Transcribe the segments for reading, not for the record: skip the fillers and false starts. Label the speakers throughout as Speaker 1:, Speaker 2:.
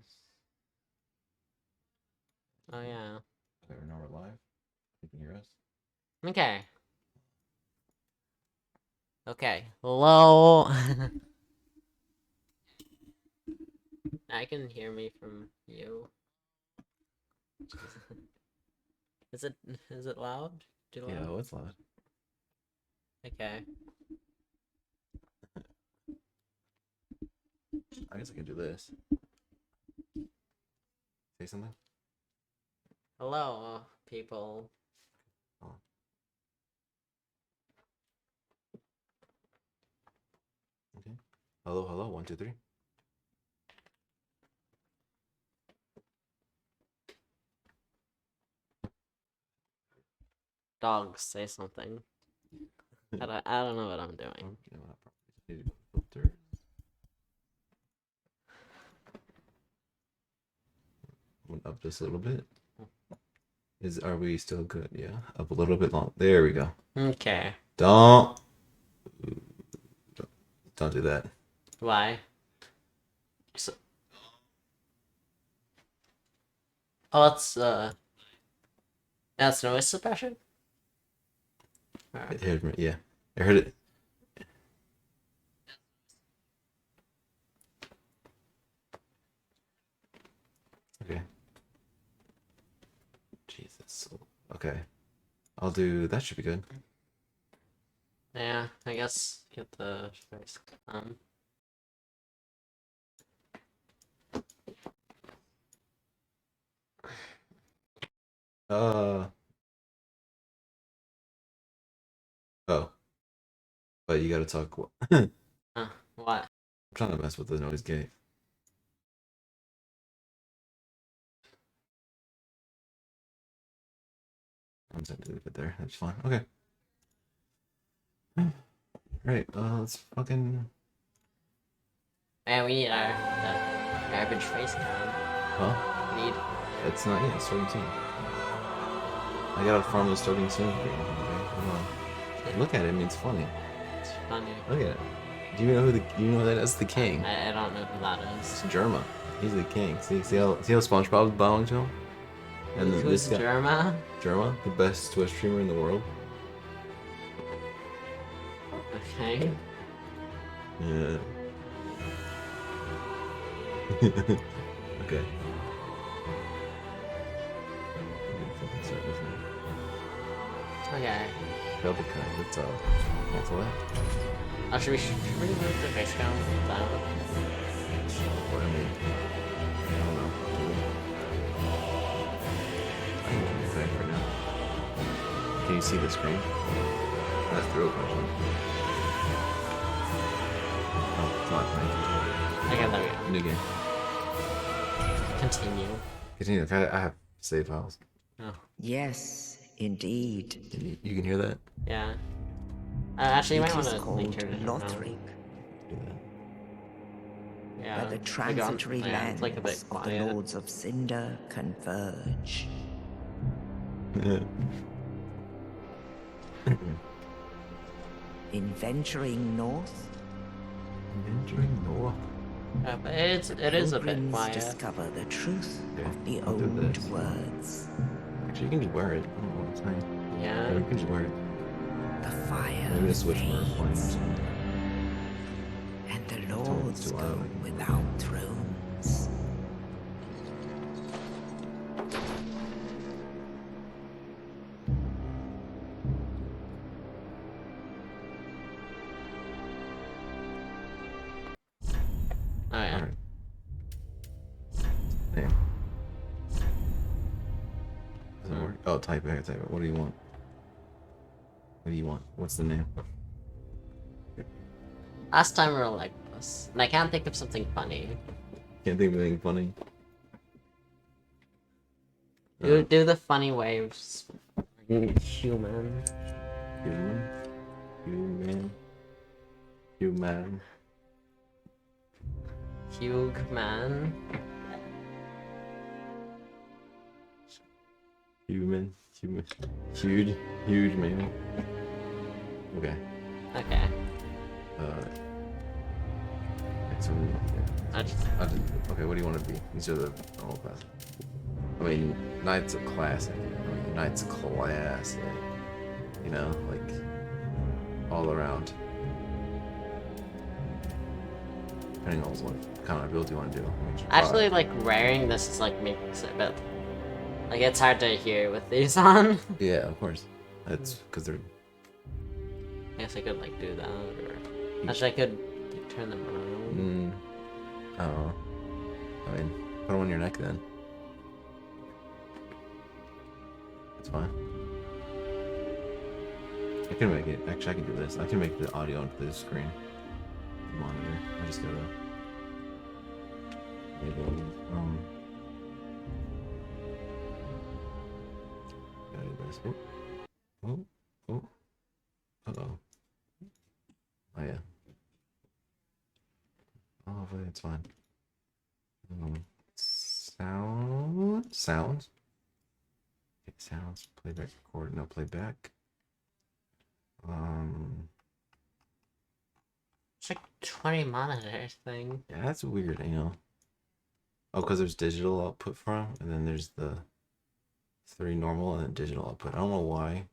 Speaker 1: this.
Speaker 2: Oh yeah.
Speaker 1: Okay, now we're live. You can hear us.
Speaker 2: Okay. Okay. Hello. I can hear me from you. Is it loud? Too loud?
Speaker 1: Yeah, it's loud.
Speaker 2: Okay.
Speaker 1: I guess I can do this. Say something.
Speaker 2: Hello, people.
Speaker 1: Oh. Okay. Hello, hello. 1, 2, 3.
Speaker 2: Dogs, say something. I don't know what I'm doing.
Speaker 1: You know what? I probably just need to go filter. I'm gonna up this a little bit. Are we still good? Yeah. Up a little bit long. There we go.
Speaker 2: Okay.
Speaker 1: Don't do that.
Speaker 2: Why? So... Oh, that's noise suppression?
Speaker 1: It heard me. Yeah. I heard it. Okay. Jesus. Okay. I'll do. That should be good.
Speaker 2: Yeah, I guess get the first.
Speaker 1: Oh. But you gotta talk.
Speaker 2: What?
Speaker 1: I'm trying to mess with the noise gate. I'm just gonna leave it there. That's fine. Okay. Right. Let's fucking.
Speaker 2: Man, we need our garbage face cam.
Speaker 1: Huh?
Speaker 2: We need.
Speaker 1: It's not yet. It's starting soon. I gotta farm the starting soon. Okay, hold on. Look at it. I mean, it's funny.
Speaker 2: It's funny.
Speaker 1: Look at it. Do you know that is the king?
Speaker 2: I don't know who that is.
Speaker 1: It's Germa. He's the king. See how SpongeBob's bowing to him?
Speaker 2: And then who's this guy, Germa?
Speaker 1: Germa, the best Twitch streamer in the world.
Speaker 2: Okay.
Speaker 1: Yeah. Okay.
Speaker 2: Okay.
Speaker 1: Failed the cut. Let's cancel that.
Speaker 2: Oh, should we move the face cam down?
Speaker 1: Or I mean, I don't know. I think we'll be back right now. Can you see the screen? That's throat question. Oh, it's not playing.
Speaker 2: Okay, there we go.
Speaker 1: New game. Continue. I have save files.
Speaker 2: Oh.
Speaker 3: Yes, indeed.
Speaker 1: You can hear that?
Speaker 2: Yeah. Actually, you might
Speaker 3: It
Speaker 2: want
Speaker 3: is
Speaker 2: to
Speaker 3: called
Speaker 2: turn it
Speaker 3: Lothric,
Speaker 1: Do that.
Speaker 2: Yeah.
Speaker 3: where the transitory
Speaker 2: it's like a bit
Speaker 3: lands of the
Speaker 2: quiet.
Speaker 3: Lords of Cinder converge. In venturing north,
Speaker 1: Venturing north.
Speaker 2: But it is a bit
Speaker 3: pilgrims
Speaker 2: quiet.
Speaker 3: discover the truth
Speaker 1: Yeah,
Speaker 3: of the
Speaker 1: I'll do
Speaker 3: old
Speaker 1: this.
Speaker 3: words.
Speaker 1: Actually, you can just wear it. I don't know what it's saying.
Speaker 2: Yeah.
Speaker 1: You can just wear it.
Speaker 3: The fire
Speaker 1: Maybe a switch for
Speaker 3: fades,
Speaker 1: points.
Speaker 3: and the
Speaker 1: it's
Speaker 3: lords
Speaker 1: too
Speaker 3: go
Speaker 1: loud.
Speaker 3: without thrones.
Speaker 2: Oh yeah.
Speaker 1: Alright. Damn. Doesn't work. Oh, type it. Type it. What do you want? What do you want? What's the name?
Speaker 2: Last time we were like this, and I can't think of something funny.
Speaker 1: Can't think of anything funny.
Speaker 2: Do the funny waves. Human.
Speaker 1: Human. Human. Human.
Speaker 2: Hugh man.
Speaker 1: Human. Human. Huge. Huge man. Okay.
Speaker 2: Okay.
Speaker 1: It's really, yeah. Okay, what do you want to be? These are the normal classes. I mean, Knight's a classic. I mean, Knight's classic. You know, like all around. Depending on what kind of build you want to do.
Speaker 2: Actually, like wearing this is like makes it a bit like it's hard to hear with these on.
Speaker 1: Yeah, of course. That's because they're.
Speaker 2: I guess I could like do that, or actually I could like, turn them around.
Speaker 1: I don't know. I mean, put them on your neck then. That's fine. I can make it. Actually, I can do this. I can make the audio onto this screen. The monitor. I just gotta. Maybe, gotta do this. Oh. Uh-oh. Oh, yeah. Oh, hopefully it's fine. Sounds. Okay, sounds. Playback, record. No playback.
Speaker 2: It's like 20 monitor thing.
Speaker 1: Yeah, that's weird, you know. Oh, because there's digital output from, and then there's the 3 normal and then digital output. I don't know why.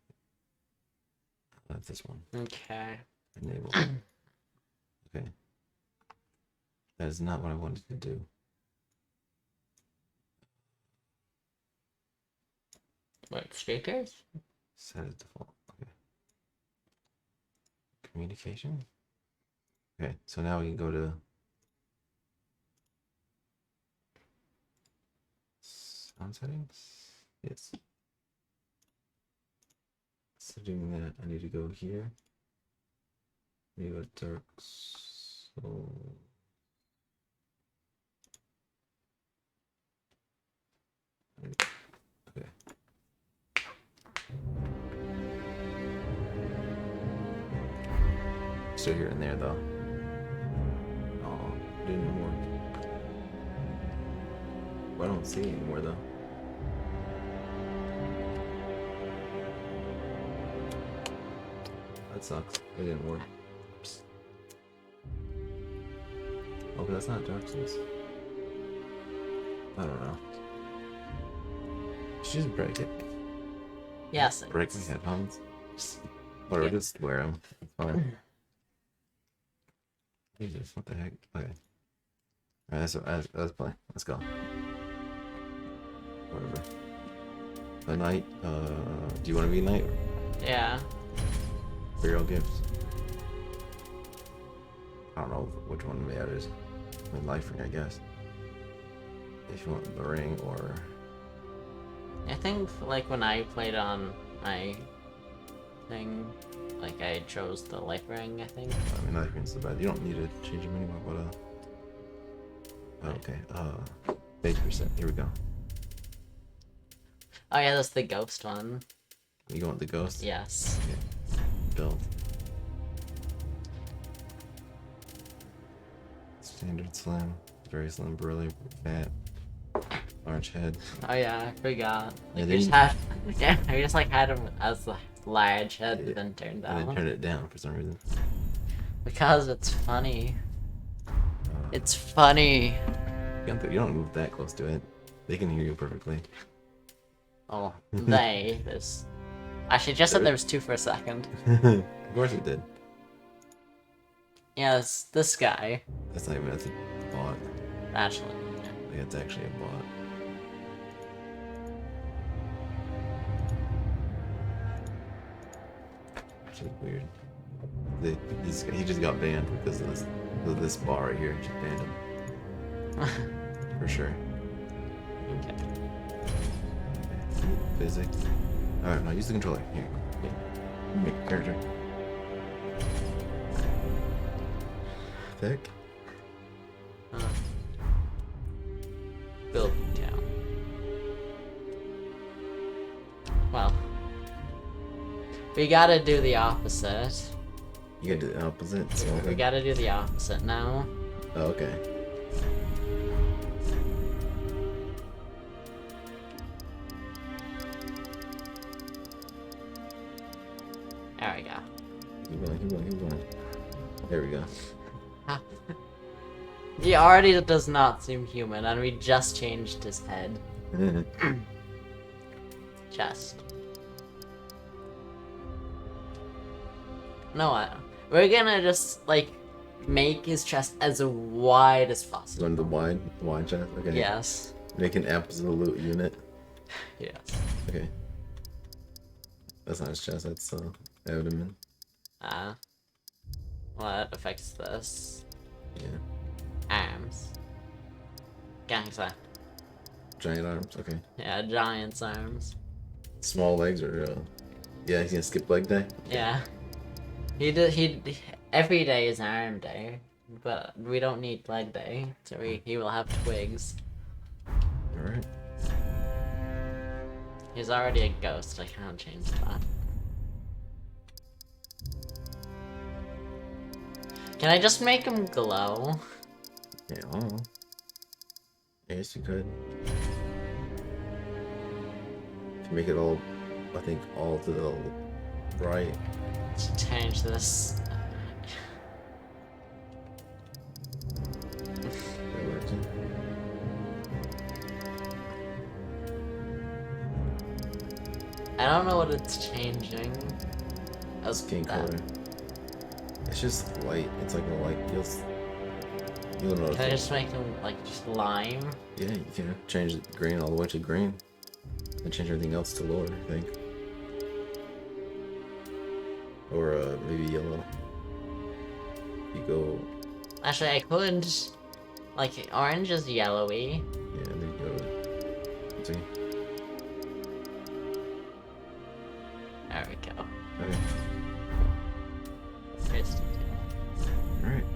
Speaker 1: That's this one.
Speaker 2: Okay.
Speaker 1: Enable. Okay. That is not what I wanted to do.
Speaker 2: What, speakers?
Speaker 1: Set as default. Okay. Communication. Okay, so now we can go to sound settings. Yes. So doing that, I need to go here. We go to Darksouls. Okay. Still here and there though. Oh, didn't work. Well, I don't see it anymore though. That sucks. It didn't work. Oh, but that's not Darksouls. I don't know. Should just break it.
Speaker 2: Yes.
Speaker 1: Break my headphones. Whatever, just wear them. It's fine. Jesus, what the heck? Okay. Alright, let's play. Let's go. Whatever. The knight, do you want to be knight?
Speaker 2: Yeah.
Speaker 1: For your own gifts. I don't know which one matters. I mean, life ring, I guess. If you want the ring or...
Speaker 2: I think, like, when I played on my thing, like, I chose the life ring, I think.
Speaker 1: I mean, life ring's so bad. You don't need to change them anymore, but, okay, 80%. Here we go.
Speaker 2: Oh, yeah, that's the ghost one.
Speaker 1: You want the ghost?
Speaker 2: Yes.
Speaker 1: Okay. Build. Standard slim. Very slim, burly, fat. Large head.
Speaker 2: Oh, yeah, I forgot.
Speaker 1: Yeah,
Speaker 2: Like, you just had... Yeah, I just, like, had him as the large head,
Speaker 1: Yeah.
Speaker 2: but then turned down.
Speaker 1: And then turn it down for some reason.
Speaker 2: Because it's funny. It's funny.
Speaker 1: You don't move that close to it. They can hear you perfectly.
Speaker 2: Oh, this. Actually, just said there was 2 for a second.
Speaker 1: Of course it did.
Speaker 2: Yeah, it's this guy.
Speaker 1: That's not even, that's a bot.
Speaker 2: Actually.
Speaker 1: Like, it's actually a bot. Actually weird. He just got banned because of this bot right here. Just banned him. For sure.
Speaker 2: Okay.
Speaker 1: Physics. Alright, now use the controller. Here. Make a character. Thick.
Speaker 2: Build town. Well. We gotta do the opposite.
Speaker 1: You gotta do the opposite. So
Speaker 2: We gotta do the opposite now.
Speaker 1: Oh, okay.
Speaker 2: There we go.
Speaker 1: Keep going. There we go.
Speaker 2: He already does not seem human, and we just changed his head. Chest. No, we're gonna just, like, make his chest as wide as possible.
Speaker 1: Learn the wide chest. Okay.
Speaker 2: Yes.
Speaker 1: Make an absolute unit.
Speaker 2: Yes.
Speaker 1: Okay. That's not his chest. That's abdomen.
Speaker 2: Well, that affects this.
Speaker 1: Yeah.
Speaker 2: Arms. Gangsta.
Speaker 1: Giant arms. Okay.
Speaker 2: Yeah, giant's arms.
Speaker 1: Small legs or yeah, he's gonna skip leg day.
Speaker 2: Yeah. Every day is arm day, but we don't need leg day, so he will have twigs.
Speaker 1: All right.
Speaker 2: He's already a ghost, I can't change that. Can I just make him glow?
Speaker 1: Yeah. I don't know. Yes, you could. If you make it all, I think all to the right.
Speaker 2: Let's change this.
Speaker 1: That works.
Speaker 2: I don't know what it's changing.
Speaker 1: Skin color. It's just light. It's like a light. You'll notice.
Speaker 2: Can I just make him like just lime?
Speaker 1: Yeah, you can change the green all the way to green, and change everything else to lower. I think. Or maybe yellow. You go.
Speaker 2: Actually, I could. Like, orange is yellowy.
Speaker 1: Yeah, and then you go. Let's see.
Speaker 2: There we go.
Speaker 1: Okay.
Speaker 2: Here's
Speaker 1: All right.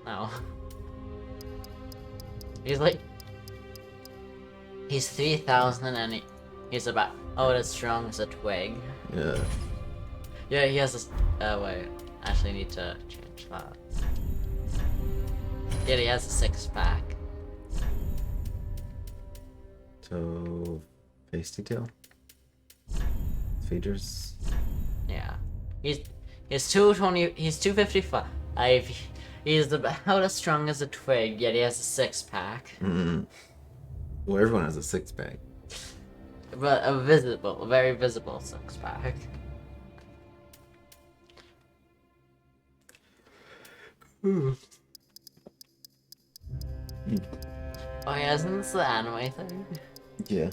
Speaker 2: no. He's like. He's 3,000 and he's about. Oh, as strong as a twig.
Speaker 1: Yeah.
Speaker 2: Yeah, he has this. Wait. Actually, need to change that. Yeah, he has a 6-pack.
Speaker 1: So, face detail. Features.
Speaker 2: Yeah. He's 220. He's 255. He's about as strong as a twig, yet he has a 6-pack.
Speaker 1: Mm. Well, everyone has a 6-pack.
Speaker 2: But a very visible 6-pack.
Speaker 1: Ooh.
Speaker 2: Oh yeah, isn't this the anime thing?
Speaker 1: Yeah.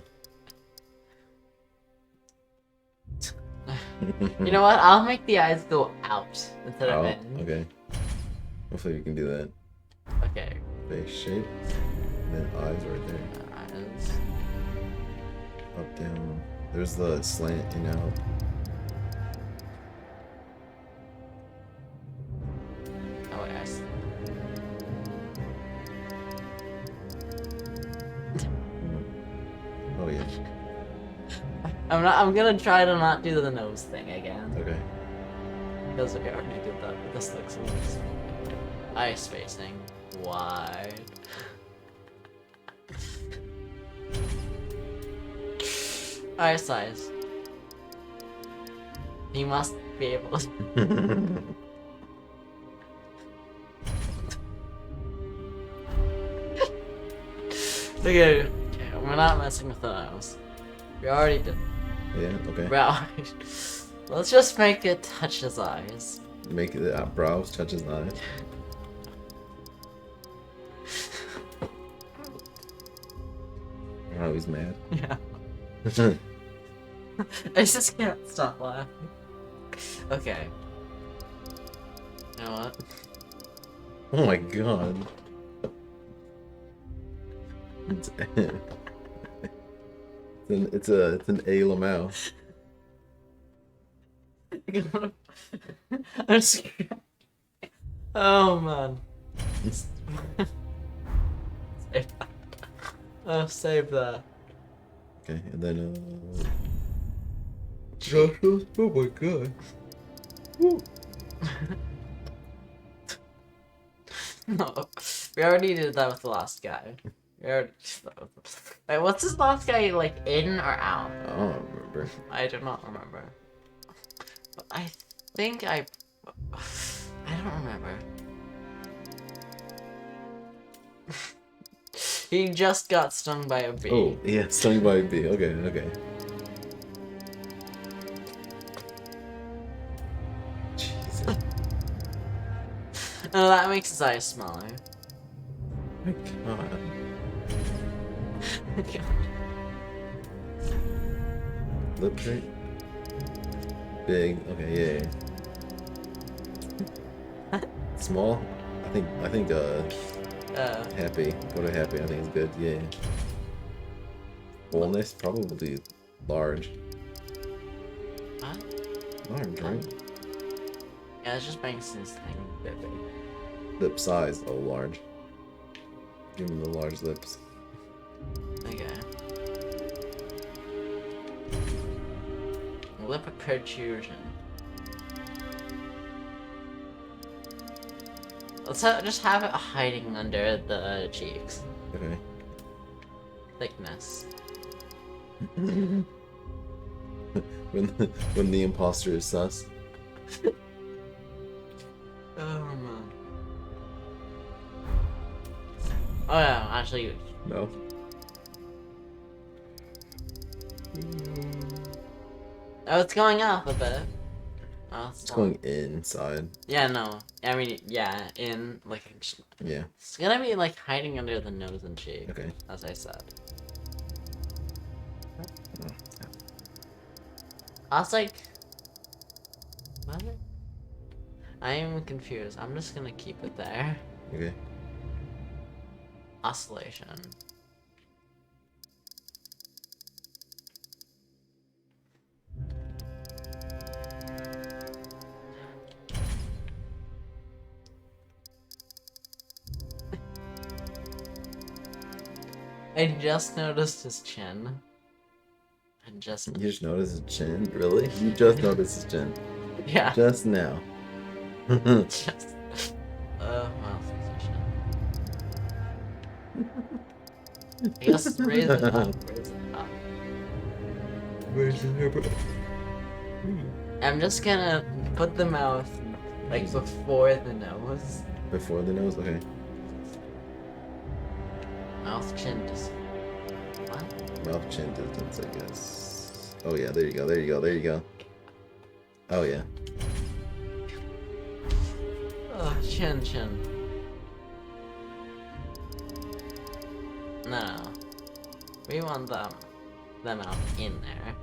Speaker 2: You know what? I'll make the eyes go out instead of in.
Speaker 1: Okay. Hopefully we can do that.
Speaker 2: Okay.
Speaker 1: Face shape. And then eyes right there.
Speaker 2: Eyes.
Speaker 1: Up, down. There's the slant in out.
Speaker 2: Oh yes.
Speaker 1: Oh yeah.
Speaker 2: I'm gonna try to not do the nose thing again.
Speaker 1: Okay.
Speaker 2: Because we already did that, but this looks worse. Eye spacing. Wide. Eye size. He must be able to. Okay, we're not messing with the nose. We already did.
Speaker 1: Yeah, okay.
Speaker 2: Brow. Let's just make it touch his eyes.
Speaker 1: Make the brows touch his eyes. Oh, he's mad.
Speaker 2: Yeah. I just can't stop laughing. Okay. You know what?
Speaker 1: Oh my god. It's an A Lamau.
Speaker 2: I'm scared. Oh man. Save that. Oh, save that.
Speaker 1: Okay, and then Joshua. Oh my god. Woo.
Speaker 2: No, we already did that with the last guy. We already did that with Wait, what's this last guy, like, in or out?
Speaker 1: I don't remember.
Speaker 2: I do not remember. I think I don't remember. He just got stung by a bee.
Speaker 1: Oh, yeah, stung by a bee. Okay, okay. Jesus.
Speaker 2: Oh, that makes his eyes smaller.
Speaker 1: My God. Lip trick. Big. Okay, yeah. Small. I think. Happy. Go to happy. I think it's good. Yeah. Fullness probably large.
Speaker 2: What?
Speaker 1: Large, right?
Speaker 2: Yeah, it just makes this thing a bit big.
Speaker 1: Lip size. Oh, large. Give him the large lips.
Speaker 2: Okay. Lip protrusion. Let's just have it hiding under the cheeks.
Speaker 1: Okay.
Speaker 2: Thickness.
Speaker 1: when the imposter is sus.
Speaker 2: Oh man. Oh yeah, actually.
Speaker 1: No.
Speaker 2: Oh, it's going up a bit. Oh,
Speaker 1: It's going inside.
Speaker 2: Yeah, no. I mean, yeah, in like.
Speaker 1: Yeah.
Speaker 2: It's gonna be like hiding under the nose and cheek.
Speaker 1: Okay.
Speaker 2: As I said. I was like. What? I am confused. I'm just gonna keep it there.
Speaker 1: Okay.
Speaker 2: Oscillation. I just noticed his chin.
Speaker 1: You just noticed his chin? Really? You just noticed his chin?
Speaker 2: Yeah.
Speaker 1: Just now.
Speaker 2: Just. Mouth position. I guess raise it up. Raise it up.
Speaker 1: Where's the hair?
Speaker 2: I'm just gonna put the mouth like before the nose.
Speaker 1: Before the nose? Okay.
Speaker 2: Mouth, chin, just. What?
Speaker 1: Mouth chin distance, I guess. Oh yeah, there you go, there you go, there you go. Oh yeah.
Speaker 2: Ugh, chin. No. We want the mouth in there.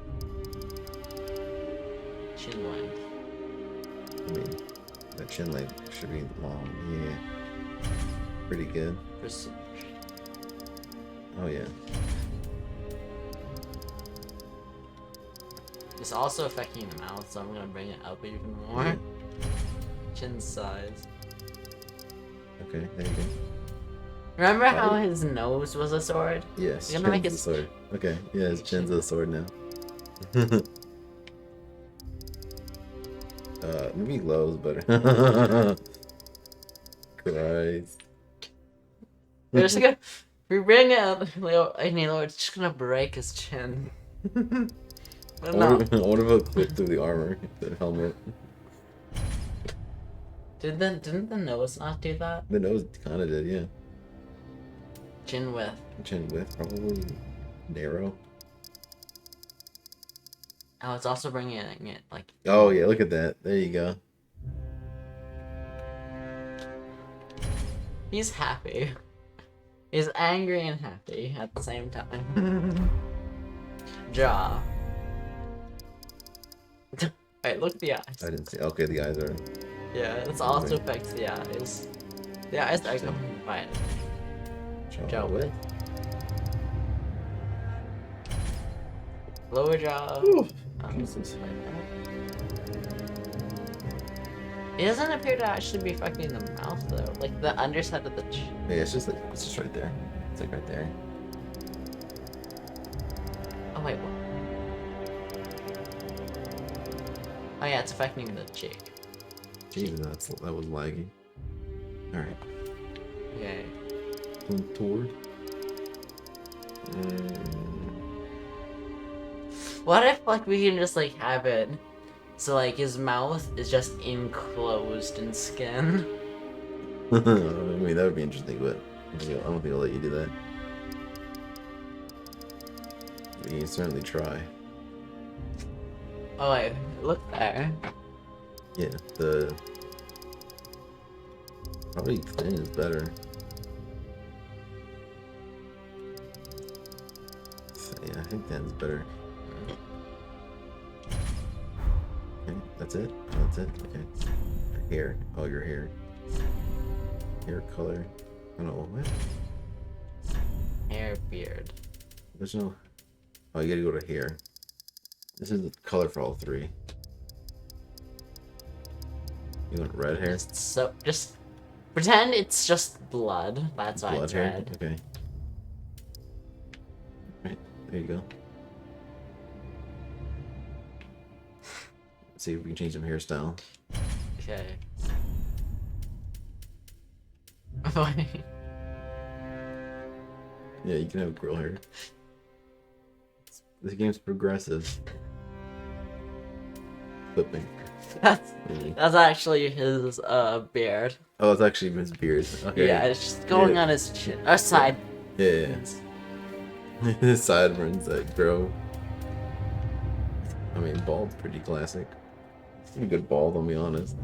Speaker 2: Chin length.
Speaker 1: I mean, that chin length should be long. Yeah. Pretty good.
Speaker 2: Precision.
Speaker 1: Oh yeah.
Speaker 2: It's also affecting the mouth, so I'm gonna bring it up even more.
Speaker 1: Yeah.
Speaker 2: Chin size.
Speaker 1: Okay, there you go.
Speaker 2: Remember how his nose was a sword?
Speaker 1: Yes,
Speaker 2: You're gonna make
Speaker 1: chin's a sword. Okay, yeah, his chin's a sword now. Maybe low's better. Christ.
Speaker 2: We're just gonna. We bring it up, it's just gonna break his chin. But
Speaker 1: I
Speaker 2: no.
Speaker 1: wonder if it'll clip through the armor, the helmet.
Speaker 2: Didn't the nose not do that?
Speaker 1: The nose kind of did, yeah.
Speaker 2: Chin width.
Speaker 1: Chin width, probably narrow.
Speaker 2: Oh, it's also bringing it like.
Speaker 1: Oh yeah, look at that. There you go.
Speaker 2: He's happy. He's angry and happy at the same time. Jaw. Wait, look at the eyes.
Speaker 1: I didn't see. Okay, the eyes are.
Speaker 2: Yeah, this also affects the eyes. The eyes are combined. Jaw width. Lower jaw.
Speaker 1: Jesus.
Speaker 2: It doesn't appear to actually be affecting the mouth though. Like the underside of the
Speaker 1: Yeah, it's just right there. It's like right there.
Speaker 2: Oh wait, what? Oh yeah, it's affecting the cheek.
Speaker 1: Jesus, that was lagging. All right.
Speaker 2: Okay.
Speaker 1: Toward.
Speaker 2: What if like we can just like have it So like his mouth is just enclosed in skin.
Speaker 1: I mean, that would be interesting, but I don't think I'll let you do that. But you can certainly try.
Speaker 2: Oh wait, look there.
Speaker 1: Yeah, probably thin is better. Yeah, I think thin is better. Okay, that's it? Oh, that's it? Okay. Hair. Oh, your hair. Hair color. Oh no, what?
Speaker 2: Hair, beard.
Speaker 1: There's no... Oh, you gotta go to hair. This is the color for all three. You want red hair?
Speaker 2: Just pretend it's just blood. That's why
Speaker 1: Blood
Speaker 2: it's
Speaker 1: hair?
Speaker 2: red.
Speaker 1: Okay. Right, there you go. Let's see if we can change some hairstyle.
Speaker 2: Okay.
Speaker 1: Yeah, you can have grill hair. This game's progressive. Flipping.
Speaker 2: That's actually his beard.
Speaker 1: Oh, it's actually his beard. Okay.
Speaker 2: Yeah, it's just going on his chin. Side.
Speaker 1: Yeah. His sideburns that grow. I mean, bald's pretty classic. Pretty good bald, I'll be honest.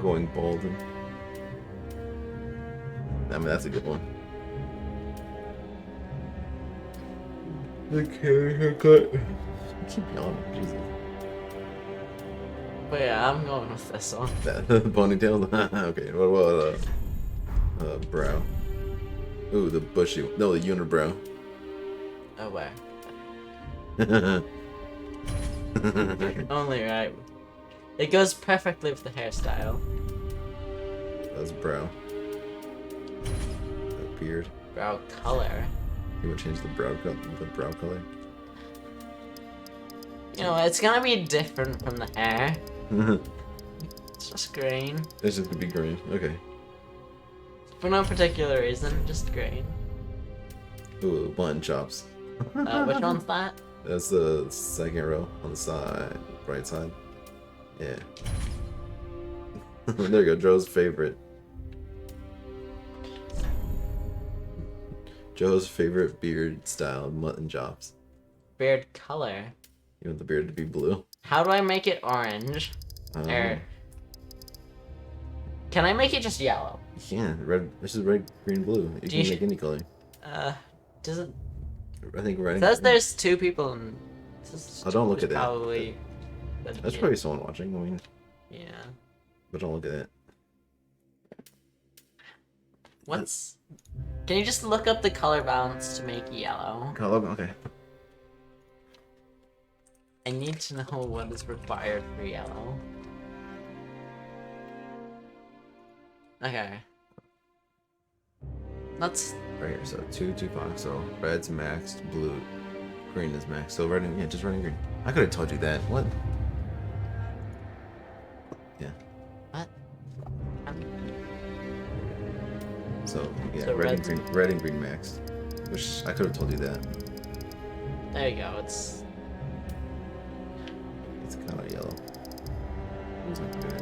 Speaker 1: Going bald. I mean, that's a good one. Okay, haircut. Keep yawning, Jesus.
Speaker 2: But yeah, I'm going with this one.
Speaker 1: That ponytail? Okay, what about brow? Ooh, the bushy. No, the unibrow.
Speaker 2: Oh, where? Only right. It goes perfectly with the hairstyle.
Speaker 1: That's brow. That beard.
Speaker 2: Brow color.
Speaker 1: You want to change the brow color?
Speaker 2: You know, it's gonna be different from the hair. It's just green.
Speaker 1: It's just gonna be green. Okay.
Speaker 2: For no particular reason, just green.
Speaker 1: Ooh, button chops.
Speaker 2: Which one's that?
Speaker 1: That's the second row on the side, right side. Yeah. There you go, Joe's favorite. Joe's favorite beard style, mutton chops.
Speaker 2: Beard color.
Speaker 1: You want the beard to be blue?
Speaker 2: How do I make it orange? Or can I make it just yellow?
Speaker 1: You can. Red. This is red, green, blue. You can make any color.
Speaker 2: Does it?
Speaker 1: I think red.
Speaker 2: It says there's two people in.
Speaker 1: Oh, don't look at that.
Speaker 2: Probably.
Speaker 1: That's probably someone watching. I mean.
Speaker 2: Yeah.
Speaker 1: But don't look at it.
Speaker 2: What's? Can you just look up the color balance to make yellow?
Speaker 1: Color. Okay.
Speaker 2: I need to know what is required for yellow. Okay. Let's.
Speaker 1: Right here. So 2, 2, 5. So red's maxed, blue, green is maxed. So red and just red and green. I could have told you that. What? Yeah.
Speaker 2: What?
Speaker 1: So yeah,
Speaker 2: So
Speaker 1: red and green maxed. Which I could have told you that.
Speaker 2: There you go. It's
Speaker 1: Kind of yellow. It's not good.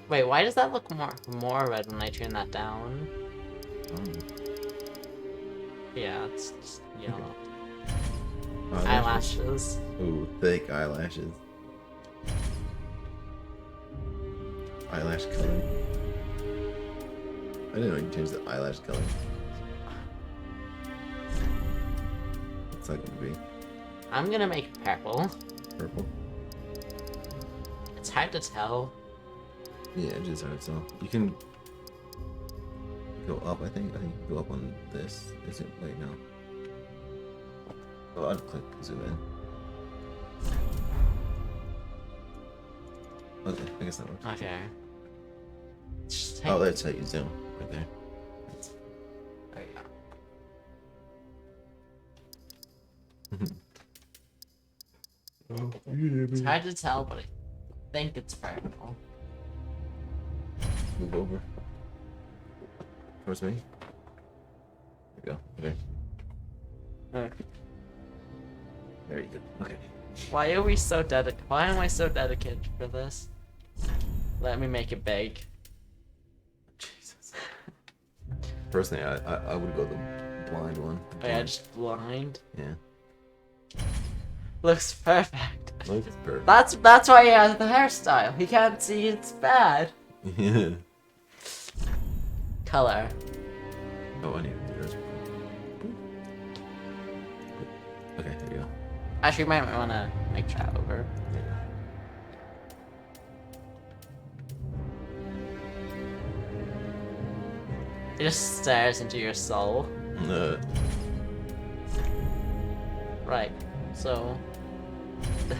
Speaker 2: Wait, why does that look more red when I turn that down? Yeah, it's just yellow. Eyelashes.
Speaker 1: Ooh, thick eyelashes. Eyelash color. I didn't know you could change the eyelash color. What's that gonna be?
Speaker 2: I'm gonna make purple.
Speaker 1: Purple?
Speaker 2: It's hard to tell.
Speaker 1: Yeah, it is hard to tell. You can go up, I think. I think you can go up on this. Is it? Wait, no. Oh, I'd click zoom in. Okay, I guess that works.
Speaker 2: Okay. Just
Speaker 1: Oh, that's how you zoom. Right there.
Speaker 2: There you go. It's hard to tell, but I think it's purple.
Speaker 1: Move over. Towards me. There you go. Okay. There you go. Okay.
Speaker 2: Why are we so dedicated? Why am I so dedicated for this? Let me make it big.
Speaker 1: Jesus. Personally, I would go the blind one.
Speaker 2: Oh yeah, just blind.
Speaker 1: Yeah.
Speaker 2: Looks perfect.
Speaker 1: Looks perfect.
Speaker 2: That's why he has the hairstyle. He can't see it's bad.
Speaker 1: Yeah.
Speaker 2: Color.
Speaker 1: Oh, I need to do this. Okay, there you go.
Speaker 2: Actually, you might want to make that over. It just stares into your soul.
Speaker 1: Uh,
Speaker 2: Right. So,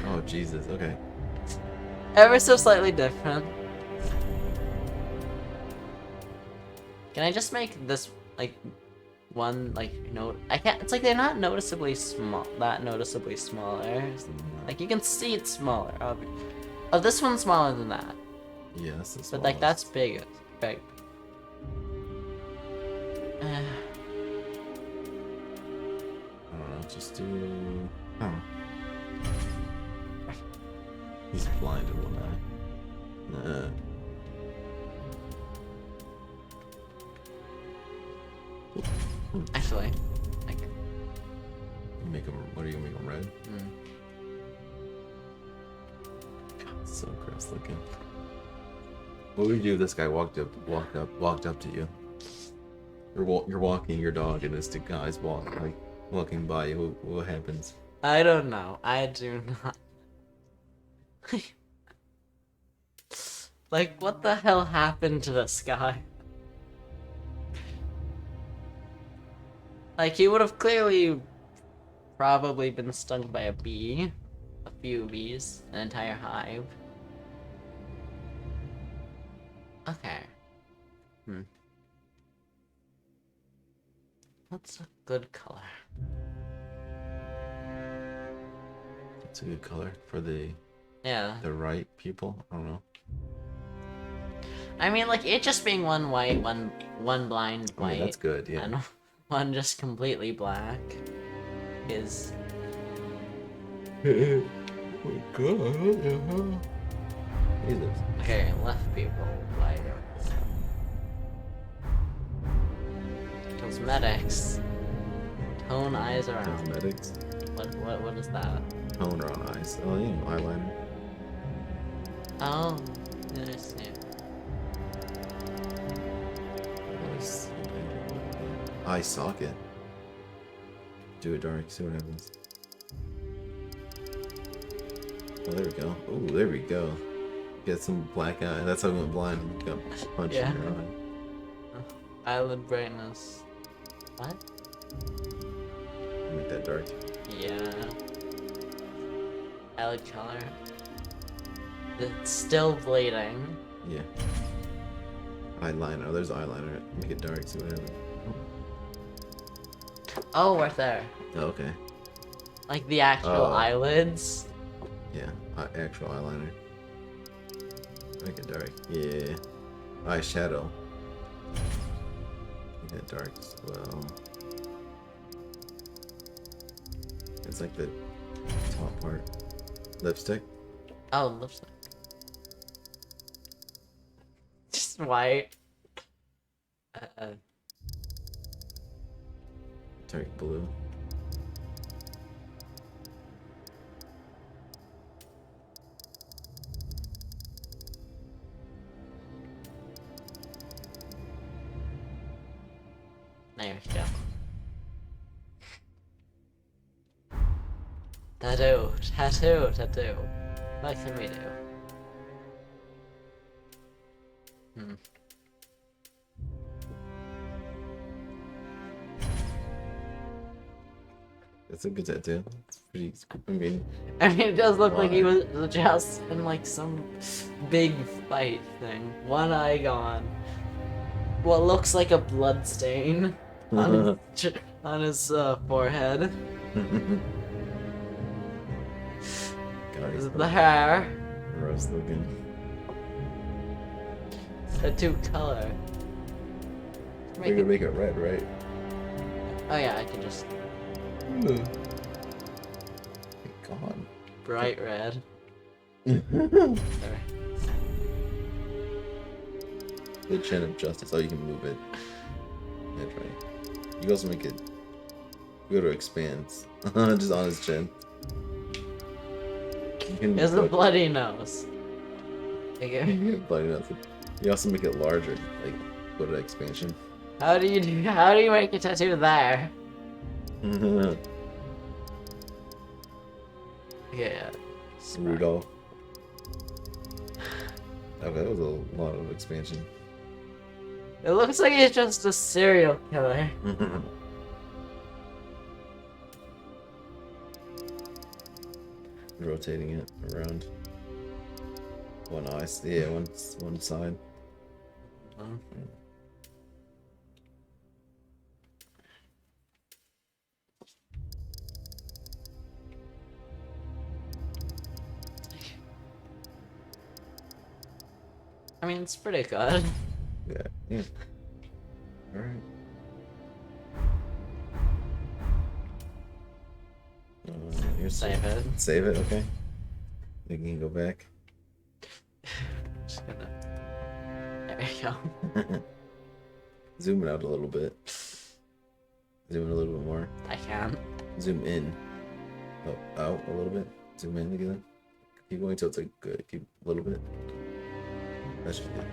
Speaker 1: oh, Jesus. Okay.
Speaker 2: ever so slightly different. Can I just make this like one like note? I can't. It's like they're not noticeably small. That noticeably smaller. Like you can see it's smaller. Oh, this one's smaller than that.
Speaker 1: Yes,
Speaker 2: But like that's big. Big.
Speaker 1: I don't know. Just do. Oh. He's blind in one eye.
Speaker 2: Actually, like.
Speaker 1: You make him. What are you gonna make him red? God, so gross looking. What would you do if this guy walked up to you? You're walking your dog, and this guy's walking by you. What happens?
Speaker 2: I don't know. I do not. Like, what the hell happened to this guy? Like, he would have clearly probably been stung by a bee. A few bees. An entire hive. Okay. What's a good color?
Speaker 1: It's a good color for the
Speaker 2: Yeah.
Speaker 1: right people. I don't know.
Speaker 2: I mean, like, it just being one white, one blind
Speaker 1: I
Speaker 2: white.
Speaker 1: mean, that's good. Yeah.
Speaker 2: And one just completely black is...
Speaker 1: Oh my God. Jesus.
Speaker 2: Okay, left people, white. Cosmetics. Tone eyes around.
Speaker 1: Cosmetics.
Speaker 2: What is that?
Speaker 1: Tone around eyes. Oh, yeah, eyeliner.
Speaker 2: Oh, I see.
Speaker 1: Eye socket. Do it dark, see what happens. Oh, there we go. Oh, there we go. Get some black eye. That's how we went blind. You got punched
Speaker 2: Yeah.
Speaker 1: in your eye.
Speaker 2: Eyelid brightness. What?
Speaker 1: Make that dark.
Speaker 2: Yeah. Eyelid color. It's still bleeding.
Speaker 1: Yeah. Eyeliner. Oh, there's eyeliner. Make it dark, see what happens.
Speaker 2: Oh, right there.
Speaker 1: Oh, okay.
Speaker 2: Like the actual
Speaker 1: Oh.
Speaker 2: eyelids.
Speaker 1: Yeah. Actual eyeliner. Make it dark. Yeah. Eyeshadow. Make that dark as well. It's like the top part. Lipstick.
Speaker 2: Oh, lipstick. Just white.
Speaker 1: Dark blue.
Speaker 2: There we go. Tattoo. What can we do?
Speaker 1: It's a good tattoo. It's pretty.
Speaker 2: I mean, it does look like he
Speaker 1: Why?
Speaker 2: was just in like some big fight thing. One eye gone. What looks like a blood stain on his forehead.
Speaker 1: God,
Speaker 2: This
Speaker 1: he's
Speaker 2: is the hair.
Speaker 1: gross looking.
Speaker 2: Tattoo color.
Speaker 1: We're gonna make it red, right?
Speaker 2: Oh yeah, I can just.
Speaker 1: My God.
Speaker 2: Bright red.
Speaker 1: The
Speaker 2: Sorry.
Speaker 1: chin of justice. Oh, you can move it. That's right. You can also make it. Go to expands. Just on his chin.
Speaker 2: There's a bloody nose. Okay.
Speaker 1: Bloody nose. You also make it larger. Like, go to expansion.
Speaker 2: How do you make a tattoo there? Yeah.
Speaker 1: Rudolph. Okay, that was a lot of expansion.
Speaker 2: It looks like he's just a serial killer.
Speaker 1: Rotating it around. One eye, yeah, one side.
Speaker 2: I mean, it's pretty good.
Speaker 1: Yeah. All right. Here's
Speaker 2: Save it.
Speaker 1: Save it. Okay. You can go back.
Speaker 2: Just gonna. There you go.
Speaker 1: Zoom it out a little bit. Zoom in a little bit more.
Speaker 2: I can.
Speaker 1: Zoom in. Oh, out a little bit. Zoom in again. Keep going till it's like good. Keep a little bit. That should be good.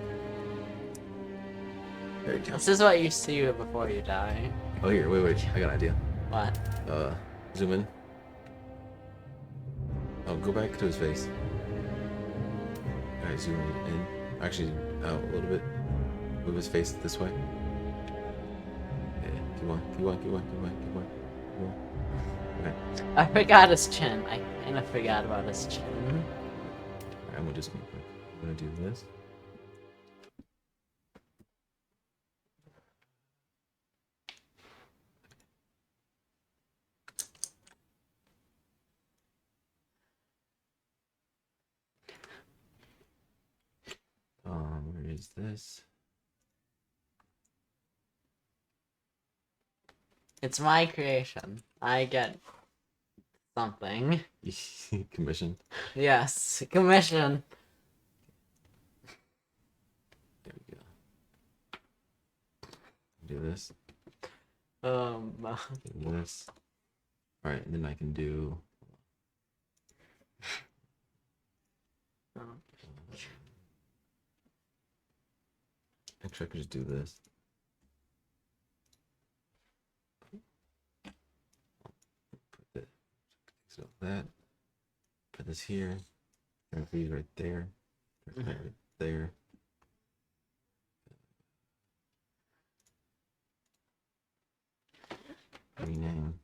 Speaker 1: There you go.
Speaker 2: This is what you see before you die.
Speaker 1: Oh, here. Wait. I got an idea.
Speaker 2: What?
Speaker 1: Zoom in. Oh, go back to his face. Alright, zoom in. Actually, out a little bit. Move his face this way. Yeah, keep on. Okay.
Speaker 2: I forgot his chin. I kinda forgot about his chin.
Speaker 1: Alright, I'm gonna do something quick. I'm gonna do this. Where is this?
Speaker 2: It's my creation. I get something.
Speaker 1: Commission.
Speaker 2: Yes, commission.
Speaker 1: There we go. Do this.
Speaker 2: Do
Speaker 1: Do this. Alright, and then I can do. Actually, I could just do this. So that. Put this here. Put these right there. Put that right there. Rename.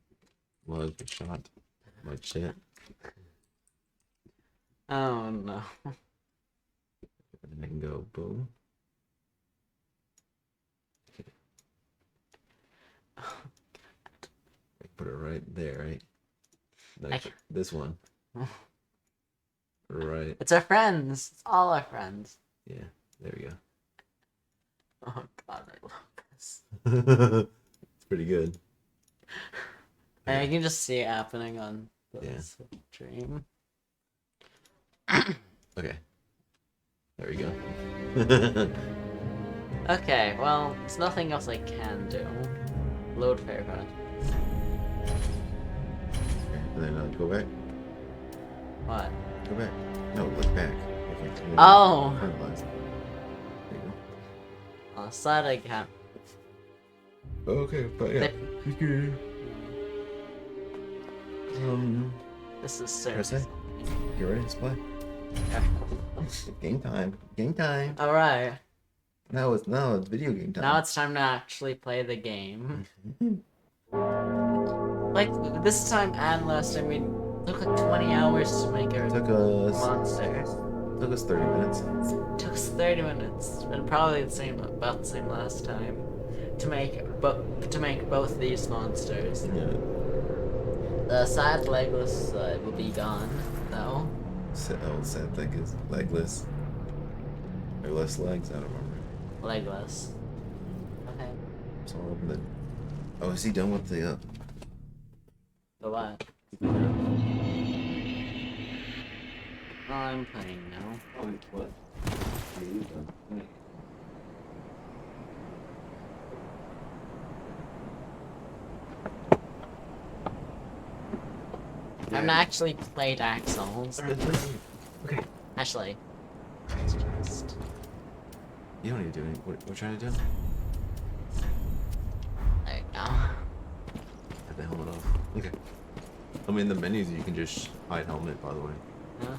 Speaker 1: Lug shot. My shit.
Speaker 2: Oh no.
Speaker 1: And then I can go boom. Put it right there, right? Like this one. Right.
Speaker 2: It's our friends. It's all our friends.
Speaker 1: Yeah, there we go.
Speaker 2: Oh god, I love this.
Speaker 1: It's pretty good.
Speaker 2: And I can just see it happening on this stream.
Speaker 1: Okay. There we go.
Speaker 2: Okay, well, there's nothing else I can do. Load favorite.
Speaker 1: And then go back.
Speaker 2: What?
Speaker 1: Go back. No, look back. Okay. And then
Speaker 2: Oh!
Speaker 1: finalize. There you go.
Speaker 2: On the side I can.
Speaker 1: Okay, but yeah.
Speaker 2: This is
Speaker 1: Press
Speaker 2: serious.
Speaker 1: A. You ready? Let's play. Game time. Game time.
Speaker 2: Alright.
Speaker 1: Now it's video game time.
Speaker 2: Now it's time to actually play the game. Like, this time and last time we took like 20 hours to make our
Speaker 1: Took us
Speaker 2: monsters.
Speaker 1: 30 minutes.
Speaker 2: Took us 30 minutes, and probably about the same last time, to make both these monsters.
Speaker 1: Yeah.
Speaker 2: The sad legless will be gone, though.
Speaker 1: Sad thing is legless. Or less legs, I don't remember.
Speaker 2: Legless. Okay.
Speaker 1: So I'll open it. Oh, is he done with the
Speaker 2: The what? I'm playing now.
Speaker 1: Oh, wait, what?
Speaker 2: I've not actually played Darksouls.
Speaker 1: Okay.
Speaker 2: Actually,
Speaker 1: You don't need to do anything. What we're trying to do?
Speaker 2: there you go.
Speaker 1: Have the helmet off. Okay. I mean, in the menus you can just hide helmet, by the way.
Speaker 2: Huh?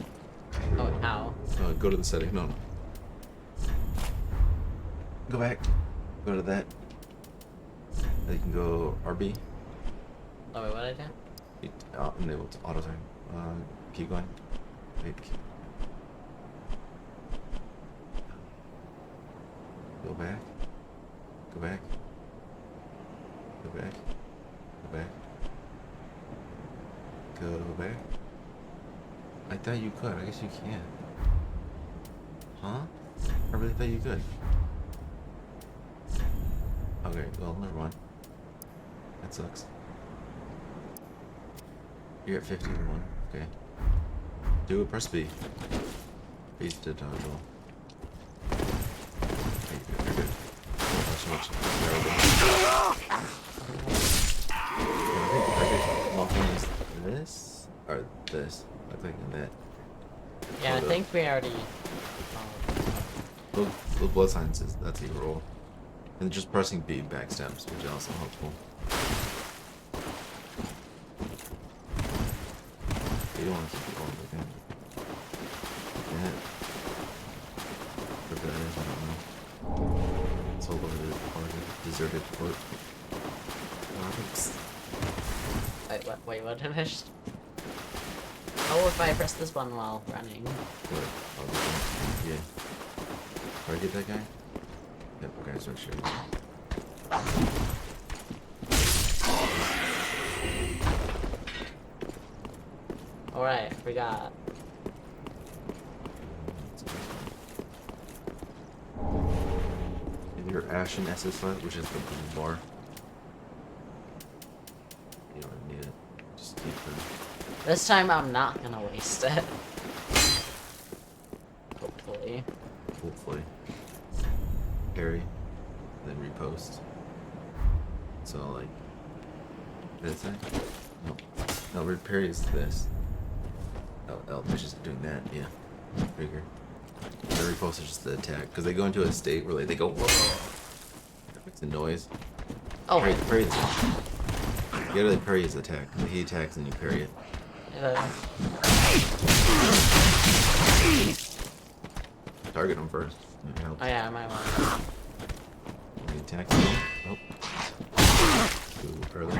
Speaker 2: Oh, how?
Speaker 1: Go to the setting. No. Go back. Go to that. Then you can go RB.
Speaker 2: Oh wait, what did I do?
Speaker 1: Enable to auto time. Keep going. Wait. Go back. Go back. Go back. Go back. Go back. I thought you could. I guess you can't. Huh? I really thought you could. Okay, well, never mind. That sucks. You're at 51. Okay. Do it. Press B. B's to dodge roll. Okay, you're good. You're good. Not so much. Locking is this or this? I think that.
Speaker 2: Yeah, I think we already.
Speaker 1: The blood signs is that's your roll, and just pressing B backstabs, which is also helpful. You don't want to keep it going, okay? Yeah. Whatever that is, I don't know. It's all over the deserted port.
Speaker 2: Wait, what did I just... Oh, if I press this button while running.
Speaker 1: What? Oh, yeah. Target that guy? Yep, okay, so sure.
Speaker 2: Alright, we got...
Speaker 1: Your Ashen SS5, which is the blue bar. You don't need it. Just keep them.
Speaker 2: This time I'm not gonna waste it. Hopefully.
Speaker 1: Hopefully. Parry. Then repost. So, like. Did it say? No. No, parry is this. Oh, which is doing that, yeah. Trigger. The repost is just the attack. Because they go into a state where like, they go, whoa! That makes a noise.
Speaker 2: Oh,
Speaker 1: Parry is you gotta like parry his attack. He attacks and you parry it. Target him first. It helps.
Speaker 2: Oh yeah, I might want
Speaker 1: He attacks him. Oh. Too early.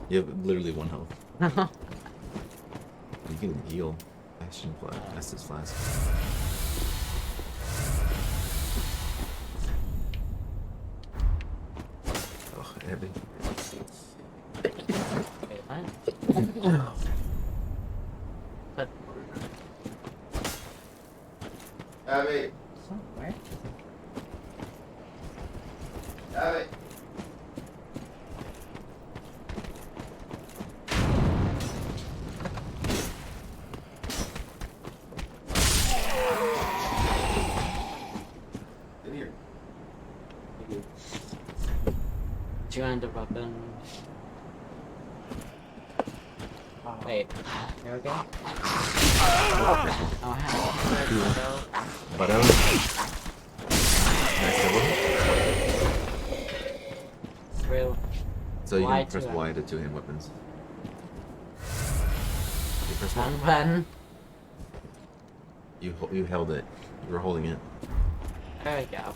Speaker 1: You have literally 1 health. You can heal. Action flash. That's his flask. Oh, heavy.
Speaker 2: Wait, what? But...
Speaker 1: Abby!
Speaker 2: Where?
Speaker 1: Abby! In here.
Speaker 2: Do you want a weapon? Wait, there we go. Oh, I have
Speaker 1: But
Speaker 2: Real.
Speaker 1: so you
Speaker 2: Y
Speaker 1: can press
Speaker 2: to
Speaker 1: Y to two-hand weapons. You press Y.
Speaker 2: Button.
Speaker 1: You held it. You were holding it.
Speaker 2: There we go.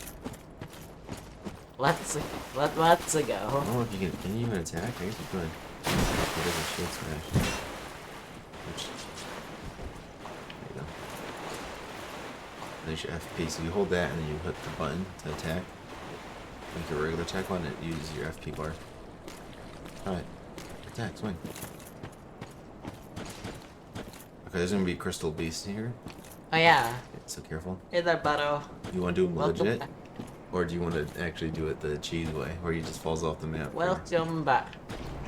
Speaker 2: Let's go.
Speaker 1: I don't know if you can you even attack? I guess you could. It doesn't shield smash. Which, there you go. There's your FP. So you hold that and then you hit the button to attack. Like your regular attack button, it uses your FP bar. Alright. Attack, swing. Okay, there's gonna be crystal beasts here.
Speaker 2: Oh yeah.
Speaker 1: Okay, so careful.
Speaker 2: Hey there, Butto.
Speaker 1: You wanna do them
Speaker 2: Welcome
Speaker 1: legit?
Speaker 2: back.
Speaker 1: Or do you want to actually do it the cheese way, where he just falls off the map?
Speaker 2: Welcome back.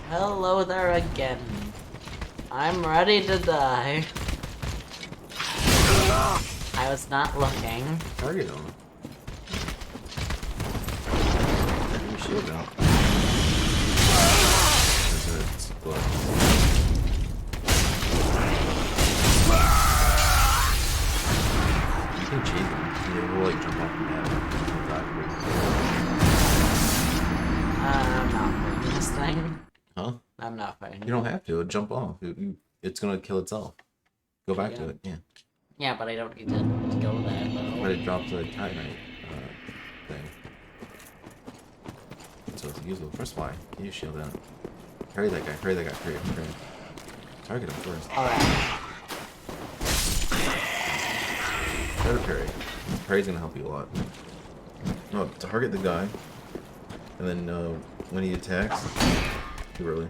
Speaker 2: Hello there again. I'm ready to die. I was not looking.
Speaker 1: Target him. Get your shield out. There's a split. You can cheese him. He will like jump off the map.
Speaker 2: I'm not fighting this thing.
Speaker 1: Huh?
Speaker 2: I'm not fighting.
Speaker 1: You don't have to. It'll jump off. It's gonna kill itself. Go back to
Speaker 2: Yeah.
Speaker 1: it. Yeah.
Speaker 2: Yeah, but I don't need to go there though.
Speaker 1: But it drops a Titanite thing. So it's useful. Press Y. Get your shield out. Parry that guy. Parry that guy. Parry. Target him first.
Speaker 2: Alright.
Speaker 1: Try to parry. Parry's gonna help you a lot. No, target the guy. And then when he attacks, too early.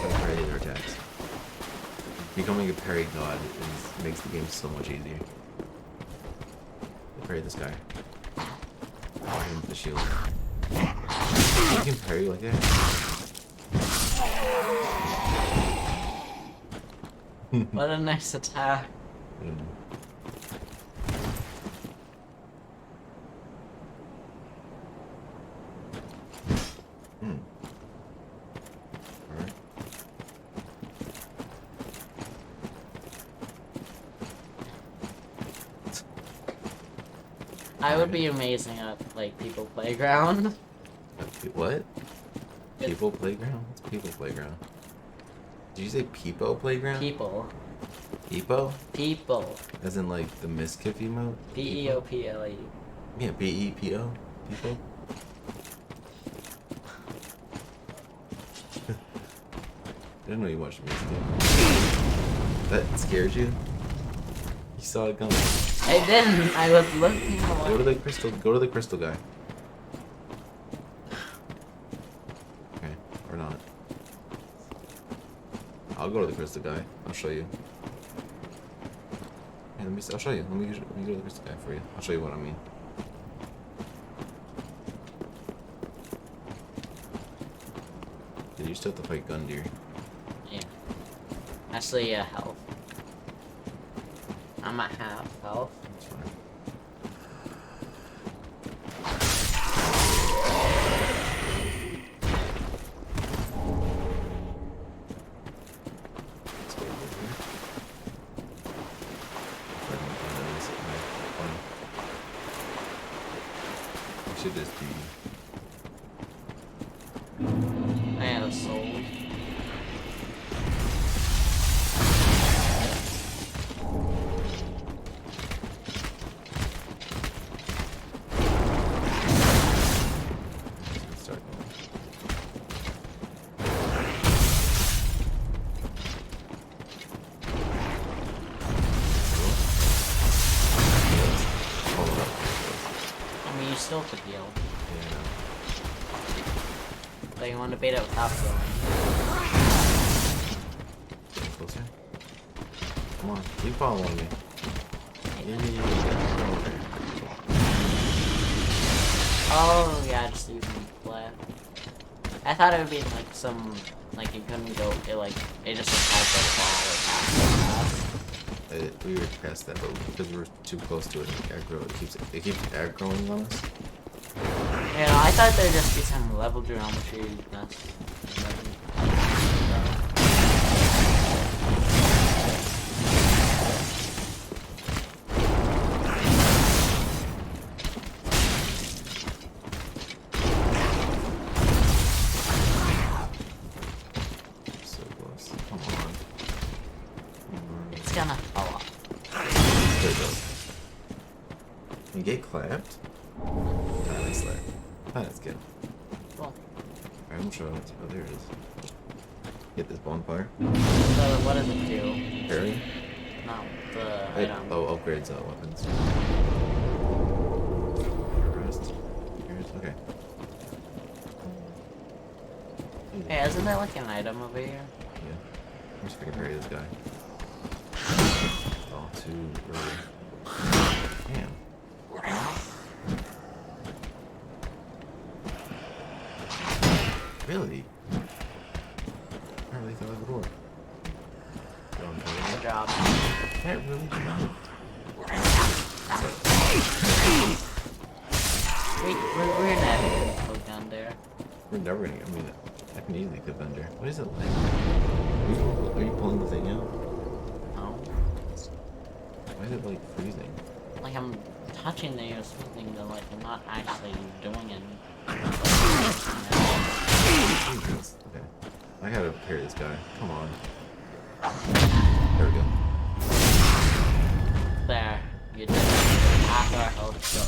Speaker 1: Don't parry their attacks. Becoming a parry god makes the game so much easier. Parry this guy. Oh, him with the shield. You can parry like that.
Speaker 2: What a nice attack.
Speaker 1: Alright.
Speaker 2: I would be amazing at like People Playground.
Speaker 1: What? People Playground? What's People Playground? Did you say Peepo Playground?
Speaker 2: People.
Speaker 1: Peepo?
Speaker 2: People.
Speaker 1: As in like the Miskiff emote?
Speaker 2: P-E-O-P-L-E.
Speaker 1: Yeah, B-E-P-O? Peepo? I didn't know you watched Miskiff. That scared you? You saw it coming.
Speaker 2: I didn't. I was looking
Speaker 1: Go
Speaker 2: away.
Speaker 1: to the crystal. Go to the crystal guy. Okay, or not. I'll go to the crystal guy. I'll show you. Hey, I'll show you. Let me go to the crystal guy for you. I'll show you what I mean. Dude, you still have to fight Gundyr.
Speaker 2: Yeah. Actually, health. I'm at half health.
Speaker 1: That's fine. Let's go over here. I should just be.
Speaker 2: I had a soul.
Speaker 1: Start going. Hold up.
Speaker 2: I mean, you still could heal.
Speaker 1: Yeah.
Speaker 2: But you want to beat it without healing.
Speaker 1: Getting closer. Come on, keep following me. Yeah. Come over here.
Speaker 2: Oh, yeah, just using flat. I thought it would be like some, like you couldn't go, it just has the fall or pass.
Speaker 1: We were past that, but because we were too close to it, aggro, it keeps aggroing on us.
Speaker 2: You know, I thought there'd just be some level geometry that's...
Speaker 1: So close. Come on.
Speaker 2: It's gonna fall off.
Speaker 1: There it goes. You get clapped? Ah, nice slap. Ah, that's good.
Speaker 2: Cool.
Speaker 1: Alright, I'm sure. Oh, there it is. Get this bonfire.
Speaker 2: So what does it do?
Speaker 1: Parry.
Speaker 2: No, the
Speaker 1: It,
Speaker 2: item.
Speaker 1: upgrades weapons. Rest. Okay.
Speaker 2: Hey, isn't there like an item over here?
Speaker 1: Yeah. I'm just gonna parry this guy. Oh, too early. Damn. Really? I really thought that would work.
Speaker 2: Good job.
Speaker 1: That really did not.
Speaker 2: We're never gonna go down there.
Speaker 1: We're never gonna. I mean, I can easily clip under. What is it like? Are you pulling the thing out?
Speaker 2: No.
Speaker 1: Why is it like freezing?
Speaker 2: Like I'm touching the or something, but like I'm not actually doing it.
Speaker 1: Jesus. Okay. I gotta parry this guy. Come on. There we go.
Speaker 2: There. You did it. After I hold it so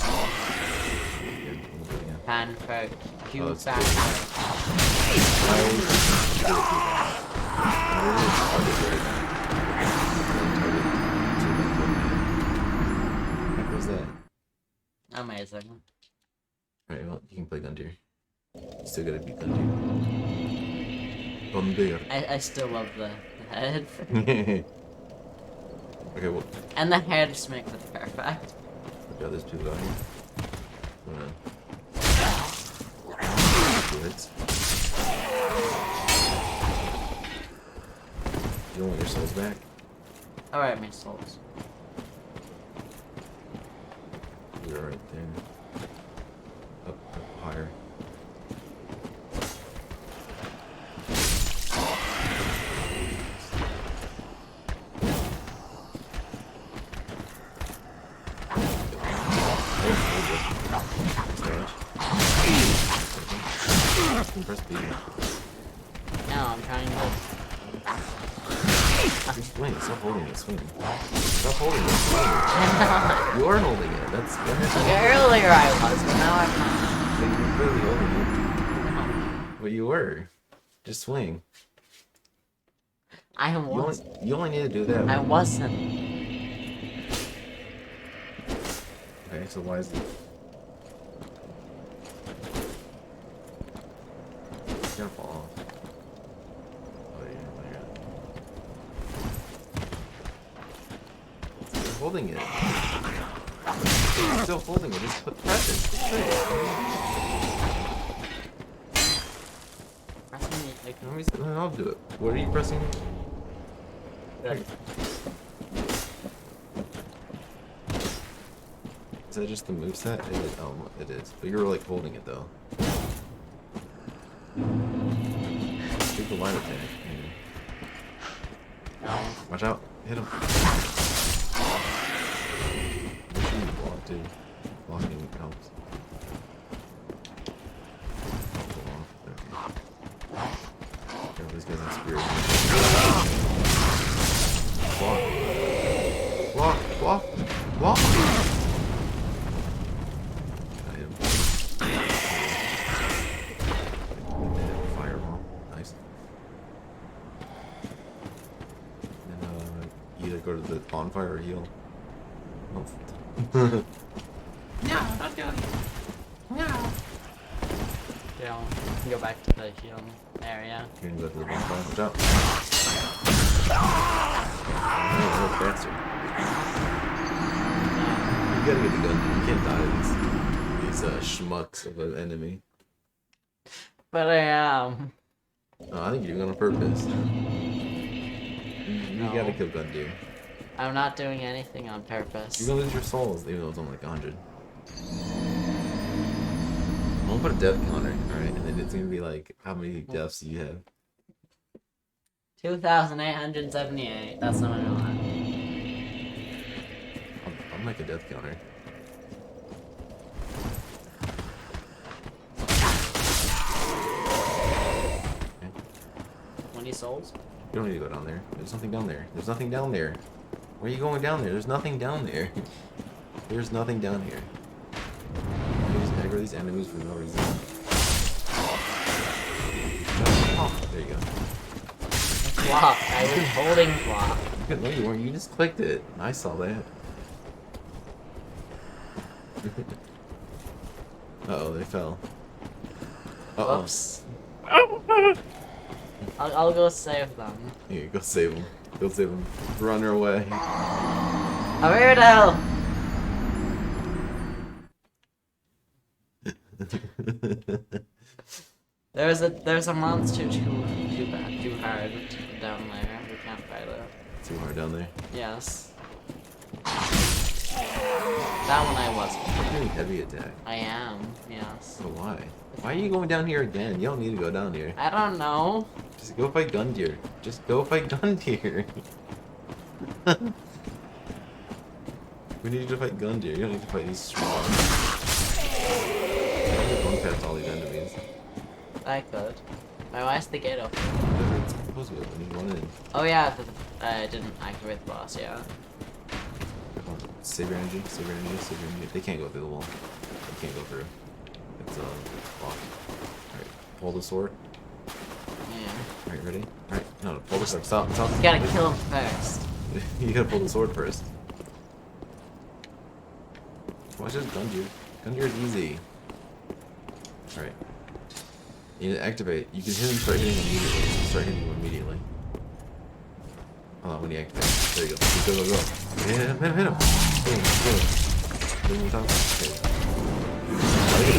Speaker 1: Good. We'll do it again.
Speaker 2: pan for Q
Speaker 1: Oh, that's
Speaker 2: factor.
Speaker 1: What was that?
Speaker 2: Amazing.
Speaker 1: Alright, well, you can play Gundyr. Still gotta beat Gundyr. Gundyr.
Speaker 2: I still love the head.
Speaker 1: Okay, well,
Speaker 2: And the hair just makes it perfect.
Speaker 1: yeah, there's people out here. Bullets. You don't want your souls back?
Speaker 2: Alright, my souls.
Speaker 1: You're right there. Up higher. Press B.
Speaker 2: No, I'm trying to.
Speaker 1: Just swing. Stop holding it. Swing. Stop holding it. Swing.
Speaker 2: I'm not.
Speaker 1: You are holding it. That's what
Speaker 2: Okay, earlier I was, but now I'm not.
Speaker 1: But you're really holding it. But you were. Just swing.
Speaker 2: I was.
Speaker 1: You only need to do that.
Speaker 2: I wasn't.
Speaker 1: Okay, so why is it? It's gonna fall off. Oh yeah, You're holding it. You're still holding it. Just press it. Just press it.
Speaker 2: Pressing me, like,
Speaker 1: I'll do it. What are you pressing?
Speaker 2: Good.
Speaker 1: Is that just the moveset? It is. It is. But you're like holding it though. Do the line attack.
Speaker 2: No.
Speaker 1: Watch out. Hit him. Make sure you block too. Blocking helps. Hold on. Okay. Yeah, these guys have spears. Block. Block. Block. Block. Got him. Fireball. Nice. And either go to the bonfire or heal. Oh.
Speaker 2: No, don't do it. No. Yeah, go back to the healing area.
Speaker 1: You're gonna go to the bonfire. Watch out. Oh, real faster. You gotta get the gun. You can't die to these schmucks of an enemy.
Speaker 2: But I am.
Speaker 1: Oh, I think you're doing it on purpose. You
Speaker 2: No.
Speaker 1: gotta kill Gundyr.
Speaker 2: I'm not doing anything on purpose.
Speaker 1: You're gonna lose your souls, even though it's only like 100. I'm gonna put a death counter, alright? And then it's gonna be like, how many deaths do you have?
Speaker 2: 2,878. That's not what I want.
Speaker 1: I'll make a death counter.
Speaker 2: 20 souls?
Speaker 1: You don't need to go down there. There's nothing down there. There's nothing down there. Where are you going down there? There's nothing down there. There's nothing down here. You just aggro these enemies for no reason. Oh, there you go.
Speaker 2: Flop. I was holding flop.
Speaker 1: No, you weren't. You just clicked it. I saw that. Uh-oh, they fell. Uh-oh.
Speaker 2: Whoops. I'll go save them.
Speaker 1: Here, go save them. Go save them. Run her away.
Speaker 2: I'm here to help. There's a monster too hard down there. We can't fight it.
Speaker 1: Too hard down there.
Speaker 2: Yes. That one I wasn't.
Speaker 1: You're doing heavy attack.
Speaker 2: I am. Yes.
Speaker 1: But why? Why are you going down here again? You don't need to go down here.
Speaker 2: I don't know.
Speaker 1: Just go fight Gundyr. Just go fight Gundyr. We need you to fight Gundyr. You don't need to fight these small. Going past all these enemies.
Speaker 2: I could. Why is the gate open?
Speaker 1: It's supposed to be open. You want in.
Speaker 2: Oh yeah, I didn't activate the boss yet.
Speaker 1: Save your energy. Save your energy. Save your energy. They can't go through the wall. They can't go through. It's locked. Alright. Pull the sword.
Speaker 2: Yeah.
Speaker 1: Alright, ready? Alright. No, pull the sword. Stop. Stop.
Speaker 2: You gotta kill him first.
Speaker 1: You gotta pull the sword first. Watch this Gundyr. Gundyr is easy. Alright. You need to activate. You can hit him, start hitting him immediately. Start hitting him immediately. Hold on, when you activate. There you go. Go, go, go. Hit him, hit him, hit him. Hit him, hit him. Hit him on top. Okay.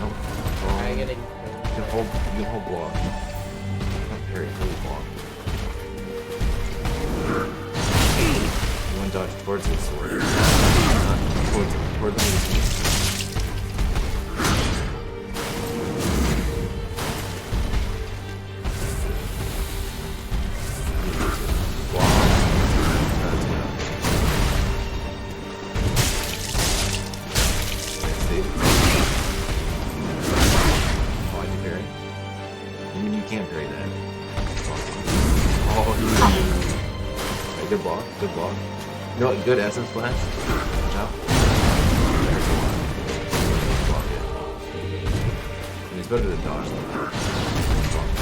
Speaker 1: Nope.
Speaker 2: Try getting.
Speaker 1: You can hold block. Not parry, hold block. You want to dodge towards the sword. Not towards the Good block, good block. You know what? Good essence blast. Watch out. There's a lot. Block it. And it's better than dodge than that. Block it.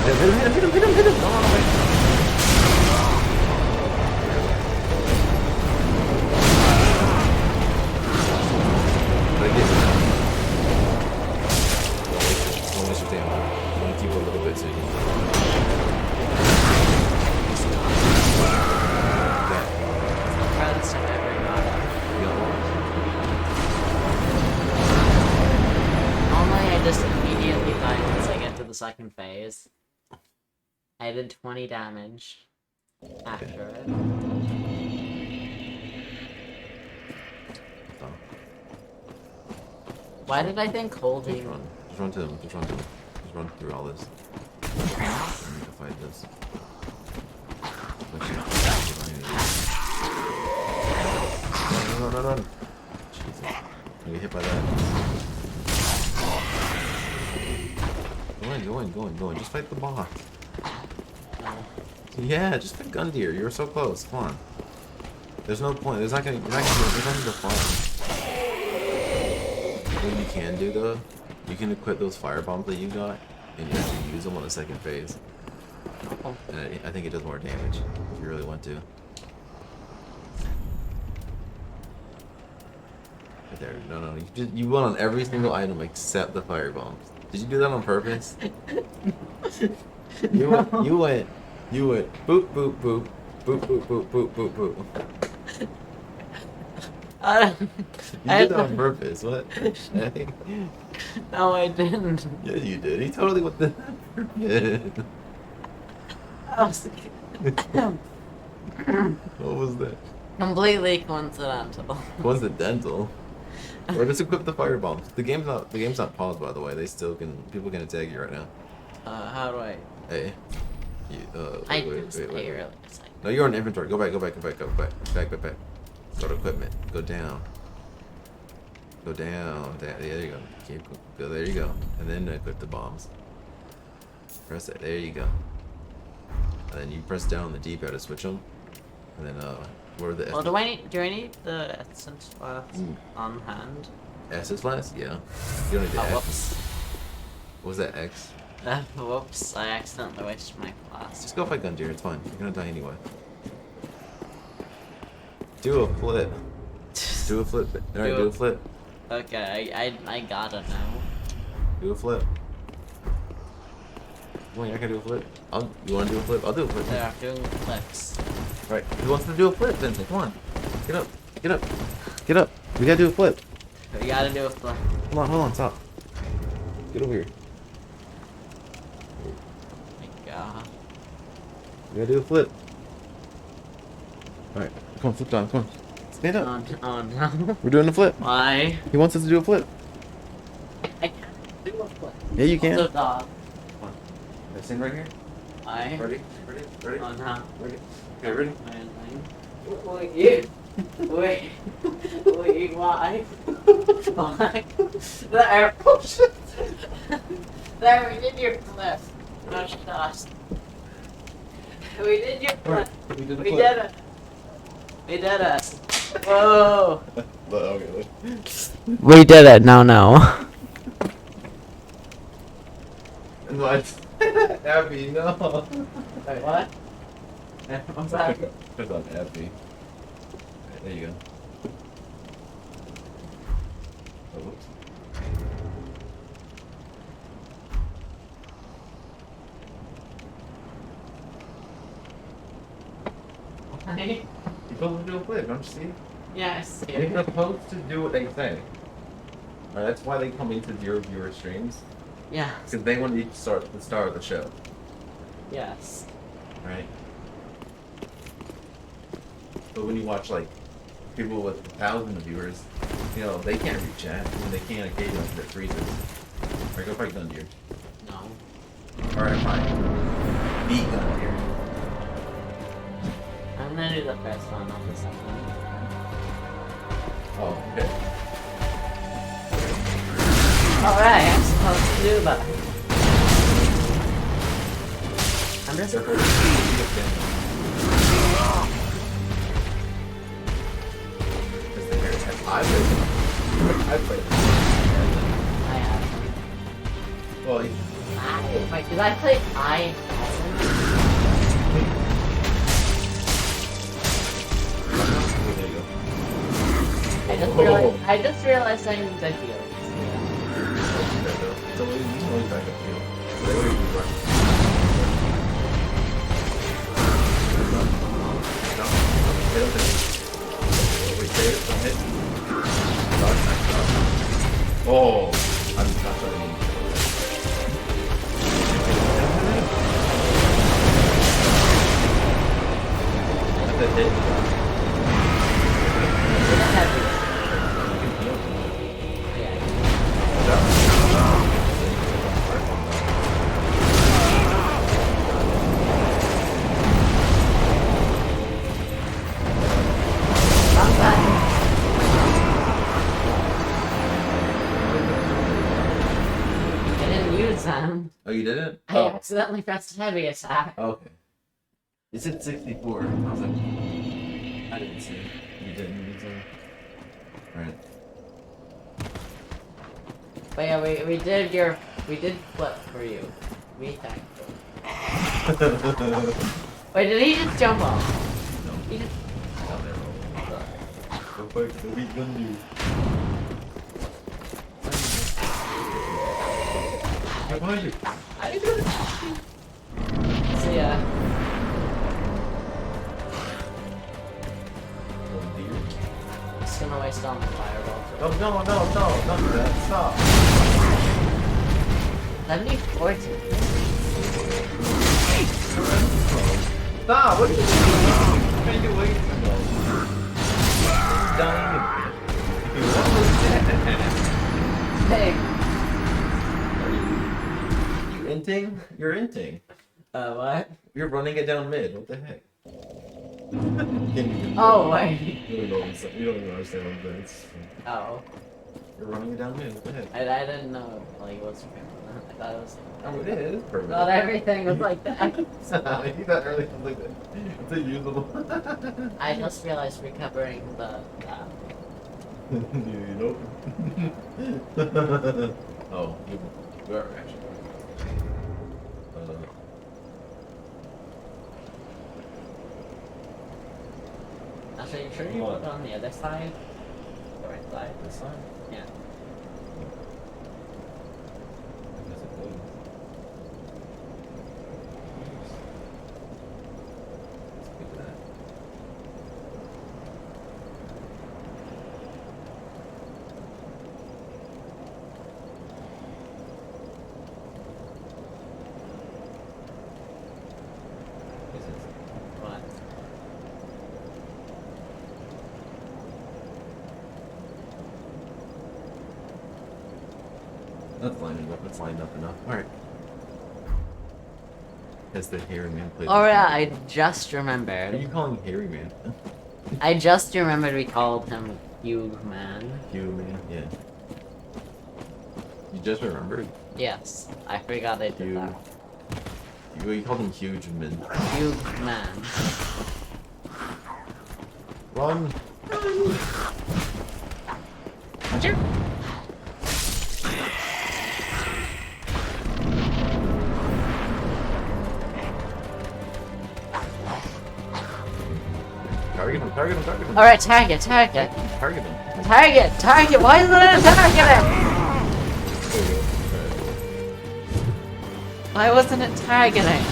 Speaker 1: Hit him! No, wait. But I get it. Don't waste your damn time. Keep a little bit so you can.
Speaker 2: Normally I just immediately die once I get to the second phase. I did 20 damage after it. Why did I think holding...
Speaker 1: Just run to him. Just run to him. Just run through all this. I need to fight this. Run. Jesus. I'm gonna get hit by that. Go in. Just fight the boss. Yeah, just fight Gundyr. You were so close. Come on. There's no point. There's nothing to fun. What you can do though, you can equip those fire bombs that you got, and you actually use them on the second phase. And I think it does more damage if you really want to. Right there. No. You went on every single item except the fire bombs. Did you do that on purpose? You went. Boop boop boop. Boop boop boop boop boop boop. You did that on purpose. What?
Speaker 2: No, I didn't.
Speaker 1: Yeah, you did. He totally went that purpose. What was that?
Speaker 2: Completely coincidental.
Speaker 1: Coincidental. Or just equip the fire bombs. The game's not paused, by the way. People can attack you right now.
Speaker 2: How do I?
Speaker 1: Hey.
Speaker 2: I
Speaker 1: Wait.
Speaker 2: really
Speaker 1: No, you're on inventory. Go back. Back. Go to equipment. Go down. There you go. Go. There you go. And then equip the bombs. Press it. There you go. And then you press down on the D-pad to switch them. And then where are the?
Speaker 2: Well, do I need the essence flask on hand?
Speaker 1: Essence flask? Yeah. You don't need the X.
Speaker 2: Whoops.
Speaker 1: What was that, X?
Speaker 2: Whoops! I accidentally wasted my flask.
Speaker 1: Just go fight Gundyr. It's fine. You're gonna die anyway. Do a flip. Do a flip. Alright, do a flip.
Speaker 2: Okay, I got it now.
Speaker 1: Do a flip. Come on, I can do a flip. You wanna do a flip? I'll do a flip.
Speaker 2: They're doing flips.
Speaker 1: Right. Who wants to do a flip then? Come on. Get up. Get up. Get up. We gotta do a flip.
Speaker 2: We gotta do a flip.
Speaker 1: Hold on, stop. Get over here.
Speaker 2: Oh my god.
Speaker 1: We gotta do a flip. Alright, come on, flip down, come on. Stand up.
Speaker 2: Oh no.
Speaker 1: We're doing a flip.
Speaker 2: Why?
Speaker 1: He wants us to do a flip.
Speaker 2: I can't do a flip.
Speaker 1: Yeah, you can.
Speaker 2: Also, dog.
Speaker 1: Come on. Stand right here.
Speaker 2: Why?
Speaker 1: Ready? Ready?
Speaker 2: Oh no.
Speaker 1: Ready? Okay, ready?
Speaker 2: Wait, wait, wait, why? Why? There, there, we did your flip. No shots. We did your flip.
Speaker 1: We did the
Speaker 2: We
Speaker 1: flip.
Speaker 2: did it. We did it. Whoa.
Speaker 1: Okay.
Speaker 2: We did it. No, no.
Speaker 1: What? Abby, no.
Speaker 2: Wait, what? What's that?
Speaker 1: Put on Abby. There you go. Oh, whoops.
Speaker 2: Hey.
Speaker 1: You're supposed to do a flip, don't you see?
Speaker 2: Yes.
Speaker 1: You're supposed to do what they say. Alright, that's why they come into your viewer streams.
Speaker 2: Yeah.
Speaker 1: Because they want you to start the star of the show.
Speaker 2: Yes.
Speaker 1: Right? But when you watch like people with 1,000 viewers, you know, they can't read chat and they can't engage on their freezes. Alright, go fight Gundyr.
Speaker 2: No.
Speaker 1: Alright, fine. Beat Gundyr.
Speaker 2: I'm gonna do the first one, not the second one.
Speaker 1: Oh, okay.
Speaker 2: Alright, I'm supposed to do that. I'm just.
Speaker 1: Careful. I played.
Speaker 2: I have.
Speaker 1: Well,
Speaker 2: Wait, did I play I?
Speaker 1: there you go.
Speaker 2: I just realized I need the heal.
Speaker 1: So we always back up here. They always run. No. Hit him. Wait, save it. Don't hit. Oh, I'm not trying to That's a hit. Oh, you didn't?
Speaker 2: I accidentally pressed heavy attack.
Speaker 1: Okay. It said 64. I was like, I didn't see it. You didn't use it. Alright.
Speaker 2: But yeah, we did flip for you. We thankful. Wait, did he just jump off?
Speaker 1: No.
Speaker 2: He just.
Speaker 1: Down there. Go fight the weak Gundyr. Right behind you.
Speaker 2: See ya.
Speaker 1: Oh dear.
Speaker 2: Just gonna waste all my fireball.
Speaker 1: Oh, no, don't do that. Stop.
Speaker 2: 74 to
Speaker 1: Stop, what are you doing? You're trying to get away from me. He's dying. What was that?
Speaker 2: Hey.
Speaker 1: You inting? You're inting.
Speaker 2: What?
Speaker 1: You're running it down mid. What the heck?
Speaker 2: Oh, wait.
Speaker 1: You don't even understand what I'm saying.
Speaker 2: Oh.
Speaker 1: You're running it down mid. What the heck?
Speaker 2: I didn't know, like, it was permanent. I thought it was.
Speaker 1: Oh, it is perfect.
Speaker 2: Not everything was like that.
Speaker 1: You thought earlier was like that. It's unusable.
Speaker 2: I just realized recovering the.
Speaker 1: You know. Oh, you are actually.
Speaker 2: Actually, you sure you look on the other side? The right side?
Speaker 1: This side?
Speaker 2: Yeah.
Speaker 1: I guess it would. Let's pick that. That's lined up. That's lined up enough. Alright. As the hairy man played.
Speaker 2: Oh yeah, I just
Speaker 1: Are you
Speaker 2: remembered.
Speaker 1: calling hairy man?
Speaker 2: I just remembered we called him Hugh Man.
Speaker 1: Hugh man, yeah. You just remembered?
Speaker 2: Yes, I forgot I did
Speaker 1: Hugh.
Speaker 2: that.
Speaker 1: You called him huge man.
Speaker 2: Hugh Man.
Speaker 1: Run!
Speaker 2: Roger.
Speaker 1: Target him, target him, target him.
Speaker 2: Alright, target, target.
Speaker 1: Target him.
Speaker 2: Target, target, why isn't it targeting? Why wasn't it targeting?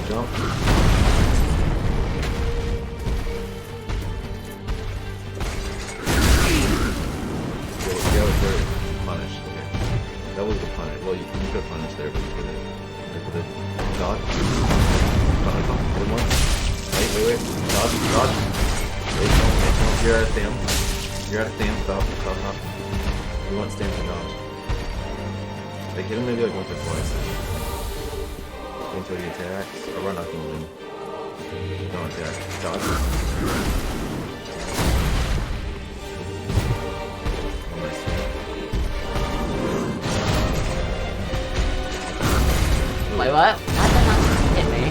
Speaker 1: Jump. Punish. Okay. That was the punish. Well, you could have punished there, but you couldn't. Dodge. One more. Wait. Dodge. Wait, no. You're out of stamp. Stop. You want stamp to dodge. Like, hit him maybe like once or twice. Until he attacks. Or we're not gonna win. Don't attack. Dodge.
Speaker 2: Wait, what? How did that hit me?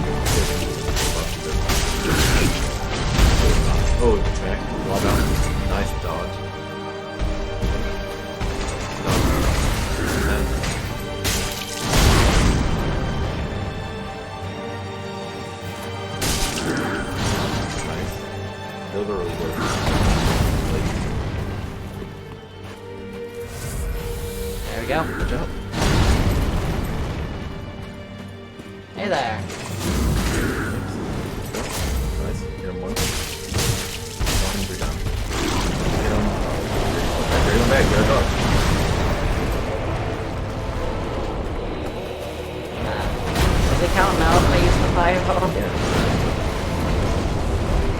Speaker 1: Oh, attack. Lob out. Nice dodge. Nice. Those are really good.
Speaker 2: There we go.
Speaker 1: Good job.
Speaker 2: Hey there.
Speaker 1: Nice. Hit him once. Don't him 3 times. Hit him. Back. Get a dog.
Speaker 2: Does it count now if I use the fireball?
Speaker 1: Yeah.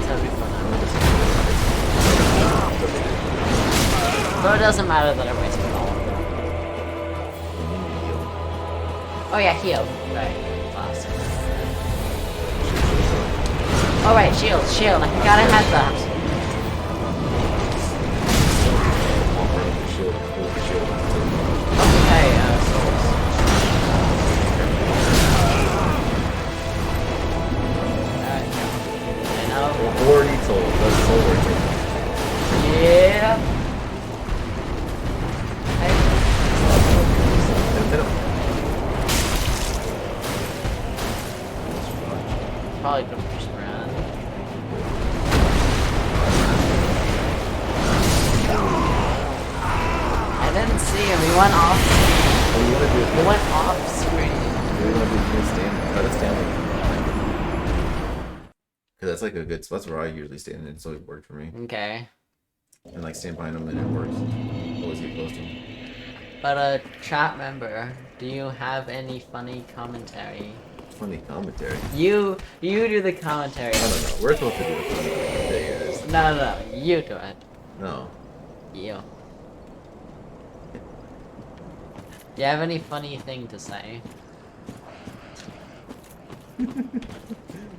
Speaker 2: That'd be fun. So it doesn't matter that I wasted all of them. Oh yeah, heal. Right. Awesome. Alright, shield. I got a heads up. Okay, souls. I know.
Speaker 1: 40 souls. That's soul working.
Speaker 2: Yeah.
Speaker 1: Hit him.
Speaker 2: Probably could have just ran. I didn't see him. He went off.
Speaker 1: What do you want to do?
Speaker 2: He went off screen.
Speaker 1: What do you want to do? Just stand. Try to stand. Cause that's like a good. That's where I usually stand, and so it worked for me.
Speaker 2: Okay.
Speaker 1: And like stand behind him, and it works. Always get close to him.
Speaker 2: But chat member, do you have any funny commentary?
Speaker 1: Funny commentary.
Speaker 2: You do the commentary.
Speaker 1: I don't know. We're supposed to do the funny commentary.
Speaker 2: No, you do it.
Speaker 1: No.
Speaker 2: You. Do you have any funny thing to say?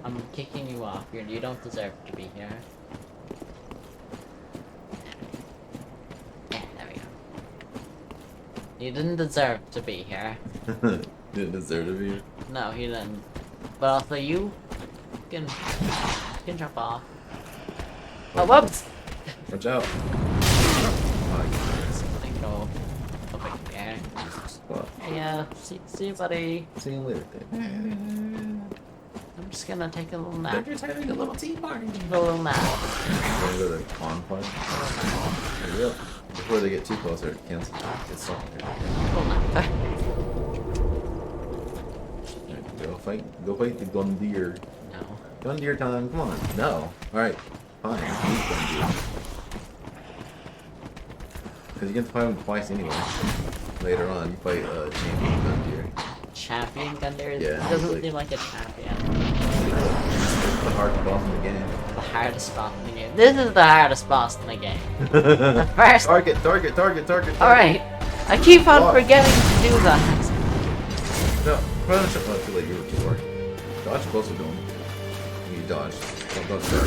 Speaker 2: I'm kicking you off here. You don't deserve to be here. Yeah, there we go. You didn't deserve to be here.
Speaker 1: Didn't deserve to be.
Speaker 2: No, he didn't. But also you can jump off. Oh, whoops!
Speaker 1: Watch out.
Speaker 2: Like go over here.
Speaker 1: Well,
Speaker 2: Yeah, see you, buddy.
Speaker 1: see you later.
Speaker 2: I'm just gonna take a little nap.
Speaker 1: They're just having a little tea party.
Speaker 2: A little nap.
Speaker 1: Wanna go to the bonfire? Hurry up. Before they get too close, or cancel. It's all
Speaker 2: Little nap.
Speaker 1: Go fight the Gundyr.
Speaker 2: No.
Speaker 1: Gundyr time, come on. No. Alright, fine. Use Gundyr. Because you get to fight him twice anyway. Later on, you fight Champion Gundyr.
Speaker 2: Champion Gundyr?
Speaker 1: Yeah,
Speaker 2: He doesn't
Speaker 1: like-
Speaker 2: seem like a champion.
Speaker 1: the hardest boss in the game.
Speaker 2: The hardest boss in the game. This is the hardest boss in the game. The first.
Speaker 1: Target.
Speaker 2: Alright. I keep on forgetting to do that.
Speaker 1: No, probably not too late. You were too far. Dodge closer to him. You dodge. Don't dodge there.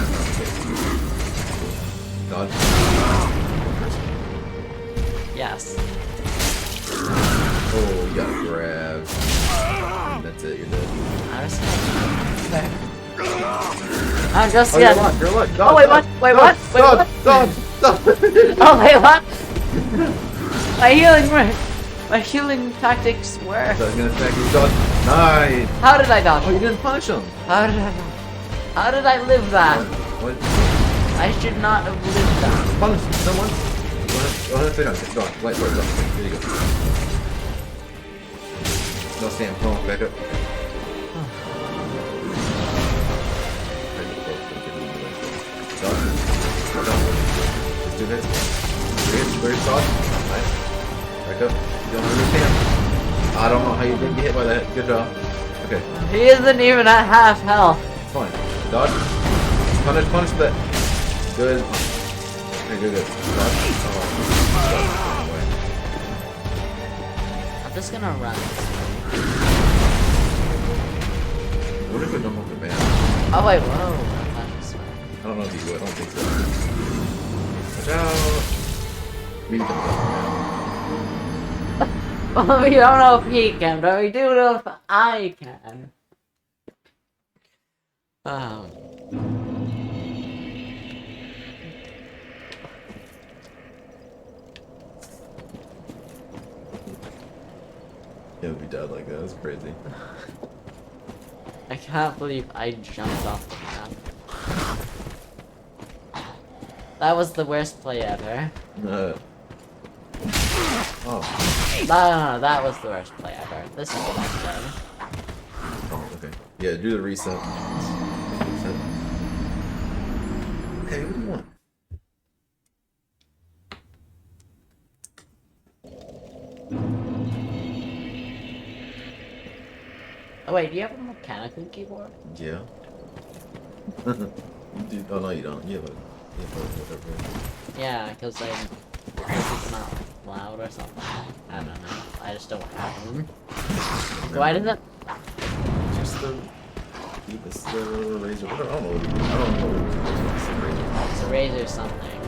Speaker 1: Dodge.
Speaker 2: Yes.
Speaker 1: Oh, you got grabbed. That's it, you're dead.
Speaker 2: I'm just
Speaker 1: Oh,
Speaker 2: yet.
Speaker 1: you're luck.
Speaker 2: Oh, wait, what? Wait, what? Wait, what?
Speaker 1: Dodge!
Speaker 2: Oh, wait, what? My healing tactics were.
Speaker 1: That's gonna attack you. Dodge. Nice!
Speaker 2: How did I dodge?
Speaker 1: Oh, you didn't punish him!
Speaker 2: How did I live that?
Speaker 1: What?
Speaker 2: I should not have lived that.
Speaker 1: Punish someone? Go ahead, stay down. Go on. Wait, go. Here you go. No, Sam, come on, back up. Let's do this. Very soft. Nice. Back up. You don't understand. I don't know how you didn't get hit by that. Good job. Okay.
Speaker 2: He isn't even at half health.
Speaker 1: It's fine. Dodge. Punish that. Good. Okay, good. Dodge. Oh.
Speaker 2: I'm just gonna run.
Speaker 1: What if we don't have the man?
Speaker 2: Oh wait, whoa.
Speaker 1: I don't know if you would. I don't think so. Watch out. We can go.
Speaker 2: Well, we don't know if he can, but we do know if I can.
Speaker 1: Yeah, we died like that. That's crazy.
Speaker 2: I can't believe I jumped off the map. That was the worst play ever.
Speaker 1: Oh.
Speaker 2: No, that was the worst play ever. This is the next play.
Speaker 1: Oh, okay. Yeah, do the reset. Okay, what do you want?
Speaker 2: Oh wait, do you have a mechanical keyboard?
Speaker 1: Yeah. Oh no, you don't. You have a whatever.
Speaker 2: Yeah, because it's not loud or something. I don't know. I just don't have them. Why does it?
Speaker 1: Just the razor. I don't know. It's a razor.
Speaker 2: It's a razor something.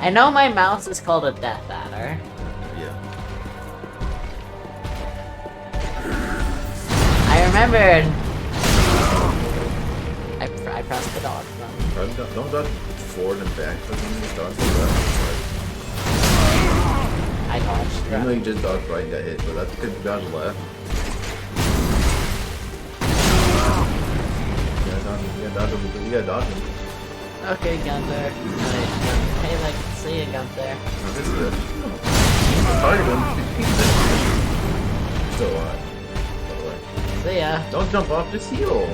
Speaker 2: I know my mouse is called a Death Adder.
Speaker 1: Yeah.
Speaker 2: I remembered. I pressed the dodge button.
Speaker 1: Don't dodge forward and back. Just dodge the left.
Speaker 2: I dodged.
Speaker 1: Even though you just dodged right and got hit, but that's because you dodged left. You gotta dodge him.
Speaker 2: Okay, Gunther. Hey, like, see you, Gunther.
Speaker 1: No, this is it. Target him. Still alive. By the way.
Speaker 2: See ya.
Speaker 1: Don't jump off, just heal.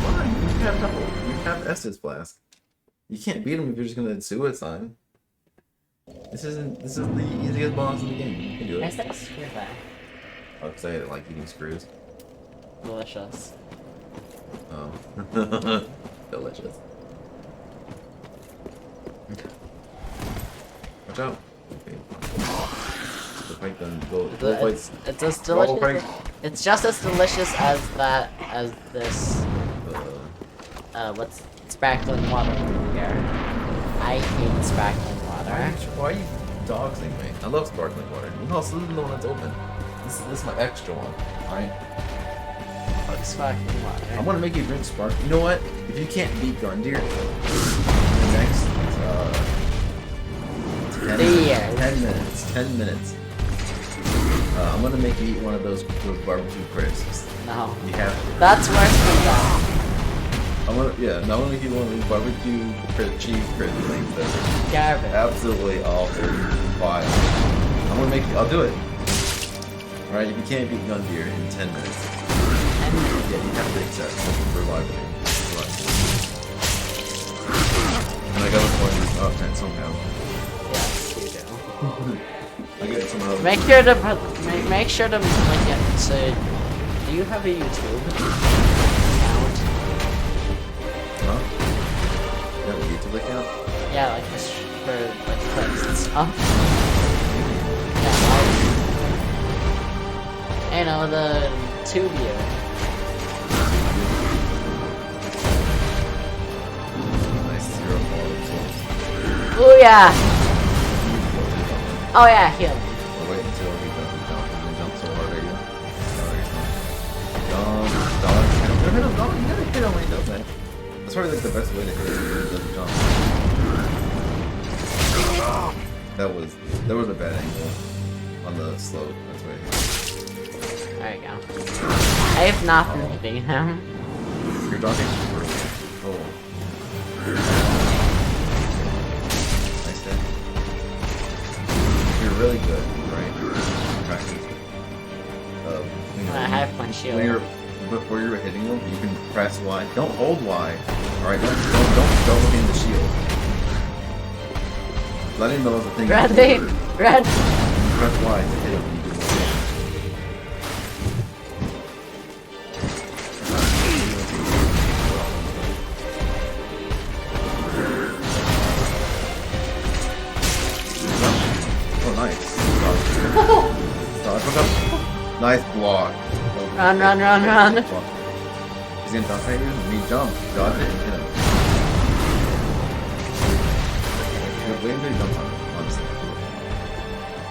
Speaker 1: Fine. You have Estus Blast. You can't beat him if you're just gonna suicide. This is the easiest boss in the game. You can do
Speaker 2: I
Speaker 1: it.
Speaker 2: said screw that.
Speaker 1: Oh, because I like eating screws.
Speaker 2: Delicious.
Speaker 1: Oh. Delicious. Watch out. Okay. The fight then go
Speaker 2: It's as delicious. It's just as delicious as this. What's sparkling water here? I hate sparkling water.
Speaker 1: Why are you doxing me? I love sparkling water. No, this isn't the one that's open. This is my extra one. Alright?
Speaker 2: Fuck sparkling water.
Speaker 1: I want to make you drink spark. You know what? If you can't beat Gundyr, the next 10 minutes. I'm gonna make you eat one of those barbecue crisps.
Speaker 2: No.
Speaker 1: You have to.
Speaker 2: That's worse than that.
Speaker 1: I'm gonna make you one of these barbecue cheese crisp things that are
Speaker 2: Garbage.
Speaker 1: absolutely awful. Vile. I'm gonna make you. I'll do it. Alright, if you can't beat Gundyr in 10 minutes. Yeah, you have to accept revival. And I got a point of that somehow.
Speaker 2: Yes, you do.
Speaker 1: I get it somehow.
Speaker 2: Make sure to like it. So, do you have a YouTube? Oh. Yeah, you know, the tubular.
Speaker 1: Nice 0 falling.
Speaker 2: Oh yeah! Oh yeah, heal.
Speaker 1: I'll wait until he doesn't jump. He can jump so hard. There you go. Jump, dodge. Hit him, dog. You gotta hit him when he does that. That's probably like the best way to hit him when he doesn't jump. That was a bad angle on the slope. That's right.
Speaker 2: There you go. I have not been hitting him.
Speaker 1: You're dodging. Oh. Nice hit. You're really good, right? Practice.
Speaker 2: I have my shield.
Speaker 1: Before you're hitting them, you can press Y. Don't hold Y. Alright, don't look in the shield. Let him know it's a thing.
Speaker 2: Red!
Speaker 1: Press Y to hit him when you do more Oh, nice. Dodge, look up. Nice block.
Speaker 2: Run, run, run, run.
Speaker 1: He's gonna dodge right here. When he jumps, dodge it and hit him. Wait until he jumps on him, honestly.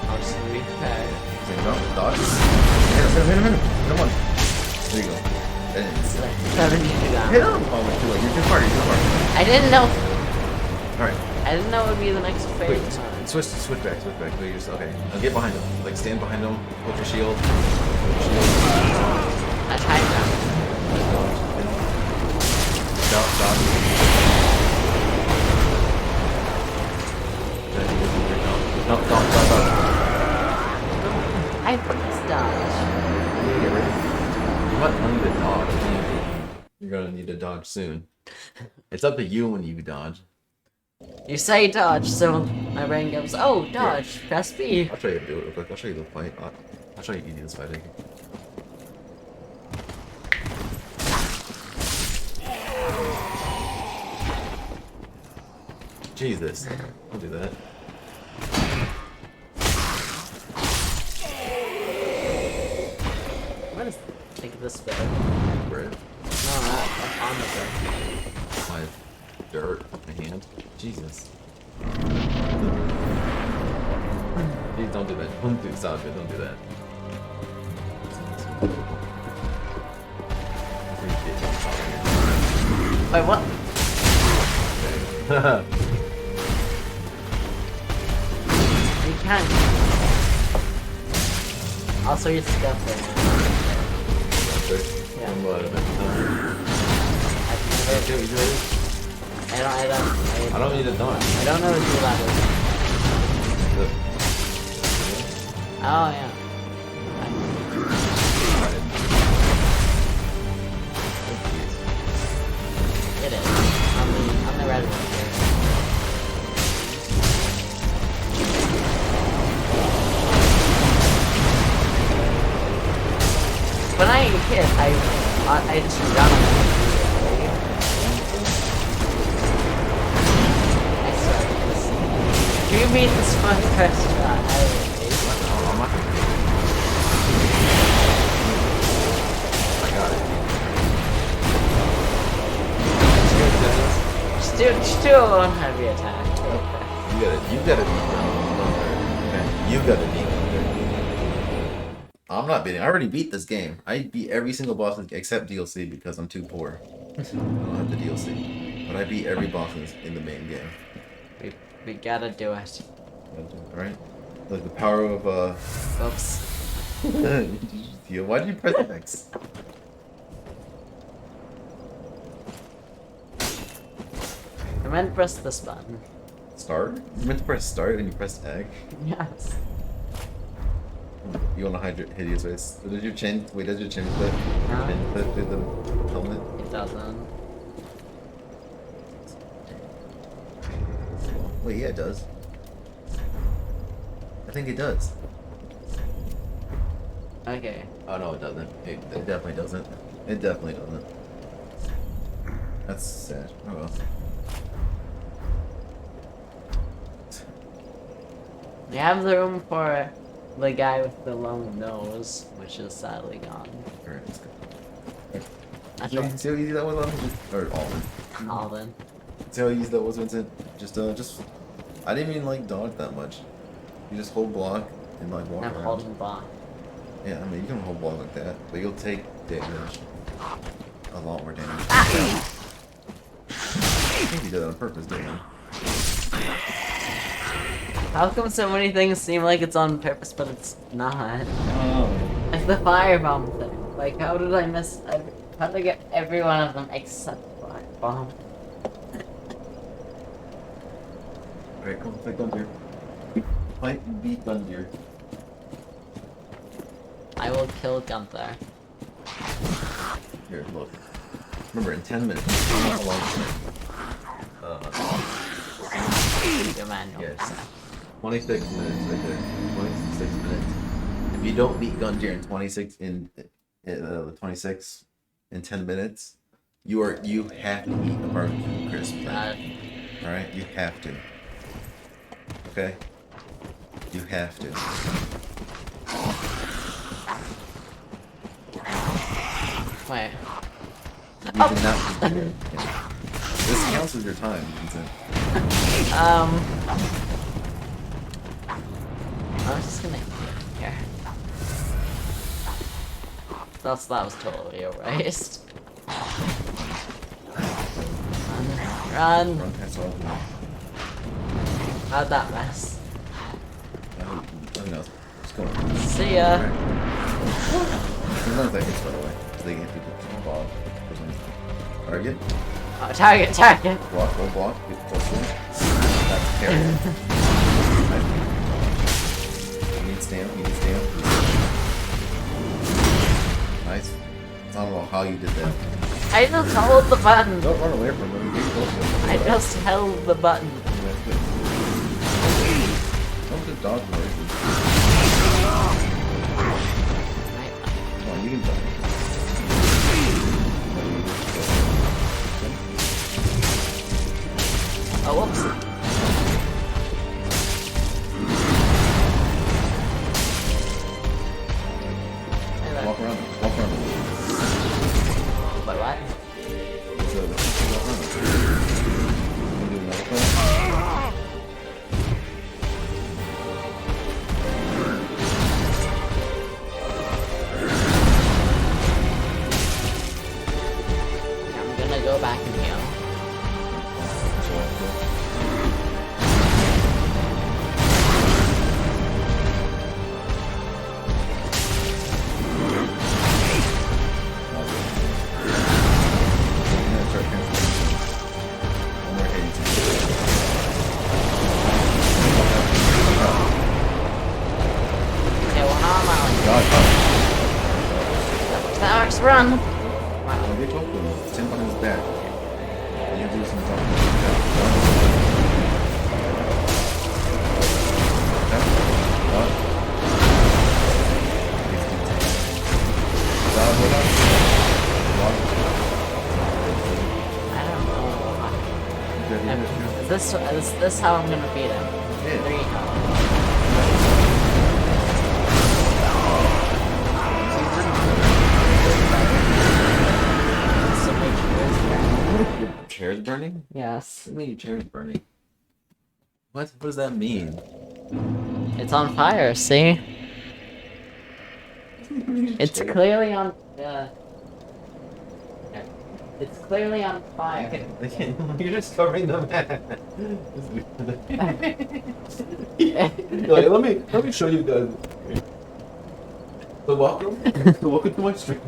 Speaker 2: I'll just be prepared.
Speaker 1: He's gonna jump, dodge. Hit him. Come on. There you go.
Speaker 2: It's like 70 to go.
Speaker 1: Hit him! Oh, wait, too late. You're too far.
Speaker 2: I didn't know.
Speaker 1: Alright.
Speaker 2: I didn't know it would be the next phase.
Speaker 1: Wait, switch back. Wait, okay. Now get behind him. Like, stand behind him. Hold your shield.
Speaker 2: I tried that.
Speaker 1: Dodge. No.
Speaker 2: I pressed dodge.
Speaker 1: You might need to dodge. You're gonna need to dodge soon. It's up to you when you dodge.
Speaker 2: You say dodge, so my brain goes, oh, dodge, press B.
Speaker 1: I'll show you how to do it real quick. I'll show you the fight. I'll show you easy this fighting. Jesus. Don't do that.
Speaker 2: I'm gonna take this better.
Speaker 1: Where?
Speaker 2: No, not on the bed.
Speaker 1: My dirt on my hand. Jesus. Please don't do that. Stop it. Don't do that.
Speaker 2: Wait, what? You can't. Also, you're stuck there. Yeah.
Speaker 1: I don't need a dodge.
Speaker 2: I don't know what you that is. Oh, yeah. It is. On the red one here. When I hit, I just run on it. I swear this. If you beat this first shot, I will take it.
Speaker 1: I'm not gonna do it. I got it.
Speaker 2: Just do a one heavy attack.
Speaker 1: You gotta beat him. I'm not beating. I already beat this game. I beat every single boss except DLC because I'm too poor. I don't have the DLC. But I beat every boss in the main game.
Speaker 2: We gotta do it.
Speaker 1: Alright? Like the power of
Speaker 2: Oops.
Speaker 1: Why did you press X?
Speaker 2: I meant to press this button.
Speaker 1: Start? You meant to press start and you pressed X?
Speaker 2: Yes.
Speaker 1: You wanna hide your hideous face? Does your chin clip? Does your chin clip through the helmet?
Speaker 2: It doesn't.
Speaker 1: Wait, yeah, it does. I think it does.
Speaker 2: Okay.
Speaker 1: Oh no, it doesn't. It definitely doesn't. It definitely doesn't. That's sad. Oh well.
Speaker 2: We have the room for the guy with the long nose, which is sadly gone.
Speaker 1: Alright, let's go.
Speaker 2: That's
Speaker 1: See how easy that was on me? Or Alden.
Speaker 2: Alden.
Speaker 1: See how easy that was, Vincent? Just I didn't even like dodge that much. You just hold block and like walk
Speaker 2: I'm
Speaker 1: around.
Speaker 2: holding block.
Speaker 1: Yeah, I mean you can hold block like that, but you'll take damage. A lot more damage.
Speaker 2: Ah!
Speaker 1: I think you did that on purpose, didn't you?
Speaker 2: How come so many things seem like it's on purpose, but it's not?
Speaker 1: Oh.
Speaker 2: Like the firebomb thing. Like, how did I miss? How did I get every one of them except firebomb?
Speaker 1: Alright, come fight Gundyr. Fight and beat Gundyr.
Speaker 2: I will kill Gunther.
Speaker 1: Here, look. Remember, in 10 minutes. How long is it?
Speaker 2: Your manual.
Speaker 1: Yes. 26 minutes right there. 26 minutes. If you don't beat Gundyr in 26 in 10 minutes, you have to eat a barbecue crisp. Alright? You have to. Okay? You have to.
Speaker 2: Wait.
Speaker 1: You cannot be here. Yeah. This counts as your time, Vincent.
Speaker 2: I'm just gonna here. That was totally a waste. Run.
Speaker 1: Run past all of them.
Speaker 2: How'd that mess?
Speaker 1: Who knows? Just go on.
Speaker 2: See ya.
Speaker 1: Alright. There's none of that hits, by the way. Because they get people from above. Target.
Speaker 2: Oh, target.
Speaker 1: Block, roll block. Get close to it. That's carry. You need stamp. Nice. I don't know how you did that.
Speaker 2: I just held the button.
Speaker 1: Don't run away from him. Get close to him.
Speaker 2: I just held the button.
Speaker 1: Don't just dodge away. Come on, you can dodge.
Speaker 2: Oh, whoops.
Speaker 1: Walk around.
Speaker 2: But what?
Speaker 1: So, walk around. Do another play.
Speaker 2: I'm gonna go back and heal. Okay, well how am I like Alex, run! Wow.
Speaker 1: They talk to him. Stand on his back. And you do some talking.
Speaker 2: I don't know. Is this how I'm gonna beat him?
Speaker 1: Yeah.
Speaker 2: 3 health. So many chairs
Speaker 1: Your chair's burning?
Speaker 2: Yes.
Speaker 1: What do you mean your chair's burning? What does that mean?
Speaker 2: It's on fire, see? It's clearly on it's clearly on fire.
Speaker 1: You're just covering the mat. Like, let me show you guys. So welcome to my stream.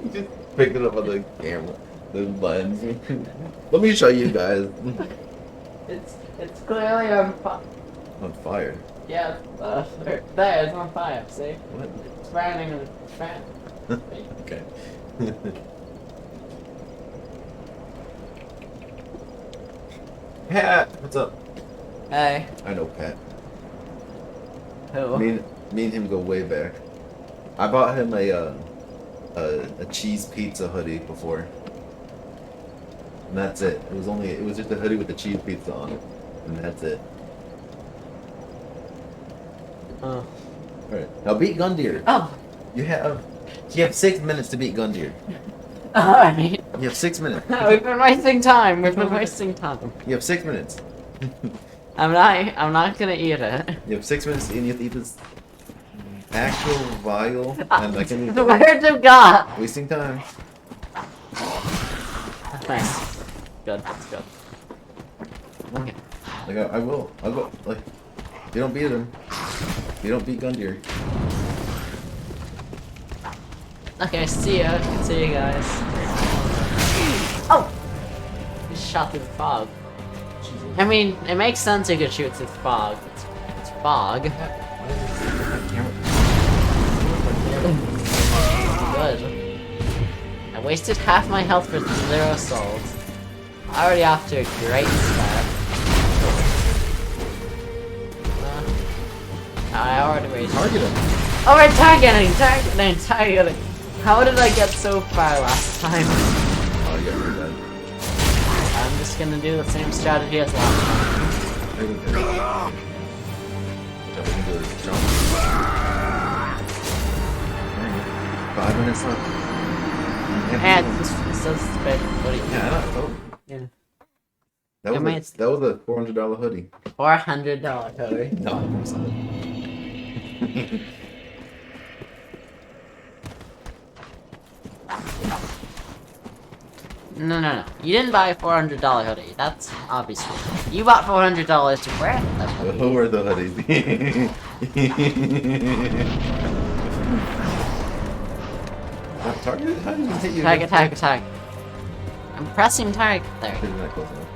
Speaker 1: You just picked it up on the camera, the buttons. Let me show you guys.
Speaker 2: It's clearly on fire.
Speaker 1: On fire.
Speaker 2: Yeah, there, it's on fire, see?
Speaker 1: What?
Speaker 2: It's burning in the fan.
Speaker 1: Okay. Pat, what's up?
Speaker 2: Hey.
Speaker 1: I know Pat.
Speaker 2: Who?
Speaker 1: Me and him go way back. I bought him a cheese pizza hoodie before. And that's it. It was just a hoodie with the cheese pizza on it. And that's it.
Speaker 2: Oh.
Speaker 1: Alright. Now beat Gundyr.
Speaker 2: Oh.
Speaker 1: You have 6 minutes to beat Gundyr.
Speaker 2: Alright.
Speaker 1: You have 6 minutes.
Speaker 2: We've been wasting time. We've been wasting time.
Speaker 1: You have 6 minutes.
Speaker 2: I'm not gonna eat it.
Speaker 1: You have 6 minutes and you have to eat this actual vial. And I can
Speaker 2: Where to go?
Speaker 1: wasting time.
Speaker 2: Nice. Good. That's good. Okay.
Speaker 1: Like I will. I'll go. Like you don't beat him. You don't beat Gundyr.
Speaker 2: Okay. See ya. See you guys. Oh! He shot through the fog. I mean, it makes sense you could shoot through fog. It's fog. Good. I wasted half my health for 0 souls. Already off to a great start. I already wasted.
Speaker 1: Target him.
Speaker 2: Oh, we're targeting. How did I get so far last time?
Speaker 1: Oh, you got rid of that.
Speaker 2: I'm just gonna do the same strategy as last time.
Speaker 1: There we go. Jump into this jump. There you go. 5 minutes left.
Speaker 2: And this says big hoodie.
Speaker 1: Yeah, I know.
Speaker 2: Yeah.
Speaker 1: That was a $400 hoodie.
Speaker 2: $400 hoodie.
Speaker 1: No, of course not.
Speaker 2: No. You didn't buy a $400 hoodie. That's obvious. You bought $400 to wear that hoodie.
Speaker 1: Who are the hoodies? Target? How did you hit you?
Speaker 2: Tag. I'm pressing target there.
Speaker 1: Isn't that close enough?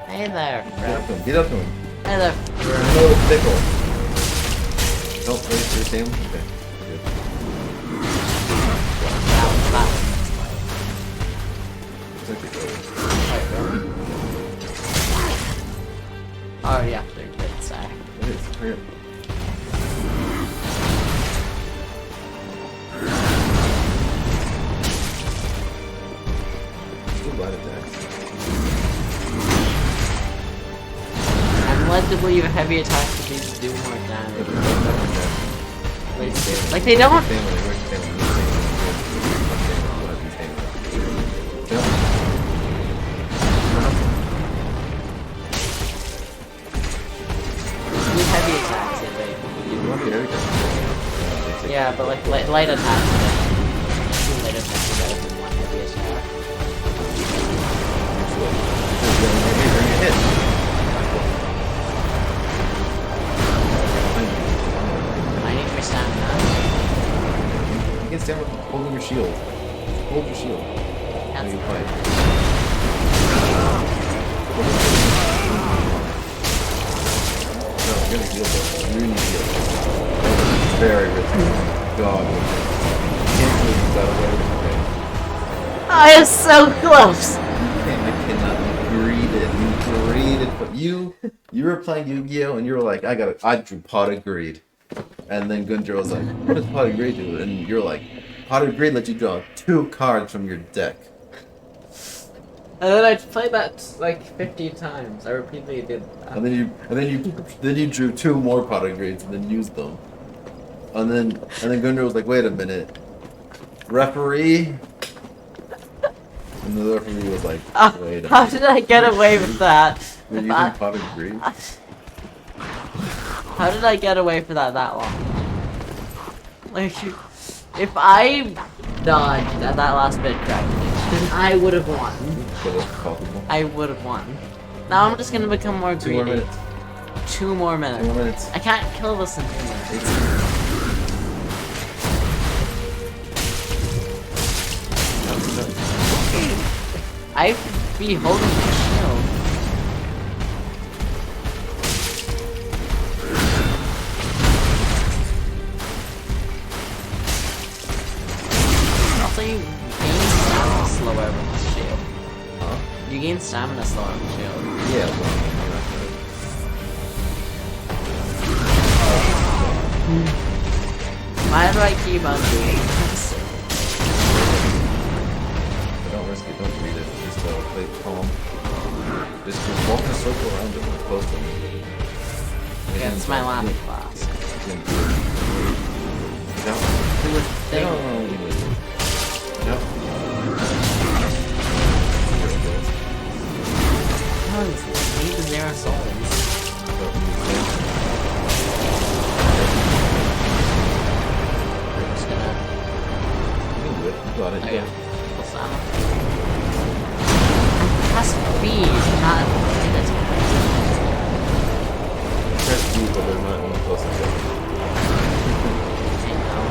Speaker 2: Hey there, friend.
Speaker 1: Get up to him.
Speaker 2: Hey there.
Speaker 1: You're a little pickle. Don't waste your stamina. Okay. Good. Looks like they go.
Speaker 2: Already after a good sack.
Speaker 1: It is. Hurry up. Still light attacks.
Speaker 2: I'm led to believe heavy attacks to do more damage. Like they don't. Do heavy attacks, yeah, but like light attacks. Light attacks are better than one heavy attack. I need your stamina.
Speaker 1: You can stand with holding your shield. Hold your shield. When you fight. No, you're gonna heal though. You need heal. Very risky. God. Can't believe you got away with it.
Speaker 2: I am so close.
Speaker 1: I cannot greed it. You greeded, but you were playing Yu-Gi-Oh and you were like, I drew Pot of Greed. And then Gundyr was like, what does Pot of Greed do? And you're like, Pot of Greed lets you draw 2 cards from your deck.
Speaker 2: And then I played that like 50 times. I repeatedly did that.
Speaker 1: And then you drew 2 more Pot of Greeds and then used them. And then Gundyr was like, wait a minute. Referee? And the referee was like, wait a
Speaker 2: How
Speaker 1: minute.
Speaker 2: did I get away with that?
Speaker 1: You're
Speaker 2: If
Speaker 1: using Pot of Greed?
Speaker 2: How did I get away for that long? Like, if I dodged at that last bit correctly, then I would have won.
Speaker 1: But it's possible.
Speaker 2: I would have won. Now I'm just gonna become more
Speaker 1: 2
Speaker 2: greedy.
Speaker 1: more minutes.
Speaker 2: 2 more
Speaker 1: 2
Speaker 2: minutes.
Speaker 1: more minutes.
Speaker 2: I can't kill this in 2 minutes. I'd be holding the shield. Also, you gain stamina slower with the shield.
Speaker 1: Huh?
Speaker 2: You gain stamina slower with the shield.
Speaker 1: Yeah, well,
Speaker 2: Why do I keep on doing this?
Speaker 1: don't risk it, don't read it. Just play it calm. Just walk in a circle around him and close to him.
Speaker 2: Okay, it's my lava class.
Speaker 1: No.
Speaker 2: Do a thing.
Speaker 1: No.
Speaker 2: How is this? I need the 0 souls. I'm just gonna.
Speaker 1: You can do it. You got it. You
Speaker 2: Okay.
Speaker 1: got it.
Speaker 2: Plus ammo. Press B, not hit it.
Speaker 1: Press B, but they're not even close to each other.
Speaker 2: I know.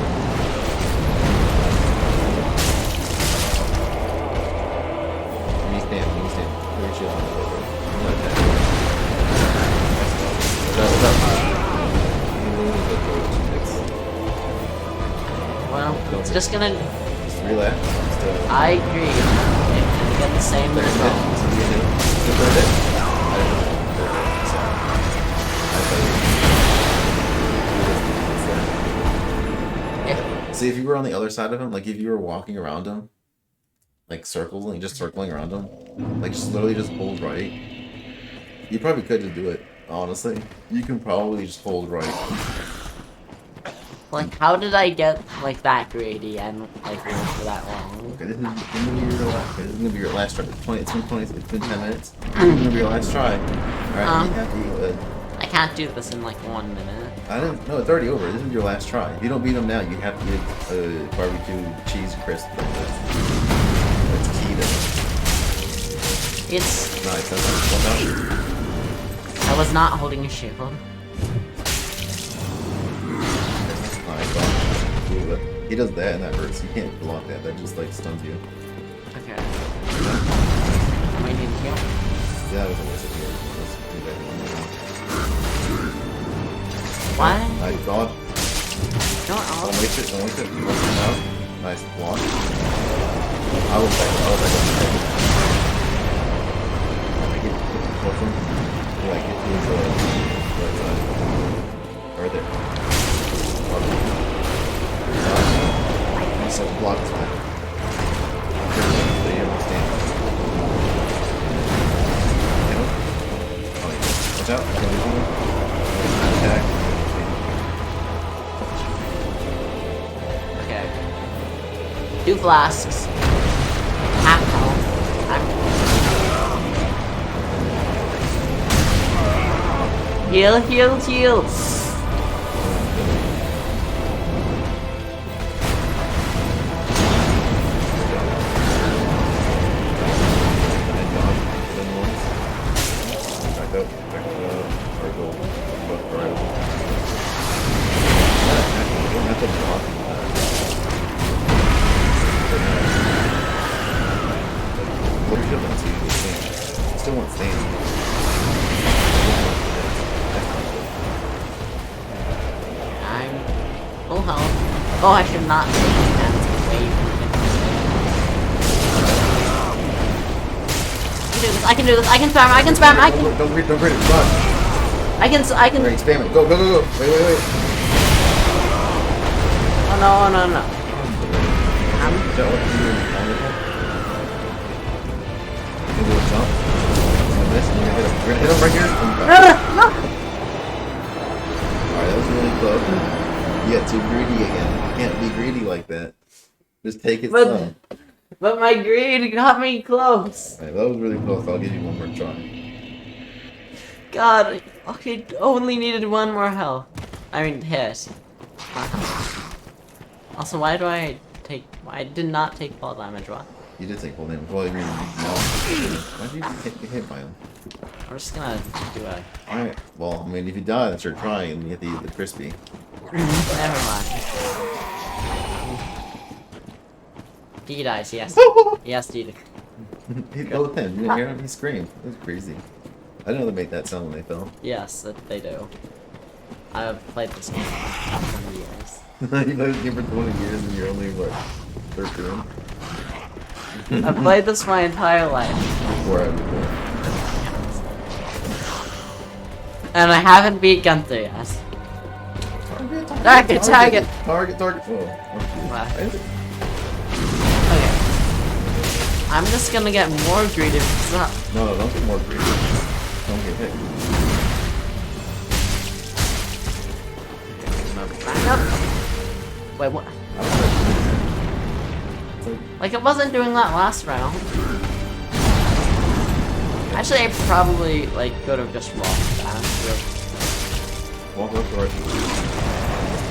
Speaker 1: When you stand. Very chill on the road. Like that. What's up?
Speaker 2: Well, it's just gonna.
Speaker 1: Just relax. Just,
Speaker 2: I agree. It can get the same
Speaker 1: There's
Speaker 2: result. Yeah.
Speaker 1: See, if you were on the other side of him, like if you were walking around him, like circling, just circling around him, like just literally just hold right. You probably could just do it, honestly. You can probably just hold right.
Speaker 2: Like, how did I get like that greedy and like live for that long?
Speaker 1: Okay, this is gonna be your last try. It's been 10 minutes. This is gonna be your last try. Alright,
Speaker 2: I can't do this in like 1 minute.
Speaker 1: I didn't. No, it's already over. This is your last try. If you don't beat him now, you have to get barbecue cheese crisp. That's key to it.
Speaker 2: It's.
Speaker 1: Nice. That's nice.
Speaker 2: I was not holding a shield.
Speaker 1: Nice. He does that and that hurts. You can't block that. That just like stuns you.
Speaker 2: Okay. I might need to heal.
Speaker 1: Yeah, that was a waste of heal. Let's do that one more.
Speaker 2: Why?
Speaker 1: Nice dodge.
Speaker 2: Don't
Speaker 1: Don't waste it. Don't waste it. Don't waste it now. Nice block. I will back up. Like it was right side. Right there. So block is fine. You understand. Watch out. Attack.
Speaker 2: Okay. 2 flasks. Half health. Heal.
Speaker 1: Still won't stand.
Speaker 2: I'm full health. Oh, I should not take that away from I can do this. I can spam.
Speaker 1: Don't read it. Run.
Speaker 2: I can.
Speaker 1: Alright, spam it. Go. Wait.
Speaker 2: Oh no.
Speaker 1: Is that what you do? You do a jump. Like this, and you're gonna hit him right here.
Speaker 2: No.
Speaker 1: Alright, that was really close. You got too greedy again. You can't be greedy like that. Just take it slow.
Speaker 2: But my greed got me close.
Speaker 1: Alright, that was really close. I'll give you one more try.
Speaker 2: God, okay, only needed 1 more health. I mean, hit. Also, why I did not take fall damage, what?
Speaker 1: You did take full damage. Well, you mean, no. Why did you get hit by him?
Speaker 2: I'm just gonna do a...
Speaker 1: Alright, well, I mean, if you die, that's your trying, and you have to eat the crispy.
Speaker 2: Never mind. He dies, yes. Yes, Didi.
Speaker 1: He both him. You didn't hear him? He screamed. It was crazy. I didn't know they made that sound when they fell.
Speaker 2: Yes, they do. I've played this game for 20 years.
Speaker 1: You played this game for 20 years and you're only, what, 13?
Speaker 2: I've played this my entire life.
Speaker 1: Before.
Speaker 2: And I haven't beat Gunther yet. Target!
Speaker 1: Target! Oh,
Speaker 2: Wow.
Speaker 1: okay.
Speaker 2: Okay. I'm just gonna get more greedy.
Speaker 1: No, don't get more greedy. Don't get hit.
Speaker 2: Back up. Wait, what? Like it wasn't doing that last round. Actually, I probably like could have just walked back.
Speaker 1: Walk up towards you.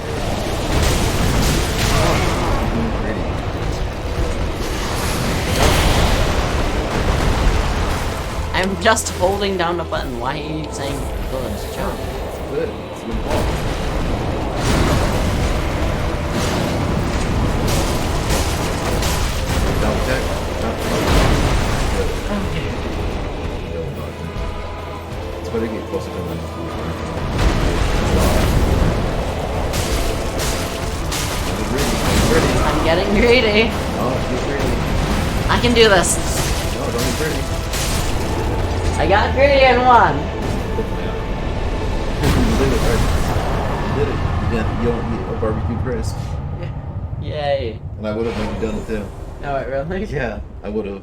Speaker 2: I'm just holding down the button. Why are you saying good? Jump.
Speaker 1: It's good. It's good walk. Double check. It's better to get closer to them.
Speaker 2: I'm getting greedy.
Speaker 1: Oh, get greedy.
Speaker 2: I can do this.
Speaker 1: No, don't get greedy.
Speaker 2: I got greedy and won.
Speaker 1: You did it, right? You did it. Yeah, you don't need a barbecue crisp.
Speaker 2: Yay.
Speaker 1: And I would have maybe done it too.
Speaker 2: Oh, wait, really?
Speaker 1: Yeah, I would have.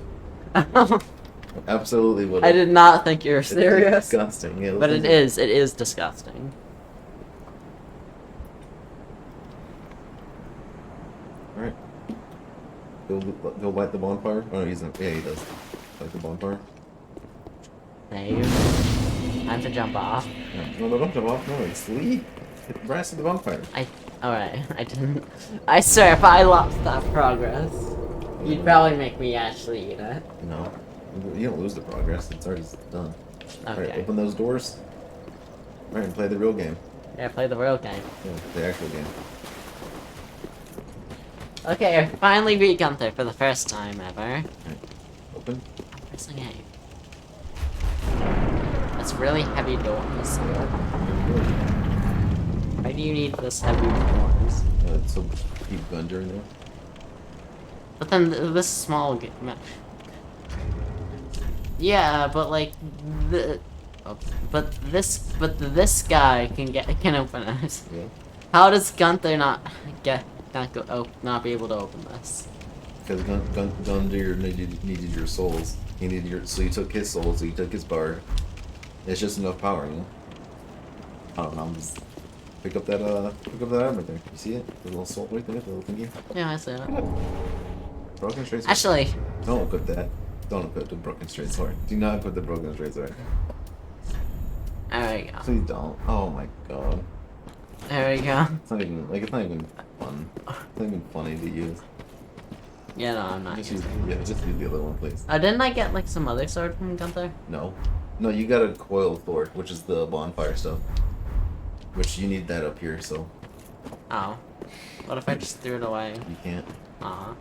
Speaker 1: Absolutely would
Speaker 2: I
Speaker 1: have.
Speaker 2: did not think you were serious.
Speaker 1: It's disgusting. Yeah,
Speaker 2: But it is disgusting.
Speaker 1: Alright. Go light the bonfire? Oh, no, he's not. Yeah, he does. Light the bonfire.
Speaker 2: Save. Time to jump off.
Speaker 1: No, don't jump off. No, it's Lee. Hit the brass of the bonfire.
Speaker 2: Alright, I didn't. I swear, if I lost that progress, you'd probably make me actually eat it.
Speaker 1: No. You don't lose the progress. It's already done. Alright,
Speaker 2: Okay.
Speaker 1: open those doors. Alright, and play the real game.
Speaker 2: Yeah, play the real game.
Speaker 1: Yeah, the actual game.
Speaker 2: Okay, I finally beat Gunther for the first time ever.
Speaker 1: Alright. Open.
Speaker 2: I'm pressing A. That's really heavy doors. Why do you need this heavy doors?
Speaker 1: So keep Gunter in there.
Speaker 2: But then this small yeah, but like but this guy can open it.
Speaker 1: Yeah.
Speaker 2: How does Gunther not be able to open this?
Speaker 1: Because Gunter needed your souls. He needed your, so you took his souls, so you took his bar. It's just enough power, you know? I don't know, I'm just... Pick up that item right there. You see it? The little soul right there, the little thingy?
Speaker 2: Yeah, I see it.
Speaker 1: Broken straight sword.
Speaker 2: Actually,
Speaker 1: Don't equip that. Don't equip the broken straight sword. Do not equip the broken straight sword.
Speaker 2: there we go.
Speaker 1: Please don't. Oh my god.
Speaker 2: There we go.
Speaker 1: It's not even, like, it's not even fun. It's not even funny to use.
Speaker 2: Yeah, no, I'm not.
Speaker 1: Just use the other one, please.
Speaker 2: Didn't I get like some other sword from Gunther?
Speaker 1: No. No, you got a coil sword, which is the bonfire stuff. Which you need that up here, so
Speaker 2: Oh. What if I just threw it away?
Speaker 1: you can't.
Speaker 2: Aw.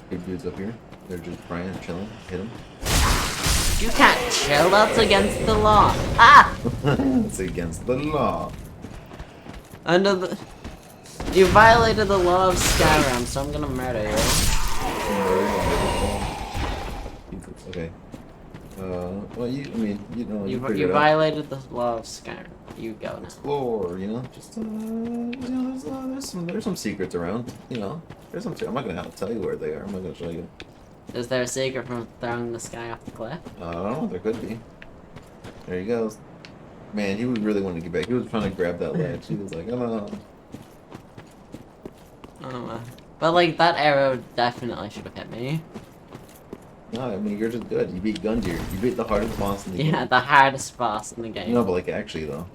Speaker 1: Big dudes up here. They're just Brian chilling. Hit them.
Speaker 2: You can't chill, that's against the law. Ah!
Speaker 1: It's against the law.
Speaker 2: Under the... You violated the law of Skyrim, so I'm gonna murder you.
Speaker 1: Okay. Well, I mean, you know,
Speaker 2: You
Speaker 1: figured it out.
Speaker 2: violated the law of Skyrim. You go now.
Speaker 1: Explore, you know, just you know, there's some secrets around, you know. There's some. I'm not gonna tell you where they are. I'm not gonna show you.
Speaker 2: Is there a secret from throwing this guy off the cliff?
Speaker 1: I don't know. There could be. There he goes. Man, he really wanted to get back. He was trying to grab that ledge. He was like, I don't know.
Speaker 2: Oh, but like that arrow definitely should have hit me.
Speaker 1: No, I mean you're just good. You beat Gundyr. You beat the hardest boss in the game.
Speaker 2: Yeah, the hardest boss in the game.
Speaker 1: No, but like actually though.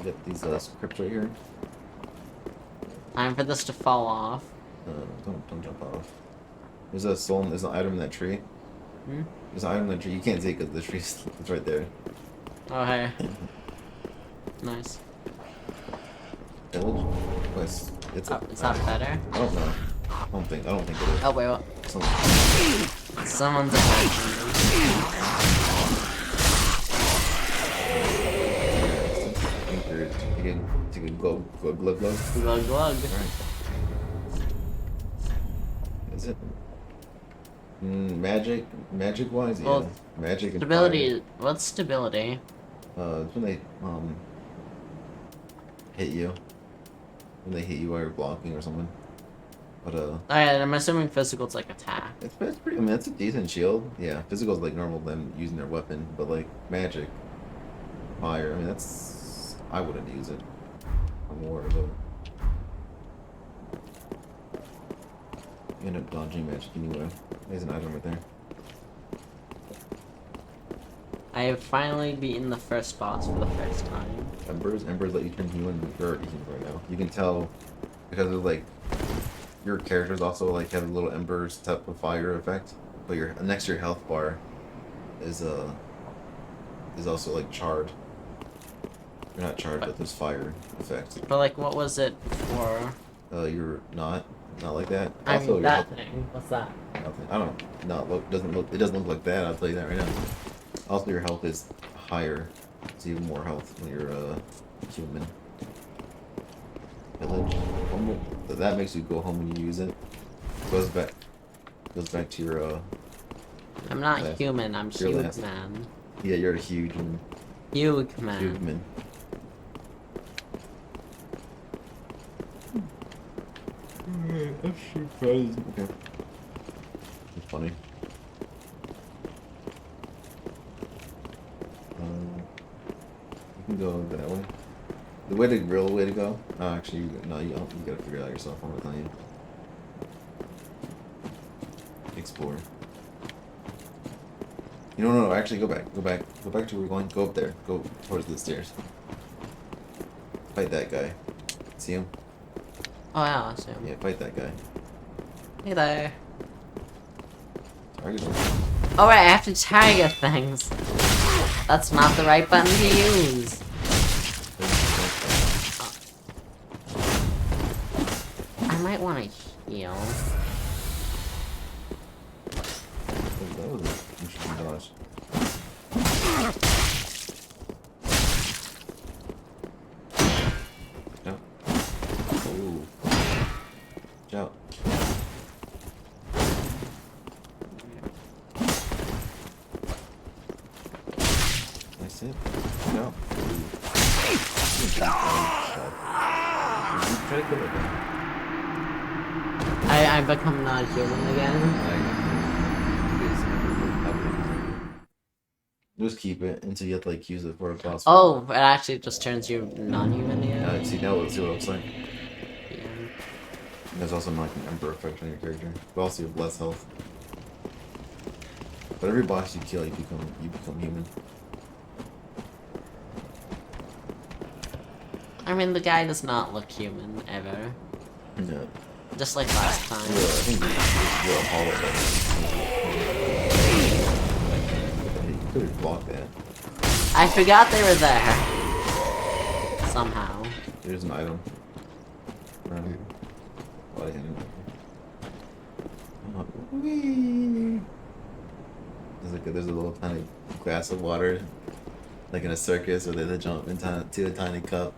Speaker 1: Get these scripts right here.
Speaker 2: Time for this to fall off.
Speaker 1: Don't jump off. There's a soul. There's an item in that tree.
Speaker 2: Hmm?
Speaker 1: There's an item in that tree. You can't see it because the tree's it's right there.
Speaker 2: Oh hey. Nice.
Speaker 1: Village. It's
Speaker 2: Is that better?
Speaker 1: I don't know. I don't think it is.
Speaker 2: Oh wait, what? Someone's attacking me.
Speaker 1: You can glug.
Speaker 2: Glug glug.
Speaker 1: Alright. Is it? Magic wise, yeah.
Speaker 2: Well,
Speaker 1: Magic and
Speaker 2: Stability. What's stability?
Speaker 1: fire. It's when they hit you. When they hit you while you're blocking or something. But
Speaker 2: Alright, I'm assuming physical's like attack.
Speaker 1: it's pretty. I mean, it's a decent shield. Yeah, physical is like normal them using their weapon, but like magic, fire. I mean, that's I wouldn't use it. I'm more of a. You end up dodging magic anyway. There's an item right there.
Speaker 2: I have finally beaten the first boss for the first time.
Speaker 1: Embers let you turn human. You're already human right now. You can tell because of like your characters also like have a little embers type of fire effect, but your next to your health bar is also like charred. You're not charred, but there's fire effect.
Speaker 2: But like, what was it for?
Speaker 1: You're not like that.
Speaker 2: I
Speaker 1: Also,
Speaker 2: mean,
Speaker 1: your
Speaker 2: that
Speaker 1: health,
Speaker 2: thing. What's that?
Speaker 1: nothing. I don't know. Not look. Doesn't look. It doesn't look like that. I'll tell you that right now. Also, your health is higher. So you have more health when you're human. Village. That makes you go home when you use it. Goes back to your
Speaker 2: I'm not
Speaker 1: last-
Speaker 2: human, I'm
Speaker 1: your
Speaker 2: huge
Speaker 1: last-
Speaker 2: man.
Speaker 1: Yeah, you're a huge man.
Speaker 2: Huge man.
Speaker 1: Huge man. That's surprising. Okay. It's funny. You can go that way. The real way to go. Oh, actually, no, you gotta figure it out yourself. I'm gonna tell you. Explore. You know, no, actually, go back to where we're going. Go up there. Go towards the stairs. Fight that guy. See him?
Speaker 2: Oh yeah, I assume.
Speaker 1: Yeah, fight that guy.
Speaker 2: Hey there.
Speaker 1: Target him.
Speaker 2: Oh right, I have to target things. That's not the right button to use. I might want to heal.
Speaker 1: That was an interesting dodge. No. Ooh. Watch out. Nice hit. No. Try to kill it.
Speaker 2: I become not human again.
Speaker 1: Just keep it until you have to like use it for a boss.
Speaker 2: Oh, it actually just turns you non-human again.
Speaker 1: See now let's see what it looks like.
Speaker 2: Yeah.
Speaker 1: There's also like an ember effect on your character. But also you have less health. But every boss you kill, you become human.
Speaker 2: I mean, the guy does not look human ever.
Speaker 1: No.
Speaker 2: Just like last time.
Speaker 1: Yeah, I think you could have blocked that.
Speaker 2: I forgot they were there. Somehow.
Speaker 1: There's an item. Around here. Oh, yeah. Whee! There's a little tiny glass of water, like in a circus, or they jump into a tiny cup,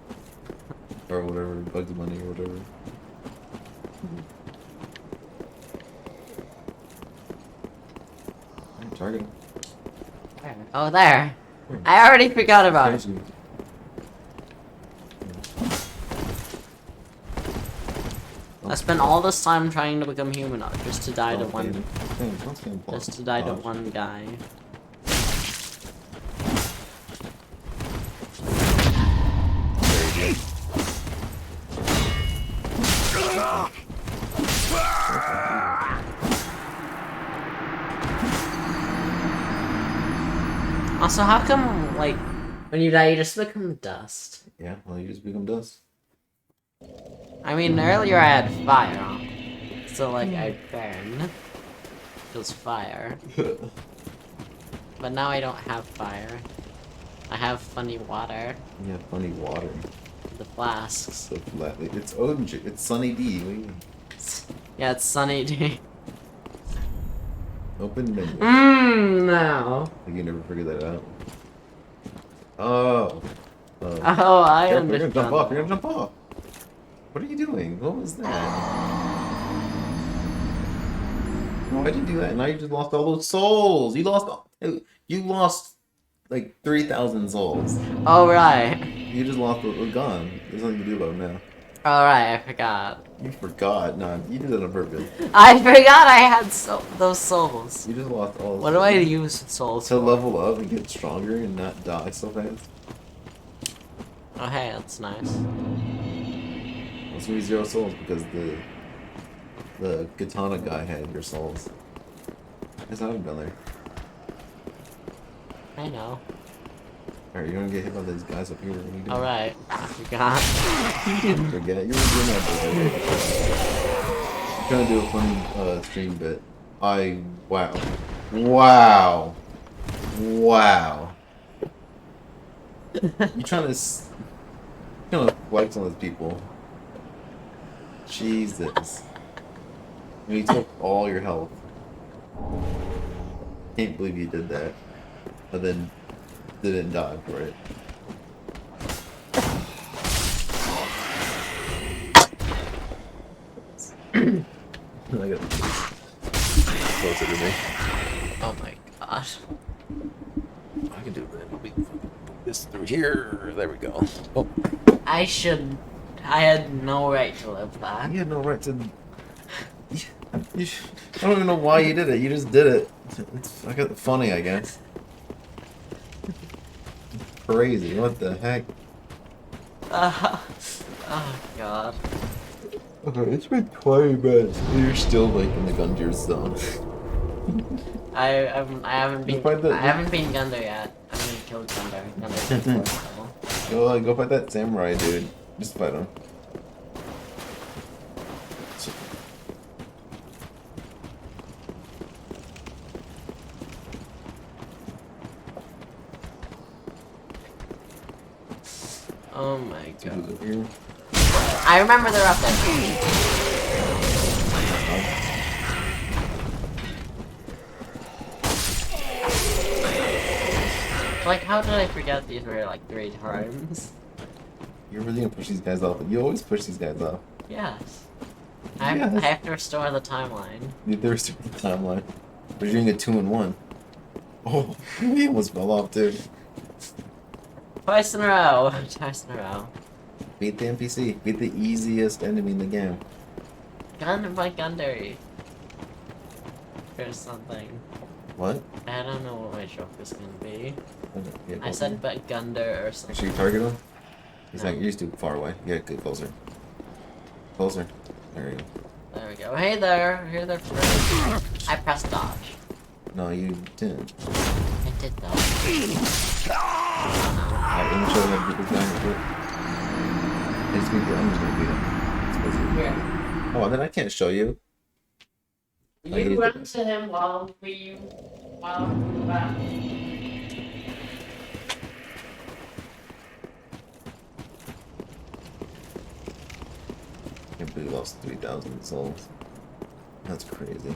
Speaker 1: or whatever, Bugs Bunny or whatever. Alright, target him.
Speaker 2: Oh, there. I already forgot about it. I spent all this time trying to become human just to die to one guy. Also, how come, like, when you die, you just become dust?
Speaker 1: Yeah, well, you just become dust.
Speaker 2: I mean, earlier I had fire on. So, like, I burn. It was fire. But now I don't have fire. I have funny water.
Speaker 1: Yeah, funny water.
Speaker 2: The flasks.
Speaker 1: So flat. It's orange. It's Sunny D. What do you mean?
Speaker 2: Yeah, it's sunny day.
Speaker 1: Open menu.
Speaker 2: No.
Speaker 1: Like you never figured that out. Oh.
Speaker 2: Oh, I
Speaker 1: You're
Speaker 2: understand.
Speaker 1: gonna jump off. You're gonna jump off. What are you doing? What was that? Why'd you do that? Now you just lost all those souls. You lost like 3,000 souls.
Speaker 2: Oh, right.
Speaker 1: You just lost a gun. There's nothing to do about it now.
Speaker 2: Alright, I forgot.
Speaker 1: You forgot. No, you did it on purpose.
Speaker 2: I forgot I had those souls.
Speaker 1: You just lost all.
Speaker 2: What do I use souls
Speaker 1: To
Speaker 2: for?
Speaker 1: level up and get stronger and not die so fast.
Speaker 2: Oh hey, that's nice.
Speaker 1: That's why 0 souls because the katana guy had your souls. I guess I haven't been there.
Speaker 2: I know.
Speaker 1: Alright, you're gonna get hit by these guys up here. What are you doing?
Speaker 2: Alright, I forgot.
Speaker 1: Forget. You're not doing I'm trying to do a funny stream bit. Wow. Wow. Wow. You trying to flex on those people. Jesus. You took all your health. Can't believe you did that. But then didn't die for it. I got closer to me.
Speaker 2: Oh my gosh.
Speaker 1: I can do that. Let me put this through here. There we go. Oh,
Speaker 2: I had no right to live that.
Speaker 1: you had no right to. I don't even know why you did it. You just did it. It's funny, I guess. Crazy. What the heck?
Speaker 2: Oh god.
Speaker 1: Okay, it's been 20 minutes. You're still like in the Gundyr zone.
Speaker 2: I haven't been
Speaker 1: fight the-
Speaker 2: I haven't been Gundar yet. I'm gonna kill Gundar. Gundar's the fourth level.
Speaker 1: Go fight that samurai dude. Just fight him.
Speaker 2: Oh my
Speaker 1: Who's
Speaker 2: god.
Speaker 1: up here?
Speaker 2: I remember they're up there. Like, how did I forget these were like 3 times?
Speaker 1: You're really gonna push these guys off. You always push these guys off.
Speaker 2: Yes.
Speaker 1: Yes.
Speaker 2: I have to restore the timeline.
Speaker 1: You do restore the timeline. But you're doing a 2-in-1. Oh, he almost fell off too.
Speaker 2: Twice in a row. Twice in a row.
Speaker 1: Beat the NPC. Beat the easiest enemy in the game.
Speaker 2: Gun by Gundar. Or something.
Speaker 1: What?
Speaker 2: I don't know what my joke is gonna be.
Speaker 1: Yeah,
Speaker 2: I said but Gundar or something.
Speaker 1: Make sure you target him. He's
Speaker 2: No.
Speaker 1: like, you're too far away. Yeah, get closer. Closer. There you go.
Speaker 2: There we go. Hey there. Here there. I pressed dodge.
Speaker 1: No, you didn't.
Speaker 2: I did though.
Speaker 1: Alright, let me show you how to beat this guy real quick. I'm just gonna beat him. It's supposed to be-
Speaker 2: Here.
Speaker 1: Oh, then I can't show you. Oh,
Speaker 2: You
Speaker 1: he's-
Speaker 2: run to him while we back.
Speaker 1: I can't believe we lost 3,000 souls. That's crazy.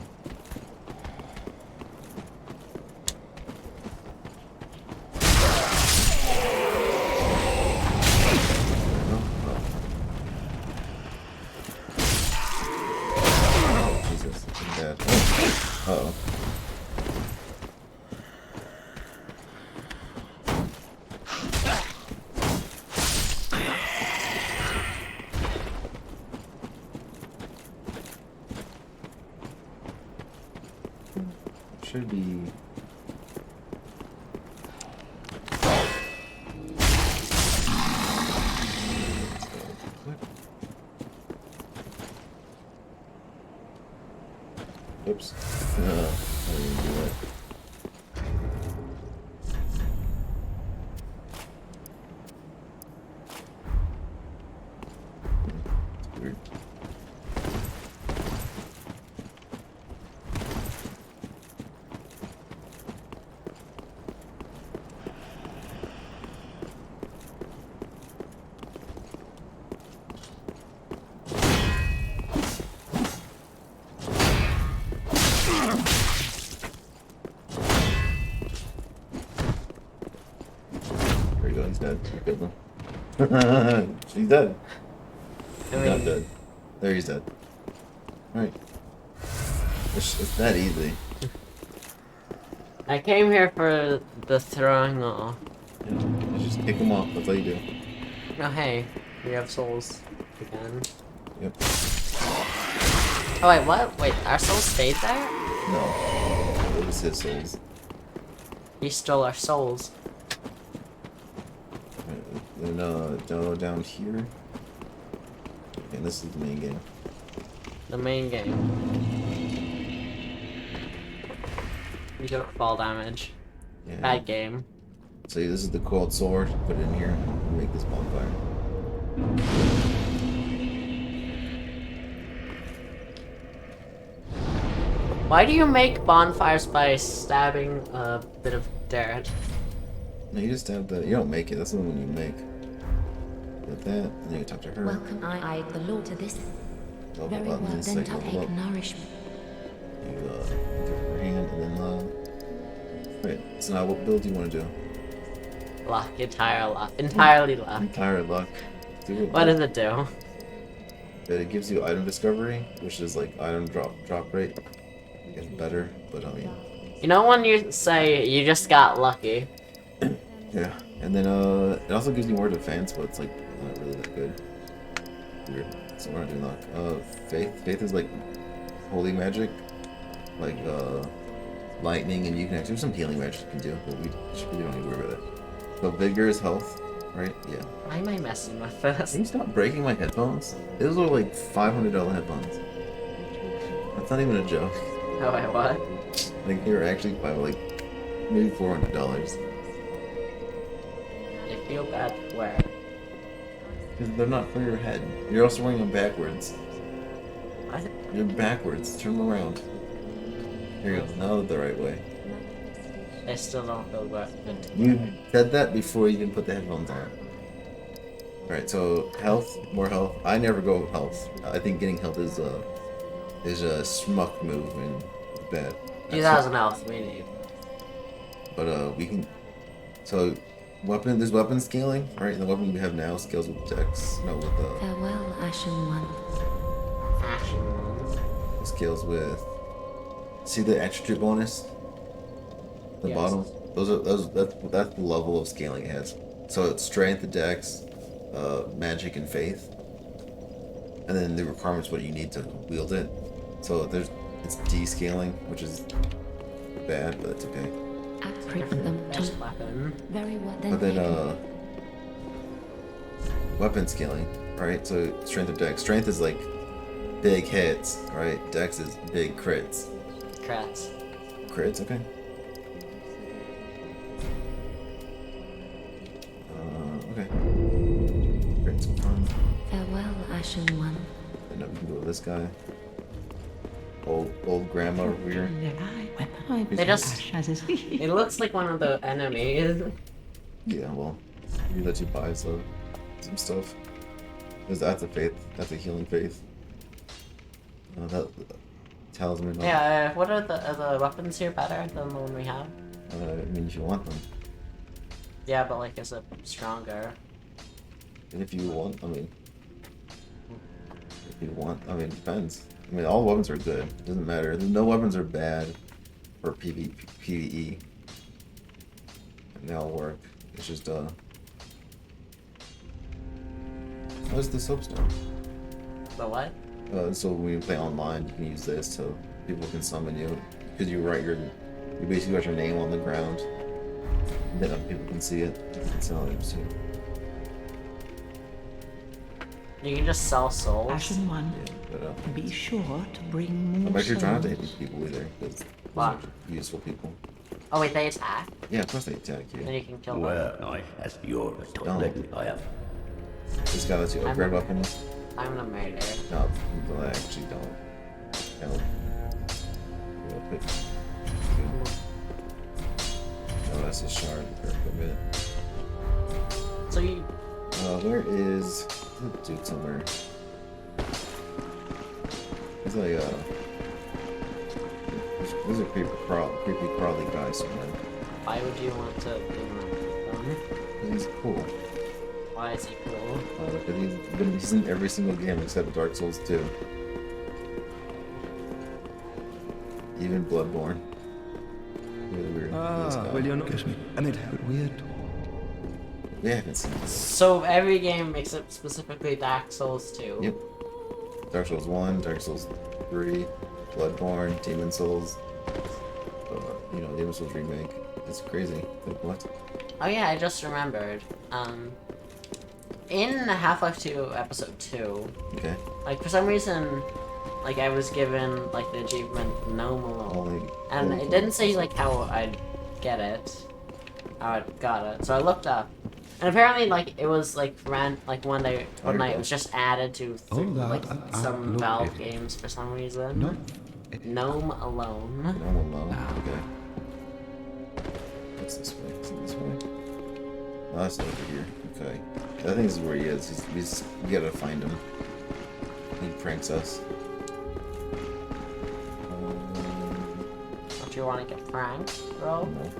Speaker 1: Oh, Jesus. I'm dead. Oh. Uh-oh. Should be. Oops. I didn't do that. It's weird. There you go, he's dead. You killed him. He's dead. He's not dead. There, he's dead. Alright. It's that easy.
Speaker 2: I came here for the throwing off.
Speaker 1: Yeah, you just kick him off. That's all you do.
Speaker 2: Oh hey, we have souls. again.
Speaker 1: Yep.
Speaker 2: Oh wait, what? Wait, our souls stayed there?
Speaker 1: No. It was his souls.
Speaker 2: He stole our souls.
Speaker 1: Then down here. And this is the main game.
Speaker 2: The main game. You took fall damage.
Speaker 1: Yeah.
Speaker 2: Bad game.
Speaker 1: So this is the coiled sword. Put it in here. And make this bonfire.
Speaker 2: Why do you make bonfires by stabbing a bit of dirt?
Speaker 1: No, you just have the. You don't make it. That's the one you make. With that, and then you talk to her.
Speaker 3: Welcome I the Lord to this.
Speaker 1: Level
Speaker 3: Very
Speaker 1: up,
Speaker 3: well,
Speaker 1: and
Speaker 3: then
Speaker 1: then
Speaker 3: take
Speaker 1: level up.
Speaker 3: nourishment.
Speaker 1: You give her your hand, and then Wait. So now, what build do you want to do?
Speaker 2: Luck, entire luck. Entirely luck.
Speaker 1: Entire luck. Do it.
Speaker 2: What does it do?
Speaker 1: It gives you item discovery, which is like item drop rate. It's better, but I mean.
Speaker 2: You know when you say you just got lucky?
Speaker 1: Yeah, and then it also gives you more defense, but it's like not really that good. Weird. So we're not doing luck. Faith. Faith is like holy magic, like lightning, and you can actually do some healing magic you can do, but we really don't need to worry about it. So vigor is health, right? Yeah.
Speaker 2: Why am I messing with this?
Speaker 1: Can you stop breaking my headphones? Those are like $500 headphones. That's not even a joke.
Speaker 2: Oh wait, what?
Speaker 1: Like they're actually by like maybe $400.
Speaker 2: I feel bad. Where?
Speaker 1: Because they're not for your head. You're also wearing them backwards.
Speaker 2: What?
Speaker 1: You're backwards. Turn them around. Here you go. Now the right way.
Speaker 2: I still don't feel good.
Speaker 1: You said that before you even put the headphones on. Alright, so health, more health. I never go with health. I think getting health is a schmuck move and it's bad.
Speaker 2: 2,000 health we need.
Speaker 1: But we can. So there's weapon scaling, right? The weapon we have now scales with dex, not with
Speaker 3: Farewell, Ashen One.
Speaker 1: scales with. See the attribute bonus? The
Speaker 2: Yes.
Speaker 1: bottom. That's the level of scaling it has. So it's strength, dex, magic, and faith. And then the requirements what you need to wield it. So it's descaling, which is bad, but it's okay.
Speaker 3: Approve them to
Speaker 2: Best weapon.
Speaker 3: very well.
Speaker 1: But then weapon scaling, right? So strength or dex. Strength is like big hits, right? Dex is big crits.
Speaker 2: Crats.
Speaker 1: Crits, okay. Okay. Crits are fun.
Speaker 3: Farewell, Ashen One.
Speaker 1: And then we can go with this guy. Old grandma over here.
Speaker 2: They just. It looks like one of the enemies.
Speaker 1: Yeah, well, we let you buy some stuff. That's a faith. That's a healing faith. That talisman.
Speaker 2: Yeah, what are the weapons here better than the one we have?
Speaker 1: I mean, if you want them,
Speaker 2: Yeah, but like, is it stronger?
Speaker 1: and if you want, I mean, it depends. I mean, all weapons are good. It doesn't matter. No weapons are bad for PvE. And they all work. It's just what's the soapstone?
Speaker 2: The what?
Speaker 1: So when you play online, you can use this so people can summon you. Because you basically write your name on the ground. And then other people can see it. It's not interesting.
Speaker 2: You can just sell souls.
Speaker 4: Ashen One,
Speaker 1: Yeah, but
Speaker 4: be sure to bring more
Speaker 1: I'm actually trying not to hit
Speaker 4: souls.
Speaker 1: these people either. Because
Speaker 2: What?
Speaker 1: they're useful people.
Speaker 2: Oh wait, they attack?
Speaker 1: Yeah, of course they attack
Speaker 2: Then
Speaker 1: you.
Speaker 2: you can kill them.
Speaker 5: Well, I ask yours. I have.
Speaker 1: This guy lets you upgrade weapons.
Speaker 2: I'm the murderer.
Speaker 1: No, I actually don't. Help. Real quick. Oh, that's a shard for equipment.
Speaker 2: So you.
Speaker 1: Where is the dude somewhere? He's like there's a creepy crawly guy somewhere.
Speaker 2: Why would you want to do them?
Speaker 1: He's cool.
Speaker 2: Why is he cool?
Speaker 1: But he's in every single game except Darksouls 2. Even Bloodborne. Really weird. This guy.
Speaker 5: Well, you're not. Kiss me. And it weird.
Speaker 1: We haven't seen this.
Speaker 2: So every game except specifically Dark Souls 2.
Speaker 1: Yep. Dark Souls 1, Dark Souls 3, Bloodborne, Demon Souls. Demon Souls remake. It's crazy. Like, what?
Speaker 2: Oh yeah, I just remembered. In Half-Life 2 Episode 2,
Speaker 1: Okay.
Speaker 2: like for some reason, like I was given like the achievement Gnome Alone, and it didn't say like how I'd get it, how I got it. So I looked up, and apparently like it was like one night it was just added to like some Valve games for some reason. Gnome Alone.
Speaker 1: Gnome Alone. Okay. What's this way? Is it this way? Oh, that's over here. Okay. I think this is where he is. We gotta find him. He pranks us.
Speaker 2: Don't you want to get pranked, bro?
Speaker 1: No.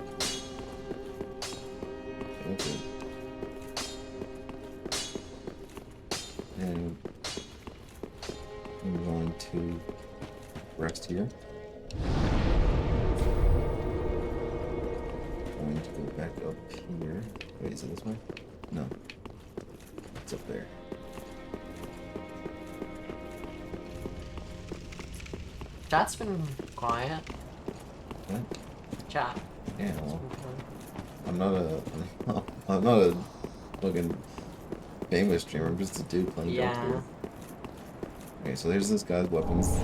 Speaker 1: Okay. And I'm going to rest here. I'm going to go back up here. Wait, is it this way? No. It's up there.
Speaker 2: Chat's been quiet.
Speaker 1: What?
Speaker 2: Chat.
Speaker 1: Yeah, well, I'm not a fucking famous streamer. I'm just a dude playing
Speaker 2: Yeah.
Speaker 1: Darksouls. Okay, so there's this guy's weapons.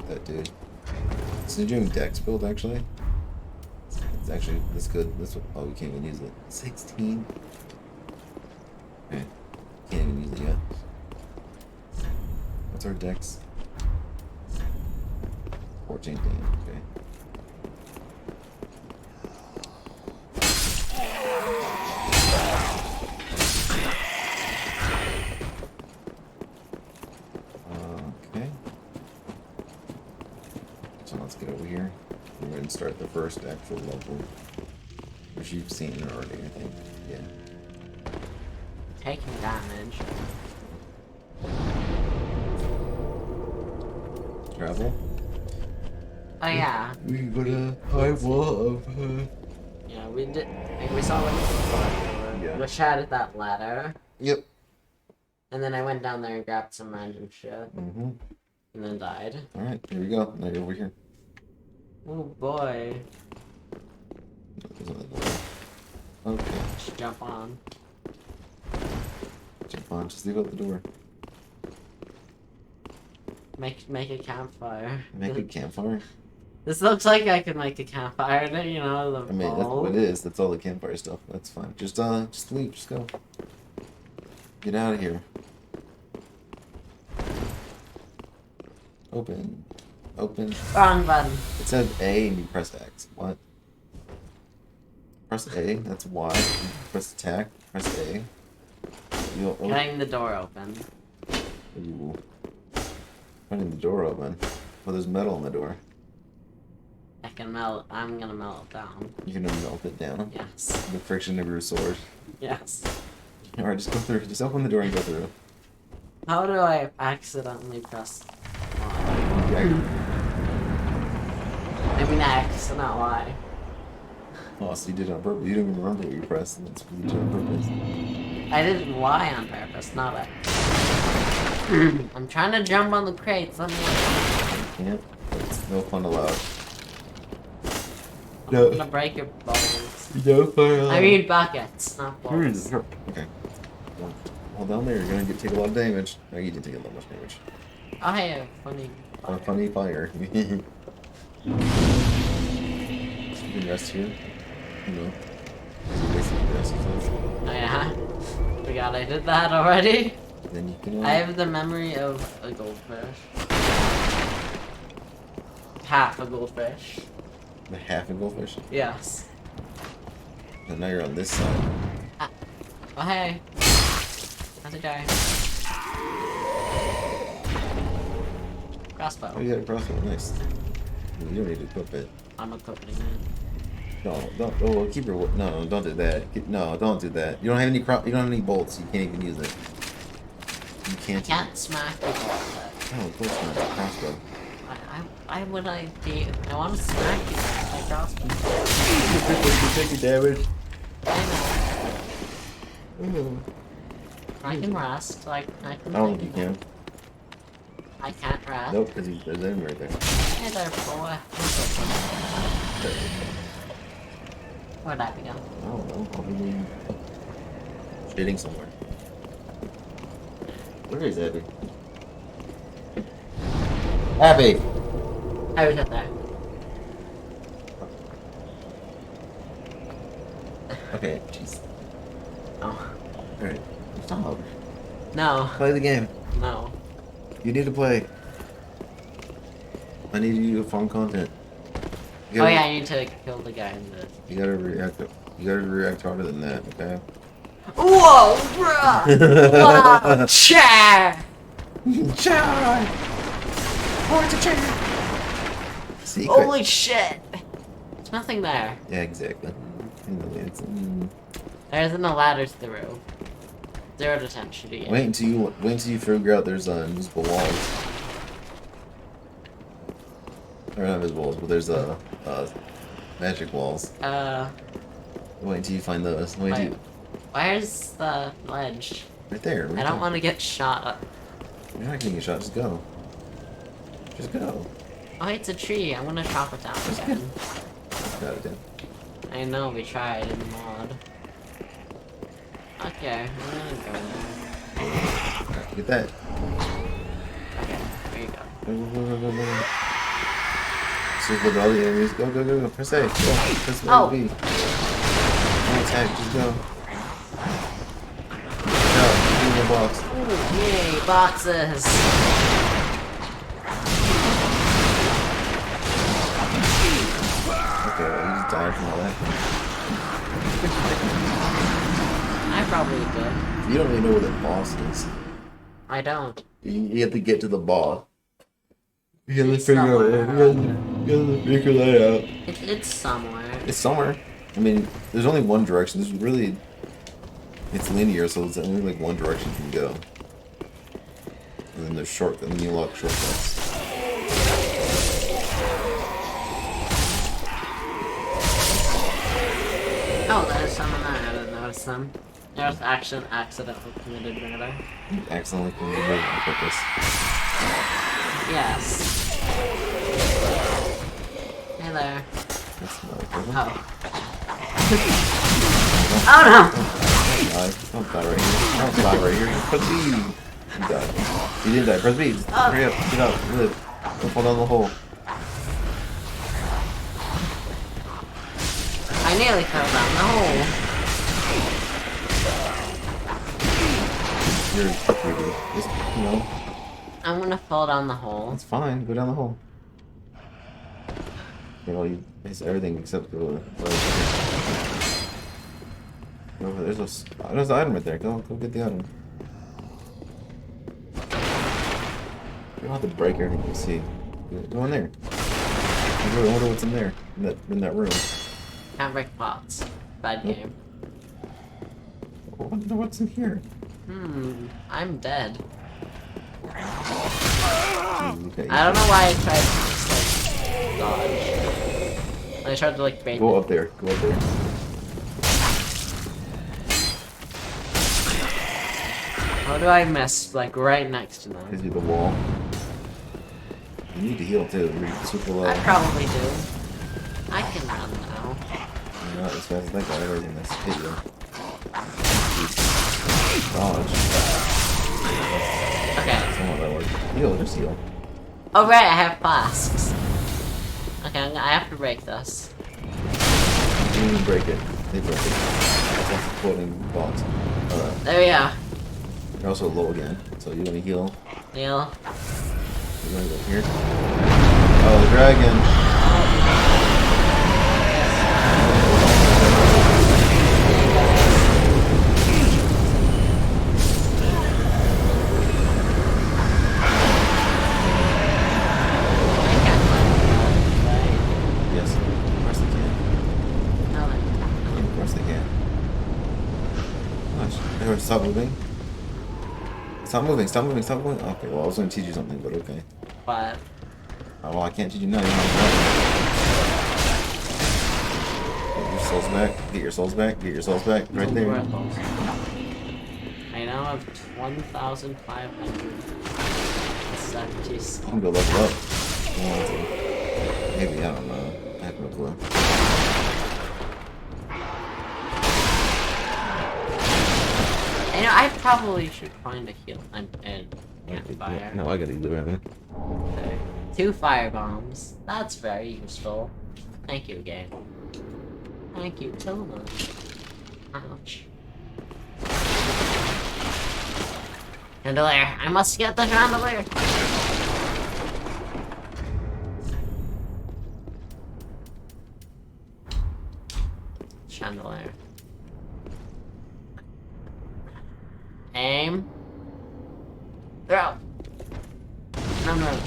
Speaker 1: That dude. So you're doing Dex build actually? It's actually this good. This one, oh, we can't even use it. 16. Okay, can't even use it yet. What's our Dex? 14. Okay. Okay. So let's get over here. We're going to start the first actual level. Which you've seen already, I think. Yeah.
Speaker 2: Taking damage.
Speaker 1: Travel.
Speaker 2: Oh yeah.
Speaker 1: We got a high wall of
Speaker 2: Yeah, we did. Like, we saw it before.
Speaker 1: Yeah.
Speaker 2: We shot at that ladder,
Speaker 1: Yep.
Speaker 2: and then I went down there and grabbed some random shit,
Speaker 1: Mm-hmm.
Speaker 2: and then died.
Speaker 1: Alright, here we go. Now you're over here.
Speaker 2: Oh boy.
Speaker 1: There's another door. Okay.
Speaker 2: I should jump on.
Speaker 1: Jump on, just leave out the door.
Speaker 2: Make a campfire.
Speaker 1: Make a campfire?
Speaker 2: This looks like I could make a campfire. You know the
Speaker 1: I mean, that's
Speaker 2: bulb.
Speaker 1: what it is. That's all the campfire stuff. That's fine. Just leave. Just go. Get out of here. Open. Open.
Speaker 2: Wrong button.
Speaker 1: It says A and you press X. What? Press A. That's Y. You press attack. Press A. You'll open.
Speaker 2: Getting the door open.
Speaker 1: Ooh. Finding the door open. Well, there's metal in the door.
Speaker 2: I can melt. I'm gonna melt it down.
Speaker 1: You're gonna melt it down.
Speaker 2: Yes.
Speaker 1: The friction of your sword.
Speaker 2: Yes.
Speaker 1: Alright, just go through. Just open the door and go through.
Speaker 2: How do I accidentally press Y?
Speaker 1: Okay.
Speaker 2: I mean X, not Y.
Speaker 1: Oh, so you did it on purpose. You don't even remember what you pressed. That's what you did on purpose.
Speaker 2: I did Y on purpose, not X. I'm trying to jump on the crates. Let me.
Speaker 1: Can't. It's no fun allowed.
Speaker 2: I'm gonna break your balls.
Speaker 1: No fun allowed.
Speaker 2: I mean buckets, not balls.
Speaker 1: Okay. Well, down there, you're gonna take a lot of damage. No, you didn't take a lot of damage.
Speaker 2: I have funny.
Speaker 1: On a funny fire. You can rest here. You know. Basically rest.
Speaker 2: Oh yeah. Forgot I did that already.
Speaker 1: Then you can.
Speaker 2: I have the memory of a goldfish. Half a goldfish.
Speaker 1: The half a goldfish.
Speaker 2: Yes.
Speaker 1: And now you're on this side.
Speaker 2: Oh hey. How's it going? Crossbow.
Speaker 1: Oh, you got a crossbow. Nice. You don't need to equip it.
Speaker 2: I'm equipping it.
Speaker 1: No, don't. Oh, keep your. No, don't do that. No, don't do that. You don't have any. You don't have any bolts. You can't even use it. You can't.
Speaker 2: Can't smack people with it.
Speaker 1: Oh, of course not. Crossbow.
Speaker 2: Why would I be? I want to smack you with my crossbow.
Speaker 1: You're taking damage.
Speaker 2: I know. I can rest. Like I can.
Speaker 1: I don't think you can.
Speaker 2: I can't rest.
Speaker 1: Nope, because there's him right there.
Speaker 2: Hey there, boy. Where'd I go?
Speaker 1: I don't know. Probably shitting somewhere. Where is Abby? Abby!
Speaker 2: I was up there.
Speaker 1: Okay, jeez.
Speaker 2: Oh.
Speaker 1: Alright, stop.
Speaker 2: No.
Speaker 1: Play the game.
Speaker 2: No.
Speaker 1: You need to play. I need you to farm content. You
Speaker 2: Oh
Speaker 1: gotta-
Speaker 2: yeah, I need to kill the guy in the.
Speaker 1: You gotta react. You gotta react harder than that, okay?
Speaker 2: Whoa, bruh! Wow, chair!
Speaker 1: Chair! Where's the chair? Secret.
Speaker 2: Holy shit! There's nothing there.
Speaker 1: Yeah, exactly.
Speaker 2: There isn't a ladder to the roof. 0 to 10 should be.
Speaker 1: Wait until you figure out there's invisible walls. Or not invisible walls, but there's magic walls. Wait until you find those. Wait till
Speaker 2: Wait. Where's the ledge?
Speaker 1: right there. Right
Speaker 2: I don't
Speaker 1: there.
Speaker 2: want to get shot up.
Speaker 1: You're not getting a shot. Just go. Just go.
Speaker 2: Oh, it's a tree. I'm gonna chop it down again.
Speaker 1: Got it, then.
Speaker 2: I know, we tried in the mod. Okay, I'm gonna go there.
Speaker 1: Alright, get that.
Speaker 2: Okay, there you go.
Speaker 1: Go, go, go, go, go, go. Just with all the enemies. Go, go, go, go. Press A. Go. Press
Speaker 2: Oh.
Speaker 1: B. Don't attack. Just go. Go. Give me the box.
Speaker 2: Ooh, yay, boxes!
Speaker 1: Okay, well, you just died from all that.
Speaker 2: I probably did.
Speaker 1: You don't even know where the boss is.
Speaker 2: I don't.
Speaker 1: You have to get to the boss. You gotta
Speaker 2: It's
Speaker 1: figure out.
Speaker 2: somewhere.
Speaker 1: You gotta figure that out.
Speaker 2: It's somewhere.
Speaker 1: It's somewhere. I mean, there's only one direction. There's really, it's linear, so it's only like one direction you can go. And then there's short, and then you unlock shortcuts.
Speaker 2: Oh, there's someone there. I didn't notice them. There's accidentally committed murder.
Speaker 1: You accidentally committed murder on purpose.
Speaker 2: Yes. Hey there.
Speaker 1: That's not good.
Speaker 2: Oh. Oh no!
Speaker 1: Don't die right here. Don't die right here. Press B. You died. You didn't die. Press B. Just hurry up. Get out. Live. Don't fall down the hole.
Speaker 2: I nearly fell down the hole.
Speaker 1: You're creepy. Just, you know,
Speaker 2: I'm gonna fall down the hole.
Speaker 1: it's fine. Go down the hole. You know, you it's everything except the. There's an item right there. Go get the item. You don't have to break everything you see. Go in there. I wonder what's in there in that room.
Speaker 2: Can't break pots. Bad
Speaker 1: Nope.
Speaker 2: game.
Speaker 1: I wonder what's in here.
Speaker 2: I'm dead.
Speaker 1: Okay,
Speaker 2: I don't know why I tried to just like dodge. I tried to like bait
Speaker 1: Go
Speaker 2: it.
Speaker 1: up there. Go up there.
Speaker 2: How do I miss like right next to them?
Speaker 1: Gives you the wall. You need to heal too. You're super low.
Speaker 2: I probably do. I can run now.
Speaker 1: You're not as fast as that guy. Everything that's hit you. Dodge.
Speaker 2: Okay.
Speaker 1: Somewhat that works. Heal. Just heal.
Speaker 2: Oh right, I have flasks. Okay, I have to break this.
Speaker 1: You didn't break it. They broke it. That's also floating box.
Speaker 2: There we go.
Speaker 1: You're also low again. So you want to heal.
Speaker 2: Neil.
Speaker 1: You want to go here. Oh, the dragon. Yes. Of course they can. Of course they can. Gosh. Anyway, stop moving. Stop moving, stop moving, stop moving. Okay, well, I was going to teach you something, but okay.
Speaker 2: What?
Speaker 1: Oh, well, I can't teach you now. You don't have to. Get your souls back. Get your souls back. Get your souls back. Right
Speaker 2: Where are
Speaker 1: there.
Speaker 2: those? I now have 1,570.
Speaker 1: I'm gonna level up. Maybe, I don't know. I have no clue.
Speaker 2: You know, I probably should find a heal. And campfire.
Speaker 1: No, I gotta do everything.
Speaker 2: Okay. 2 fire bombs. That's very useful. Thank you, game. Thank you so much. Ouch. Chandelier. I must get the chandelier. Chandelier. Aim. Throw. No.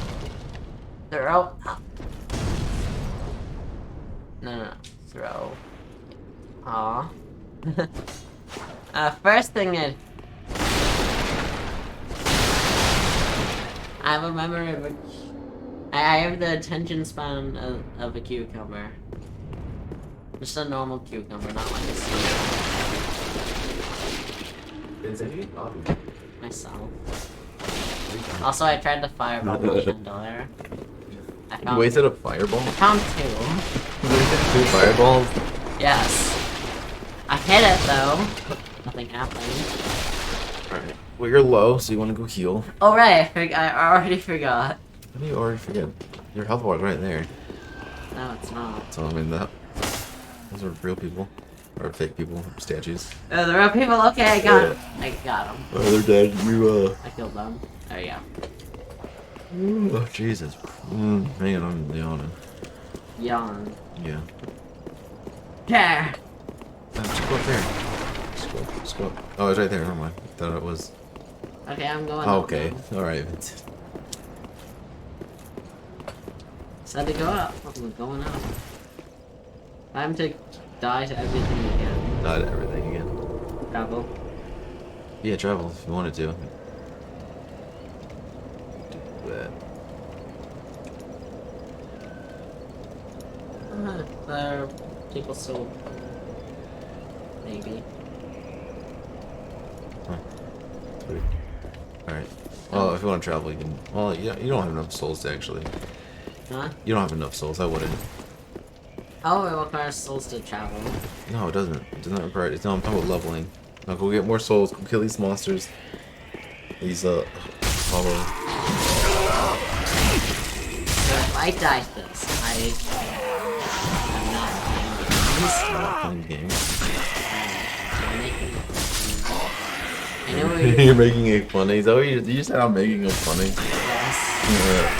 Speaker 2: Throw. No. Throw. Aw. First thing is... I have a memory of a... I have the attention span of a cucumber. Just a normal cucumber, not like a sea. Myself. Also, I tried to fireball the chandelier.
Speaker 1: You wasted a fireball?
Speaker 2: I found 2.
Speaker 1: You wasted 2 fireballs?
Speaker 2: Yes. I hit it though. Nothing happened.
Speaker 1: Alright. Well, you're low, so you want to go heal.
Speaker 2: Oh right, I already forgot.
Speaker 1: How do you already forget? Your health bar's right there.
Speaker 2: No, it's not.
Speaker 1: So, I mean, those are real people. Or fake people, statues.
Speaker 2: The real people, okay, I got them. I got them.
Speaker 1: Oh, they're dead. You,
Speaker 2: I killed them. There you
Speaker 1: Oh, Jesus. Hang on, I'm yawning.
Speaker 2: go. Yawn.
Speaker 1: Yeah.
Speaker 2: There.
Speaker 1: Just go up there. Just go up. Oh, it's right there. Never mind. I thought it was...
Speaker 2: Okay, I'm going
Speaker 1: Oh,
Speaker 2: up
Speaker 1: okay.
Speaker 2: now.
Speaker 1: Alright.
Speaker 2: Said to go up. I'm going up. Time to die to everything again.
Speaker 1: Not everything again.
Speaker 2: Travel.
Speaker 1: Yeah, travel if you wanted to. Do that.
Speaker 2: There are people still... Maybe.
Speaker 1: Alright. Well, if you want to travel, you can... Well, yeah, you don't have enough souls to actually...
Speaker 2: Huh?
Speaker 1: You don't have enough souls, I wouldn't.
Speaker 2: Oh, it requires souls to travel.
Speaker 1: No, it doesn't. It does not require... It's not... I'm talking about leveling. Now go get more souls, go kill these monsters. These, hollow...
Speaker 2: So if I die to this, I'm not playing the games.
Speaker 1: I'm not playing the game.
Speaker 2: I know where you're...
Speaker 1: You're making it funny. Is that what you said I'm making it funny?
Speaker 2: Yes.
Speaker 1: Yeah.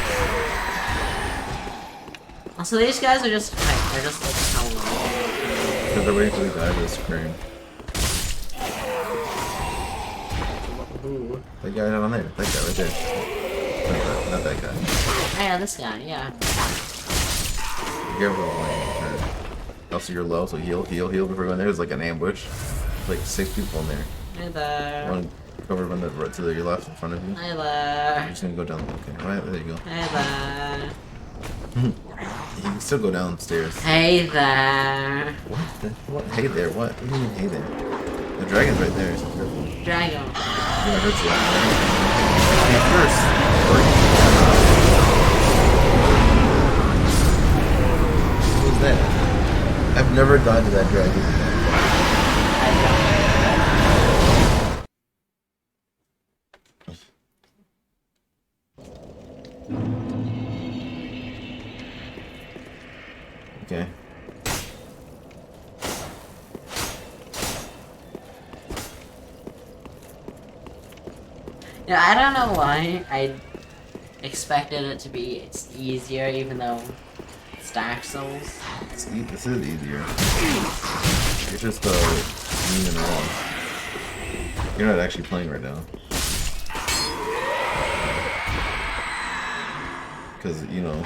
Speaker 2: Also, these guys are just... They're just like how long.
Speaker 1: Because they're waiting for the guy to scream.
Speaker 2: Ooh.
Speaker 1: That guy down there. That guy right there. Not that guy.
Speaker 2: Yeah, this guy, yeah.
Speaker 1: Be careful when you turn. Also, you're low, so heal before you go in there. There's like an ambush. Like 6 people in there.
Speaker 2: Hey there.
Speaker 1: One cover one right to your left in front of you.
Speaker 2: Hey
Speaker 1: You're
Speaker 2: there.
Speaker 1: just gonna go down. Okay, right there you go.
Speaker 2: Hey there.
Speaker 1: You can still go downstairs.
Speaker 2: Hey there.
Speaker 1: What? What? Hey there. What? What do you mean hey there? The dragon's right there. So careful.
Speaker 2: Dragon.
Speaker 1: He's gonna hurt you. Hey, first. Who's that? I've never died to that dragon. Okay.
Speaker 2: Yeah, I don't know why I expected it to be easier, even though it's Darksouls.
Speaker 1: This is easier. It's just mean and wrong. You're not actually playing right now. Because, you know.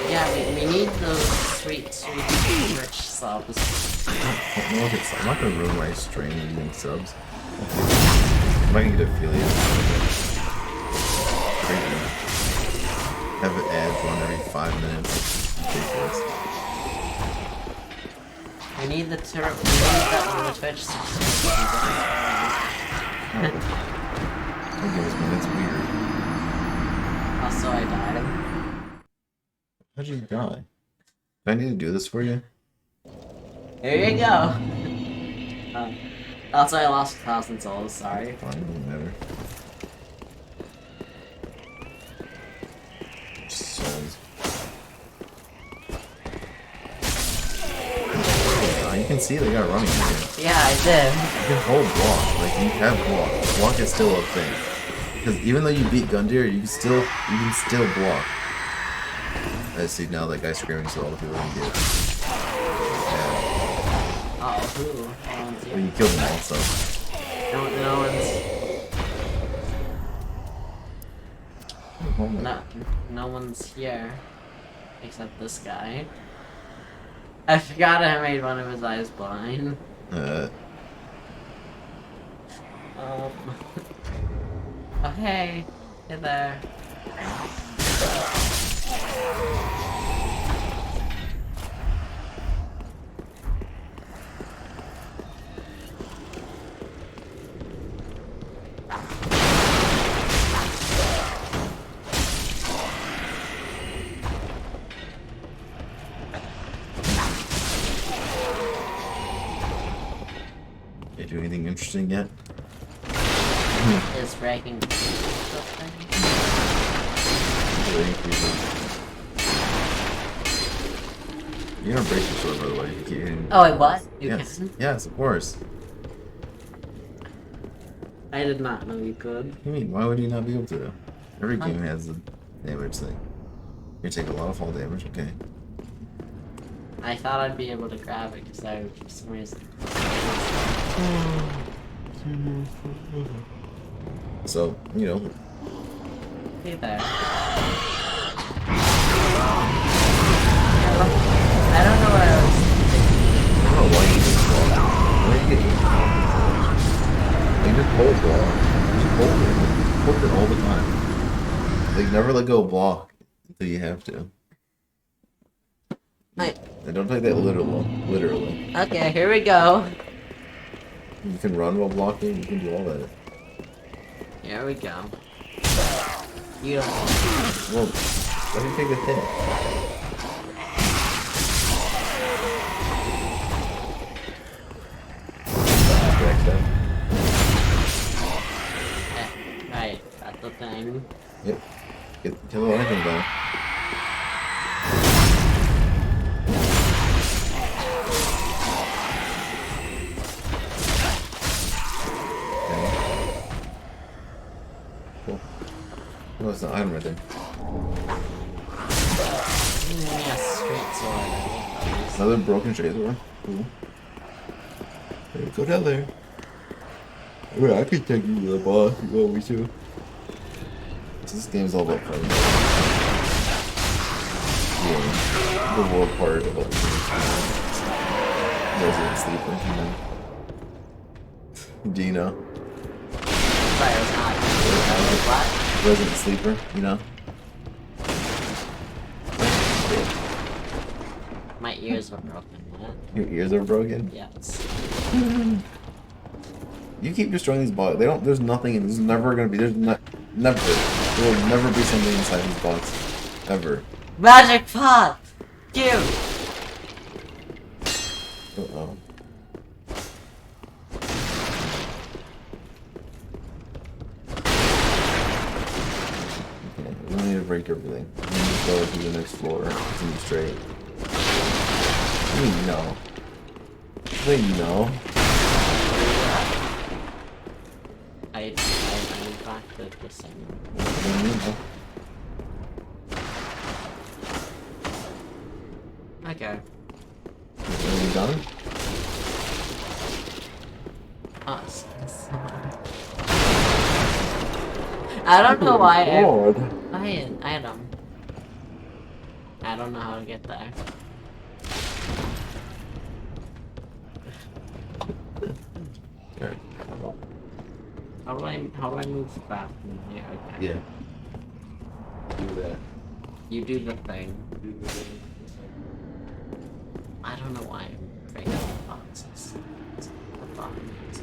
Speaker 2: Yeah, we need those sweet rich subs.
Speaker 1: I'm not gonna ruin my stream using subs. I'm not gonna get affiliated. Crazy. Have an ad run every 5 minutes. Ridiculous.
Speaker 2: I need the turret. We need that on the Twitch.
Speaker 1: Okay, man, that's weird.
Speaker 2: Also, I died.
Speaker 1: How'd you die? Do I need to do this for you?
Speaker 2: Here you go. Also, I lost 1,000 souls. Sorry.
Speaker 1: Fine, doesn't matter. Souls. You can see they got running here.
Speaker 2: Yeah, I did.
Speaker 1: You can hold block, like you have block. Block is still a thing. Because even though you beat Gundyr, you can still block. I see now that guy screaming so all the people can do it. Yeah.
Speaker 2: Oh, who? No one's
Speaker 1: Well,
Speaker 2: here.
Speaker 1: you killed them all, so.
Speaker 2: No one's here. Except this guy. I forgot I made one of his eyes blind. Oh, hey. Hey there.
Speaker 1: Did you do anything interesting yet?
Speaker 2: Is breaking something?
Speaker 1: You're gonna break your sword, by the way. You can...
Speaker 2: Oh, wait, what? You
Speaker 1: Yes.
Speaker 2: can?
Speaker 1: Yes, of course.
Speaker 2: I did not know you could.
Speaker 1: What do you mean? Why would you not be able to? Every game has a damage thing. You take a lot of fall damage, okay.
Speaker 2: I thought I'd be able to grab it because I, for some reason.
Speaker 1: So, you know.
Speaker 2: Hey there. I don't know what I was
Speaker 1: I don't know why you just block. Why you get you just hold block. Just hold it. Hold it all the time. Like, never let go of block until you have to. And don't take that literally.
Speaker 2: Okay, here we go.
Speaker 1: You can run while blocking, you can do all that.
Speaker 2: Here we go. You don't.
Speaker 1: Well, let me take a hit.
Speaker 2: Right, that's the thing.
Speaker 1: Yep. Kill anything though. Cool. Oh, it's an item right there.
Speaker 2: Yeah, straight sword.
Speaker 1: Another broken straight sword. Cool. Hey, go down there. Wait, I can take you to the boss if you want me to. This game's all about fighting. Yeah, the world part about Resident Sleeper, you know. Do you know?
Speaker 2: Sorry, I was not. What?
Speaker 1: Resident Sleeper, you know?
Speaker 2: My ears were broken. What?
Speaker 1: Your ears are broken?
Speaker 2: Yes.
Speaker 1: You keep destroying these boxes. They don't. There's nothing in. There's never gonna be. There's not. Never. There will never be something inside these boxes. Ever.
Speaker 2: Magic pot! Give!
Speaker 1: Uh-oh. Okay, we don't need to break everything. We need to go to the next floor. Continue straight. What do you mean, no? What do you know?
Speaker 2: I backed it the same.
Speaker 1: What do you mean, no?
Speaker 2: Okay.
Speaker 1: Are you done?
Speaker 2: I don't know why
Speaker 1: God.
Speaker 2: item. I don't know how to get there.
Speaker 1: Alright.
Speaker 2: How do I move fast? Yeah, okay.
Speaker 1: Yeah. Do that.
Speaker 2: You do the thing. I don't know why I'm breaking. boxes. The boxes.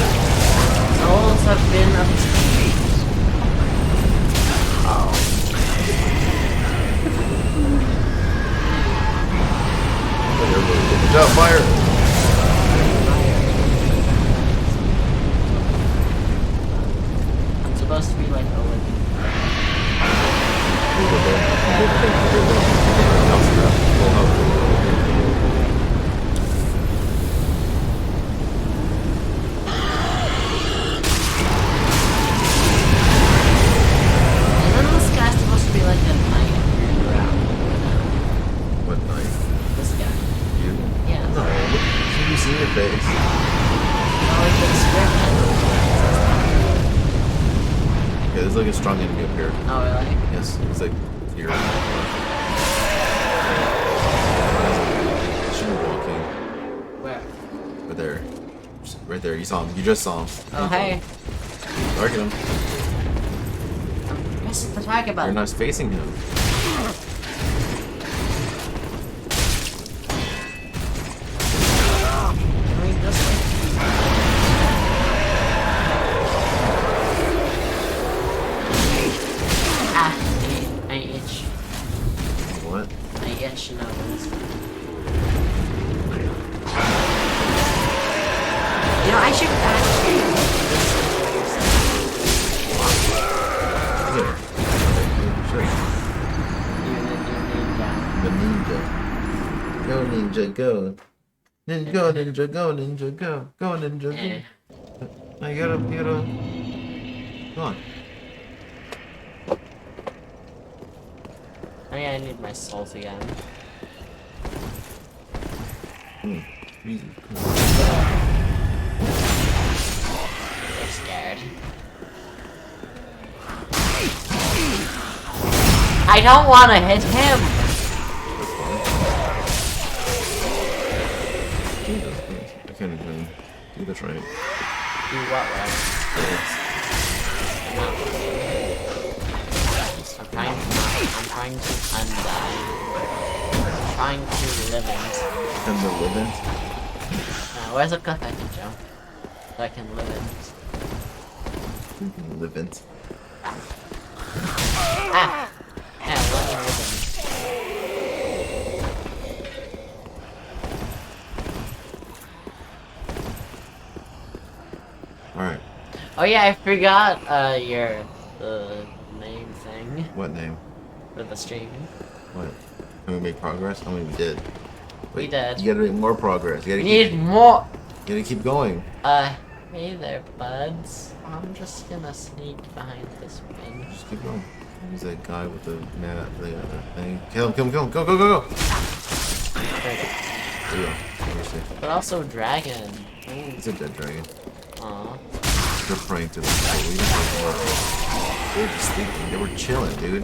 Speaker 2: Souls have been obtained. Oh.
Speaker 1: Good job, fire!
Speaker 2: I'm supposed to be like a living. Isn't this guy supposed to be like a knight around?
Speaker 1: What night?
Speaker 2: This guy.
Speaker 1: You?
Speaker 2: Yeah.
Speaker 1: No, look, you see your face.
Speaker 2: No, it's been scripted.
Speaker 1: Yeah, there's like a strong enemy up here.
Speaker 2: Oh, really?
Speaker 1: Yes, it's like here. Should be walking.
Speaker 2: Where?
Speaker 1: Right there. Just right there. You saw him. You just saw him.
Speaker 2: Oh, hey.
Speaker 1: Target him.
Speaker 2: I'm pressing the target
Speaker 1: You're
Speaker 2: button.
Speaker 1: not facing him.
Speaker 2: Going this way. Ah, I itch.
Speaker 1: What?
Speaker 2: I itch nose. You know, I should actually listen to what you're saying.
Speaker 1: Here. Sure. The ninja. Go ninja, go. Ninja, go ninja, go ninja, go. Go ninja,
Speaker 2: Eh.
Speaker 1: go. Now you gotta. Come on.
Speaker 2: I mean, I need my souls again.
Speaker 1: Easy.
Speaker 2: I'm scared. I don't want to hit him!
Speaker 1: That's fine. Jesus Christ. I can't even do this right.
Speaker 2: Do what, right? I'm trying to undie. I'm trying to live it.
Speaker 1: And the living.
Speaker 2: Where's the cliff I can jump? So I can live it.
Speaker 1: Living.
Speaker 2: Ah! Yeah, let me live it.
Speaker 1: Alright.
Speaker 2: Oh yeah, I forgot your name thing
Speaker 1: What name?
Speaker 2: for the stream.
Speaker 1: What? Can we make progress? I mean, we did.
Speaker 2: We did.
Speaker 1: You gotta make more progress. You
Speaker 2: We
Speaker 1: gotta
Speaker 2: need
Speaker 1: keep,
Speaker 2: more.
Speaker 1: you gotta keep going.
Speaker 2: Hey there, buds. I'm just gonna sneak behind this bin.
Speaker 1: Just keep going. He's that guy with the mat, the thing. Kill him, kill him, kill him. Go, go, go, go! There you go. Obviously.
Speaker 2: But also dragon.
Speaker 1: It's a dead dragon.
Speaker 2: Aw.
Speaker 1: They're praying to the people. We didn't work. They were just sleeping. They were chilling, dude.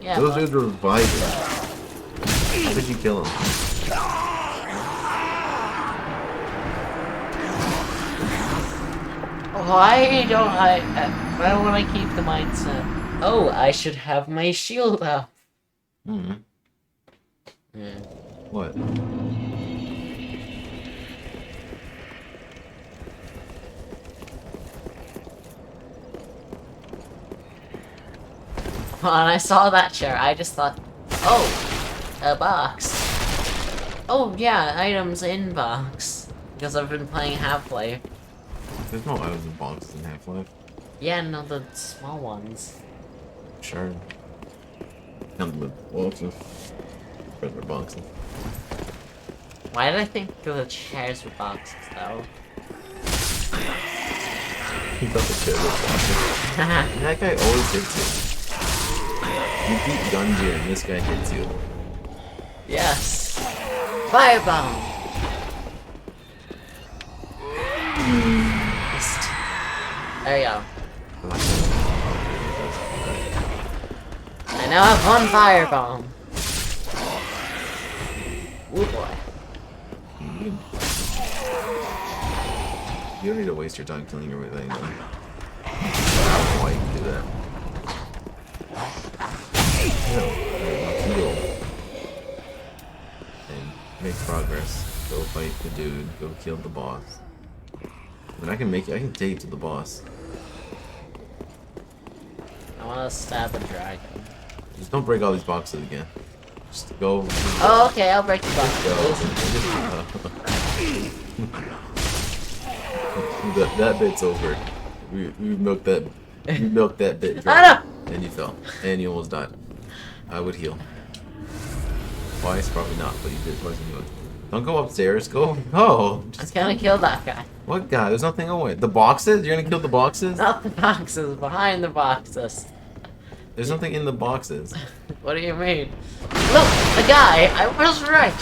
Speaker 2: Yeah.
Speaker 1: Those
Speaker 2: but-
Speaker 1: dudes were vibing. How did you kill them?
Speaker 2: Why don't why don't I keep the mindset? Oh, I should have my shield up.
Speaker 1: Hmm.
Speaker 2: Hmm.
Speaker 1: What?
Speaker 2: When I saw that chair, I just thought, oh, a box. Oh yeah, items in box. Because I've been playing Half-Life.
Speaker 1: There's no items in boxes in Half-Life.
Speaker 2: Yeah, no, the small ones.
Speaker 1: Sure. Nothing but boxes. Regular boxes.
Speaker 2: Why did I think the chairs were boxes, though?
Speaker 1: He thought the chair was boxes. That guy always hits you. You beat Gunjir and this guy hits you.
Speaker 2: Yes. Firebomb. Missed. There you go. I now have one firebomb. Ooh boy.
Speaker 1: You don't need to waste your time killing everything, though. I don't know why you can do that. Heal. Heal. And make progress. Go fight the dude. Go kill the boss. I mean, I can take it to the boss.
Speaker 2: I want to stab a dragon.
Speaker 1: Just don't break all these boxes again. Just go.
Speaker 2: Oh, okay, I'll break the box.
Speaker 1: That bit's over. We milked that. You milked that bit dry.
Speaker 2: Ah, no!
Speaker 1: And you fell. And you almost died. I would heal. Twice, probably not, but you did twice and you would. Don't go upstairs. Go. Oh.
Speaker 2: I'm gonna kill that guy.
Speaker 1: What guy? There's nothing away. The boxes? You're gonna kill the boxes?
Speaker 2: Not the boxes, behind the boxes.
Speaker 1: There's nothing in the boxes.
Speaker 2: What do you mean? Look, the guy! I was right!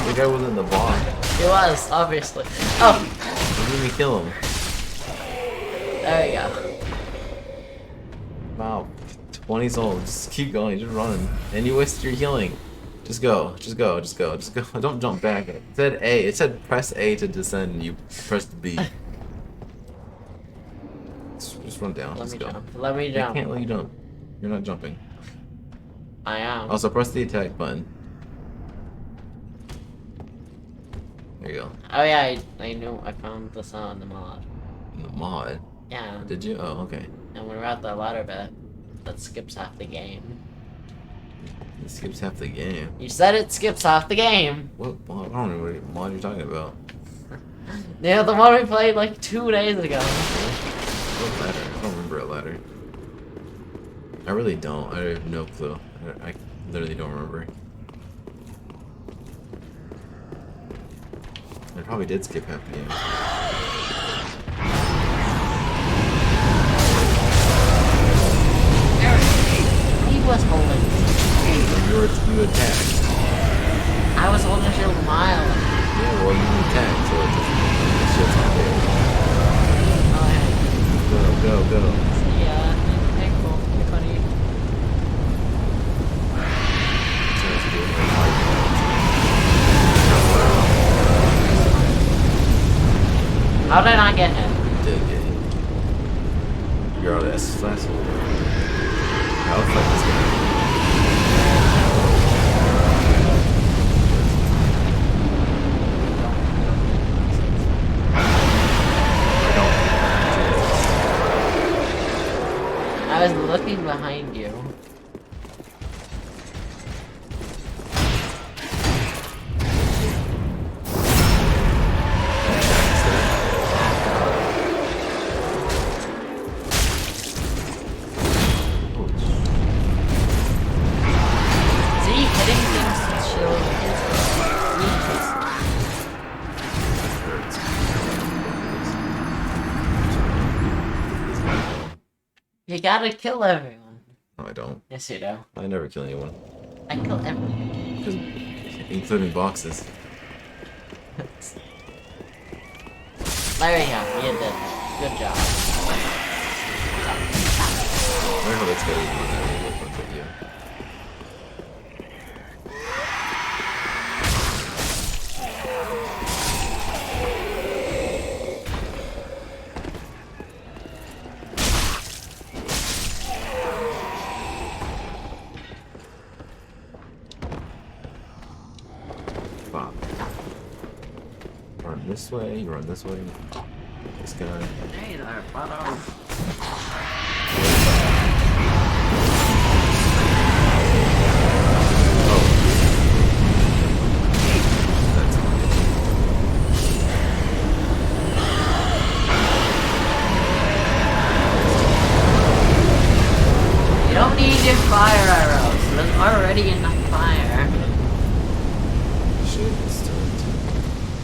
Speaker 1: The guy wasn't in the box.
Speaker 2: He was, obviously. Oh!
Speaker 1: You didn't even kill him.
Speaker 2: There we go.
Speaker 1: Wow. 20 souls. Just keep going. Just run. And you wasted your healing. Just go. Just go. Just go. Just go. Don't jump back. It said A. It said press A to descend and you pressed B. Just run down.
Speaker 2: Let
Speaker 1: Just
Speaker 2: me
Speaker 1: go.
Speaker 2: jump. Let me
Speaker 1: I
Speaker 2: jump.
Speaker 1: can't let you jump. You're not jumping.
Speaker 2: I am.
Speaker 1: Also, press the attack button. There you go.
Speaker 2: Oh yeah, I knew. I found this on the mod.
Speaker 1: The mod.
Speaker 2: Yeah.
Speaker 1: Did you? Oh, okay.
Speaker 2: And we're at the ladder bit. That skips half the game.
Speaker 1: It skips half the game.
Speaker 2: You said it skips half the game.
Speaker 1: What? I don't know what mod you're talking about.
Speaker 2: Yeah, the one we played like 2 days ago.
Speaker 1: What ladder? I don't remember a ladder. I really don't. I have no clue. I literally don't remember. I probably did skip half the game.
Speaker 2: He was holding.
Speaker 1: You attacked.
Speaker 2: I was holding shield a mile.
Speaker 1: Yeah, well you attacked, so it's just not there.
Speaker 2: Oh yeah.
Speaker 1: Go.
Speaker 2: Yeah, hey, cool. You're funny. How did I not get him?
Speaker 1: Did get hit. You're all this last one. I'll fight this guy.
Speaker 2: I was looking behind you. See, hitting things to shield is weakness. You gotta kill everyone.
Speaker 1: No, I don't.
Speaker 2: Yes, you do.
Speaker 1: I never kill anyone.
Speaker 2: I kill everyone.
Speaker 1: Including boxes.
Speaker 2: There we go. You did it. Good job.
Speaker 1: I don't know how that's gonna do that really look at you. Bob. Run this way, you run this way. This guy.
Speaker 2: Hey there, butter.
Speaker 1: That's
Speaker 2: You don't need your fire arrows. There's already enough fire.
Speaker 1: should start.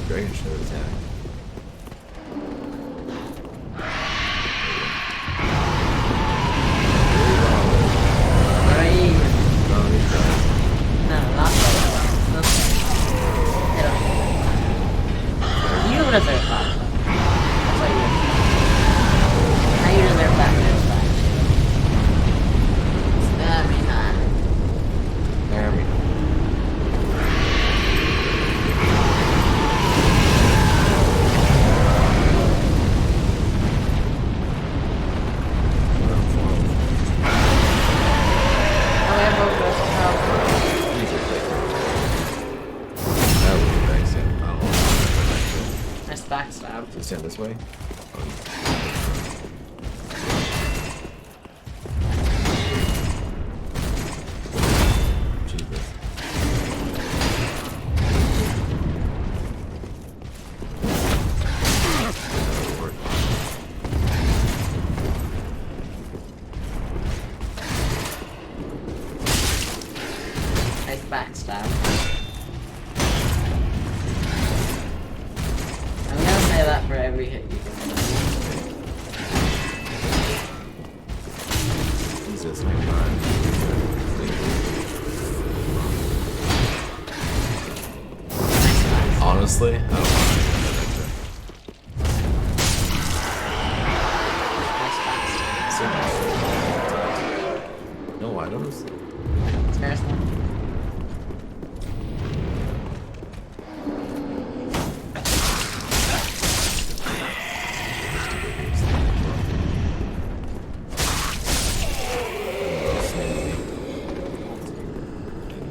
Speaker 1: Dragon should attack.
Speaker 2: Right.
Speaker 1: No, he's done.
Speaker 2: No, not that. You deserve that. That's what you deserve. Now you deserve that next time. Stamina.
Speaker 1: There we go.
Speaker 2: Oh, we have both of us. backstab.
Speaker 1: Just stand this way. Jesus.
Speaker 2: Nice backstab. I'm gonna say that for every hit you can do.
Speaker 1: Jesus, my God. Honestly, I don't want to do
Speaker 2: Nice backstab.
Speaker 1: that. No items?
Speaker 2: Seriously?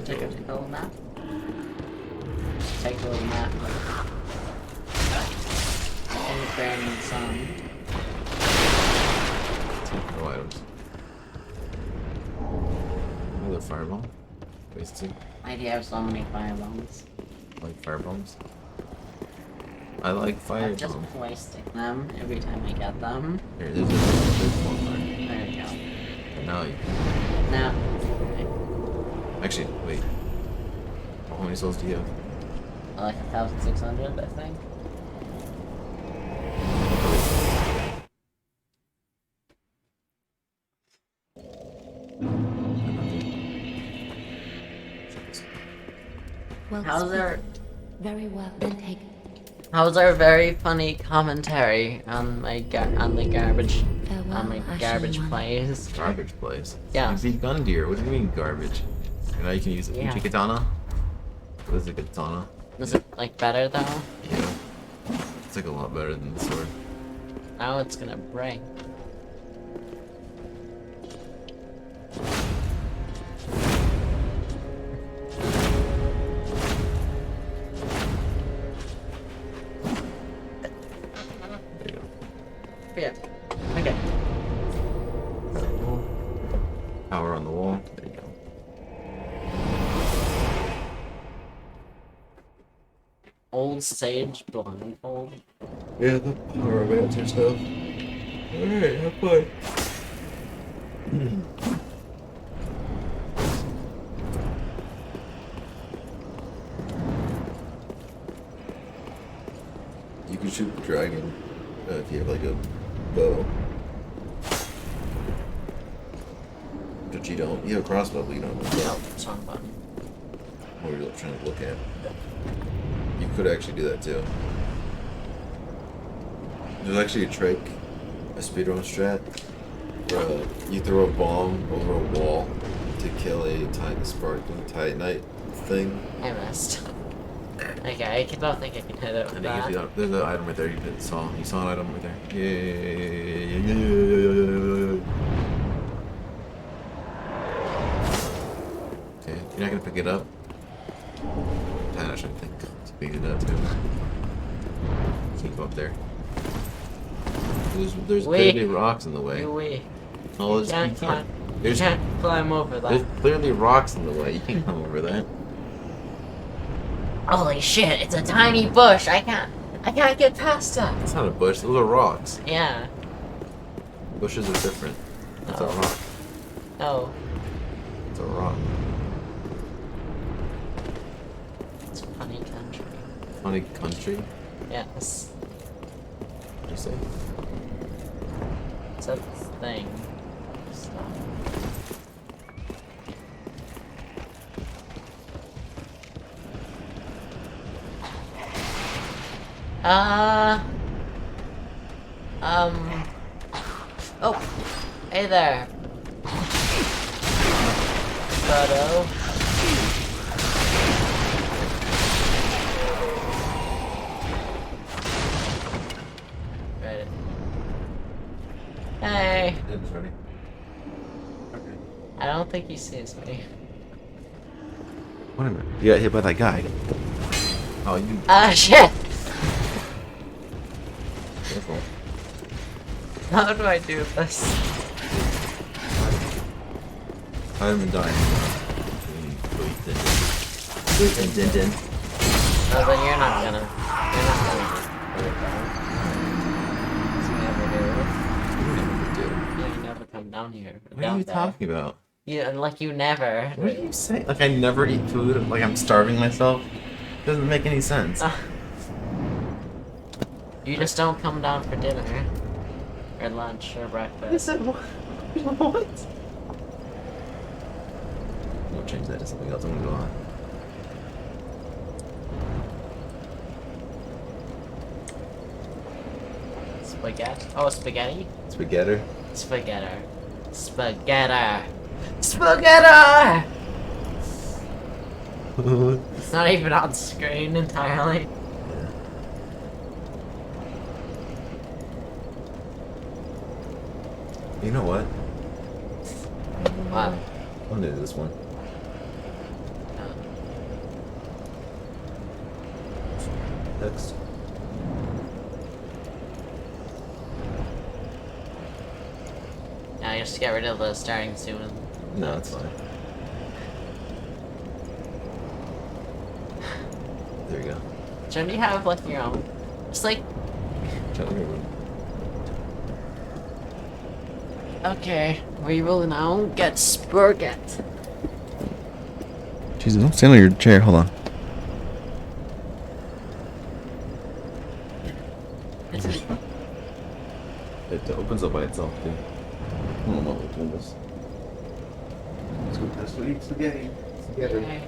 Speaker 2: Take a little nap. Take a little nap. In the grand sun.
Speaker 1: No items. Another fireball. Wasted.
Speaker 2: Why do you have so many firebombs?
Speaker 1: Like firebombs. I like
Speaker 2: I'm just
Speaker 1: firebombs.
Speaker 2: wasting them every time I get them.
Speaker 1: Here, there's one fire.
Speaker 2: There you go.
Speaker 1: And now you.
Speaker 2: Now,
Speaker 1: Actually, wait. How many souls do you have?
Speaker 2: like 1,600, I think.
Speaker 3: Well,
Speaker 2: How's
Speaker 3: speak.
Speaker 2: our
Speaker 3: Very well, then take.
Speaker 2: How's our very funny commentary on my on the garbage
Speaker 3: Farewell,
Speaker 2: on my
Speaker 3: Ashen
Speaker 2: garbage
Speaker 3: One.
Speaker 1: It's
Speaker 2: plays?
Speaker 1: garbage place.
Speaker 2: Yeah.
Speaker 1: You beat gun deer. What do you mean garbage? And now you can use
Speaker 2: Yeah.
Speaker 1: a katana. What is a katana?
Speaker 2: Is it like better though?
Speaker 1: Yeah. It's like a lot better than the sword.
Speaker 2: Now it's gonna break.
Speaker 1: There you go.
Speaker 2: Yeah. Okay.
Speaker 1: Power on the wall. There you go.
Speaker 2: Old sage blindfold.
Speaker 1: Yeah, the power of answer stuff. Alright, have fun. You can shoot the dragon if you have like a bow. But you don't. You have a crossbow, but you don't have a bow.
Speaker 2: Song button.
Speaker 1: What you're trying to look at. You could actually do that too. There's actually a trick, a speedrun strat, where you throw a bomb over a wall to kill a sparkling titanite thing.
Speaker 2: I missed. Okay, I don't think I can hit it with
Speaker 1: And it gives
Speaker 2: that.
Speaker 1: you there's an item right there you saw. You saw an item right there. Yeah. Okay, you're not gonna pick it up. I should think to pick it up too. Can't go up there. There's
Speaker 2: Wait.
Speaker 1: clearly rocks in the way.
Speaker 2: You
Speaker 1: Oh,
Speaker 2: You can't
Speaker 1: There's
Speaker 2: climb over
Speaker 1: there's
Speaker 2: that.
Speaker 1: clearly rocks in the way. You can't come over that.
Speaker 2: Holy shit, it's a tiny bush. I can't get past that.
Speaker 1: It's not a bush. Those are rocks.
Speaker 2: Yeah.
Speaker 1: Bushes are different. It's a
Speaker 2: Oh.
Speaker 1: rock.
Speaker 2: No.
Speaker 1: It's a rock.
Speaker 2: It's a funny country.
Speaker 1: Funny country.
Speaker 2: Yes.
Speaker 1: What'd you say?
Speaker 2: It's a thing. Stuff. Oh, hey there. Photo. Right. Hey.
Speaker 1: It's ready.
Speaker 2: I don't think he sees me.
Speaker 1: Wait a minute. You got hit by that guy. Oh, you.
Speaker 2: Ah, shit! How do I do this?
Speaker 1: I haven't died. Wait, din.
Speaker 2: Oh, then you're not gonna do it though. You never do. Yeah, you never come down here.
Speaker 1: What are you talking about?
Speaker 2: Yeah, like you never.
Speaker 1: What are you saying? Like I never eat food? Like I'm starving myself? Doesn't make any sense.
Speaker 2: You just don't come down for dinner. Or lunch or breakfast.
Speaker 1: I said what? What? We'll change that to something else. I'm gonna go on.
Speaker 2: Spaghetti? Oh, spaghetti?
Speaker 1: Spaghetti?
Speaker 2: Spaghetti. Spaghetti. Spaghetti! It's not even on screen entirely.
Speaker 1: You know what?
Speaker 2: Wow.
Speaker 1: I'm gonna do this one. Next.
Speaker 2: Now you just get rid of the starting soon.
Speaker 1: No, it's fine. There you go.
Speaker 2: Shouldn't you have like your own? Just like.
Speaker 1: Try to remember.
Speaker 2: Okay, we will now get spaghetti.
Speaker 1: Jesus, don't stand on your chair. Hold on. It opens up by itself, too. I don't know what to do this. Let's go past spaghetti. Spaghetti.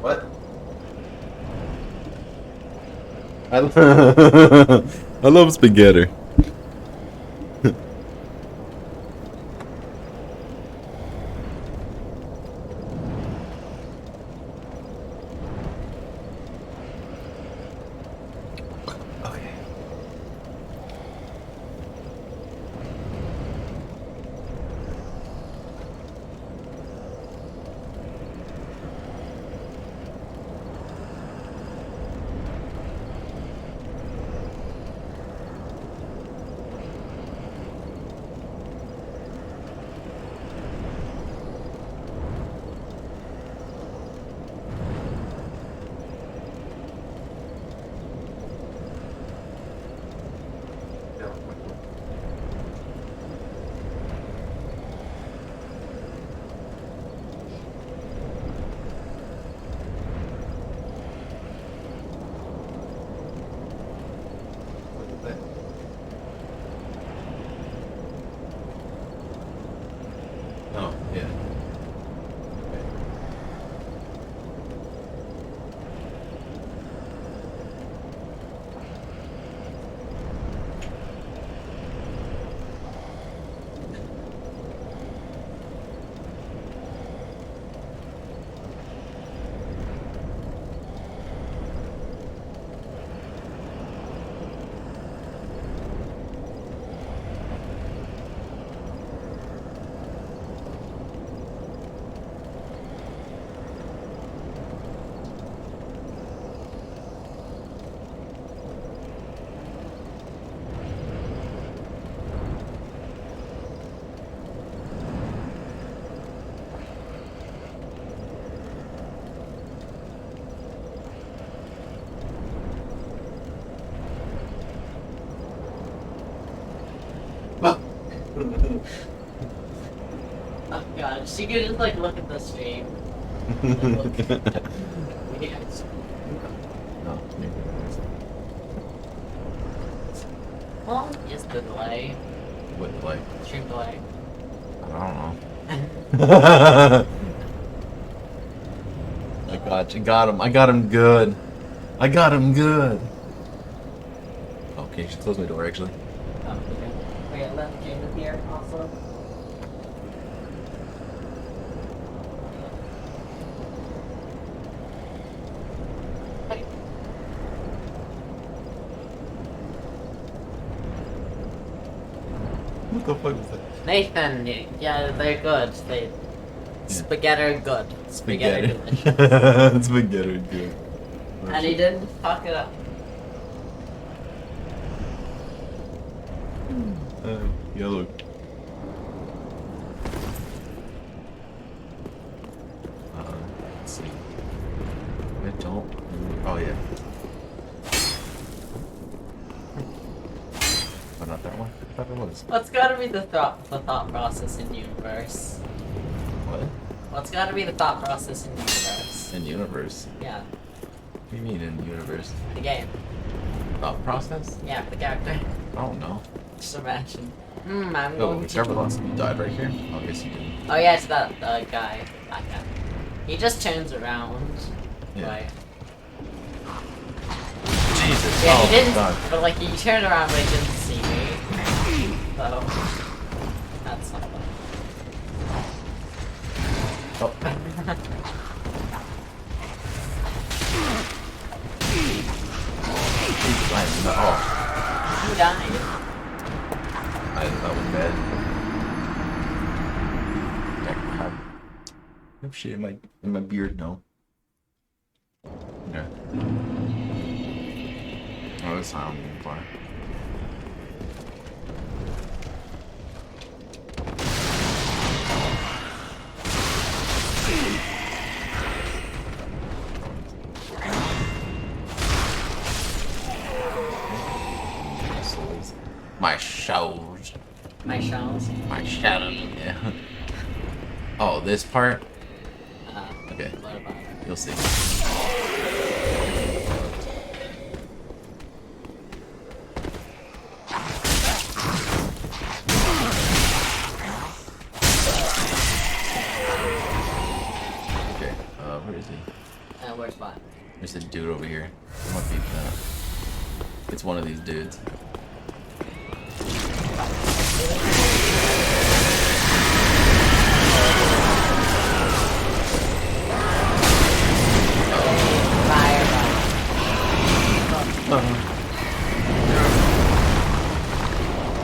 Speaker 1: What? I love spaghetti. Okay. Oh, yeah.
Speaker 2: Oh god, she could just like look at the stream. Yes.
Speaker 1: No.
Speaker 2: How long is the delay?
Speaker 1: What, like?
Speaker 2: Stream delay.
Speaker 1: I don't know. I got him. I got him good. I got him good. Okay, you should close my door actually.
Speaker 2: Oh, okay. Wait, let James in here also.
Speaker 1: What the fuck was that?
Speaker 2: Nathan, yeah, they're good. They spaghetti are good. Spaghetti.
Speaker 1: Spaghetti. Spaghetti, good.
Speaker 2: And he didn't fuck it up.
Speaker 1: Yellow. Let's see. I don't. Oh yeah. Oh, not that one. I thought it was.
Speaker 2: What's gotta be the thought process in universe?
Speaker 1: What?
Speaker 2: What's gotta be the thought process in universe?
Speaker 1: In universe.
Speaker 2: Yeah,
Speaker 1: What do you mean in universe?
Speaker 2: the game.
Speaker 1: Thought process?
Speaker 2: Yeah, the character.
Speaker 1: I don't know.
Speaker 2: Just imagine. I'm
Speaker 1: Oh,
Speaker 2: going
Speaker 1: whichever
Speaker 2: to.
Speaker 1: last you died right here. Oh, I guess you didn't.
Speaker 2: Oh yeah, it's that guy. That guy. He just turns around.
Speaker 1: Yeah.
Speaker 2: Right.
Speaker 1: Jesus.
Speaker 2: Yeah,
Speaker 1: oh,
Speaker 2: he didn't.
Speaker 1: God.
Speaker 2: But like he turned around, but he didn't see me. So that's not fun.
Speaker 1: Oh. Jesus, I am not. Oh.
Speaker 2: Who died?
Speaker 1: That was bad. No shit in my beard, no. Okay. Oh, this time I'm gonna fly. My shows.
Speaker 2: My shells.
Speaker 1: My shadow. Yeah. Oh, this part? Okay.
Speaker 2: What about it?
Speaker 1: You'll see. Okay, where is he?
Speaker 2: Where's bot?
Speaker 1: There's a dude over here. I might beat that. It's one of these dudes.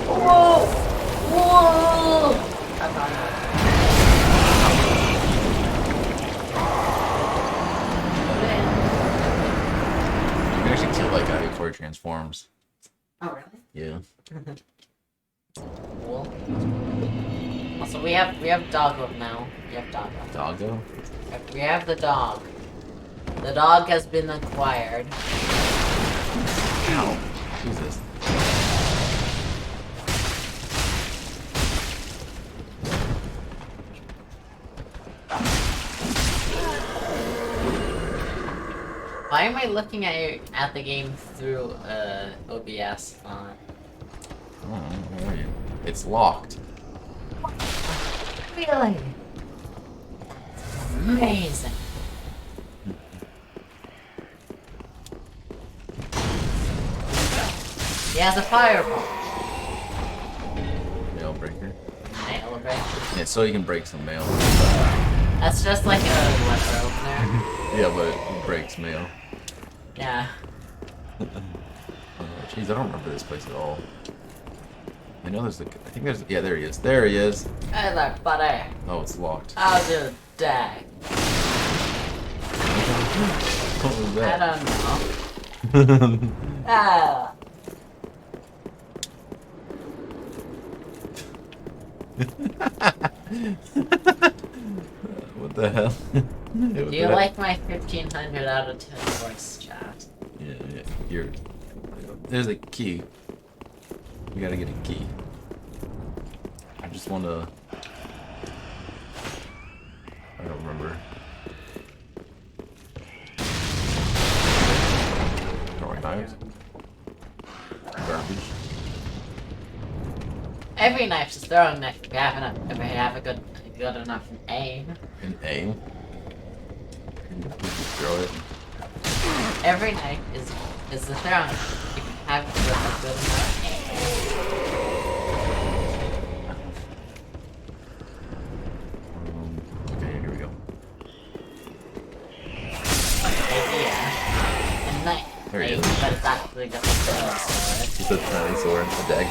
Speaker 2: Whoa! Whoa! I'm not.
Speaker 1: You can actually kill that guy before he transforms.
Speaker 2: Oh really?
Speaker 1: Yeah.
Speaker 2: Cool. Also, we have Doggo now. We have Doggo.
Speaker 1: Doggo?
Speaker 2: We have the dog. The dog has been acquired.
Speaker 1: Ow. Jesus.
Speaker 2: Why am I looking at the game through OBS font?
Speaker 1: Oh, where are you? It's locked.
Speaker 2: Really? Amazing. He has a fireball.
Speaker 1: Mail breaker.
Speaker 2: Nail breaker.
Speaker 1: Yeah, so you can break some mail.
Speaker 2: That's just like a letter opener.
Speaker 1: Yeah, but it breaks mail.
Speaker 2: Yeah.
Speaker 1: Jeez, I don't remember this place at all. I know there's I think there's, yeah, there he is. There he is.
Speaker 2: Hey there, buddy.
Speaker 1: Oh, it's locked.
Speaker 2: How's your day?
Speaker 1: What was
Speaker 2: I
Speaker 1: that?
Speaker 2: don't know. Ah.
Speaker 1: What the hell?
Speaker 2: Do you like my 1500 out of 10 voice chat?
Speaker 1: Yeah, yeah. Here. There's a key. We gotta get a key. I just wanna. I don't remember. Throwing knives. Garbage.
Speaker 2: Every knife's a throwing knife if you have a good enough aim.
Speaker 1: An aim. Throw it.
Speaker 2: Every knife is a throwing knife if you have a good enough aim.
Speaker 1: Okay, here we go.
Speaker 2: Yeah. A knife.
Speaker 1: There he is.
Speaker 2: But it's actually just a sword.
Speaker 1: It's a tiny sword, a dagger.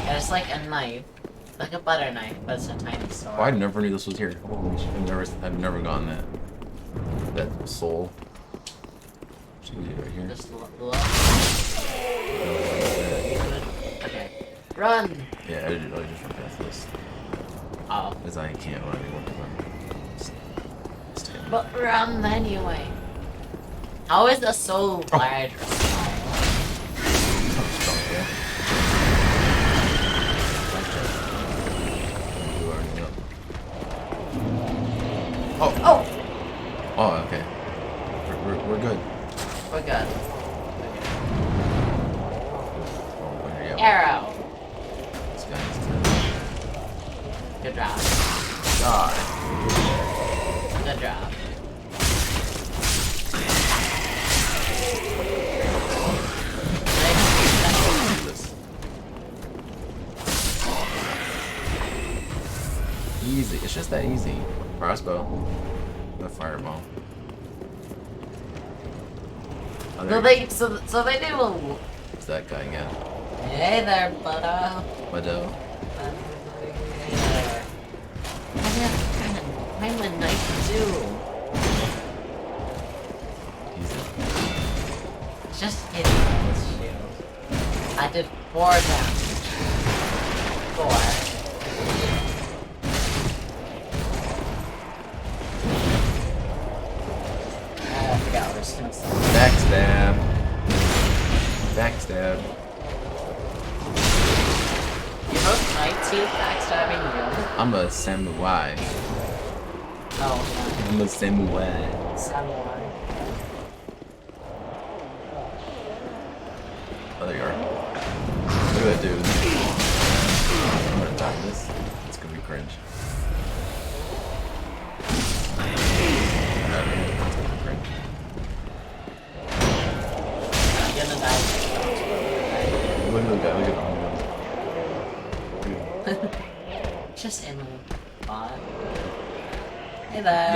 Speaker 2: Yeah, it's like a knife. Like a butter knife, but it's a tiny sword.
Speaker 1: Oh, I never knew this was here. Holy shit, I've never gotten that soul. Should we do it right here?
Speaker 2: Just look. Okay. Run!
Speaker 1: Yeah, I just run past this.
Speaker 2: Oh.
Speaker 1: Because I can't run anymore.
Speaker 2: But run anyway. How is this so large or small?
Speaker 1: Oh!
Speaker 2: Oh!
Speaker 1: Oh, okay. We're good.
Speaker 2: We're good.
Speaker 1: Oh, where are you?
Speaker 2: Arrow.
Speaker 1: This guy needs to
Speaker 2: Good job.
Speaker 1: die.
Speaker 2: Good job.
Speaker 1: Jesus. Easy. It's just that easy. Crossbow. The fireball. Oh,
Speaker 2: So
Speaker 1: there
Speaker 2: so they do a...
Speaker 1: it's that guy again.
Speaker 2: Hey there, buddo.
Speaker 1: Widow.
Speaker 2: I'm a knife too.
Speaker 1: Easy.
Speaker 2: Just hitting this shield. I did 4 damage. 4. I forgot what I was gonna say.
Speaker 1: Backstab. Backstab.
Speaker 2: You both knights use backstabbing really?
Speaker 1: I'm a samurai.
Speaker 2: Oh,
Speaker 1: I'm a samurai.
Speaker 2: yeah. Samurai.
Speaker 1: Oh, there you are. Look at that dude. I'm gonna die this. It's gonna be cringe. It's gonna be cringe.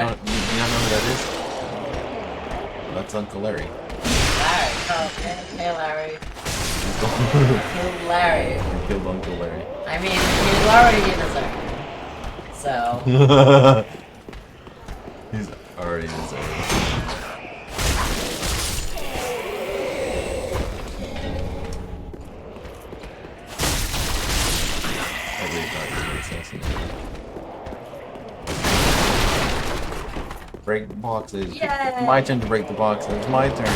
Speaker 1: not know who that is? That's Uncle Larry.
Speaker 2: Larry. Oh, hey Larry. Killed Larry.
Speaker 1: You killed Uncle Larry.
Speaker 2: I mean, he's already in his own. So.
Speaker 1: He's already in his own. I really thought you were assassinated. Break the boxes.
Speaker 2: Yay!
Speaker 1: My turn to break the boxes. It's my turn.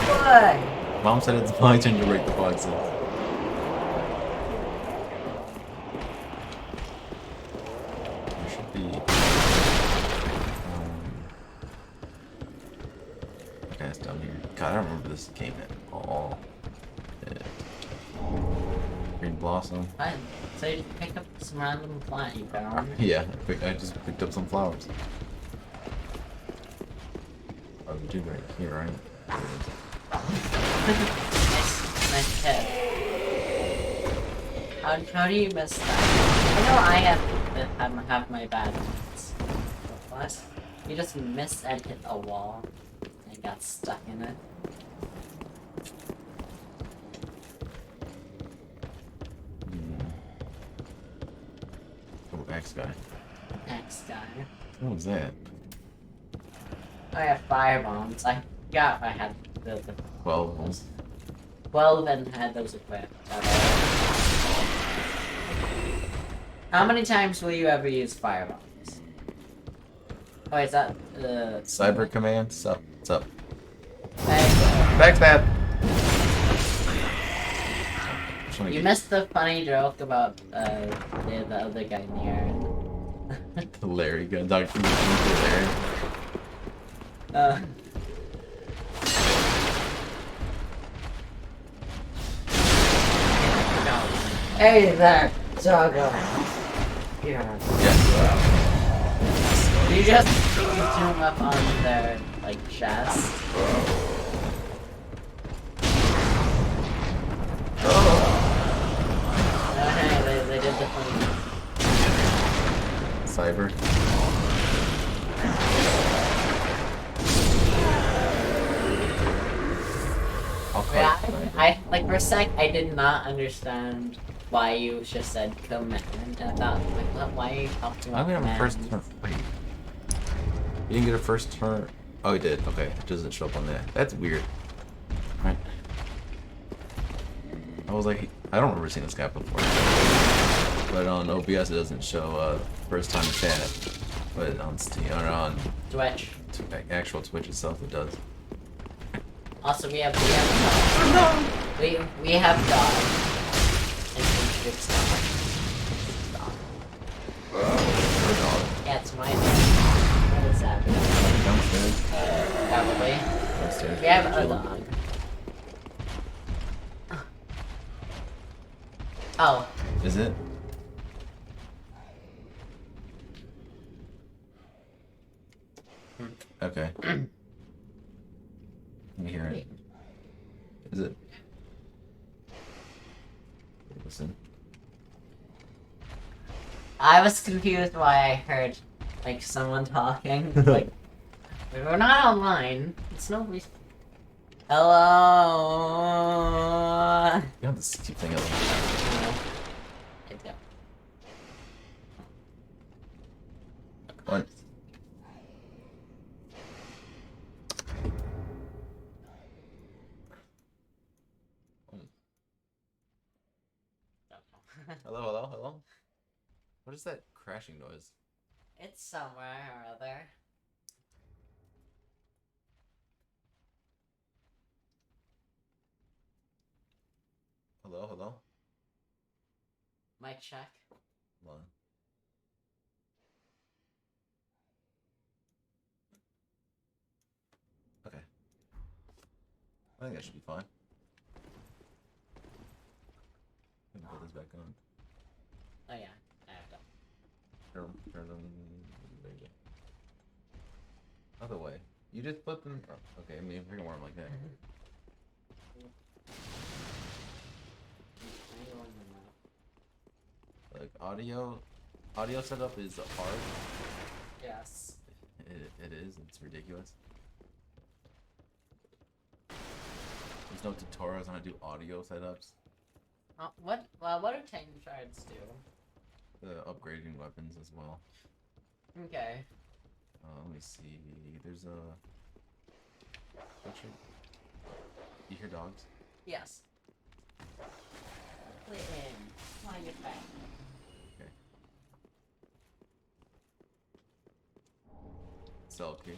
Speaker 2: What?
Speaker 1: Mom said it's my turn to break the boxes. There should be. Okay, it's down here. God, I don't remember this game at all. Yeah. Green blossom.
Speaker 2: Fine. So you just pick up some random plant you found.
Speaker 1: Yeah, I just picked up some flowers. Oh, we do right here, right? There it is.
Speaker 2: nice hit. How do you miss that? I know I have my bad ones. What? You just missed and hit a wall and got stuck in it.
Speaker 1: Oh, X guy.
Speaker 2: Next guy.
Speaker 1: What was that?
Speaker 2: I have fire bombs. I forgot I had the
Speaker 1: 12 ones.
Speaker 2: 12 and had those equipped. How many times will you ever use fire bombs? Oh, is that
Speaker 1: Cyber command? Sup? What's up?
Speaker 2: Backstab.
Speaker 1: Backstab!
Speaker 2: You missed the funny joke about the other guy near.
Speaker 1: The Larry gun. Dr. Larry.
Speaker 2: Hey there, Doggo. Yeah. You just zoom up on their like chest. Okay, they did the funny.
Speaker 1: Cyber.
Speaker 2: Yeah, I like for a sec I did not understand why you just said command. And I thought like why are you talking about
Speaker 1: I'm gonna have a first
Speaker 2: command?
Speaker 1: turn. Wait. You didn't get a first turn. Oh, you did. Okay, it doesn't show up on that. That's weird. Right. I was like, I don't remember seeing this guy before. But on OBS it doesn't show first time chat. But on Steam or on
Speaker 2: Twitch.
Speaker 1: Actual Twitch itself it does.
Speaker 2: Also we have dog. We have dog. And it's dog. Yeah, it's my dog. What is that?
Speaker 1: Downstairs.
Speaker 2: Probably.
Speaker 1: Downstairs.
Speaker 2: We have a
Speaker 1: Chilling.
Speaker 2: dog. Oh.
Speaker 1: Is it? Okay. Let me hear it. Is it? Listen.
Speaker 2: I was confused why I heard like someone talking. Like we're not online. It's nobody. Hello.
Speaker 1: You have to keep thinking of
Speaker 2: I do.
Speaker 1: What? Hello, hello, hello? What is that crashing noise?
Speaker 2: It's somewhere or other.
Speaker 1: Hello, hello?
Speaker 2: Mic check.
Speaker 1: Hold on. Okay. I think that should be fine. Let me put this back on.
Speaker 2: Oh yeah, I have to.
Speaker 1: Turn them. There you go. Other way. You just put them. Oh, okay, I mean, we're gonna warm like that. Like audio setup is hard.
Speaker 2: Yes.
Speaker 1: It It's ridiculous. There's no tutorials on how to do audio setups.
Speaker 2: What do tank shards do?
Speaker 1: The upgrading weapons as well.
Speaker 2: Okay.
Speaker 1: Let me see. There's a. You hear dogs?
Speaker 2: Yes. Play in. Why you back?
Speaker 1: Okay. Cell key.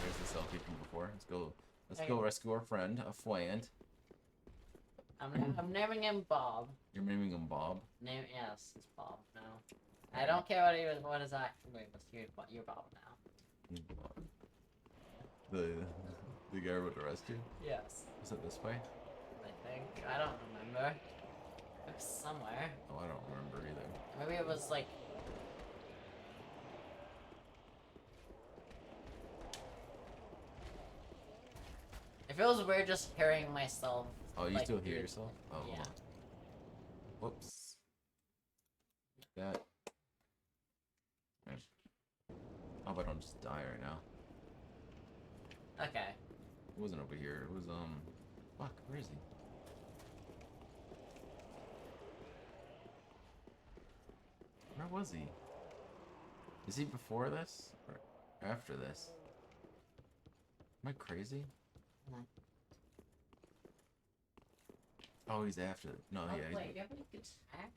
Speaker 1: There's the cell key from before. Let's go. Let's go rescue our friend, a friend.
Speaker 2: I'm naming him Bob.
Speaker 1: You're naming him Bob.
Speaker 2: Yes, it's Bob now. I don't care what he was. What is actually, but you're Bob now.
Speaker 1: The guy about to arrest you?
Speaker 2: Yes.
Speaker 1: Is it this way?
Speaker 2: I think. I don't remember. It was somewhere.
Speaker 1: Oh, I don't remember either.
Speaker 2: Maybe it was like. It feels weird just hearing myself.
Speaker 1: Oh, you
Speaker 2: like,
Speaker 1: still hear yourself? Oh,
Speaker 2: yeah.
Speaker 1: hold on. Whoops. That. How about I don't just die right now?
Speaker 2: Okay.
Speaker 1: It wasn't over here. It was, fuck, where is he? Where was he? Is he before this? Or after this? Am I crazy?
Speaker 2: No.
Speaker 1: Oh, he's after. No,
Speaker 2: Oh,
Speaker 1: yeah.
Speaker 2: wait, you have any guitar?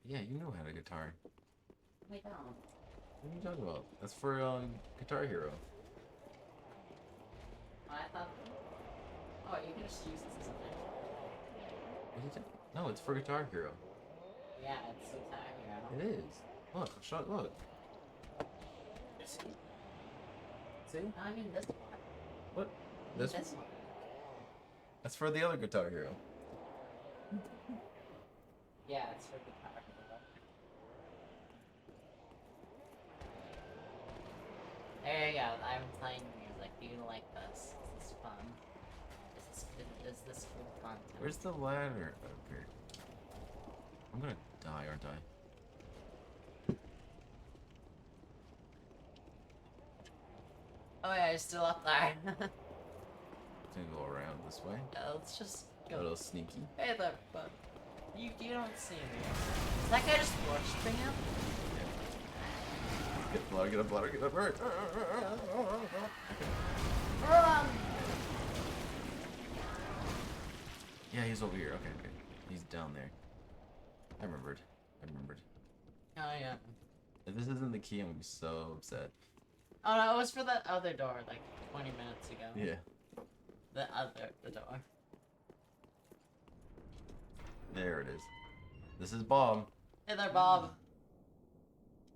Speaker 1: Yeah, you know how to guitar.
Speaker 2: I don't.
Speaker 1: What are you talking about? That's for Guitar Hero.
Speaker 2: I thought. Oh, you can just use this as something.
Speaker 1: What did you No, it's for Guitar Hero.
Speaker 2: Yeah, it's Guitar Hero.
Speaker 1: It is. Look, look. See?
Speaker 2: No, I mean this one.
Speaker 1: What?
Speaker 2: This
Speaker 1: This?
Speaker 2: one.
Speaker 1: That's for the other Guitar Hero.
Speaker 2: Yeah, it's for Guitar Hero. There you go. I'm playing music. Do you like this? This is fun. Is this cool content?
Speaker 1: Where's the ladder? Okay. I'm gonna die, aren't I?
Speaker 2: Oh yeah, he's still up there.
Speaker 1: I'm gonna go around this way.
Speaker 2: Yeah, let's just
Speaker 1: A
Speaker 2: go.
Speaker 1: little sneaky.
Speaker 2: Hey there, bud. You don't see me. Is that guy just worshipping him?
Speaker 1: Get the ladder, get up, ladder, get up, right.
Speaker 2: Run!
Speaker 1: Yeah, he's over here. Okay, okay. He's down there. I remembered.
Speaker 2: Oh yeah.
Speaker 1: If this isn't the key, I'm gonna be so upset.
Speaker 2: Oh no, it was for that other door like 20 minutes ago.
Speaker 1: Yeah.
Speaker 2: The door.
Speaker 1: There it is. This is Bob.
Speaker 2: Hey there, Bob.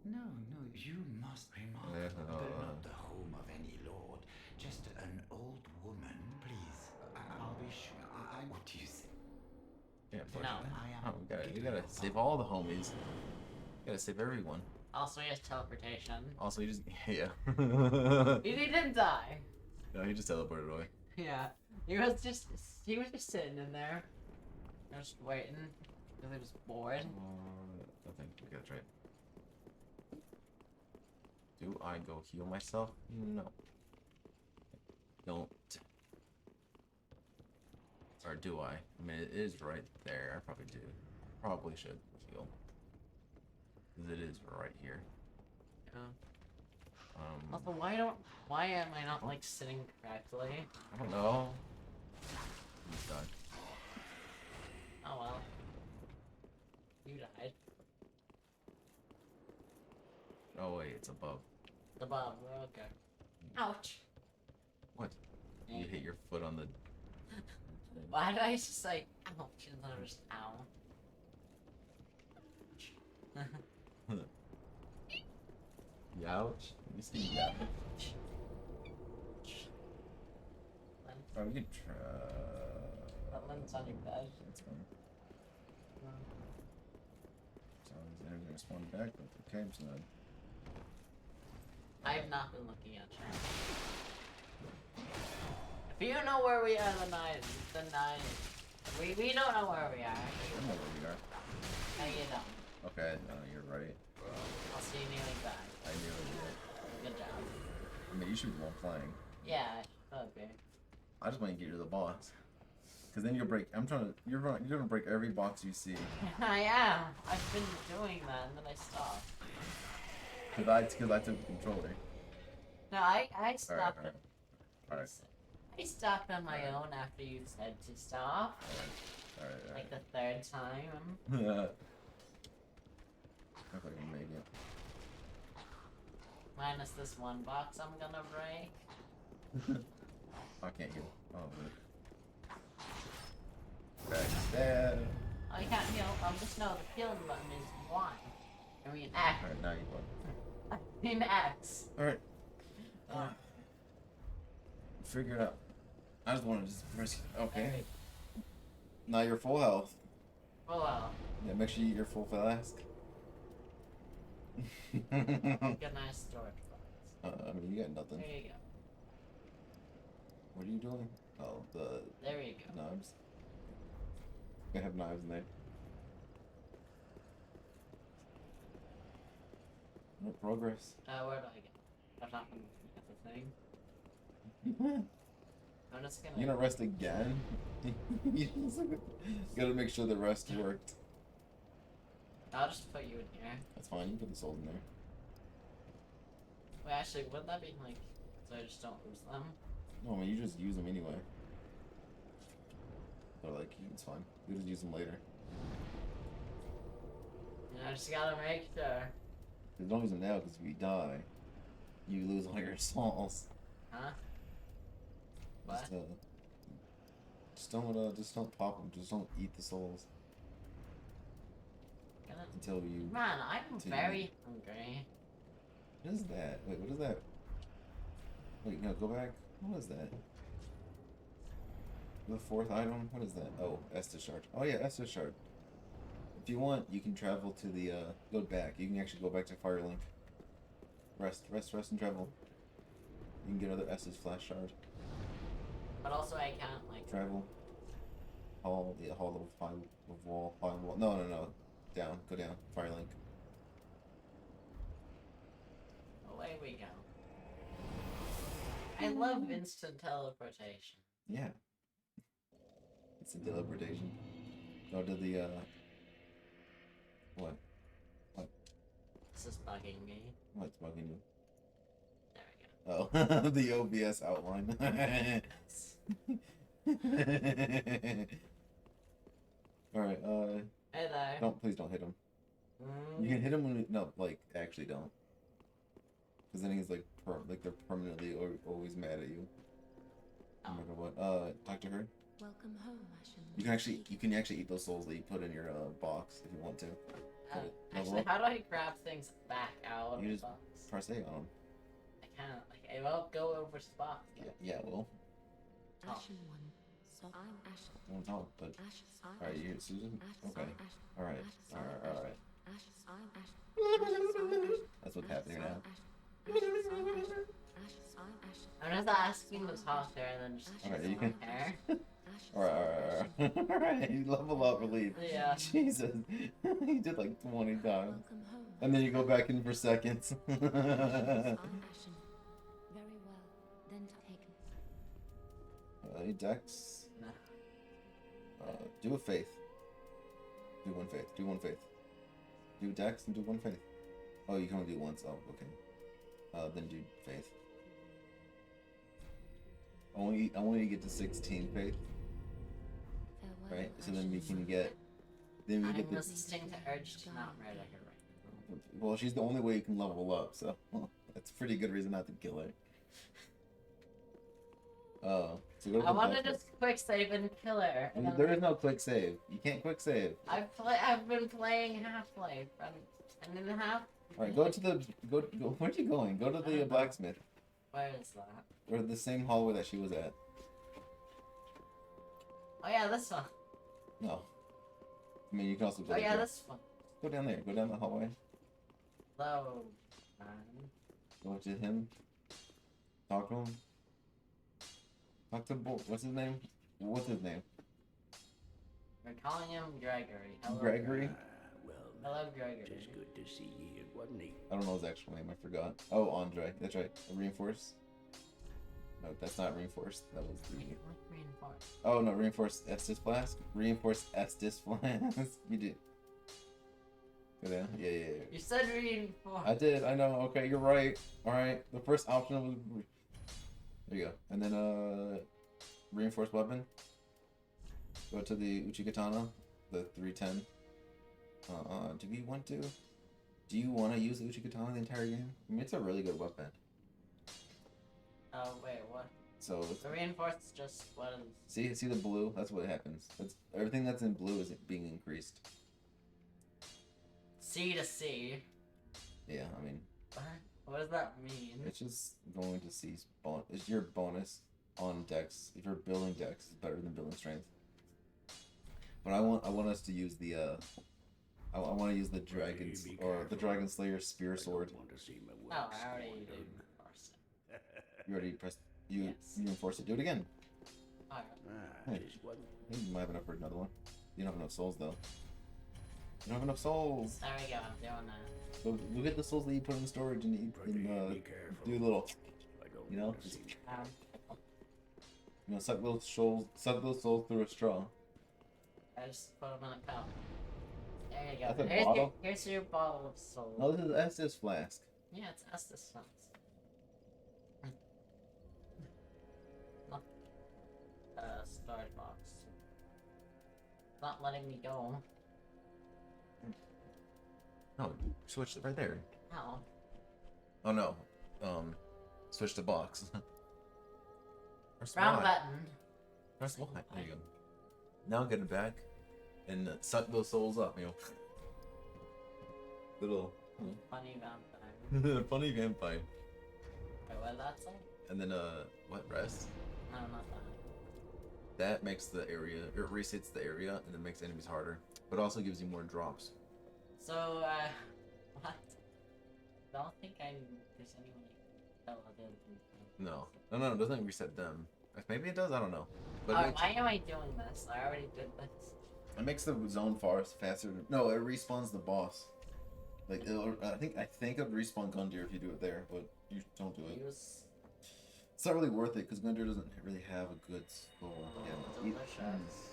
Speaker 5: No, no, you must be
Speaker 1: Yeah,
Speaker 5: remarkable. They're not the home of any lord. Just an old woman. Please, I'll be sure. What do you say?
Speaker 1: Yeah, but
Speaker 2: No.
Speaker 5: I am.
Speaker 1: oh, we gotta save all the homies. We gotta save everyone.
Speaker 2: Also, he has teleportation.
Speaker 1: Also, he just yeah.
Speaker 2: He didn't die.
Speaker 1: No, he just teleported away.
Speaker 2: Yeah, he was just sitting in there, just waiting because he was bored.
Speaker 1: I think we gotta try it. Do I go heal myself? No. Don't. Or do I? I mean, it is right there. I probably do. Probably should heal. Because it is right here.
Speaker 2: Yeah. Also, why am I not like sitting correctly?
Speaker 1: I don't know. He's done.
Speaker 2: Oh well. You died.
Speaker 1: Oh wait, it's above.
Speaker 2: The bomb. Okay. Ouch.
Speaker 1: What? You hit your foot on the.
Speaker 2: Why did I just say ouch and then I just ow?
Speaker 1: Youch? Let me see youch. Oh, we could try.
Speaker 2: That lens on your bed.
Speaker 1: That's fine. So is energy respond back, but okay, I'm not.
Speaker 2: I have not been looking at you. If you know where we are, the nine. We don't know where we are.
Speaker 1: I know where we are.
Speaker 2: No, you don't.
Speaker 1: Okay, no, you're right.
Speaker 2: I'll see you nearly back.
Speaker 1: I knew it.
Speaker 2: Good job.
Speaker 1: I mean, you should be the one playing.
Speaker 2: Yeah, that'd be.
Speaker 1: I just want to get you to the boss. Cause then you'll break. You're gonna break every box you see.
Speaker 2: I am. I've been doing that, and then I stopped.
Speaker 1: Cause I took the controller.
Speaker 2: No, I stopped.
Speaker 1: Alright.
Speaker 2: I stopped on my own after you said to stop.
Speaker 1: Alright.
Speaker 2: Like the third time.
Speaker 1: Yeah. If I can make it.
Speaker 2: Minus this one box I'm gonna break.
Speaker 1: I can't heal. Oh, wait. Backstab.
Speaker 2: Oh, you can't heal. Just know the healing button is 1. I mean X.
Speaker 1: Alright, now you won.
Speaker 2: I mean X.
Speaker 1: Alright. Figure it out. I just want to just risk. Okay. Now you're full health.
Speaker 2: Oh well.
Speaker 1: Yeah, make sure you eat your full flask.
Speaker 2: Get a nice storage box.
Speaker 1: I mean, you got nothing.
Speaker 2: There you go.
Speaker 1: What are you doing? Oh, the
Speaker 2: There you go.
Speaker 1: knives. You have knives in there. No progress.
Speaker 2: Where do I get? I'm not gonna get the thing. I'm just gonna.
Speaker 1: You gonna rest again? You gotta make sure the rest worked.
Speaker 2: I'll just put you in here.
Speaker 1: That's fine. You can put the souls in there.
Speaker 2: Wait, actually, would that be like so I just don't lose them?
Speaker 1: No, I mean you just use them anyway. Or like it's fine. You just use them later.
Speaker 2: Yeah, I just gotta make sure.
Speaker 1: Cause don't use them now, because if you die, you lose all your souls.
Speaker 2: Huh? What?
Speaker 1: Just don't pop them. Just don't eat the souls until you.
Speaker 2: Man, I'm very hungry.
Speaker 1: What is that? Wait, what is that? Wait, no, go back. What is that? The 4th item? What is that? Oh, Estus Shard. Oh yeah, Estus Shard. If you want, you can travel to the, go back. You can actually go back to Firelink. Rest and travel. You can get another Estus Flash Shard.
Speaker 2: But also I can't, like...
Speaker 1: Travel. Hall level 5 of wall. No. Down. Go down. Firelink.
Speaker 2: Away we go. I love instant teleportation.
Speaker 1: Yeah. It's a teleportation. Go to the, What?
Speaker 2: This is bugging me.
Speaker 1: What's bugging you?
Speaker 2: There we go.
Speaker 1: Oh, the OBS outline. Alright,
Speaker 2: Hey there.
Speaker 1: please don't hit him.
Speaker 2: Mm.
Speaker 1: You can hit him when, no, like, actually don't. Because then he's like, they're permanently always mad at you. No matter what. Talk to her.
Speaker 3: Welcome home, Ashen.
Speaker 1: You can actually eat those souls that you put in your box if you want to.
Speaker 2: Actually, how do I grab things back out of
Speaker 1: You
Speaker 2: the
Speaker 1: just
Speaker 2: box?
Speaker 1: press A on them.
Speaker 2: I can't. Like, it won't go over to the box.
Speaker 1: Yeah, well,
Speaker 3: Ashen one. So I'm Ashen.
Speaker 1: I don't talk, but
Speaker 3: Ashes. I'm
Speaker 1: alright,
Speaker 3: Ashen.
Speaker 1: you Susan?
Speaker 3: Ashes.
Speaker 1: Okay.
Speaker 3: I'm Ashen.
Speaker 1: Alright.
Speaker 3: Ashes. I'm Ashen.
Speaker 1: Alright.
Speaker 3: Ashes. I'm Ashen. Ashes. I'm Ashen.
Speaker 1: That's what's happening
Speaker 3: Ashes.
Speaker 1: now.
Speaker 3: I'm Ashen. Ashes. I'm Ashen. Ashes. I'm Ashen.
Speaker 2: I'm just asking to talk there and then just
Speaker 1: Alright,
Speaker 2: use
Speaker 1: you
Speaker 2: my
Speaker 1: can.
Speaker 2: hair.
Speaker 3: Ashes.
Speaker 1: Alright. Alright, you level up, relief.
Speaker 2: Yeah.
Speaker 1: Jesus. You did like 20 times.
Speaker 3: Welcome home.
Speaker 1: And then you go back in for seconds.
Speaker 3: Ashes. I'm Ashen. Very well. Then taken.
Speaker 1: Dex.
Speaker 2: No.
Speaker 1: Do a faith. Do one faith. Do one faith. Do Dex and do one faith. Oh, you can only do it once. Oh, okay. Then do faith. I want you to get to 16 faith,
Speaker 3: Farewell,
Speaker 1: right? So then
Speaker 3: Ashen
Speaker 1: we can
Speaker 3: one.
Speaker 1: get. Then we get
Speaker 2: I'm
Speaker 1: the.
Speaker 2: resisting the urge to not murder her right now.
Speaker 1: Well, she's the only way you can level up, so that's a pretty good reason not to kill her. So go to
Speaker 2: I
Speaker 1: the
Speaker 2: want to
Speaker 1: boss.
Speaker 2: just quick save and kill her. And then
Speaker 1: There is no quick save. You can't quick save.
Speaker 2: I've been playing Half-Life and then half.
Speaker 1: All right, go to the go. Where are you going? Go to the blacksmith,
Speaker 2: Where is that?
Speaker 1: or the same hallway that she was at.
Speaker 2: Oh yeah, this one.
Speaker 1: No. I mean, you can also go.
Speaker 2: Oh yeah,
Speaker 1: there.
Speaker 2: this one.
Speaker 1: Go down there. Go down the hallway.
Speaker 2: Hello, man.
Speaker 1: Go to him. Talk to him. Talk to what's his name? What's his name?
Speaker 2: We're calling him Gregory. Hello,
Speaker 1: Gregory?
Speaker 5: Well,
Speaker 2: Hello, Gregory.
Speaker 5: just good to see you here, wasn't he?
Speaker 1: I don't know his actual name. I forgot. Oh, Andre. That's right. Reinforce. No, that's not reinforced. That was the.
Speaker 2: Like reinforced.
Speaker 1: Oh no, reinforced Estus Flask. Reinforced Estus Flask. You did. Go down. Yeah.
Speaker 2: You said reinforced.
Speaker 1: I did. I know. Okay, you're right. All right. The first option was. There you go. And then reinforced weapon. Go to the Uchikatana, the 310. Do we want to? Do you want to use the Uchikatana the entire game? I mean, it's a really good weapon.
Speaker 2: Oh wait, what?
Speaker 1: So
Speaker 2: So reinforced is just what is?
Speaker 1: see the blue. That's what happens. That's everything that's in blue is being increased.
Speaker 2: C to C.
Speaker 1: Yeah, I mean,
Speaker 2: What does that mean?
Speaker 1: it's just going to see it's your bonus on dex. If you're building dex, it's better than building strength. But I want us to use the I want to use the dragons or the Dragon Slayer Spear Sword.
Speaker 2: Oh, I already reinforced it.
Speaker 1: You already pressed. You
Speaker 2: Yes.
Speaker 1: reinforced it. Do it again.
Speaker 2: Alright.
Speaker 1: Hey, you might have enough for another one. You don't have enough souls though. You don't have enough souls.
Speaker 2: There we go, I'm doing that.
Speaker 1: So look at the souls that you put in storage and do a little. You know, just, suck those souls through a straw.
Speaker 2: I just put them in a cup. There you go.
Speaker 1: That's a bottle?
Speaker 2: Here's your bottle of soul.
Speaker 1: No, this is Estus Flask.
Speaker 2: Yeah, it's Estus Flask. Storage box. Not letting me go.
Speaker 1: No, switch it right there.
Speaker 2: How?
Speaker 1: Oh no. Switch to box. Press
Speaker 2: Round
Speaker 1: Y.
Speaker 2: button.
Speaker 1: Press Y. There you go. Now get it back and suck those souls up. You know. Little
Speaker 2: Funny vampire.
Speaker 1: funny vampire.
Speaker 2: Wait, what did that say?
Speaker 1: And then what rest?
Speaker 2: No, not that.
Speaker 1: That makes the area, it resets the area and then makes enemies harder, but also gives you more drops.
Speaker 2: So, what? I don't think there's anyone that will do it.
Speaker 1: No, it doesn't reset them. Maybe it does. I don't know. But
Speaker 2: Oh, why am I doing this? I already did this.
Speaker 1: it makes the zone faster. No, it respawns the boss. Like I think it would respawn Gundyr if you do it there, but you don't do it.
Speaker 2: Use
Speaker 1: It's not really worth it because Gundyr doesn't really have a good soul. Yeah,
Speaker 2: delicious.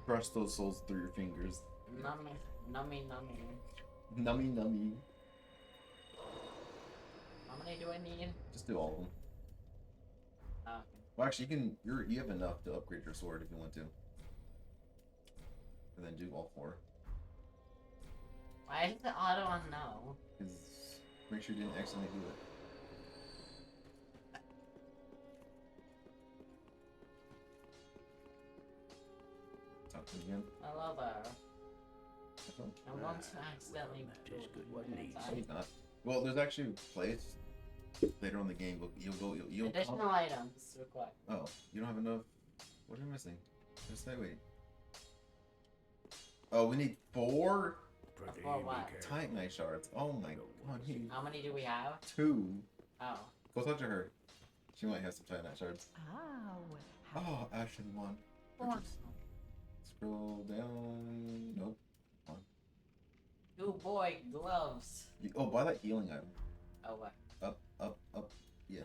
Speaker 1: crush those souls through your fingers.
Speaker 2: Nummy.
Speaker 1: Nummy.
Speaker 2: How many do I need?
Speaker 1: Just do all of them.
Speaker 2: Oh, okay.
Speaker 1: Well, actually, you have enough to upgrade your sword if you want to, and then do all 4.
Speaker 2: Why is the auto on no?
Speaker 1: Because make sure you didn't accidentally do it. Talk to me again.
Speaker 2: Hello there.
Speaker 1: Okay.
Speaker 2: I'm going to accidentally do it.
Speaker 1: He's not. Well, there's actually a place later on in the game. You'll
Speaker 2: Additional items required.
Speaker 1: Oh, you don't have enough. What are you missing? Just say wait. Oh, we need 4
Speaker 2: For what?
Speaker 1: Titanite shards. Oh my god.
Speaker 2: How many do we have?
Speaker 1: 2.
Speaker 2: Oh.
Speaker 1: Go talk to her. She might have some Titanite shards.
Speaker 4: Ah, well,
Speaker 1: Oh, Ashen one.
Speaker 2: Four.
Speaker 1: Scroll down. Nope.
Speaker 2: Ooh boy, gloves.
Speaker 1: Oh, buy that healing item.
Speaker 2: Oh what?
Speaker 1: Up. Yeah.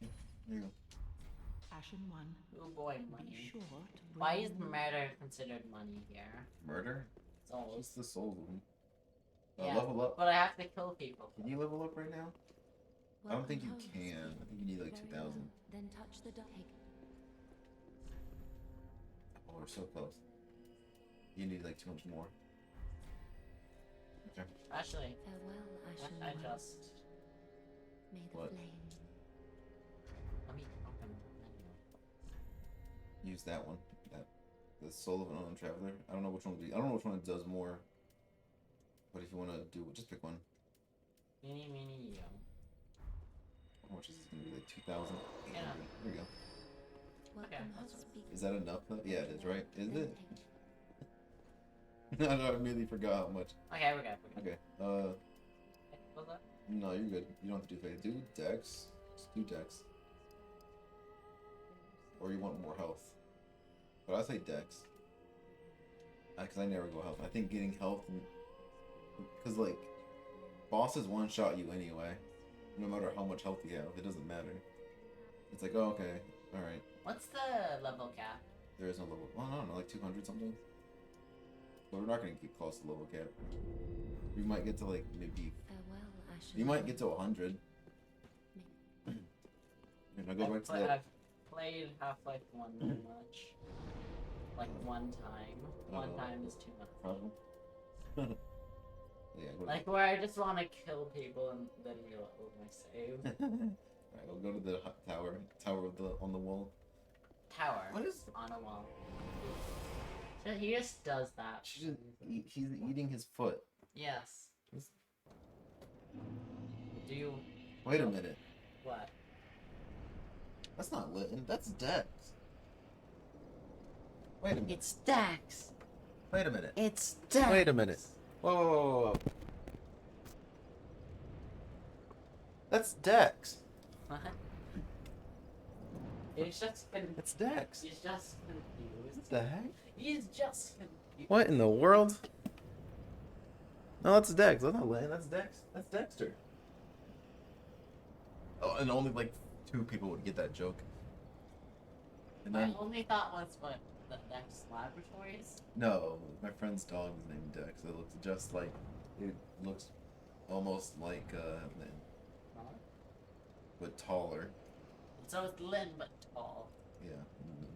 Speaker 1: There you go.
Speaker 4: Ashen One,
Speaker 2: Ooh boy,
Speaker 4: be
Speaker 2: money.
Speaker 4: sure to bring
Speaker 2: Why is
Speaker 4: more.
Speaker 2: murder considered money here?
Speaker 1: Murder?
Speaker 2: Souls.
Speaker 1: Just the soul one.
Speaker 2: Yeah,
Speaker 1: Level up.
Speaker 2: but I have to kill people.
Speaker 1: Can you level up right now? I don't think you
Speaker 3: Welcome home,
Speaker 1: can.
Speaker 3: sweet.
Speaker 1: I think you need like
Speaker 3: Very
Speaker 1: 2,000.
Speaker 3: well. Then touch the dog.
Speaker 1: Oh, we're so close. You need like 200 more. Okay.
Speaker 2: Actually,
Speaker 3: Farewell, Ashen
Speaker 2: I
Speaker 3: One.
Speaker 2: just
Speaker 3: May the
Speaker 1: What?
Speaker 3: flame.
Speaker 2: let me open the menu.
Speaker 1: Use that one. The soul of an unknown traveler. I don't know which one. I don't know which one does more. But if you want to do it, just pick one.
Speaker 2: Mini yo.
Speaker 1: How much is this gonna be? Like 2,000.
Speaker 2: Yeah.
Speaker 1: There you go.
Speaker 3: Welcome
Speaker 2: that's
Speaker 3: home, speak.
Speaker 1: Is that enough? Though? Yeah, it is. Right? Is
Speaker 3: Then
Speaker 1: it?
Speaker 3: take.
Speaker 1: No, I immediately forgot how much.
Speaker 2: Okay, we're good.
Speaker 1: Okay.
Speaker 2: What was that?
Speaker 1: No, you're good. You don't have to do faith. Do Dex. Just do Dex. Or you want more health. But I say Dex. Because I never go health. I think getting health. Because, like, bosses one-shot you anyway. No matter how much health you have, it doesn't matter. It's like, oh, okay, alright.
Speaker 2: What's the level cap?
Speaker 1: There is no level. Well, I don't know, like 200 something? But we're not gonna get close to level cap. We might get to like maybe.
Speaker 3: Farewell, Ashen.
Speaker 1: You might get to 100. And I go back to that.
Speaker 2: I've played Half-Life 1 too much. Like one time. One time is too much.
Speaker 1: Problem. Yeah.
Speaker 2: Like where I just want to kill people and then reload my save.
Speaker 1: Alright, we'll go to the tower. Tower with the on the wall.
Speaker 2: Tower.
Speaker 1: What is?
Speaker 2: On a wall. So he just does that.
Speaker 1: She's eating his foot.
Speaker 2: Yes. Do you?
Speaker 1: Wait a minute.
Speaker 2: What?
Speaker 1: That's not Litten. That's Dex. Wait a minute.
Speaker 2: It's Dax.
Speaker 1: Wait a minute.
Speaker 2: It's Dax.
Speaker 1: Wait a minute. Whoa, whoa, whoa, whoa, whoa. That's Dex.
Speaker 2: What? He's just confused.
Speaker 1: It's Dex.
Speaker 2: He's just confused.
Speaker 1: What the heck?
Speaker 2: He's just confused.
Speaker 1: What in the world? No, that's Dex. That's not Litten. That's Dex. That's Dexter. Oh, and only like 2 people would get that joke. And
Speaker 2: My
Speaker 1: then,
Speaker 2: only thought was what the Dex Laboratories.
Speaker 1: no, my friend's dog is named Dex. It looks just like, it looks almost like Lynn,
Speaker 2: Huh?
Speaker 1: but taller.
Speaker 2: So it's Lynn but tall.
Speaker 1: Yeah,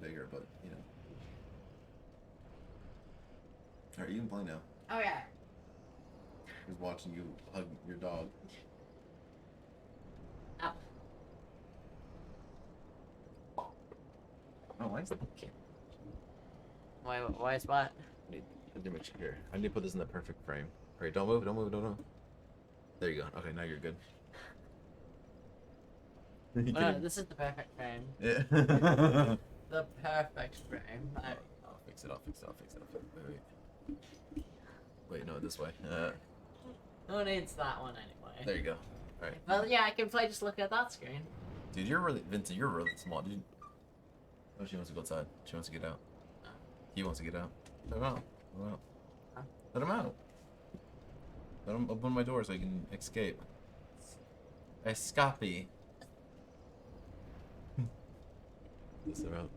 Speaker 1: bigger, but you know. Alright, you can play now.
Speaker 2: Oh yeah.
Speaker 1: He's watching you hug your dog.
Speaker 2: Ow.
Speaker 1: Oh, why is that?
Speaker 2: Why is what?
Speaker 1: I need to make sure here. I need to put this in the perfect frame. Alright, don't move, don't move, don't move. There you go. Okay, now you're good. You
Speaker 2: No,
Speaker 1: kidding?
Speaker 2: this is the perfect frame.
Speaker 1: Yeah.
Speaker 2: The perfect frame.
Speaker 1: I'll fix it, I'll fix it, I'll fix it. Wait. Wait, no, this way.
Speaker 2: Who needs that one anyway?
Speaker 1: There you go. Alright.
Speaker 2: Well, yeah, I can play. Just look at that screen.
Speaker 1: Dude, you're really, Vincent, you're really small, dude. Oh, she wants to go outside. She wants to get out. He wants to get out. Let him out. Let him out.
Speaker 2: Huh?
Speaker 1: Let him out. Let him open my door so he can escape. Escape. This out.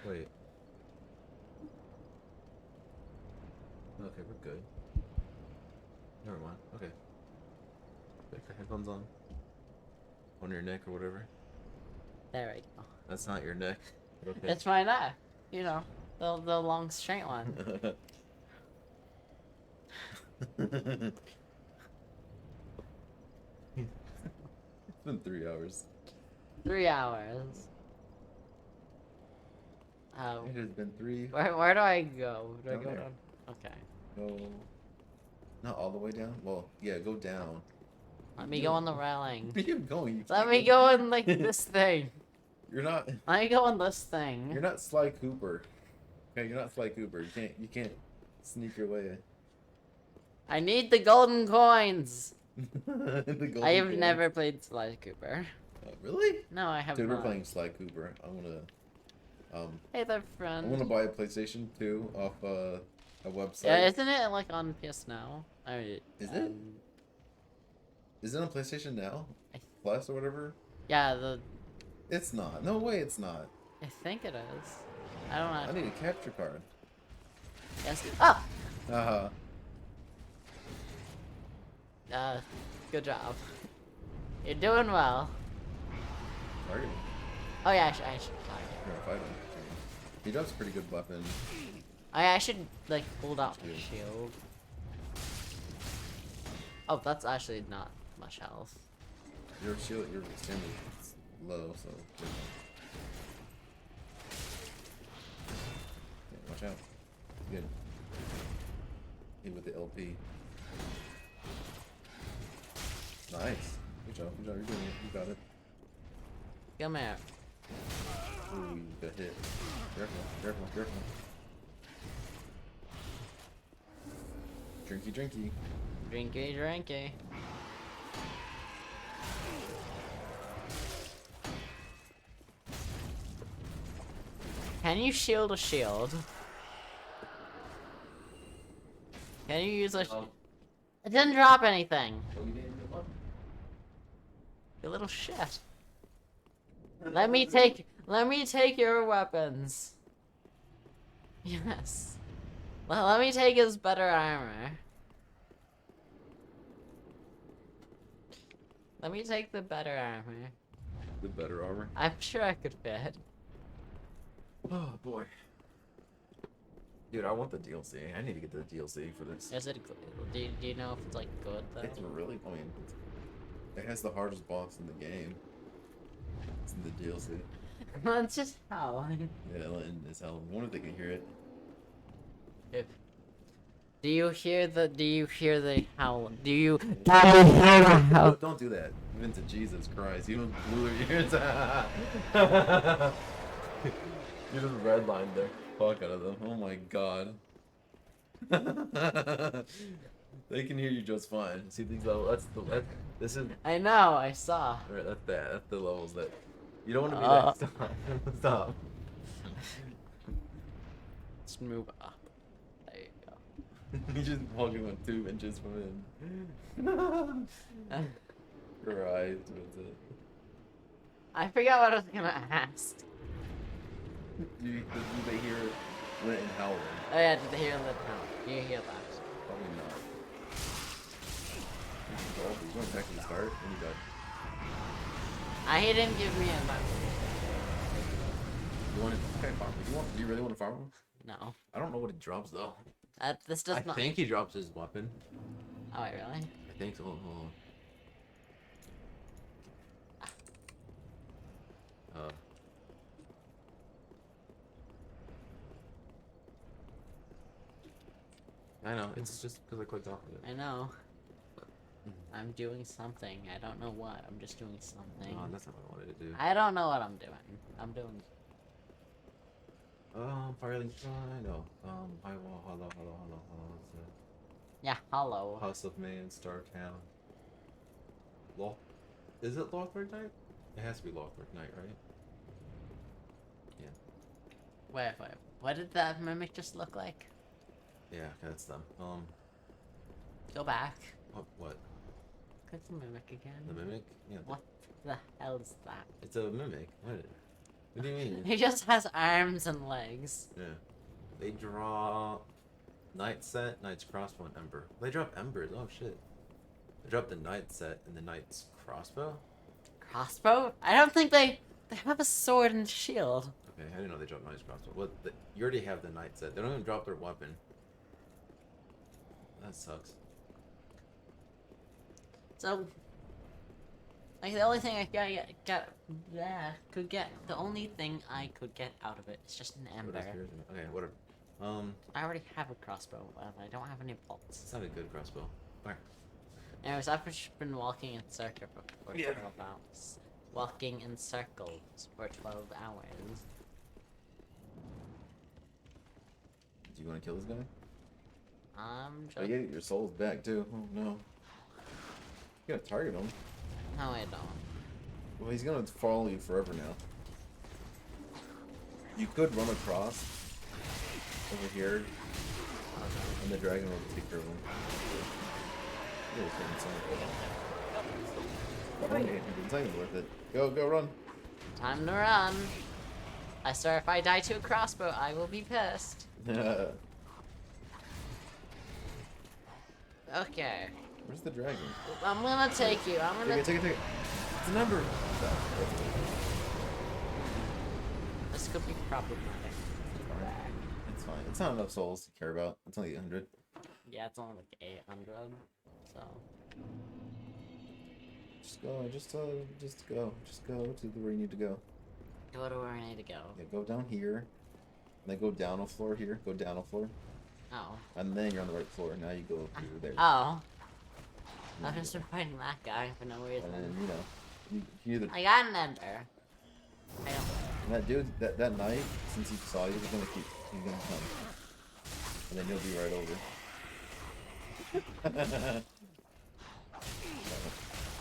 Speaker 1: Wait. Okay, we're good. Never mind. Okay. Put your headphones on your neck or whatever.
Speaker 2: There we go.
Speaker 1: That's not your neck. but Okay.
Speaker 2: It's my neck. You know, the long straight one.
Speaker 1: It's been 3 hours.
Speaker 2: 3 hours.
Speaker 1: It has been 3.
Speaker 2: Where do I go? Do I
Speaker 1: Down
Speaker 2: go
Speaker 1: there.
Speaker 2: down? Okay.
Speaker 1: Go. Not all the way down. Well, yeah, go down.
Speaker 2: Let me go on the railing.
Speaker 1: Where are you going? You
Speaker 2: Let
Speaker 1: can't
Speaker 2: me go in like this thing.
Speaker 1: You're not.
Speaker 2: Let me go in this thing.
Speaker 1: You're not Sly Cooper. Okay, you're not Sly Cooper. You can't sneak your way.
Speaker 2: I need the golden coins.
Speaker 1: The golden
Speaker 2: I have
Speaker 1: coin.
Speaker 2: never played Sly Cooper.
Speaker 1: Really?
Speaker 2: No, I have
Speaker 1: Dude,
Speaker 2: not.
Speaker 1: we're playing Sly Cooper.
Speaker 2: Hey there,
Speaker 1: I
Speaker 2: friend.
Speaker 1: want to buy a PlayStation 2 off a website.
Speaker 2: Yeah, isn't it like on PS Now? I mean,
Speaker 1: Is it? Is it on PlayStation Now?
Speaker 2: I-
Speaker 1: Plus or whatever?
Speaker 2: Yeah,
Speaker 1: It's not. No way, it's not.
Speaker 2: I think it is. I don't
Speaker 1: I
Speaker 2: know.
Speaker 1: need a capture card.
Speaker 2: Yes. Oh.
Speaker 1: Haha.
Speaker 2: Good job. You're doing well.
Speaker 1: Target.
Speaker 2: Oh yeah, I should target.
Speaker 1: You're gonna fight him. He drops a pretty good weapon.
Speaker 2: Oh yeah, I should like hold out the
Speaker 1: Shield.
Speaker 2: shield. Oh, that's actually not much health.
Speaker 1: Your shield, your stamina is low, so. Yeah, watch out. Good. Hit with the LP. Nice. Good job. Good job. You're doing it. You got it.
Speaker 2: Come here.
Speaker 1: Ooh, you got hit. Careful. Careful. Careful. Drinky, drinky.
Speaker 2: Drinky, drinky. Can you shield a shield? Can you use a?
Speaker 1: Oh.
Speaker 2: It didn't drop anything.
Speaker 1: Oh, you didn't get one?
Speaker 2: You little shit. Let me take your weapons. Yes. Well, let me take his better armor. Let me take the better armor.
Speaker 1: The better armor.
Speaker 2: I'm sure I could fit.
Speaker 1: Oh boy. Dude, I want the DLC. I need to get the DLC for this.
Speaker 2: Is it good? Do you know if it's like good though?
Speaker 1: It's really, I mean, it has the hardest boss in the game. It's in the DLC.
Speaker 2: Well, it's just how.
Speaker 1: Yeah, and it's hell. I wonder if they can hear it.
Speaker 2: If do you hear the howl? Do you hear the howl?
Speaker 1: Don't do that. Even to Jesus Christ. You don't blew your ears. You just redlined the fuck out of them. Oh my god. They can hear you just fine. See these levels? This is.
Speaker 2: I know. I saw.
Speaker 1: Alright, that's that. That's the levels that. You don't want to be that. Stop. Stop.
Speaker 2: Let's move up. There you go.
Speaker 1: He's just walking on 2 inches from him. Right, that's it.
Speaker 2: I forgot what I was gonna ask.
Speaker 1: Do they hear Lit and howling?
Speaker 2: Oh yeah, did they hear the howl? Do you hear that?
Speaker 1: Probably not. You went back to the start and you got.
Speaker 2: He didn't give me a knife.
Speaker 1: You want to farm? Do you really want to farm him?
Speaker 2: No.
Speaker 1: I don't know what he drops though.
Speaker 2: This does
Speaker 1: I
Speaker 2: not.
Speaker 1: think he drops his weapon.
Speaker 2: Oh wait, really?
Speaker 1: I think so. Hold on. I know, it's just because I clicked off of it.
Speaker 2: I know. I'm doing something. I don't know what. I'm just doing something.
Speaker 1: Oh, that's not what I wanted to do.
Speaker 2: I don't know what I'm doing. I'm doing.
Speaker 1: Firelink Shrine, no. Hello.
Speaker 2: Yeah, hello.
Speaker 1: House of Man, Star Town. Is it Lothric Knight? It has to be Lothric Knight, right? Yeah.
Speaker 2: Wait. What did that mimic just look like?
Speaker 1: Yeah, that's them.
Speaker 2: Go back.
Speaker 1: What?
Speaker 2: Click the mimic again.
Speaker 1: The Mimic? Yeah.
Speaker 2: What the hell is that?
Speaker 1: It's a Mimic. What do you mean?
Speaker 2: He just has arms and legs.
Speaker 1: Yeah. They draw Knight set, Knight's crossbow, and Ember. They drop Embers. Oh shit. They drop the Knight set and the Knight's crossbow?
Speaker 2: Crossbow? I don't think they have a sword and shield.
Speaker 1: Okay, I didn't know they dropped Knight's crossbow. You already have the Knight set. They don't even drop their weapon. That sucks.
Speaker 2: So, like the only thing I the only thing I could get out of it is just an ember.
Speaker 1: Okay, whatever.
Speaker 2: I already have a crossbow, but I don't have any bolts.
Speaker 1: It's not a good crossbow. Where?
Speaker 2: Anyways, I've just been walking in circles for 12 hours. Walking in circles for 12 hours.
Speaker 1: Do you want to kill this guy?
Speaker 2: Just...
Speaker 1: Oh yeah, your soul's back too. Oh no. You gotta target him.
Speaker 2: No, I don't.
Speaker 1: Well, he's gonna follow you forever now. You could run across over here, and the dragon will take care of him. It's not even worth it. Go, run.
Speaker 2: Time to run. I swear if I die to a crossbow, I will be pissed. Okay.
Speaker 1: Where's the dragon?
Speaker 2: I'm gonna take you. I'm gonna
Speaker 1: Take it. It's a number.
Speaker 2: This could be problematic.
Speaker 1: It's fine. It's not enough souls to care about. It's only 800.
Speaker 2: Yeah, it's only like 800. So.
Speaker 1: Just go to where you need to go.
Speaker 2: Go to where I need to go.
Speaker 1: Yeah, go down here. Then go down a floor here. Go down a floor.
Speaker 2: Oh.
Speaker 1: And then you're on the right floor. Now you go through there.
Speaker 2: Oh. I've just been fighting that guy for no reason.
Speaker 1: And then, you either...
Speaker 2: I got an ender. I don't...
Speaker 1: And that dude, that knight, since he saw you, he's gonna come. And then you'll be right over.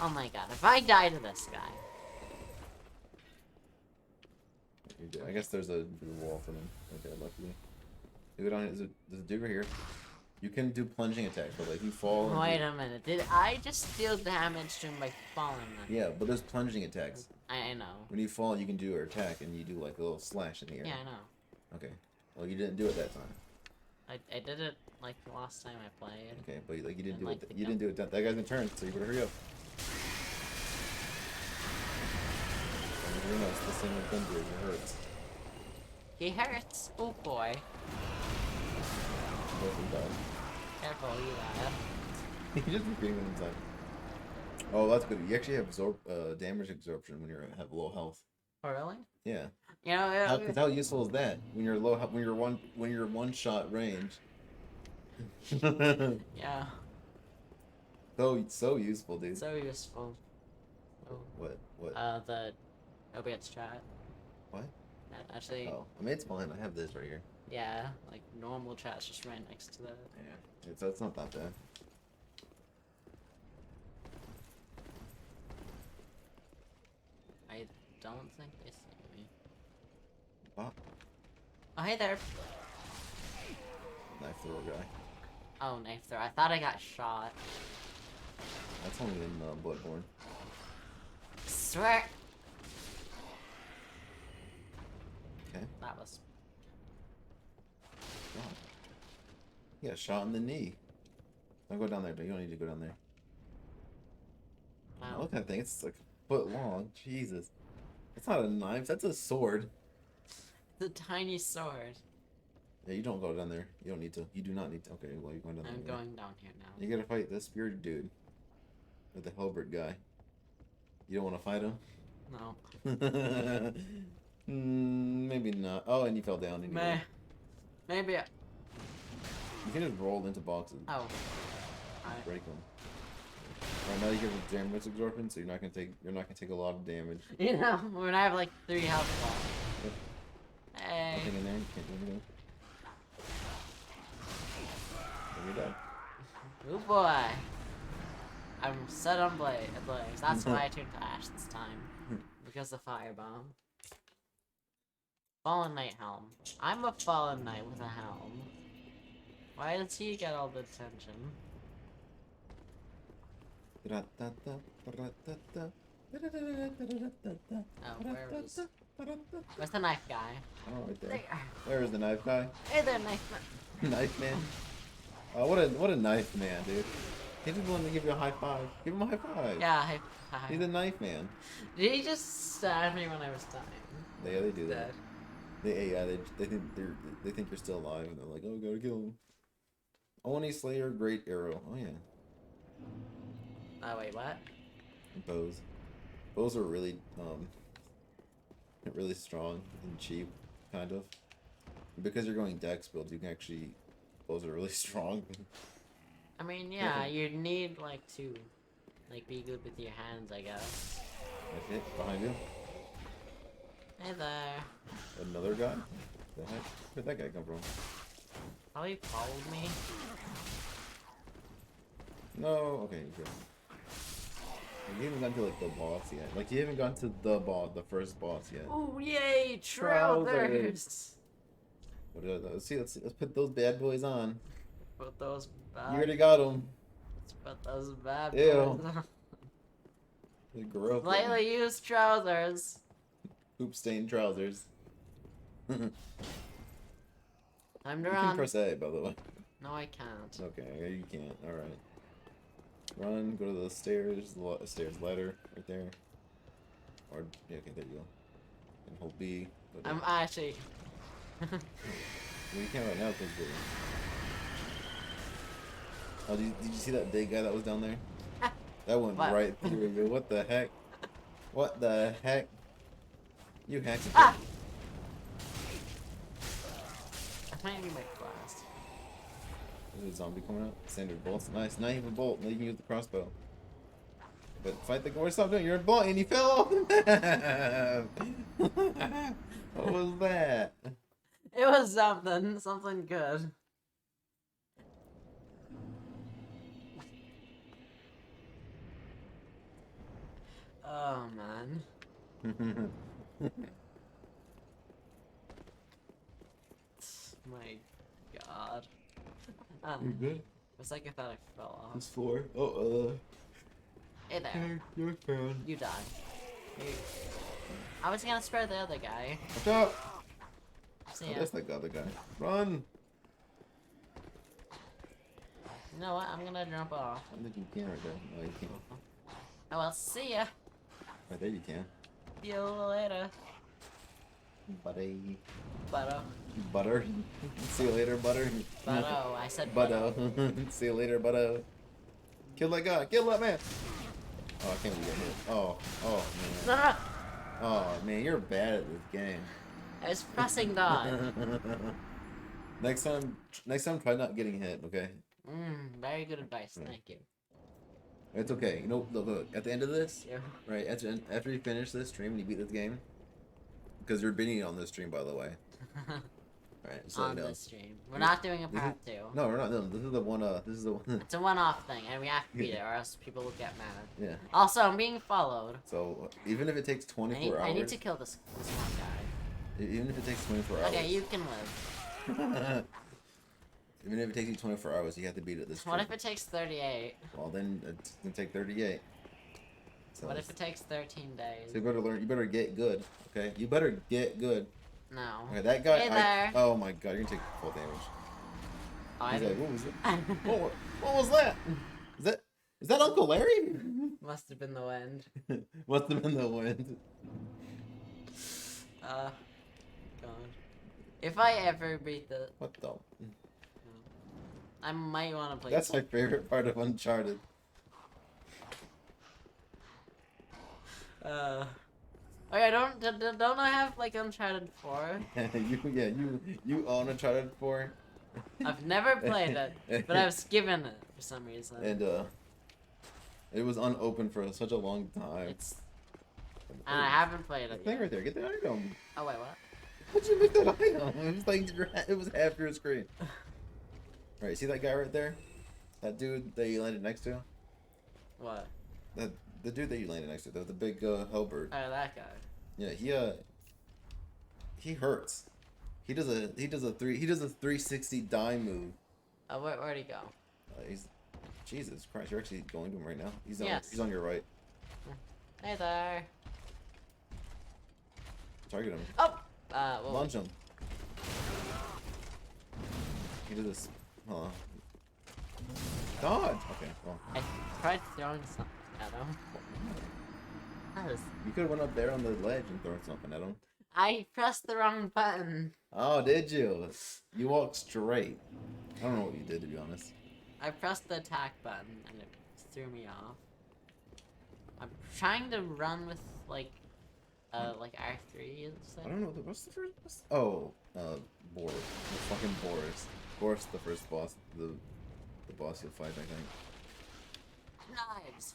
Speaker 2: Oh my god, if I die to this guy.
Speaker 1: You're good. I guess there's a blue wall for them. Okay, luckily. You go down. There's a dude right here. You can do plunging attacks, but like you fall. And
Speaker 2: Wait a minute. Did I just deal damage to him by falling?
Speaker 1: Yeah, but there's plunging attacks.
Speaker 2: I know.
Speaker 1: When you fall, you can do an attack, and you do like a little slash in the air.
Speaker 2: Yeah, I know.
Speaker 1: Okay. Well, you didn't do it that time.
Speaker 2: I did it like the last time I played.
Speaker 1: Okay, but like you didn't do
Speaker 2: like
Speaker 1: it.
Speaker 2: the
Speaker 1: You didn't do it. That guy's gonna turn, so you better hurry up. You know, it's the same with Thunder. It hurts.
Speaker 2: He hurts. Oh boy.
Speaker 1: Both of them died.
Speaker 2: Careful, you lad.
Speaker 1: You just repeating them inside. Oh, that's good. You actually have damage absorption when you have low health.
Speaker 2: Oh really?
Speaker 1: Yeah.
Speaker 2: You know,
Speaker 1: How useful is that when you're low? When you're one shot range.
Speaker 2: yeah.
Speaker 1: So useful, dude.
Speaker 2: So useful. Oh.
Speaker 1: What?
Speaker 2: The OBS chat.
Speaker 1: What?
Speaker 2: Actually,
Speaker 1: Oh, I mean it's fine. I have this right here.
Speaker 2: yeah, like normal chat's just right next to that.
Speaker 1: Yeah, it's not that bad.
Speaker 2: I don't think they see me.
Speaker 1: Oh,
Speaker 2: Oh, hey there.
Speaker 1: knife thrower guy.
Speaker 2: Oh, knife throw. I thought I got shot.
Speaker 1: That's only in Bloodborne.
Speaker 2: Swear.
Speaker 1: Okay.
Speaker 2: That was.
Speaker 1: God. You got shot in the knee. Don't go down there. You don't need to go down there.
Speaker 2: Wow.
Speaker 1: Look at that thing. It's like a foot long. Jesus. That's not a knife. That's a sword.
Speaker 2: The tiny sword.
Speaker 1: Yeah, you don't go down there. You don't need to. You do not need to. Okay, well, you're going down there.
Speaker 2: I'm going down here now.
Speaker 1: You gotta fight this bearded dude. With the halberd guy. You don't want to fight him?
Speaker 2: No.
Speaker 1: Maybe not. Oh, and you fell down. And
Speaker 2: Maybe.
Speaker 1: You can just roll into boxes.
Speaker 2: Oh.
Speaker 1: Break them. Right now you get the damage absorption, so you're not gonna take a lot of damage.
Speaker 2: You know, when I have like 3 health balls. Hey.
Speaker 1: Nothing in there. You can't do anything. And you're dead.
Speaker 2: Oh boy. I'm set on ablaze. That's why I turned to ash this time. Because of firebomb. Fallen Knight helm. I'm a fallen knight with a helm. Why does he get all the attention? Oh, where's the knife guy?
Speaker 1: Oh, right there.
Speaker 2: There.
Speaker 1: Where is the knife guy?
Speaker 2: Hey there, knife man.
Speaker 1: Knife man. Oh, what a knife man, dude. He just wanted to give you a high five. Give him a high five.
Speaker 2: Yeah, hi.
Speaker 1: He's a knife man.
Speaker 2: Did he just stab me when I was dying?
Speaker 1: Yeah, they do that.
Speaker 2: Dead.
Speaker 1: They think you're still alive, and they're like, oh, gotta kill him. Oni Slayer, Great Arrow. Oh yeah.
Speaker 2: Oh wait, what?
Speaker 1: Bows. Bows are really really strong and cheap, kind of. Because you're going dex build, you can actually bows are really strong.
Speaker 2: I mean, yeah, you need like to be good with your hands, I guess.
Speaker 1: That's it. Behind you.
Speaker 2: Hey there.
Speaker 1: Another guy? The heck? Where'd that guy come from?
Speaker 2: Probably followed me.
Speaker 1: No, okay, good. You haven't gone to like the boss yet. Like you haven't gone to the first boss yet.
Speaker 2: Oh yay,
Speaker 1: Trousers.
Speaker 2: trousers!
Speaker 1: Let's see. Let's put those bad boys on.
Speaker 2: Put those
Speaker 1: You
Speaker 2: bad.
Speaker 1: already got them.
Speaker 2: Put those bad
Speaker 1: Ew.
Speaker 2: boys on.
Speaker 1: The gross.
Speaker 2: Slightly used trousers.
Speaker 1: Poop stained trousers. You
Speaker 2: Time to
Speaker 1: can
Speaker 2: run.
Speaker 1: press A, by the way.
Speaker 2: No, I can't.
Speaker 1: Okay, you can't. All right. Run. Go to the stairs. Stairs ladder right there. Or yeah, okay, there you go. And hold B. Go
Speaker 2: I'm
Speaker 1: down.
Speaker 2: actually.
Speaker 1: Well, you can't right now because oh, did you see that big guy that was down there? That went
Speaker 2: What?
Speaker 1: right through you. What the heck? What the heck? You hacked it.
Speaker 2: Ah! That might be my class.
Speaker 1: There's a zombie coming out. Standard bolts. Nice. Not even bolt. Now you can use the crossbow. But fight the gore. Stop doing it. You're a bolt and you fell off the map. What was that?
Speaker 2: It was something good. Oh man. My god.
Speaker 1: You good?
Speaker 2: It was like I thought I fell off.
Speaker 1: It's 4.
Speaker 2: Hey there.
Speaker 1: You're fine.
Speaker 2: You died. I was gonna spare the other guy.
Speaker 1: Watch out!
Speaker 2: See
Speaker 1: Oh,
Speaker 2: ya.
Speaker 1: that's like the other guy. Run!
Speaker 2: You know what? I'm gonna jump off.
Speaker 1: I think you can right there. No, you can't.
Speaker 2: Oh well, see ya.
Speaker 1: Right there you can.
Speaker 2: See you later.
Speaker 1: Buddy.
Speaker 2: Butto.
Speaker 1: Butter. See you later, butter.
Speaker 2: Butto. I said
Speaker 1: Butto. See you later, butto. Kill that guy. Kill that man. Oh, I can't believe I hit. Oh, man.
Speaker 2: No, no.
Speaker 1: Oh, man, you're bad at this game.
Speaker 2: I was pressing dodge.
Speaker 1: Next time, try not getting hit, okay?
Speaker 2: Very good advice. Thank you.
Speaker 1: It's okay. You know, look, at the end of this,
Speaker 2: Yeah.
Speaker 1: right, after you finish this stream and you beat this game, because you're beating it on this stream, by the way. Right, so
Speaker 2: On
Speaker 1: you know.
Speaker 2: this stream. We're not doing a part 2.
Speaker 1: No, we're not. No, this is the one, this is the one.
Speaker 2: It's a one-off thing, and we have to beat it, or else people will get mad.
Speaker 1: Yeah.
Speaker 2: Also, I'm being followed.
Speaker 1: So, even if it takes 24 hours.
Speaker 2: I need to kill this one guy.
Speaker 1: Even if it takes 24 hours.
Speaker 2: Okay, you can live.
Speaker 1: Even if it takes you 24 hours, you have to beat it this
Speaker 2: What
Speaker 1: stream.
Speaker 2: if it takes 38?
Speaker 1: Well, then it's gonna take 38. So
Speaker 2: What if it takes 13 days?
Speaker 1: So you better learn. You better get good. Okay. You better get good.
Speaker 2: No.
Speaker 1: Okay. That guy.
Speaker 2: Hey there.
Speaker 1: Oh my God! You're gonna take full damage.
Speaker 2: I
Speaker 1: He's like, what was it? What was that? Is that Uncle Larry?
Speaker 2: Must have been the wind.
Speaker 1: Must have been the wind.
Speaker 2: God. If I ever beat the...
Speaker 1: What the?
Speaker 2: I might want to play...
Speaker 1: That's my favorite part of Uncharted.
Speaker 2: Oh yeah, don't I have like Uncharted 4?
Speaker 1: you own Uncharted 4.
Speaker 2: I've never played it, but I was given it for some reason.
Speaker 1: And it was unopened for such a long time.
Speaker 2: It's... And I haven't played it
Speaker 1: Thing
Speaker 2: yet.
Speaker 1: right there. Get the item.
Speaker 2: Oh wait, what?
Speaker 1: How'd you make that item? It was like it was half your screen. Alright, see that guy right there? That dude that you landed next to?
Speaker 2: What?
Speaker 1: The dude that you landed next to, the big hellbird.
Speaker 2: Oh, that guy.
Speaker 1: Yeah, he hurts. He does a 360 dime move.
Speaker 2: Oh, where'd he go?
Speaker 1: He's Jesus Christ, you're actually going to him right now. He's
Speaker 2: Yes.
Speaker 1: on your right.
Speaker 2: Hey there.
Speaker 1: Target him.
Speaker 2: Oh! Well,
Speaker 1: Launch him. He did this. Hold on. Dodge! Okay, well.
Speaker 2: I tried throwing something at him. That was...
Speaker 1: You could have went up there on the ledge and thrown something at him.
Speaker 2: I pressed the wrong button.
Speaker 1: Oh, did you? You walked straight. I don't know what you did, to be honest.
Speaker 2: I pressed the attack button and it threw me off. I'm trying to run with like R3 is
Speaker 1: I don't know. What's the first? Oh, Boris. The fucking Boris. Boris, the first boss. The boss you'll fight, I think.
Speaker 2: Knives.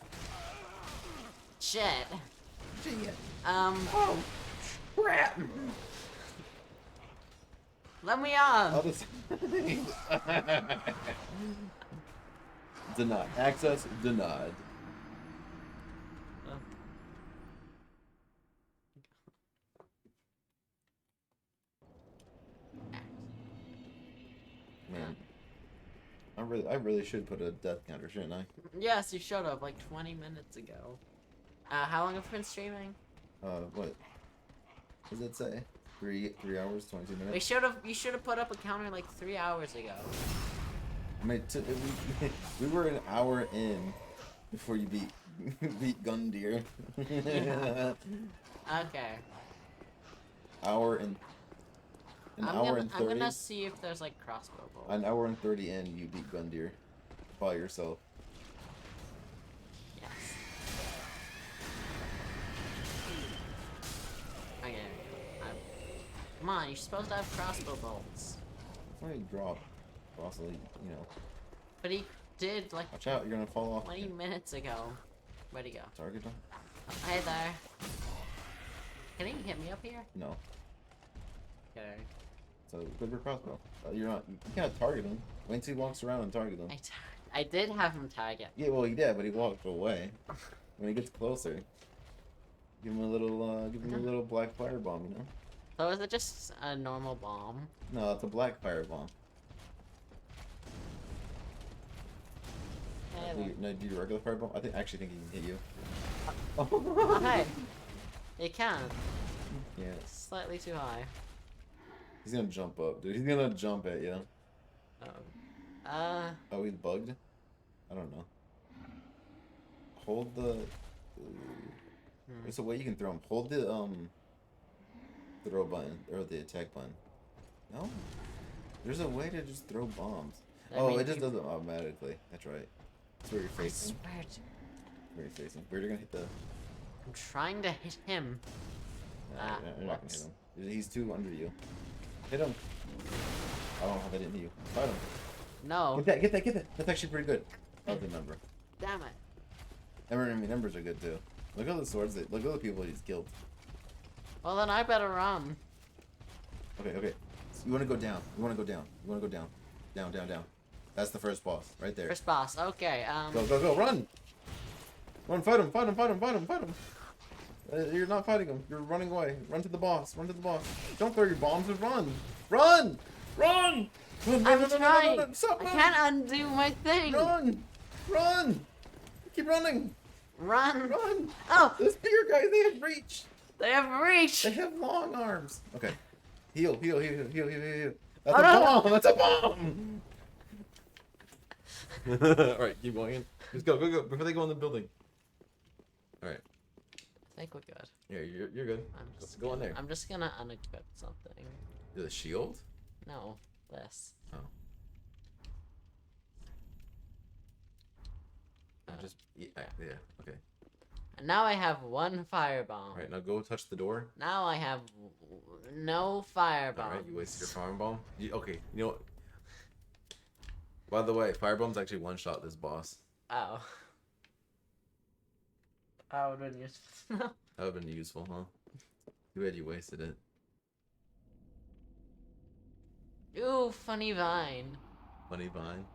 Speaker 2: Shit.
Speaker 1: Shit.
Speaker 2: Oh
Speaker 1: Crap!
Speaker 2: let me on.
Speaker 1: I'll just... Denied. Access denied. Man, I really should put a death counter, shouldn't I?
Speaker 2: Yes, you showed up like 20 minutes ago. How long have you been streaming?
Speaker 1: What? What does it say? 3 hours, 22 minutes?
Speaker 2: You should have put up a counter like 3 hours ago.
Speaker 1: I mean, we were an hour in before you beat Gundyr.
Speaker 2: Yeah. Okay.
Speaker 1: Hour and an hour and 30.
Speaker 2: I'm gonna see if there's like crossbow bolts.
Speaker 1: An hour and 30 in, you beat Gundyr by yourself.
Speaker 2: Yes. Okay. Come on, you're supposed to have crossbow bolts.
Speaker 1: Why you drop? Also, you know.
Speaker 2: But he did like
Speaker 1: Watch out, you're gonna fall off.
Speaker 2: 20 minutes ago. Where'd he go?
Speaker 1: Target him?
Speaker 2: Oh, hey there. Can he hit me up here?
Speaker 1: No.
Speaker 2: Okay.
Speaker 1: So good your crossbow. You can't target him. Wait until he walks around and target him.
Speaker 2: I did have him target.
Speaker 1: Yeah, well he did, but he walked away. When he gets closer, give him a little black firebomb, you know.
Speaker 2: So is it just a normal bomb?
Speaker 1: No, it's a black fireball.
Speaker 2: Hey,
Speaker 1: Do you regular fireball? I actually think he can hit you.
Speaker 2: oh, hey. It can.
Speaker 1: Yeah.
Speaker 2: Slightly too high.
Speaker 1: He's gonna jump up, dude. He's gonna jump at you. Oh, he's bugged? I don't know. Hold the... There's a way you can throw him. Hold the, throw button, or the attack button. No? There's a way to just throw bombs. Oh, it just does it automatically. That's right. That's where you're
Speaker 2: I
Speaker 1: facing.
Speaker 2: swear to...
Speaker 1: Where you're facing. Where you're gonna hit the...
Speaker 2: I'm trying to hit him.
Speaker 1: Nah, you're not gonna hit him. He's too under you. Hit him. I don't know how that didn't hit you. Fight him.
Speaker 2: No.
Speaker 1: Get that. That's actually pretty good. I don't remember.
Speaker 2: Damn it.
Speaker 1: Numbers are good too. Look at the swords. Look at the people he's killed.
Speaker 2: Well, then I better run.
Speaker 1: Okay. So you want to go down. Down. That's the first boss, right there.
Speaker 2: First boss. Okay.
Speaker 1: Go. Run. Fight him. You're not fighting him. You're running away. Run to the boss. Don't throw your bombs and run. Run.
Speaker 2: I'm trying.
Speaker 1: Stop,
Speaker 2: I can't undo my thing.
Speaker 1: Run. Keep running.
Speaker 2: Run.
Speaker 1: Run.
Speaker 2: Oh,
Speaker 1: Those bigger guys, they have reach.
Speaker 2: they have reach.
Speaker 1: They have long arms. Okay. Heal. That's
Speaker 2: Oh,
Speaker 1: a
Speaker 2: no.
Speaker 1: bomb. That's a bomb. Alright, keep going in. Just go. Before they go in the building. Alright.
Speaker 2: I think we're good.
Speaker 1: Yeah, you're good. Go in there.
Speaker 2: I'm just gonna unequip something.
Speaker 1: The shield?
Speaker 2: No, this.
Speaker 1: Oh. Yeah, okay.
Speaker 2: And now I have one firebomb.
Speaker 1: Alright, now go touch the door.
Speaker 2: Now I have no firebomb.
Speaker 1: Alright, you wasted your firebomb. Okay, you know what? By the way, firebombs actually one-shot this boss.
Speaker 2: Oh. I would have been useful.
Speaker 1: That would have been useful, huh? Too bad you wasted it.
Speaker 2: Ooh, funny vine.
Speaker 1: Funny vine.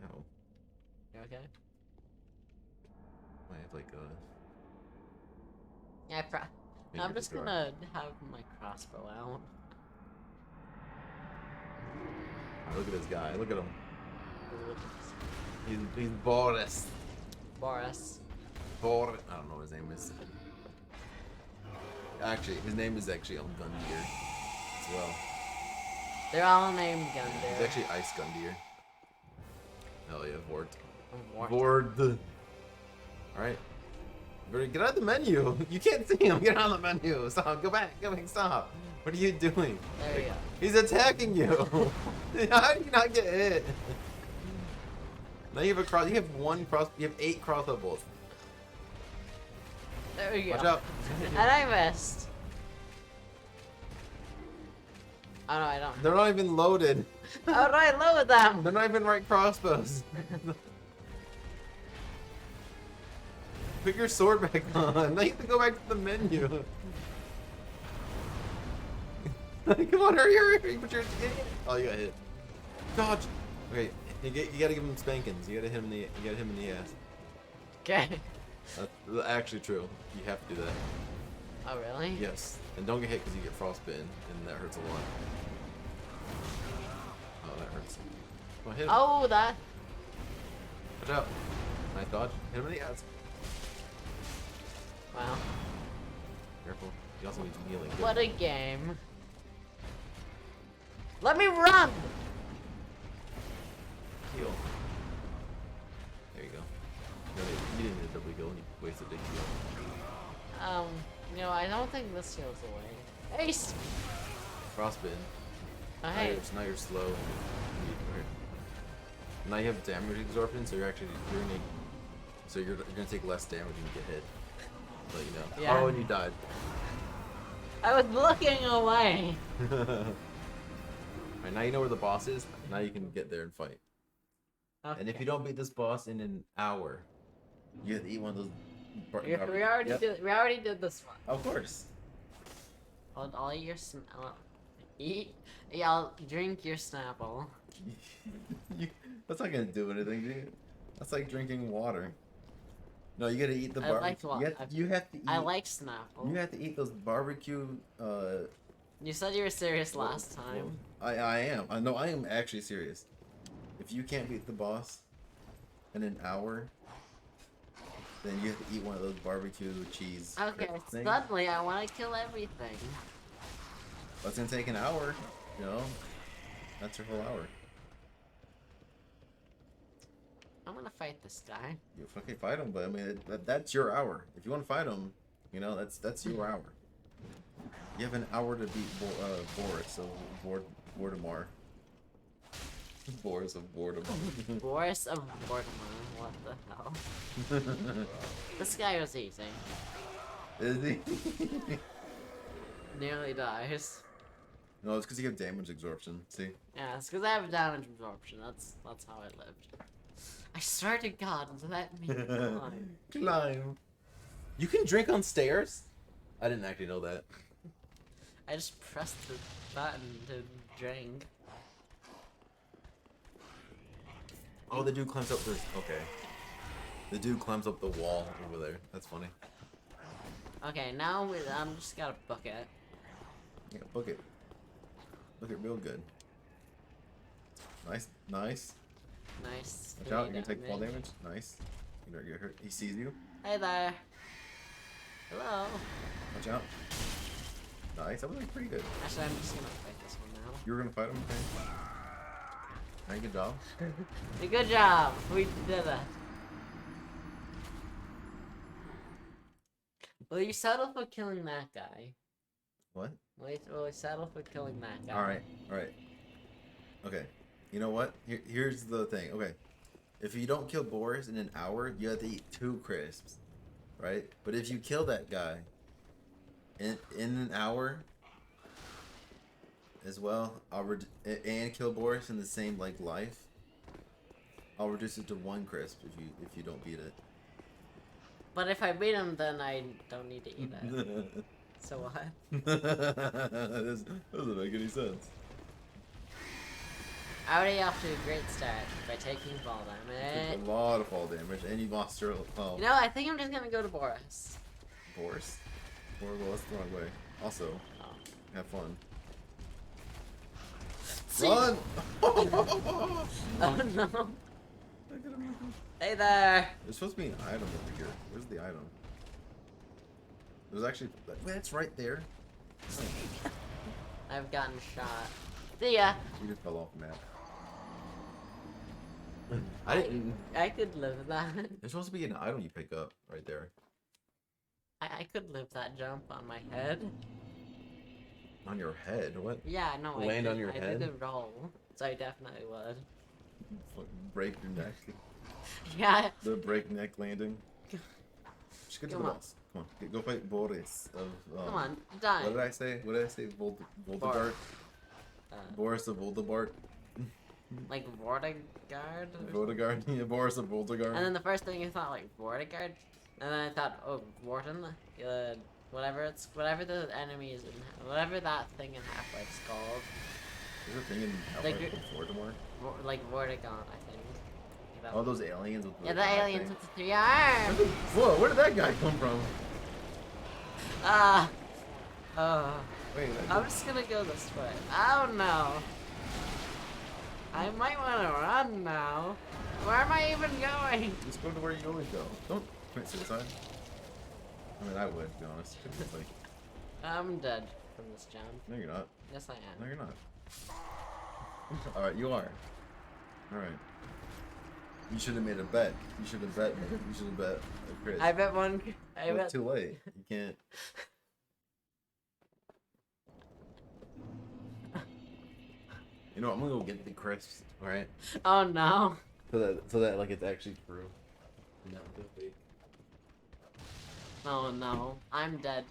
Speaker 1: Oh.
Speaker 2: You okay?
Speaker 1: I have like
Speaker 2: Yeah,
Speaker 1: maybe
Speaker 2: I'm
Speaker 1: the
Speaker 2: just
Speaker 1: door.
Speaker 2: gonna have my crossbow out.
Speaker 1: Look at this guy. Look at him. He's Boris.
Speaker 2: Boris.
Speaker 1: I don't know what his name is. Actually, his name is actually Gundyr as well.
Speaker 2: They're all named
Speaker 1: He's
Speaker 2: Gundyr.
Speaker 1: actually Ice Gundyr. Hell yeah, Vort.
Speaker 2: Wart.
Speaker 1: Vord. Alright. Get out of the menu. You can't see him. Get out of the menu. Stop. Go back. Stop. What are you doing?
Speaker 2: There you go.
Speaker 1: He's attacking you. How do you not get hit? Now you have You have 8 crossbow bolts.
Speaker 2: There we go.
Speaker 1: Watch out.
Speaker 2: And I missed. Oh no, I don't.
Speaker 1: They're not even loaded.
Speaker 2: How do I load them?
Speaker 1: They're not even right crossbows. Put your sword back on. Now you have to go back to the menu. Come on, hurry. Put your idiot. Oh, you got hit. Dodge. Okay, you gotta give him spankings. You gotta hit him in the ass.
Speaker 2: Okay.
Speaker 1: That's actually true. You have to do that.
Speaker 2: Oh really?
Speaker 1: Yes. And don't get hit because you get frostbitten, and that hurts a lot. Oh, that hurts. Come on, hit him.
Speaker 2: Oh, that.
Speaker 1: Watch out. Nice dodge. Hit him in the ass.
Speaker 2: Wow.
Speaker 1: Careful. You also need some healing.
Speaker 2: What a game. Let me run.
Speaker 1: Heal. There you go. No, you didn't need a double heal. You wasted a heal.
Speaker 2: I don't think this heals away. Ace.
Speaker 1: Frostbitten.
Speaker 2: Oh, hey.
Speaker 1: Now you're slow. Now you have damage absorption, so you're gonna take less damage when you get hit. Let you know.
Speaker 2: Yeah.
Speaker 1: Oh, and you died.
Speaker 2: I was looking away.
Speaker 1: Alright, now you know where the boss is. Now you can get there and fight.
Speaker 2: Okay.
Speaker 1: And if you don't beat this boss in an hour, you have to eat one of those.
Speaker 2: We already did this one.
Speaker 1: Of course.
Speaker 2: I'll eat your I'll drink your Snapple.
Speaker 1: That's not gonna do anything, dude. That's like drinking water. No, you gotta eat the
Speaker 2: I like
Speaker 1: barbecue.
Speaker 2: what?
Speaker 1: You have to eat.
Speaker 2: I like Snapple.
Speaker 1: You have to eat those barbecue.
Speaker 2: You said you were serious last time.
Speaker 1: I am. I know. I am actually serious. If you can't beat the boss in an hour, then you have to eat one of those barbecue cheese.
Speaker 2: Okay,
Speaker 1: things.
Speaker 2: suddenly I want to kill everything.
Speaker 1: That's gonna take an hour. You know, that's your whole hour.
Speaker 2: I'm gonna fight this guy.
Speaker 1: You fucking fight him, but I mean that's your hour. If you want to fight him, you know that's your hour. You have an hour to beat Boris, so Voldemort. Boris of Voldemort.
Speaker 2: Boris of Mortimer, what the hell? This guy was easy.
Speaker 1: Is he?
Speaker 2: Nearly dies.
Speaker 1: No, it's because you have damage absorption. See?
Speaker 2: Yeah, it's because I have damage absorption. That's how I lived. I swear to God, let me climb.
Speaker 1: Climb. You can drink on stairs? I didn't actually know that.
Speaker 2: I just pressed the button to drink.
Speaker 1: Oh, the dude climbs up this. Okay. The dude climbs up the wall over there. That's funny.
Speaker 2: Okay, now I'm just gotta book it.
Speaker 1: Yeah, book it. Book it real good. Nice, nice.
Speaker 2: Nice.
Speaker 1: Watch out, you're gonna take fall damage. Nice. You're gonna get hurt. He sees you.
Speaker 2: Hey there. Hello.
Speaker 1: Watch out. Nice. That was like pretty good.
Speaker 2: Actually, I'm just gonna fight this one now.
Speaker 1: You were gonna fight him? Okay. Alright, good job.
Speaker 2: Hey, good job. We did it. Will you settle for killing that guy?
Speaker 1: What?
Speaker 2: Will you settle for killing that guy?
Speaker 1: Alright, alright. Okay. You know what? Here's the thing. Okay. If you don't kill Boris in an hour, you have to eat 2 crisps. Right? But if you kill that guy in an hour as well, and kill Boris in the same like life, I'll reduce it to 1 crisp if you don't beat it.
Speaker 2: But if I beat him, then I don't need to eat it. So what?
Speaker 1: That doesn't make any sense.
Speaker 2: Already off to a great start by taking fall damage.
Speaker 1: Took a lot of fall damage, and you lost your health.
Speaker 2: You know, I think I'm just gonna go to Boris.
Speaker 1: Boris? Well, that's the wrong way. Also,
Speaker 2: Oh.
Speaker 1: have fun.
Speaker 2: See?
Speaker 1: Run!
Speaker 2: Oh no. Hey there.
Speaker 1: There's supposed to be an item over here. Where's the item? There's actually... Wait, it's right there.
Speaker 2: I've gotten shot. See ya.
Speaker 1: You just fell off the map. I didn't...
Speaker 2: I could live that.
Speaker 1: There's supposed to be an item you pick up right there.
Speaker 2: I could live that jump on my head.
Speaker 1: On your head? What?
Speaker 2: Yeah, no,
Speaker 1: Land on your
Speaker 2: I
Speaker 1: head?
Speaker 2: did a roll, so I definitely would.
Speaker 1: Fucking break your neck.
Speaker 2: Yeah.
Speaker 1: The breakneck landing. Just get to the
Speaker 2: Come on.
Speaker 1: boss. Come on. Go fight Boris of...
Speaker 2: Come on, die.
Speaker 1: What did I say? What did I say? Voldemort? Boris of Voldemort?
Speaker 2: Like Vortigard?
Speaker 1: Voldemort? Yeah, Boris of Voldemort.
Speaker 2: And then the first thing I thought, like, Vortigard? And then I thought, oh, Vorton? Whatever the enemy is in, whatever that thing in Half-Life is called.
Speaker 1: There's a thing in Half-Life called Voldemort?
Speaker 2: Like Vortigon, I think. Like
Speaker 1: Oh, those aliens with
Speaker 2: yeah, the
Speaker 1: eye
Speaker 2: aliens
Speaker 1: thing.
Speaker 2: with the 3 arms!
Speaker 1: Whoa, where did that guy come from?
Speaker 2: Ah!
Speaker 1: Wait,
Speaker 2: I'm just gonna go this way. Oh no! I might wanna run now. Where am I even going?
Speaker 1: just go to where you always go. Don't commit suicide. I mean, I would, to be honest. It's like,
Speaker 2: I'm dead from this jump.
Speaker 1: no, you're not.
Speaker 2: Yes, I
Speaker 1: No,
Speaker 2: am.
Speaker 1: you're not. Alright, you are. Alright. You should have made a bet. You should have bet. You should have bet a crit.
Speaker 2: I bet one. I
Speaker 1: Well,
Speaker 2: bet.
Speaker 1: it's too late. You can't. You know what? I'm gonna go get the crisps. All right.
Speaker 2: Oh no.
Speaker 1: So that like it's actually true. No,
Speaker 2: Oh no. I'm dead.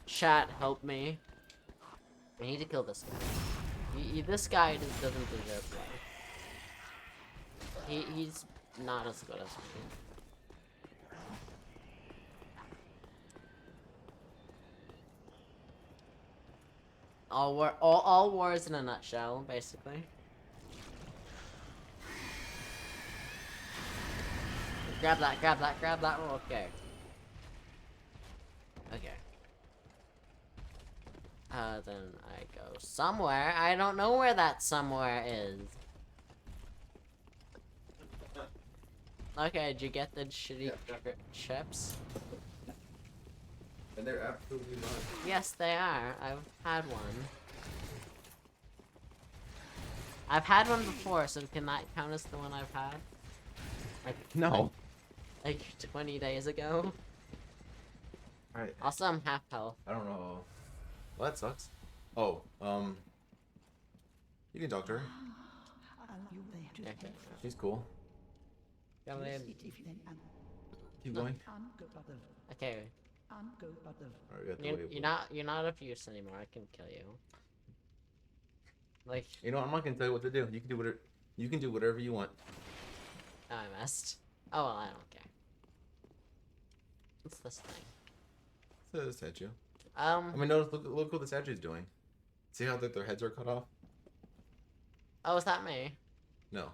Speaker 2: Chat, help me. I need to kill this guy. This guy just doesn't deserve life. He's not as good as me. All wars in a nutshell, basically. Grab that, grab that, grab that. Oh, okay. Okay. Then I go somewhere. I don't know where that somewhere is. Okay, did you get the shitty chips?
Speaker 1: And they're absolutely not.
Speaker 2: Yes, they are. I've had one. I've had one before, so can that count as the one I've had?
Speaker 1: No.
Speaker 2: Like 20 days ago?
Speaker 1: Alright.
Speaker 2: Also, I'm half health.
Speaker 1: I don't know. Well, that sucks. Oh, you can talk to her.
Speaker 4: Allow you there to
Speaker 2: Okay.
Speaker 1: She's cool.
Speaker 2: Come in.
Speaker 1: Keep going.
Speaker 2: Okay.
Speaker 1: Alright, we got the
Speaker 2: You're not of use anymore. I can kill you. Like,
Speaker 1: You know, I'm not gonna tell you what to do. You can do whatever you want.
Speaker 2: oh, I missed. Oh well, I don't care. What's this thing?
Speaker 1: It's a statue. I mean, notice, look what the statue's doing. See how their heads are cut off?
Speaker 2: Oh, is that me?
Speaker 1: No,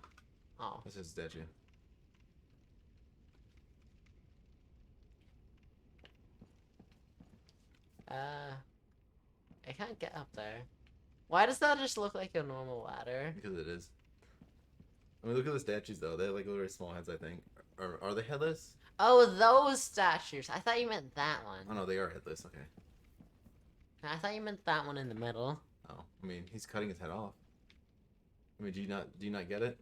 Speaker 2: Oh.
Speaker 1: that's his statue.
Speaker 2: I can't get up there. Why does that just look like a normal ladder?
Speaker 1: Because it is. I mean, look at the statues though. They have like very small heads, I think. Are they headless?
Speaker 2: Oh, those statues. I thought you meant that one.
Speaker 1: Oh no, they are headless. Okay.
Speaker 2: I thought you meant that one in the middle.
Speaker 1: Oh, I mean, he's cutting his head off. I mean, do you not get it?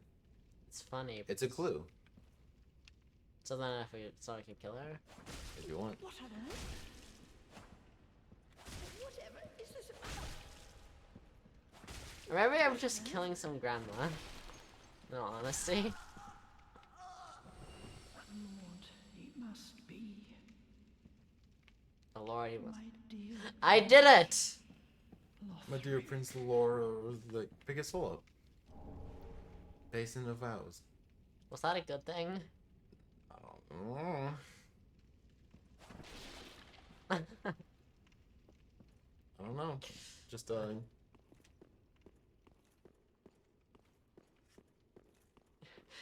Speaker 2: It's funny.
Speaker 1: It's a clue.
Speaker 2: So then, so I can kill her.
Speaker 1: If you want.
Speaker 4: What on earth? Whatever is this about?
Speaker 2: Maybe I'm just killing some grandma. No honesty.
Speaker 4: Lord, it must be.
Speaker 2: The Lord, he was.
Speaker 4: My dear.
Speaker 2: I did it!
Speaker 1: My dear Prince Laura, like, pick his soul up. Basin of vows.
Speaker 2: Was that a good thing?
Speaker 1: I don't know. I don't know. Just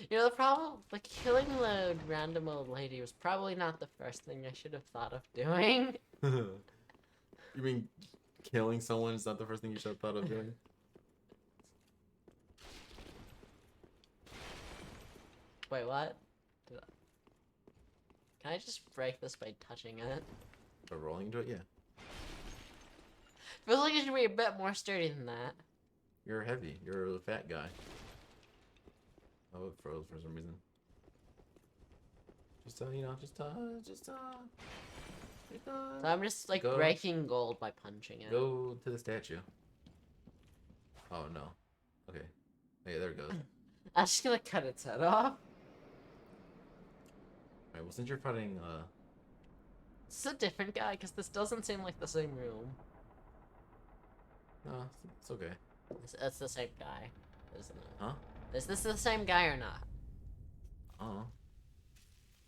Speaker 2: You know, the problem, like, killing the random old lady was probably not the first thing I should have thought of doing.
Speaker 1: You mean killing someone is not the first thing you should have thought of doing?
Speaker 2: Wait, what? Can I just break this by touching it?
Speaker 1: By rolling into it, yeah.
Speaker 2: Feels like it should be a bit more sturdy than that.
Speaker 1: You're heavy. You're a fat guy. Oh, it froze for some reason. Just you know,
Speaker 2: So I'm just like
Speaker 1: Go.
Speaker 2: breaking gold by punching it.
Speaker 1: Go to the statue. Oh no. Okay. Hey, there it goes.
Speaker 2: I'm just gonna cut its head off.
Speaker 1: Alright, well, since you're fighting,
Speaker 2: It's a different guy, because this doesn't seem like the same room.
Speaker 1: no, it's okay.
Speaker 2: It's the same guy, isn't it?
Speaker 1: Huh?
Speaker 2: Is this the same guy or not?
Speaker 1: Oh.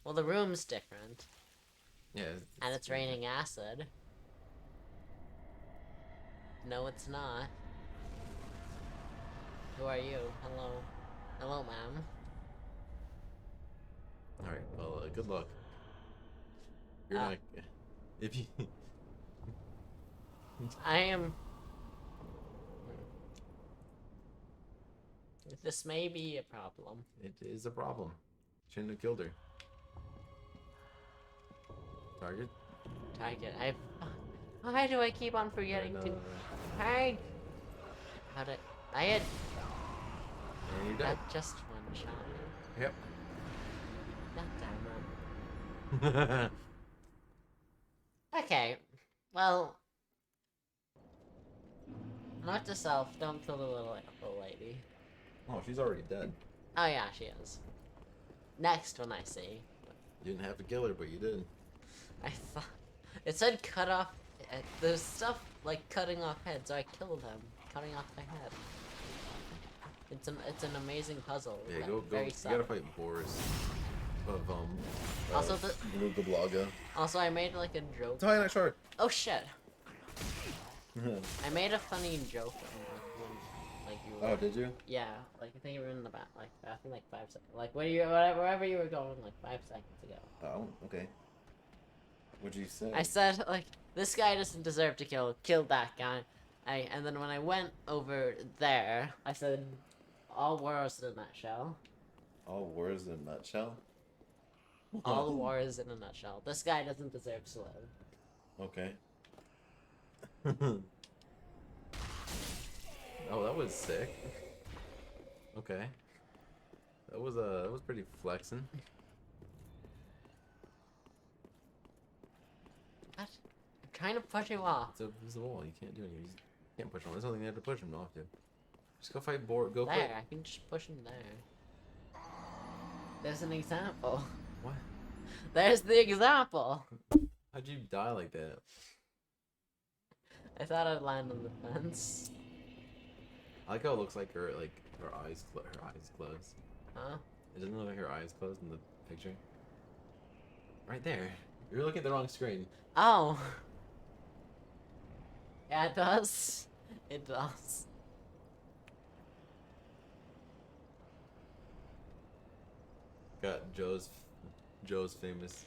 Speaker 2: Well, the room's different.
Speaker 1: Yeah.
Speaker 2: And it's raining acid. No, it's not. Who are you? Hello. Hello, ma'am.
Speaker 1: Alright, well, good luck. You're not... If you...
Speaker 2: I am... This may be a problem.
Speaker 1: It is a problem. Shouldn't have killed her. Target?
Speaker 2: Target. Why do I keep on forgetting
Speaker 1: And,
Speaker 2: to... Hey! How did... I had...
Speaker 1: and you're dead.
Speaker 2: That just one shot.
Speaker 1: Yep.
Speaker 2: God damn it. Okay. Well... Note to self, don't kill the little lady.
Speaker 1: Oh, she's already dead.
Speaker 2: Oh yeah, she is. Next one I see.
Speaker 1: You didn't have to kill her, but you did.
Speaker 2: I thought... It said cut off... There's stuff like cutting off heads, so I killed him. Cutting off the head. It's an amazing puzzle.
Speaker 1: Yeah, go.
Speaker 2: Very
Speaker 1: You
Speaker 2: subtle.
Speaker 1: gotta fight Boris. Of,
Speaker 2: Also, the...
Speaker 1: the blogger.
Speaker 2: Also, I made like a joke.
Speaker 1: Tie that short.
Speaker 2: Oh shit! I made a funny joke when like you
Speaker 1: Oh, did you?
Speaker 2: Yeah, like I think you were in the back, like I think like 5 seconds. Like wherever you were going, like 5 seconds ago.
Speaker 1: Oh, okay. What'd you say?
Speaker 2: I said like this guy doesn't deserve to kill that guy. And then when I went over there, I said all wars in a nutshell.
Speaker 1: All words in a nutshell?
Speaker 2: All wars in a nutshell. This guy doesn't deserve to live.
Speaker 1: Okay. Oh, that was sick. Okay. That was pretty flexing.
Speaker 2: What? I'm trying to push him off.
Speaker 1: It's a wall. You can't do anything. You can't push him. There's nothing you have to push him off to. Just go fight board. Go
Speaker 2: There,
Speaker 1: fight.
Speaker 2: I can just push him there. There's an example.
Speaker 1: What?
Speaker 2: There's the example.
Speaker 1: How'd you die like that?
Speaker 2: I thought I'd land on the fence.
Speaker 1: I like how it looks like her eyes closed.
Speaker 2: Huh?
Speaker 1: It doesn't look like her eyes closed in the picture. Right there. You're looking at the wrong screen.
Speaker 2: Oh. Yeah, it does. It does.
Speaker 1: Got Joe's famous.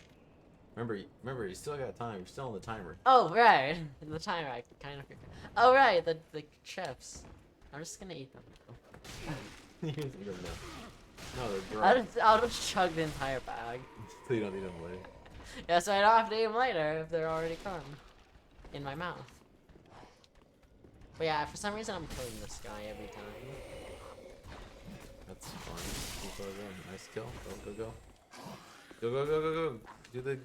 Speaker 1: Remember, you still got time. You're still on the timer.
Speaker 2: Oh, right. The timer, I kind of forgot. Oh, right, the chips. I'm just gonna eat them.
Speaker 1: You can eat them now. No, they're dry.
Speaker 2: I'll just chug the entire bag.
Speaker 1: So you don't eat them later.
Speaker 2: Yeah, so I don't have to eat them later if they're already gone. In my mouth. But yeah, for some reason I'm killing this guy every time.
Speaker 1: That's fine. Keep going. Nice kill. Go, go, go. Go, go, go, go, go. Do the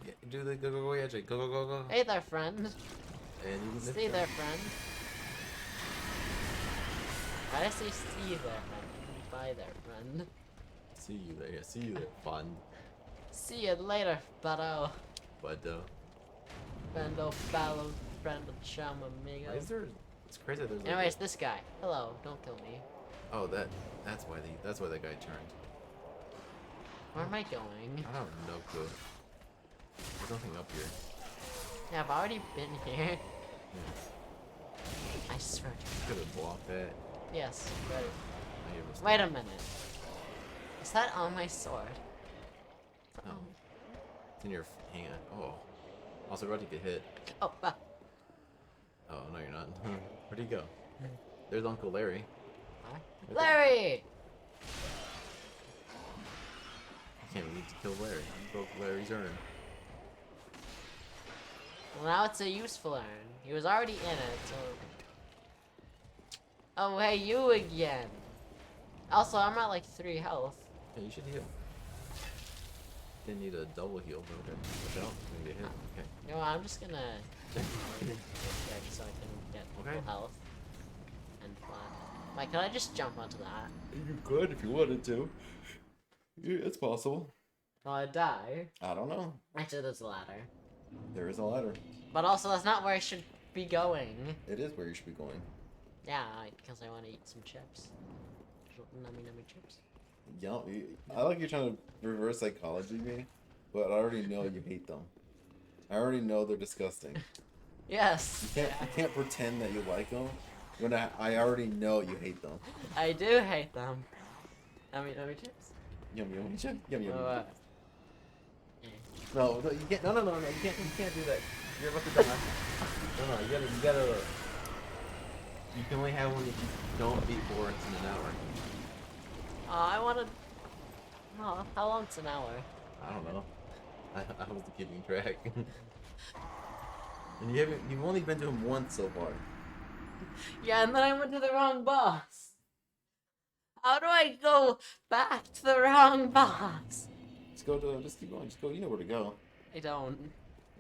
Speaker 1: go, go, go, yeah, Jake. Go, go, go, go.
Speaker 2: Hey there, friend.
Speaker 1: And you
Speaker 2: Stay there, friend. Why did I say see there, friend? Bye there, friend.
Speaker 1: See you there. Yeah, see you there. Fun.
Speaker 2: See you later, buddo.
Speaker 1: But
Speaker 2: Friendo, fellow, friend of chum, amigo.
Speaker 1: why is there? It's crazy. There's. Like
Speaker 2: Anyways, this guy. Hello, don't kill me.
Speaker 1: Oh, that's why that guy turned.
Speaker 2: Where am I going?
Speaker 1: I don't know, clue. There's nothing up here.
Speaker 2: Yeah, I've already been here.
Speaker 1: Yeah.
Speaker 2: I swear to
Speaker 1: Could have blocked that.
Speaker 2: Yes, ready.
Speaker 1: I gave us
Speaker 2: Wait a minute. Is that on my sword?
Speaker 1: No. It's in your hand. Oh. Also, about to get hit.
Speaker 2: Oh,
Speaker 1: Oh, no, you're not. Where'd he go? There's Uncle Larry.
Speaker 2: Larry!
Speaker 1: I can't need to kill Larry. You broke Larry's urn.
Speaker 2: Well, now it's a useful urn. He was already in it, so... Oh, hey, you again. Also, I'm at like 3 health.
Speaker 1: Yeah, you should heal. Didn't need a double heal, but okay. Watch out. I'm gonna get hit. Okay.
Speaker 2: You know what, I'm just gonna... check so I can get
Speaker 1: Okay.
Speaker 2: full health. And fly. Mike, can I just jump onto that?
Speaker 1: You could if you wanted to. Yeah, it's possible.
Speaker 2: Will I die?
Speaker 1: I don't know.
Speaker 2: Actually, there's a ladder.
Speaker 1: There is a ladder.
Speaker 2: But also, that's not where I should be going.
Speaker 1: It is where you should be going.
Speaker 2: Yeah, because I want to eat some chips. Nummy chips.
Speaker 1: Yeah, I like you're trying to reverse psychology me, but I already know you hate them. I already know they're disgusting.
Speaker 2: Yes.
Speaker 1: You can't pretend that you like them when I already know you hate them.
Speaker 2: I do hate them. Nummy chips.
Speaker 1: Yum yum chip. Yum yum.
Speaker 2: Oh,
Speaker 1: No, you can't. No, you can't do that. You're about to die. No, you gotta. You can only have one if you don't beat Boris in an hour.
Speaker 2: I wanted. Oh, how long's an hour?
Speaker 1: I don't know. I was keeping track. And you've only been to him once so far.
Speaker 2: Yeah, and then I went to the wrong boss. How do I go back to the wrong boss?
Speaker 1: Just keep going. Just go. You know where to go.
Speaker 2: I don't.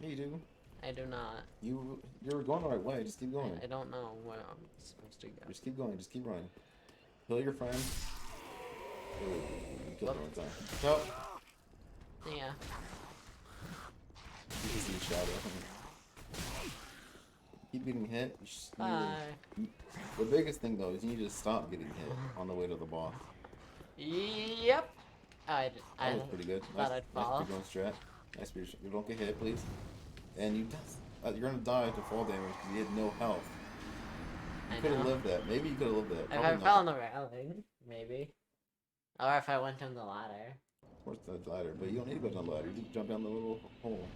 Speaker 1: Yeah, you do.
Speaker 2: I do not.
Speaker 1: You're going the right way. Just keep going.
Speaker 2: I don't know where I'm supposed to go.
Speaker 1: Just keep going. Just keep running. Heal your friend. Ooh, you killed him one time. Go.
Speaker 2: Yeah.
Speaker 1: You can see the shadow. Keep getting hit.
Speaker 2: Bye.
Speaker 1: The biggest thing though is you need to stop getting hit on the way to the boss.
Speaker 2: Yep. I
Speaker 1: That was pretty good.
Speaker 2: thought I'd fall.
Speaker 1: Nice strat. Nice speed. You don't get hit, please. And you're gonna die to fall damage because you had no health. You
Speaker 2: I
Speaker 1: could have
Speaker 2: know.
Speaker 1: lived that. Maybe you could have lived that.
Speaker 2: If
Speaker 1: Probably
Speaker 2: I
Speaker 1: not.
Speaker 2: fell on the railing, maybe. Or if I went on the ladder.
Speaker 1: Of course, the ladder, but you don't need to go down the ladder. You just jump down the little hole.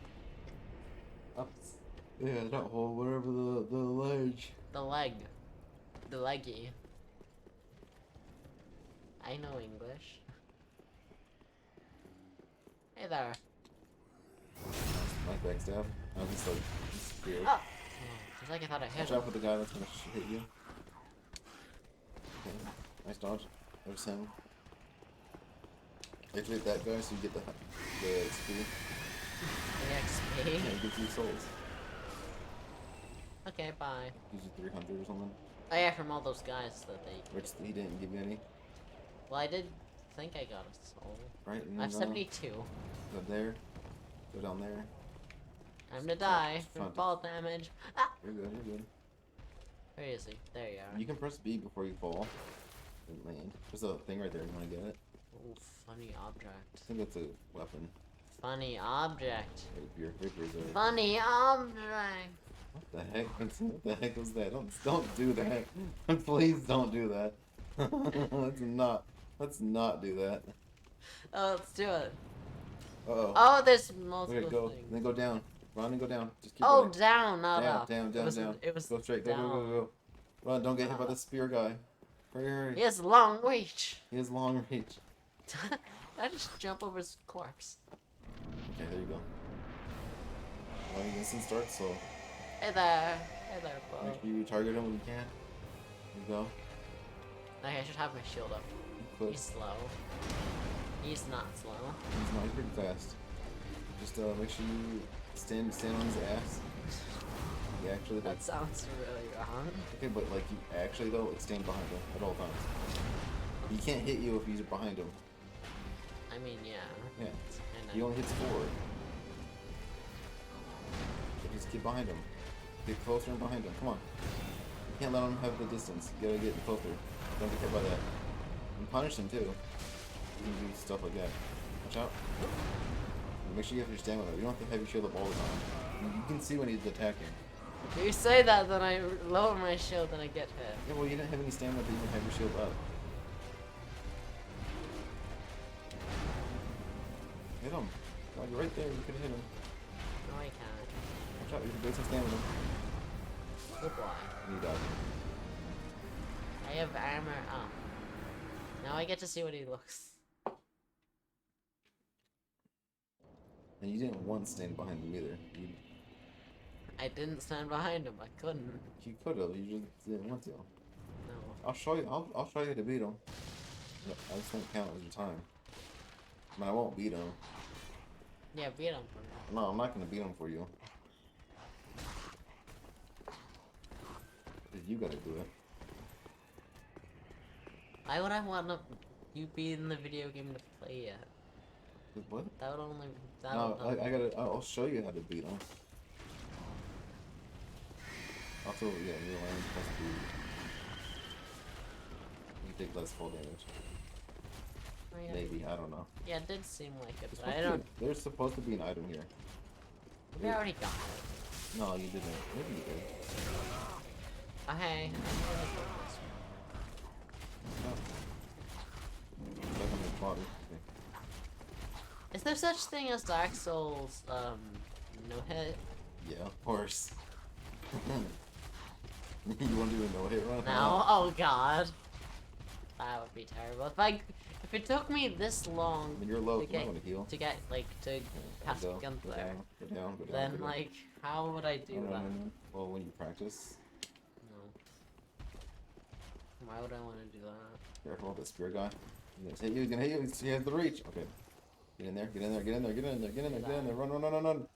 Speaker 2: Oops.
Speaker 1: Yeah, that hole, whatever the ledge.
Speaker 2: The leg. The leggy. I know English. Hey there.
Speaker 1: My backstab. I was just like scared.
Speaker 2: Oh! Just like I thought I hit
Speaker 1: Watch out
Speaker 2: him.
Speaker 1: for the guy that's gonna hit you. Okay, nice dodge. There's him. Activate that guy so you get the XP.
Speaker 2: The XP.
Speaker 1: Yeah, it gives you souls.
Speaker 2: Okay, bye.
Speaker 1: Gives you 300 or something.
Speaker 2: Oh yeah, from all those guys that they...
Speaker 1: Which he didn't give you any.
Speaker 2: Well, I did think I got a soul.
Speaker 1: Right? And,
Speaker 2: I have 72.
Speaker 1: Go there. Go down there.
Speaker 2: Time to die
Speaker 1: It's
Speaker 2: from
Speaker 1: fun.
Speaker 2: fall damage. Ah!
Speaker 1: You're good, you're good.
Speaker 2: Where is he? There you are.
Speaker 1: You can press B before you fall. And land. There's a thing right there. You wanna get it?
Speaker 2: Ooh, funny
Speaker 1: I
Speaker 2: object.
Speaker 1: think that's a weapon.
Speaker 2: Funny object.
Speaker 1: Rapiers are.
Speaker 2: Funny object.
Speaker 1: What the heck? What the heck was that? Don't do that. Please don't do that. Let's not do that.
Speaker 2: Oh, let's do it.
Speaker 1: Uh-oh.
Speaker 2: Oh, there's
Speaker 1: Okay,
Speaker 2: multiple
Speaker 1: go.
Speaker 2: things.
Speaker 1: Then go down. Run and go down. Just keep
Speaker 2: Oh,
Speaker 1: going.
Speaker 2: down, not
Speaker 1: Down,
Speaker 2: up.
Speaker 1: down,
Speaker 2: It
Speaker 1: down,
Speaker 2: was,
Speaker 1: down.
Speaker 2: It was
Speaker 1: Go straight. Go,
Speaker 2: down.
Speaker 1: go, go, go. Run, don't get hit by the spear guy. Hurry, hurry.
Speaker 2: He has long reach.
Speaker 1: He has long reach.
Speaker 2: I just jump over his corpse.
Speaker 1: Okay, there you go. Well, you instant start, so
Speaker 2: Hey there. Hey there, bro.
Speaker 1: make sure you target him when you can. There you go.
Speaker 2: Okay, I should have my shield up.
Speaker 1: You click.
Speaker 2: He's slow. He's not slow.
Speaker 1: He's not pretty fast. Just make sure you stand on his ass. You actually like,
Speaker 2: That sounds really wrong.
Speaker 1: okay, but like you actually though like stand behind him at all times. He can't hit you if you're behind him.
Speaker 2: I mean, yeah.
Speaker 1: Yeah.
Speaker 2: I
Speaker 1: He
Speaker 2: know.
Speaker 1: only hits forward. So just get behind him. Get closer and behind him. Come on. You can't let him have the distance. You gotta get closer. Don't get hit by that. And punish him too. You can do stuff like that. Watch out. And make sure you have your stamina. You don't have to have your shield up all the time. You can see when he's attacking.
Speaker 2: If you say that, then I lower my shield and I get hit.
Speaker 1: Yeah, well, you didn't have any stamina to even have your shield up. Hit him. Oh, you're right there. You could hit him.
Speaker 2: No, I can't.
Speaker 1: Watch out. You can waste some stamina.
Speaker 2: Good boy.
Speaker 1: And you died.
Speaker 2: I have armor up. Now I get to see what he looks.
Speaker 1: And you didn't once stand behind him either.
Speaker 2: I didn't stand behind him. I couldn't.
Speaker 1: You could have. You just didn't want to.
Speaker 2: No.
Speaker 1: I'll show you. I'll show you how to beat him. But I just won't count as your time. I mean, I won't beat him.
Speaker 2: Yeah, beat him for me.
Speaker 1: No, I'm not gonna beat him for you. You gotta do it.
Speaker 2: Why would I want to you be in the video game to play it?
Speaker 1: What?
Speaker 2: That would only. That
Speaker 1: No,
Speaker 2: would
Speaker 1: I gotta. I'll show you how to beat him. Also, yeah, your land plus B. You take less fall damage.
Speaker 2: Oh, yeah.
Speaker 1: Maybe, I don't know.
Speaker 2: Yeah, it did seem like it,
Speaker 1: It's
Speaker 2: but I
Speaker 1: supposed to
Speaker 2: don't.
Speaker 1: be- there's supposed to be an item here.
Speaker 2: We already got it.
Speaker 1: No, you didn't. Maybe you did.
Speaker 2: Oh, hey. I'm gonna go this
Speaker 1: No. It's like on the body. Okay.
Speaker 2: way. Is there such thing as Dark Souls, no hit?
Speaker 1: Yeah, of course. You want to do a no-hit run?
Speaker 2: No? Oh god. That would be terrible. If it took me this long
Speaker 1: When you're low,
Speaker 2: to
Speaker 1: you might
Speaker 2: get,
Speaker 1: want to heal.
Speaker 2: to get, like, to pass
Speaker 1: Go
Speaker 2: Gunther,
Speaker 1: down, go down, go down.
Speaker 2: then,
Speaker 1: go down.
Speaker 2: like, how would I do
Speaker 1: No, no,
Speaker 2: that?
Speaker 1: no, no. Well, when you practice,
Speaker 2: No. Why would I want to do that?
Speaker 1: careful with the spear guy. He's gonna hit you, he's gonna hit you, he has the reach. Okay. Get in there, get in there, get in there, get in there, get in there, get in there, run, run, run, run, run.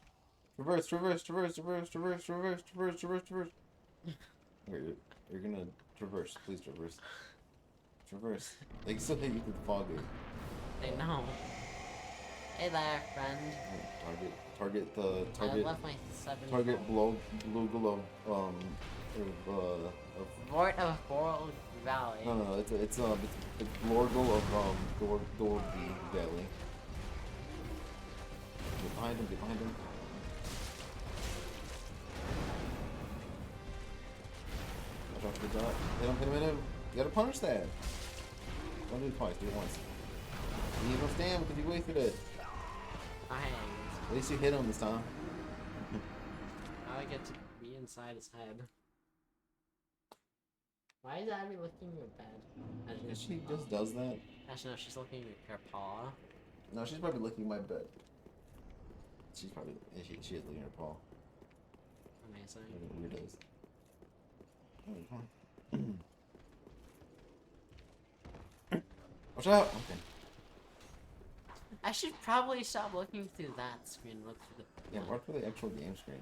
Speaker 1: Traverse, traverse, traverse, traverse, traverse, traverse, traverse, traverse, traverse. Okay, you're gonna traverse, please traverse. Traverse. They can still hit you through the fog gate.
Speaker 2: I know. Hey there, friend.
Speaker 1: Target the,
Speaker 2: I
Speaker 1: target,
Speaker 2: left my 7.
Speaker 1: target blue glow of,
Speaker 2: Fort of Coral Valley.
Speaker 1: no, it's Glorgle of, Dorby Valley. Get behind him, get behind him. Watch out for the dot. Hit him, hit him, hit him. You gotta punish that. Don't do it twice, do it once. You need no stand because you wasted it. At least you hit him this time.
Speaker 2: Now I get to be inside his head. Why is Abby licking your bed?
Speaker 1: She just does that.
Speaker 2: Actually, no, she's licking your paw.
Speaker 1: No, she's probably licking my bed. She's probably, yeah, she is licking her paw.
Speaker 2: Amazing.
Speaker 1: Weirdos. Watch out! Okay.
Speaker 2: I should probably stop looking through that screen. Look through the.
Speaker 1: Yeah, mark for the actual game screen.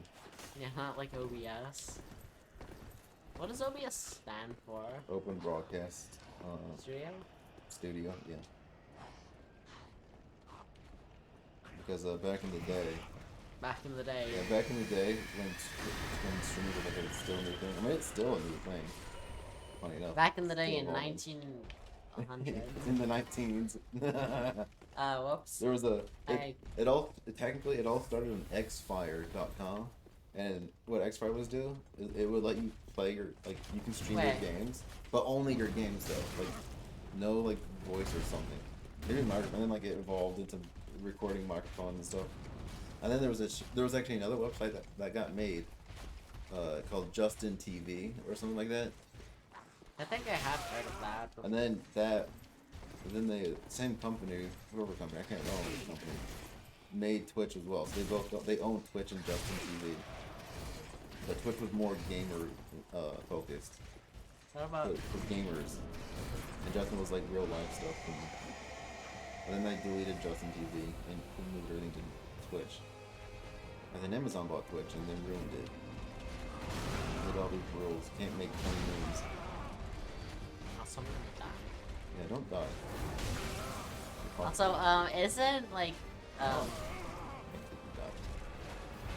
Speaker 2: Yeah, not like OBS. What does OBS stand for?
Speaker 1: Open Broadcast
Speaker 2: Studio?
Speaker 1: Studio, yeah. Because back in the day,
Speaker 2: Back in the day.
Speaker 1: yeah, back in the day when streaming was like a still a new thing. I mean, it's still a new thing. Funny enough.
Speaker 2: Back in the day in
Speaker 1: Still
Speaker 2: 1900.
Speaker 1: in the 19s.
Speaker 2: Whoops.
Speaker 1: There was a
Speaker 2: I-
Speaker 1: technically it all started on xfire.com, and what Xfire was do is it would let you play your you can stream your
Speaker 2: Wait.
Speaker 1: games, but only your games though, like no like voice or something. Maybe microphone, and then it evolved into recording microphones and stuff. And then there was actually another website that got made called Justin TV or something like that.
Speaker 2: I think I have heard of that.
Speaker 1: And then the same company, whoever company, I can't remember which company, made Twitch as well. So they own Twitch and Justin TV. But Twitch was more gamer focused.
Speaker 2: What about?
Speaker 1: For gamers. And Justin was like real life stuff. And then they deleted Justin TV and moved everything to Twitch. And then Amazon bought Twitch and then ruined it. With all these rules, can't make funny memes.
Speaker 2: Something like that.
Speaker 1: Yeah, don't die.
Speaker 2: Also, isn't like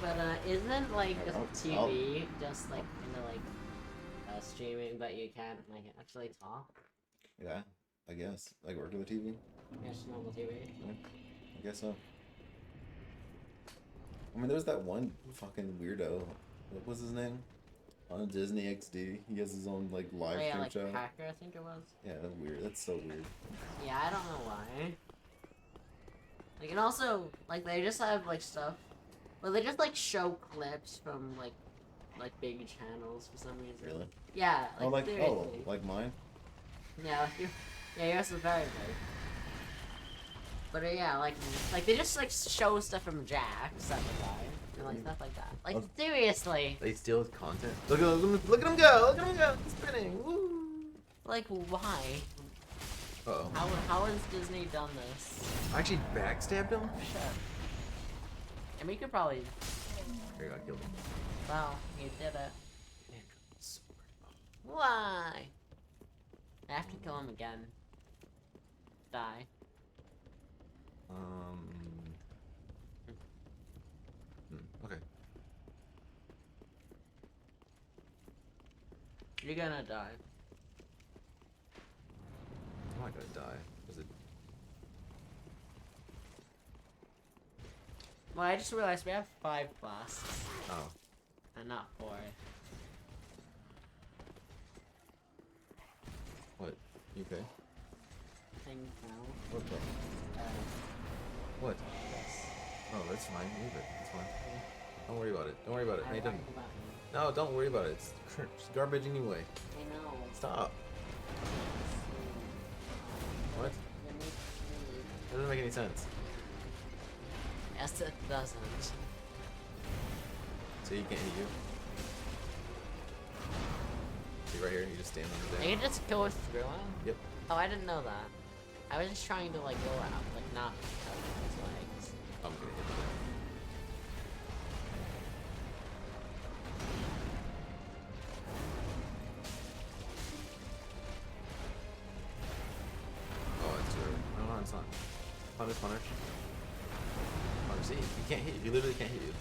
Speaker 2: but isn't like just TV just like kind of like streaming, but you can't like actually talk?
Speaker 1: Yeah, I guess. Like regular TV?
Speaker 2: Yeah, just normal TV.
Speaker 1: Yeah, I guess so. I mean, there's that one fucking weirdo. What was his name? On Disney XD. He has his own like live
Speaker 2: Oh, yeah,
Speaker 1: stream
Speaker 2: like
Speaker 1: show.
Speaker 2: Hacker, I think it was.
Speaker 1: Yeah, that's weird. That's so weird.
Speaker 2: Yeah, I don't know why. Like, and also, like, they just have like stuff. Well, they just like show clips from like big channels for some reason.
Speaker 1: Really?
Speaker 2: Yeah. Like, seriously.
Speaker 1: like mine?
Speaker 2: Yeah, yours is very big. But yeah, like they just like show stuff from Jack, stuff like that, and like stuff like that. Like seriously.
Speaker 1: They steal his content. Look at him! Look at him go! Look at him go! He's spinning! Woo!
Speaker 2: Like why?
Speaker 1: Uh-oh.
Speaker 2: How has Disney done this?
Speaker 1: I actually backstabbed him?
Speaker 2: Shit. I mean, you could probably.
Speaker 1: Here, I killed him.
Speaker 2: Wow, you did it. Why? I have to kill him again. Die.
Speaker 1: Okay.
Speaker 2: You're gonna die.
Speaker 1: I'm not gonna die. Is it?
Speaker 2: Well, I just realized we have 5 flasks,
Speaker 1: Oh.
Speaker 2: and not 4.
Speaker 1: What? You okay?
Speaker 2: Thing now.
Speaker 1: What the? What? Oh, that's fine. Leave it. It's fine. Don't worry about it. Don't worry about it.
Speaker 2: I
Speaker 1: Hey,
Speaker 2: like
Speaker 1: don't.
Speaker 2: the button.
Speaker 1: No, don't worry about it. It's garbage anyway.
Speaker 2: I know.
Speaker 1: Stop. What?
Speaker 2: You need to leave.
Speaker 1: That doesn't make any sense.
Speaker 2: Yes, it doesn't.
Speaker 1: So you can't hit you? See right here and you just stand under
Speaker 2: I
Speaker 1: there?
Speaker 2: can just go through him?
Speaker 1: Yep.
Speaker 2: Oh, I didn't know that. I was just trying to, like, go out, like, not cut his legs.
Speaker 1: I'm gonna hit you. Oh, it's no, it's not. Punish. See, you can't hit you. He literally can't hit you.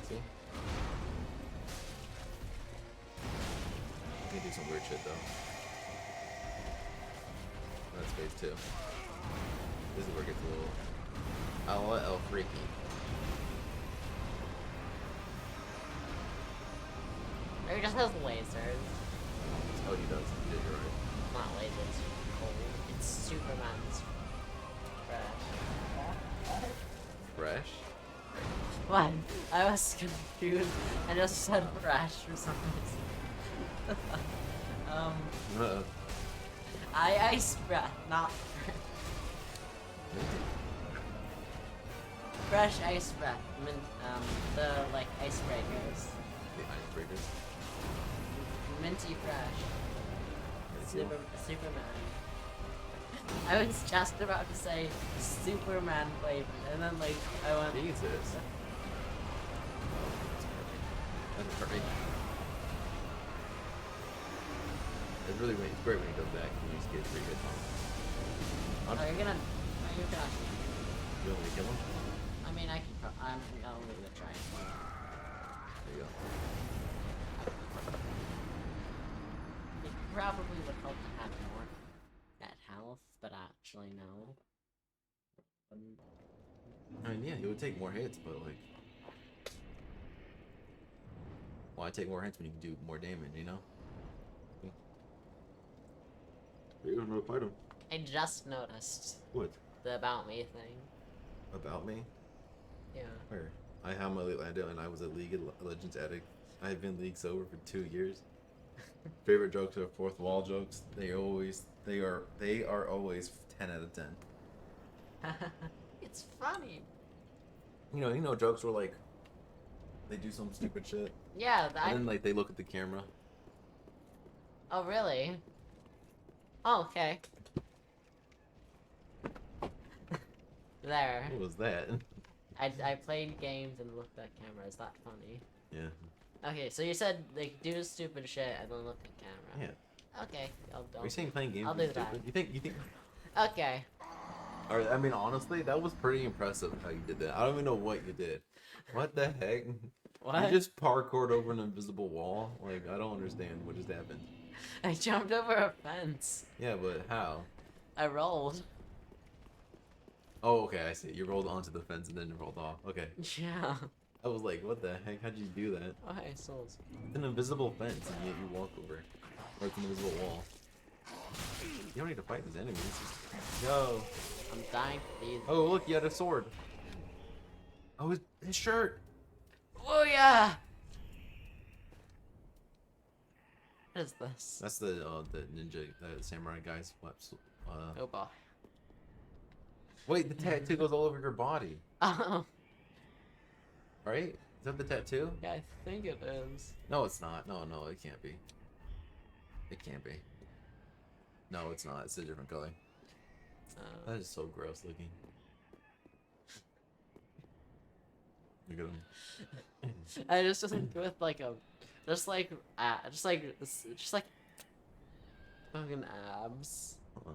Speaker 1: See? You can do some weird shit though. That's phase 2. This is where it gets a little freaky.
Speaker 2: Or he just has lasers.
Speaker 1: Oh, he does. He did, you're right.
Speaker 2: Not lasers. Cold. It's Superman's fresh.
Speaker 1: Fresh?
Speaker 2: What? I was confused. I just said fresh for some reason. I ice breath, not fresh ice breath. The like icebreakers.
Speaker 1: The icebreakers.
Speaker 2: Minty fresh.
Speaker 1: There you go.
Speaker 2: Superman. I was just about to say Superman flavored, and then like I went.
Speaker 1: Jesus. That's perfect. It's really it's great when he goes back and you just get pretty good
Speaker 2: Oh, you're gonna. Oh, you're gonna.
Speaker 1: You want me to kill him?
Speaker 2: I mean, I can. I'll leave it try.
Speaker 1: There you go.
Speaker 2: It probably would help to have more net health, but actually no.
Speaker 1: I mean, yeah, he would take more hits, but like, why take more hits when you can do more damage? You know. You don't know to fight him.
Speaker 2: I just noticed
Speaker 1: What?
Speaker 2: the about me thing.
Speaker 1: About me?
Speaker 2: Yeah.
Speaker 1: Where? I have my Elitelando and I was a League of Legends addict. I've been League sober for 2 years. Favorite jokes are fourth wall jokes. They are always 10 out of 10.
Speaker 2: It's funny.
Speaker 1: You know jokes where like they do some stupid shit
Speaker 2: Yeah,
Speaker 1: and then like they look at the camera.
Speaker 2: Oh, really? Oh, okay. There.
Speaker 1: What was that?
Speaker 2: I played games and looked at camera. Is that funny?
Speaker 1: Yeah.
Speaker 2: Okay, so you said they do stupid shit and then look at camera.
Speaker 1: Yeah.
Speaker 2: Okay,
Speaker 1: Are you saying playing games
Speaker 2: I'll
Speaker 1: is
Speaker 2: do that.
Speaker 1: stupid? You think?
Speaker 2: Okay.
Speaker 1: Or, I mean, honestly, that was pretty impressive how you did that. I don't even know what you did. What the heck?
Speaker 2: What?
Speaker 1: You just parkoured over an invisible wall? Like, I don't understand what just happened.
Speaker 2: I jumped over a fence.
Speaker 1: Yeah, but how?
Speaker 2: I rolled.
Speaker 1: Oh, okay, I see. You rolled onto the fence and then rolled off. Okay.
Speaker 2: Yeah.
Speaker 1: I was like, what the heck? How'd you do that?
Speaker 2: Okay, souls.
Speaker 1: It's an invisible fence and yet you walk over it. Or it's an invisible wall. You don't need to fight these enemies. Yo.
Speaker 2: I'm dying for these.
Speaker 1: Oh, look, you had a sword. Oh, his shirt.
Speaker 2: Oh yeah. What is this?
Speaker 1: That's the ninja, the samurai guy's weapons.
Speaker 2: Oh boy.
Speaker 1: Wait, the tattoo goes all over your body,
Speaker 2: Oh.
Speaker 1: right? Is that the tattoo?
Speaker 2: Yeah, I think it is.
Speaker 1: No, it's not. No, it can't be. It can't be. No, it's not. It's a different color. That is so gross looking. Look at him.
Speaker 2: I just with like a, just like fucking abs.
Speaker 1: Uh-uh.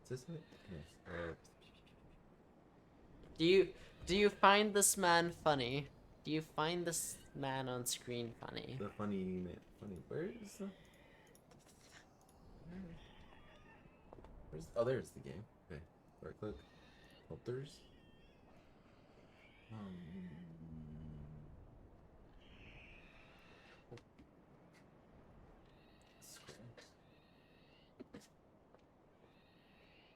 Speaker 1: Is this it? Yes.
Speaker 2: Do you find this man funny? Do you find this man on screen funny?
Speaker 1: The funny man. Funny. Where is the? Where's? Oh, there's the game. Okay. Right click. Filters.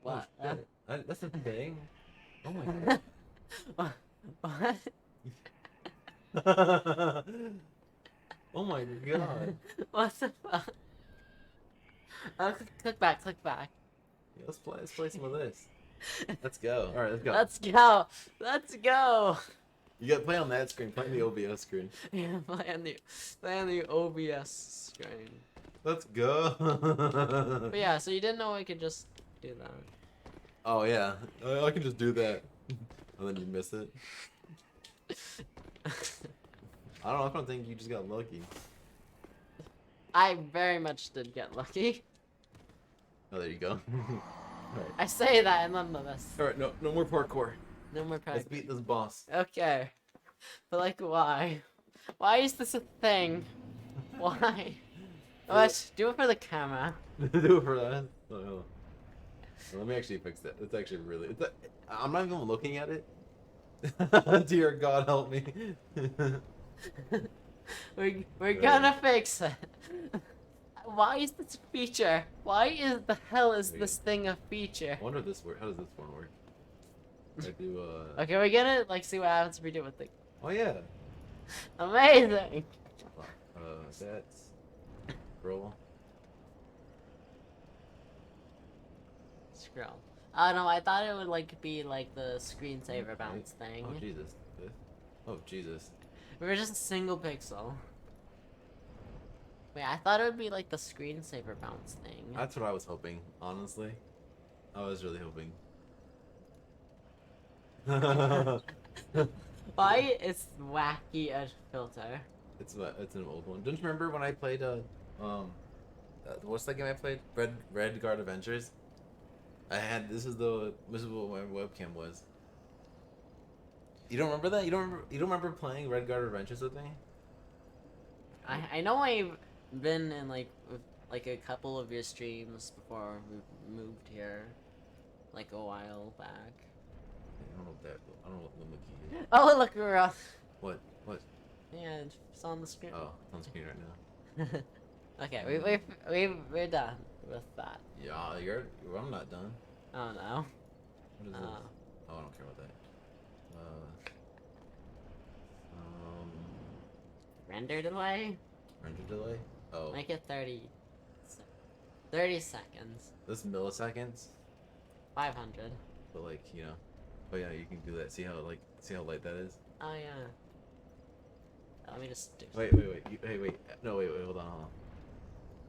Speaker 2: What?
Speaker 1: Oh, shit. That's a thing. Oh my god.
Speaker 2: What?
Speaker 1: Oh my god.
Speaker 2: What the fuck? Click back.
Speaker 1: Yeah, let's play some of this. Let's go. All right, let's go.
Speaker 2: Let's go.
Speaker 1: You got to play on that screen. Play on the OBS screen.
Speaker 2: Yeah, play on the OBS screen.
Speaker 1: Let's go.
Speaker 2: But yeah, so you didn't know I could just do that.
Speaker 1: Oh yeah, I can just do that. And then you miss it. I don't know. I don't think you just got lucky.
Speaker 2: I very much did get lucky.
Speaker 1: Oh, there you go. Alright.
Speaker 2: I say that and nonetheless.
Speaker 1: Alright, no more parkour.
Speaker 2: No more
Speaker 1: Let's
Speaker 2: practice.
Speaker 1: beat this boss.
Speaker 2: Okay. But like, why? Why is this a thing? Why? What? Do it for the camera.
Speaker 1: Do it for that. Oh, well, let me actually fix that. It's actually really. I'm not even looking at it. Dear God, help me.
Speaker 2: We're gonna fix it. Why is this a feature? Why is the hell is this thing a feature?
Speaker 1: I wonder if this work. How does this one work? I do.
Speaker 2: Okay, we're gonna like see what happens if we do it with the.
Speaker 1: Oh yeah.
Speaker 2: Amazing.
Speaker 1: That's roll.
Speaker 2: Scroll. Oh no, I thought it would like be like the screensaver bounce thing.
Speaker 1: Oh Jesus. Oh Jesus.
Speaker 2: We were just a single pixel. Wait, I thought it would be like the screensaver bounce thing.
Speaker 1: That's what I was hoping. Honestly, I was really hoping.
Speaker 2: Why is wacky a filter?
Speaker 1: It's an old one. Don't you remember when I played what's that game I played? Red Guard Adventures. This is what my webcam was. You don't remember that? You don't remember playing Red Guard Adventures with me?
Speaker 2: I know I've been in like a couple of your streams before we moved here, like a while back.
Speaker 1: I don't know what Lumaki is.
Speaker 2: Oh look, we're off.
Speaker 1: What?
Speaker 2: Yeah, it's on the screen.
Speaker 1: Oh, it's on screen right now.
Speaker 2: Okay, we're done with that.
Speaker 1: Yeah, I'm not done.
Speaker 2: Oh no.
Speaker 1: What is this? Oh, I don't care about that.
Speaker 2: Render delay?
Speaker 1: Render delay? Oh.
Speaker 2: Make it 30 seconds.
Speaker 1: This is milliseconds?
Speaker 2: 500.
Speaker 1: But like, you know. Oh yeah, you can do that. See how light that is?
Speaker 2: Oh yeah. Let me just do
Speaker 1: Wait. No, wait, hold on.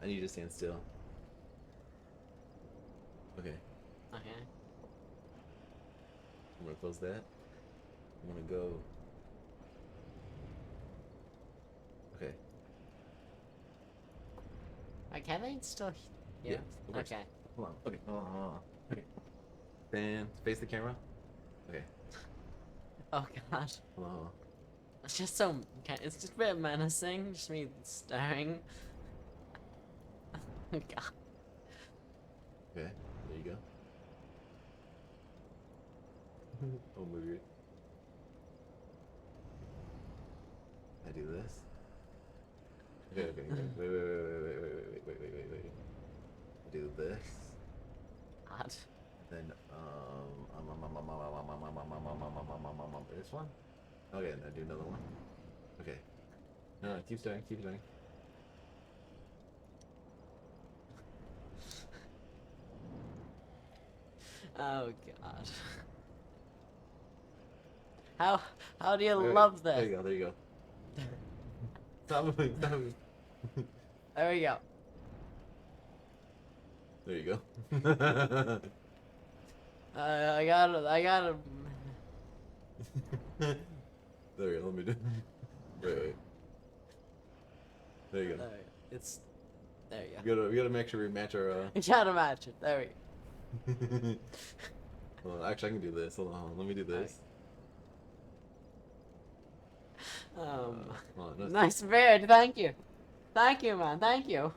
Speaker 1: I need you to stand still. Okay.
Speaker 2: Okay.
Speaker 1: I'm gonna close that. I'm gonna go. Okay.
Speaker 2: Can they still
Speaker 1: Yeah, of course.
Speaker 2: Okay.
Speaker 1: Hold on. Okay. Hold on. Okay. Then face the camera. Okay.
Speaker 2: Oh god.
Speaker 1: Hold on.
Speaker 2: It's just so it's just a bit menacing, just me staring. God.
Speaker 1: Okay. There you go. Oh, move it. I do this. Okay. Wait. I do this.
Speaker 2: God.
Speaker 1: Then this one. Okay, and I do another one. Okay. No, keep doing.
Speaker 2: Oh god. How do you
Speaker 1: Wait,
Speaker 2: love
Speaker 1: There
Speaker 2: this?
Speaker 1: you go. Stop moving.
Speaker 2: There we go.
Speaker 1: There you go.
Speaker 2: I gotta
Speaker 1: There you go. Let me do. Wait. There you go.
Speaker 2: There you go.
Speaker 1: We gotta make sure we match our.
Speaker 2: You gotta match it. There we
Speaker 1: Hold on, actually, I can do this. Hold on. Let me do this.
Speaker 2: go.
Speaker 1: Hold on, no,
Speaker 2: Nice beard. Thank you, man. Thank you.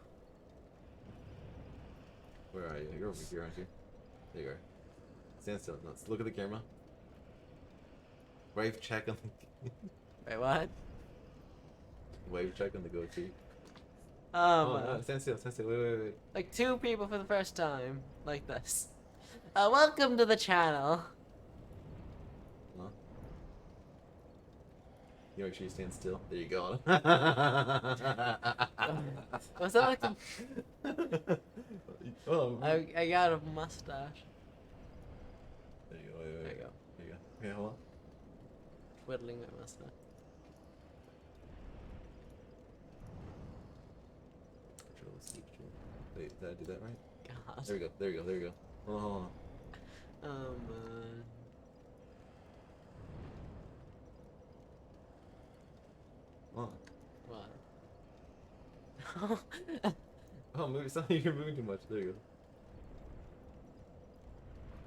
Speaker 1: Where are you? You're over here, aren't you? There you are. Stand still. No, look at the camera. Wave check on the.
Speaker 2: Wait, what?
Speaker 1: Wave check on the goatee. No, stand still. Wait.
Speaker 2: Like 2 people for the first time, like this. Welcome to the channel.
Speaker 1: Huh? You make sure you stand still. There you go.
Speaker 2: Was that like the...
Speaker 1: Oh,
Speaker 2: I got a mustache.
Speaker 1: there you go. Wait.
Speaker 2: There you go.
Speaker 1: There you go. Okay, hold on.
Speaker 2: Twiddling my mustache.
Speaker 1: Control C, control. Wait, did I do that right?
Speaker 2: God.
Speaker 1: There you go. Hold on. Hold on.
Speaker 2: What?
Speaker 1: Oh, you're moving too much. There you go.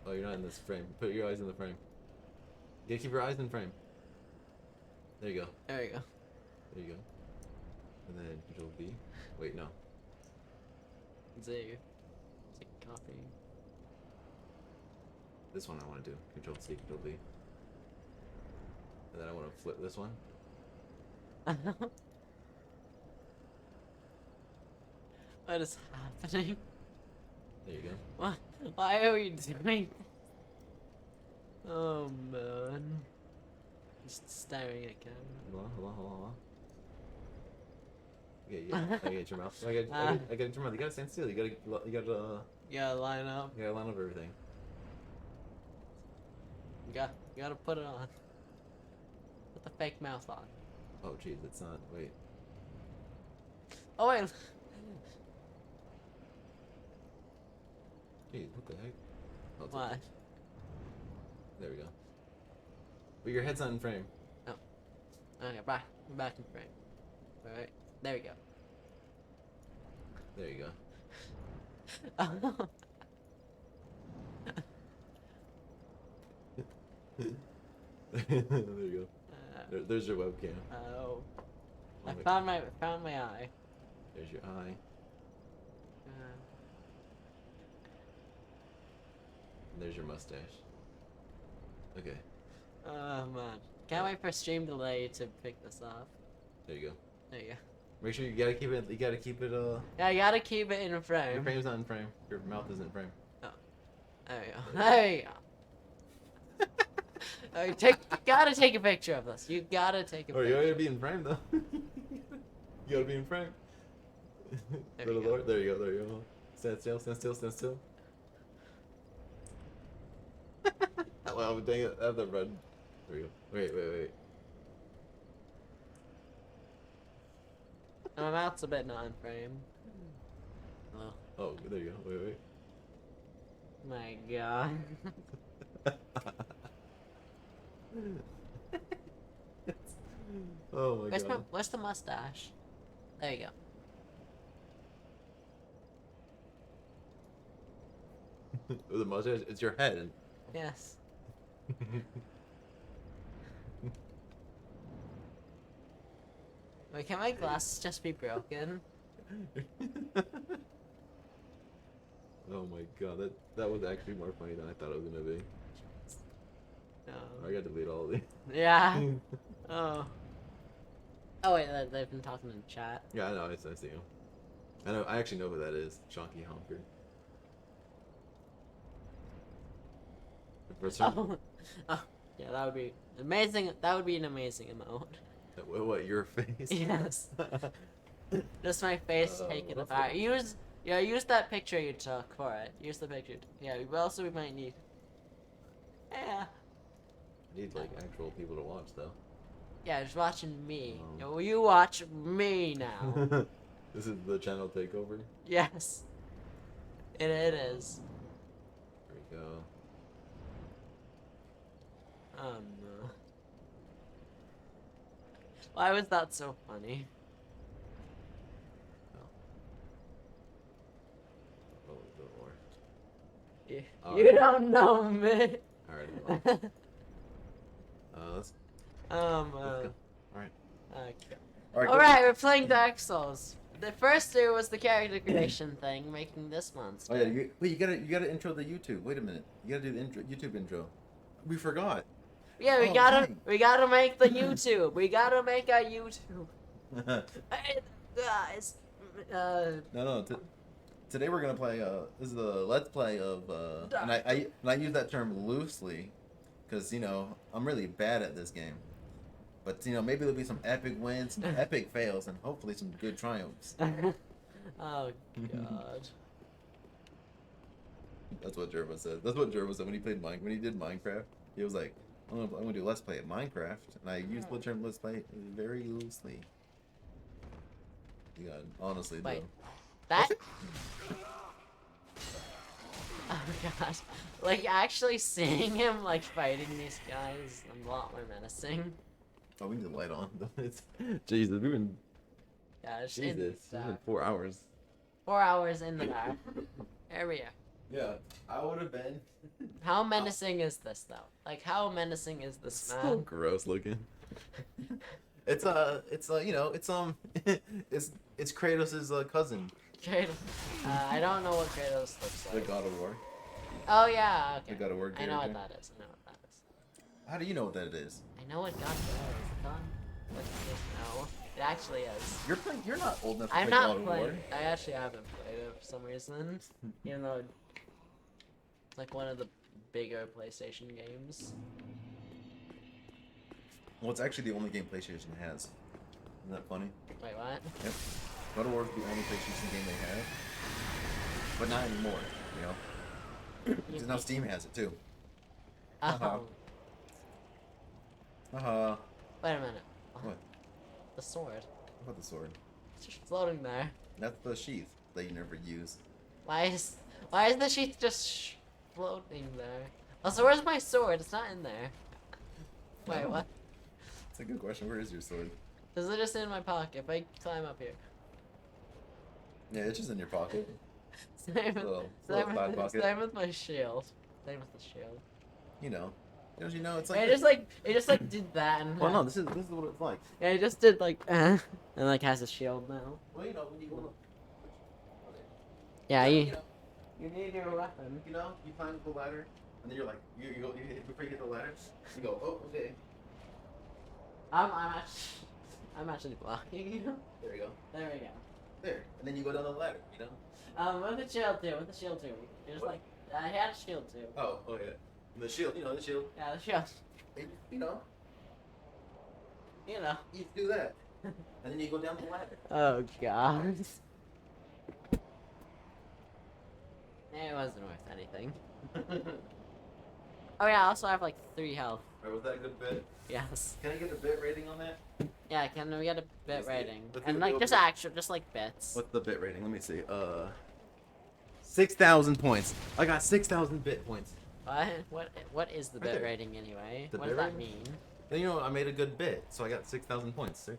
Speaker 1: Oh, you're not in this frame. Put your eyes in the frame. You gotta keep your eyes in frame. There you go.
Speaker 2: There you go.
Speaker 1: There you go. And then Control V. Wait, no.
Speaker 2: Z. Copy.
Speaker 1: This one I want to do. Control C, Control V. And then I want to flip this one.
Speaker 2: What is happening?
Speaker 1: There you go.
Speaker 2: What? Why are we doing this? Oh man. Just staring at camera.
Speaker 1: Hold on. Yeah. I get your mouth. I get your mouth. You gotta stand still. You gotta
Speaker 2: Line up.
Speaker 1: line up everything.
Speaker 2: You gotta put it on. Put the fake mouth on.
Speaker 1: Oh jeez, it's not. Wait.
Speaker 2: Oh wait.
Speaker 1: Jeez, what the heck? Oh, it's
Speaker 2: What?
Speaker 1: okay. There we go. But your head's not in frame.
Speaker 2: Oh. Okay, back in frame. Alright. There we go.
Speaker 1: There you go. There you go. There's your webcam.
Speaker 2: Oh.
Speaker 1: Oh
Speaker 2: I
Speaker 1: my
Speaker 2: found my eye.
Speaker 1: There's your eye. And there's your mustache. Okay.
Speaker 2: Oh man. Can't wait for stream delay to pick this up.
Speaker 1: There you go.
Speaker 2: There you go.
Speaker 1: Make sure you gotta keep it.
Speaker 2: Yeah, you gotta keep it in
Speaker 1: Your
Speaker 2: frame.
Speaker 1: frame's not in frame. Your mouth isn't in frame.
Speaker 2: There you go. There you go. You gotta take a picture of this. You gotta take a
Speaker 1: Oh, you
Speaker 2: picture.
Speaker 1: gotta be in frame though. You gotta be in frame.
Speaker 2: There
Speaker 1: Little
Speaker 2: you go.
Speaker 1: lower. There you go. Stand still. Well, dang it. I have to run. There we go. Wait.
Speaker 2: My mouth's a bit not in frame. Oh
Speaker 1: Oh, there you go. Wait.
Speaker 2: my god.
Speaker 1: Oh my god.
Speaker 2: Where's the mustache? There you go.
Speaker 1: With the mustache, it's your head.
Speaker 2: Yes. Wait, can my glasses just be broken?
Speaker 1: Oh my god, that was actually more funny than I thought it was gonna be.
Speaker 2: No.
Speaker 1: I gotta delete all of these.
Speaker 2: Yeah. Oh. Oh wait, they've been talking in chat.
Speaker 1: Yeah, I know. I see him. I actually know who that is. Chonky Honker. For certain-
Speaker 2: Oh, yeah, that would be amazing. That would be an amazing emote.
Speaker 1: What, your face?
Speaker 2: Yes. Just my face taken
Speaker 1: what's
Speaker 2: apart.
Speaker 1: that?
Speaker 2: Use that picture you took for it. Use the picture. Yeah. We might need. Yeah.
Speaker 1: I need like actual people to watch though.
Speaker 2: Yeah, just watching me. You watch me now.
Speaker 1: This is the channel takeover.
Speaker 2: Yes. It is.
Speaker 1: There we go.
Speaker 2: Oh no. Why was that so funny?
Speaker 1: Oh, the war.
Speaker 2: You,
Speaker 1: Alright.
Speaker 2: you don't know me.
Speaker 1: Alright. Let's
Speaker 2: Oh man.
Speaker 1: go. Alright.
Speaker 2: Okay.
Speaker 1: Alright.
Speaker 2: Alright, we're playing Dark Souls. The first there was the character creation thing, making this monster.
Speaker 1: Oh yeah. You gotta intro the YouTube. Wait a minute. You gotta do the YouTube intro. We forgot.
Speaker 2: Yeah, we
Speaker 1: Oh,
Speaker 2: gotta
Speaker 1: dang.
Speaker 2: make the YouTube. We gotta make a YouTube. Hey, guys.
Speaker 1: No. Today we're gonna play. This is the let's play of. And I use that term loosely, because I'm really bad at this game. But maybe there'll be some epic wins, some epic fails, and hopefully some good triumphs.
Speaker 2: Oh god.
Speaker 1: That's what Jerva said. That's what Jerva said when he did Minecraft. He was like, I'm gonna do let's play at Minecraft, and I used the term let's play very loosely. Yeah, honestly
Speaker 2: Wait.
Speaker 1: though.
Speaker 2: That. Oh gosh. Like actually seeing him like fighting these guys is a lot more menacing.
Speaker 1: Oh, we need the light on. It's Jesus. We've been
Speaker 2: Gosh.
Speaker 1: Jesus. It's been 4 hours.
Speaker 2: 4 hours in the dark. There we are.
Speaker 1: Yeah, I would have been.
Speaker 2: How menacing is this though? Like how menacing is this
Speaker 1: So
Speaker 2: man?
Speaker 1: gross looking. It's it's Kratos' cousin,
Speaker 2: Kratos. I don't know what Kratos looks
Speaker 1: the
Speaker 2: like.
Speaker 1: God of War.
Speaker 2: Oh yeah, okay.
Speaker 1: The God of War
Speaker 2: I know what
Speaker 1: character.
Speaker 2: that is. I know what that is.
Speaker 1: How do you know what that is?
Speaker 2: I know what God there is. It's on. What is this? No. It actually is.
Speaker 1: You're not old enough to
Speaker 2: I'm
Speaker 1: play God
Speaker 2: not
Speaker 1: of War.
Speaker 2: playing. I actually haven't played it for some reason. Even though it's like one of the bigger PlayStation games.
Speaker 1: Well, it's actually the only game PlayStation has. Isn't that funny?
Speaker 2: Wait, what?
Speaker 1: Yep. God of War is the only PlayStation game they have. But not anymore, you know? Because now Steam has it too.
Speaker 2: Oh.
Speaker 1: Haha.
Speaker 2: Wait a minute.
Speaker 1: What?
Speaker 2: The sword.
Speaker 1: What about the sword?
Speaker 2: It's just floating there.
Speaker 1: That's the sheath that you never use.
Speaker 2: Why is the sheath just floating there? Also, where's my sword? It's not in there. Wait,
Speaker 1: Oh.
Speaker 2: what?
Speaker 1: That's a good question. Where is your sword?
Speaker 2: Is it just in my pocket? If I climb up here.
Speaker 1: Yeah, it's just in your pocket.
Speaker 2: Same with,
Speaker 1: Little
Speaker 2: same
Speaker 1: side
Speaker 2: with,
Speaker 1: pocket.
Speaker 2: same with my shield. Same with the shield.
Speaker 1: You know. Don't you know? It's like.
Speaker 2: It just like did that and
Speaker 1: Well, no, this is what it's like.
Speaker 2: yeah, it just did like and like has a shield now.
Speaker 1: Well, you know, when you go.
Speaker 2: Yeah,
Speaker 1: You know,
Speaker 2: you need your weapon.
Speaker 1: you know, you climb the ladder, and then you're like, you go, you hit before you hit the ladder. You go, oh, okay.
Speaker 2: I'm actually blocking you.
Speaker 1: There you go.
Speaker 2: There we go.
Speaker 1: There, and then you go down the ladder. You know.
Speaker 2: With the shield too. With the shield too. You're just
Speaker 1: What?
Speaker 2: like I had a shield too.
Speaker 1: Oh yeah. And the shield, you know, the shield.
Speaker 2: Yeah, the shield.
Speaker 1: You know,
Speaker 2: You know.
Speaker 1: you do that, and then you go down the ladder.
Speaker 2: Oh god. It wasn't worth anything. Oh yeah, also I have like 3 health.
Speaker 1: Alright, was that a good bit?
Speaker 2: Yes.
Speaker 1: Can I get a bit rating on that?
Speaker 2: Yeah, can we get a bit
Speaker 1: Let's see.
Speaker 2: rating?
Speaker 1: Let's see
Speaker 2: And
Speaker 1: what
Speaker 2: like
Speaker 1: the
Speaker 2: just
Speaker 1: over-
Speaker 2: actual, just like bits.
Speaker 1: What's the bit rating? Let me see. 6,000 points. I got 6,000 bit points.
Speaker 2: What is the
Speaker 1: Right
Speaker 2: bit
Speaker 1: there.
Speaker 2: rating anyway?
Speaker 1: The
Speaker 2: What
Speaker 1: bit
Speaker 2: does that
Speaker 1: rating?
Speaker 2: mean?
Speaker 1: And you know, I made a good bit, so I got 6,000 points. See?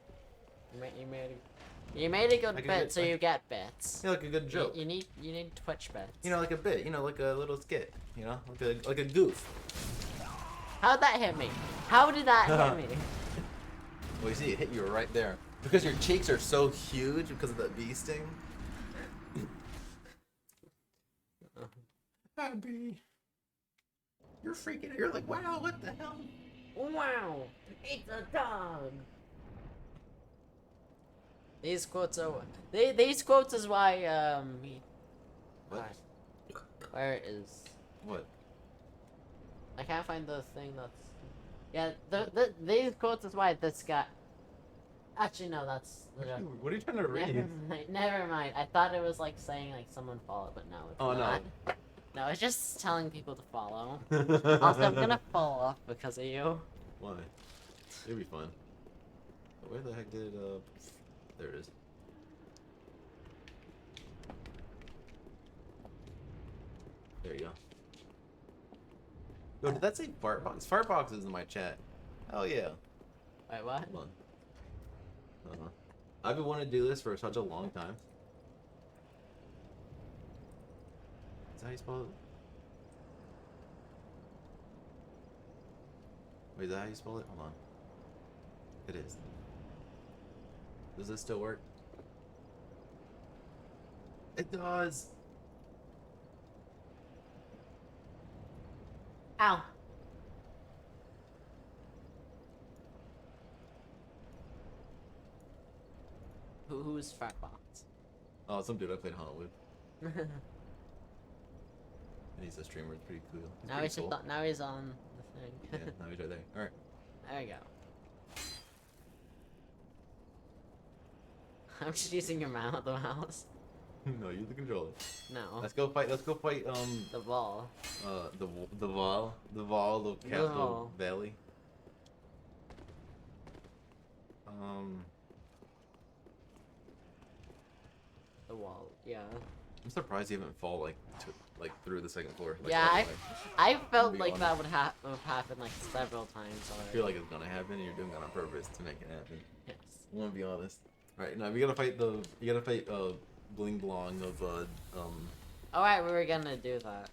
Speaker 2: You made a good
Speaker 1: Like a
Speaker 2: bit,
Speaker 1: good-
Speaker 2: so
Speaker 1: like-
Speaker 2: you get bits.
Speaker 1: Yeah, like a good joke.
Speaker 2: You need Twitch bits.
Speaker 1: You know, like a bit. You know, like a little skit. You know, like a goof.
Speaker 2: How'd that hit me? How did that hit me?
Speaker 1: Well, you see, it hit you right there because your cheeks are so huge because of the bee sting. Happy. You're freaking out. You're like, wow, what the hell?
Speaker 2: Wow, it's a dog. These quotes are these quotes is why
Speaker 1: What?
Speaker 2: where is
Speaker 1: What?
Speaker 2: I can't find the thing that's these quotes is why this guy actually no that's the
Speaker 1: What are you trying to read?
Speaker 2: never mind. I thought it was like saying like someone follow, but no it's
Speaker 1: Oh, no.
Speaker 2: not. No, it's just telling people to follow. Also, I'm gonna fall off because of you.
Speaker 1: Why? It'll be fun. Where the heck did there it is. There you go. Yo, did that say fart box? Fart box is in my chat. Hell yeah.
Speaker 2: Wait, what?
Speaker 1: Hold on. I've been wanting to do this for such a long time. Is that how you spell it? Wait, is that how you spell it? Hold on. It is. Does this still work? It does.
Speaker 2: Ow. Who's Fartbox?
Speaker 1: Oh, some dude I played Honolulu. And he's a streamer. It's pretty cool. He's
Speaker 2: now
Speaker 1: pretty
Speaker 2: he's
Speaker 1: cool.
Speaker 2: just now he's on the thing.
Speaker 1: Yeah, now he's right there. Alright.
Speaker 2: There we go. I'm just using your mouse, the mouse.
Speaker 1: No, use the controller.
Speaker 2: No,
Speaker 1: Let's go fight. Let's go fight.
Speaker 2: the ball.
Speaker 1: The Val of Capital
Speaker 2: Val.
Speaker 1: Valley.
Speaker 2: The wall. Yeah.
Speaker 1: I'm surprised you haven't fall like through the second floor. Like,
Speaker 2: Yeah,
Speaker 1: right away.
Speaker 2: I felt
Speaker 1: be
Speaker 2: like that
Speaker 1: honest.
Speaker 2: would happen like several times
Speaker 1: I
Speaker 2: already.
Speaker 1: feel like it's gonna happen, and you're doing it on purpose to make it happen.
Speaker 2: Yes.
Speaker 1: I want to be honest. All right, now you gotta fight Bling Blong of
Speaker 2: Alright, we were gonna do that.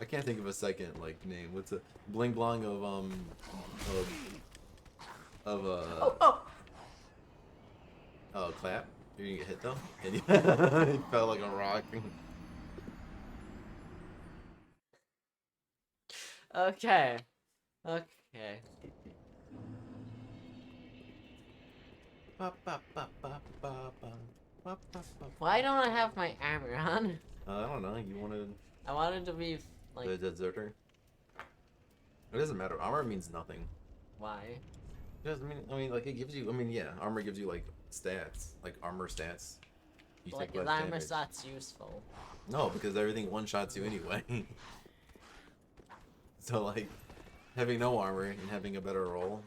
Speaker 1: I can't think of a second like name. What's a Bling Blong oh clap. You're gonna get hit though. And you fell like a rock.
Speaker 2: Okay. Okay. Why don't I have my armor on?
Speaker 1: I don't know. You wanted
Speaker 2: I wanted to be
Speaker 1: the
Speaker 2: like,
Speaker 1: deserter? It doesn't matter. Armor means nothing.
Speaker 2: why?
Speaker 1: It doesn't mean. I mean, like it gives you. I mean, yeah, armor gives you like stats, like armor stats. You
Speaker 2: Like,
Speaker 1: take
Speaker 2: is
Speaker 1: less
Speaker 2: armor
Speaker 1: damage.
Speaker 2: that's useful?
Speaker 1: No, because everything one shots you anyway. So like, having no armor and having a better roll.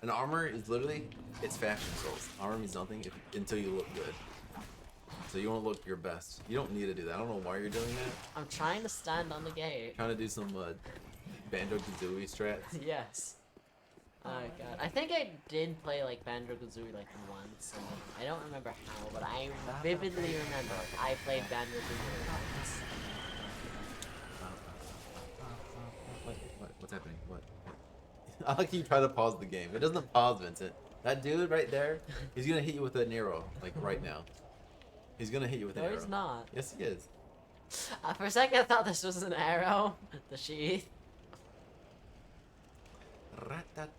Speaker 1: An armor is literally it's fashion souls. Armor means nothing until you look good. So you want to look your best. You don't need to do that. I don't know why you're doing that.
Speaker 2: I'm trying to stand on the gate.
Speaker 1: Trying to do some Banjo-Kazooie strats.
Speaker 2: Yes. Oh god. I think I did play like Banjo-Kazooie like once, and I don't remember how, but I vividly remember I played Banjo-Kazooie once.
Speaker 1: What's happening? What? I like you try to pause the game. It doesn't pause, Vincent. That dude right there, he's gonna hit you with an arrow, like right now. He's gonna hit you with an
Speaker 2: No,
Speaker 1: arrow.
Speaker 2: he's not.
Speaker 1: Yes, he is.
Speaker 2: For a second, I thought this was an arrow. The sheath.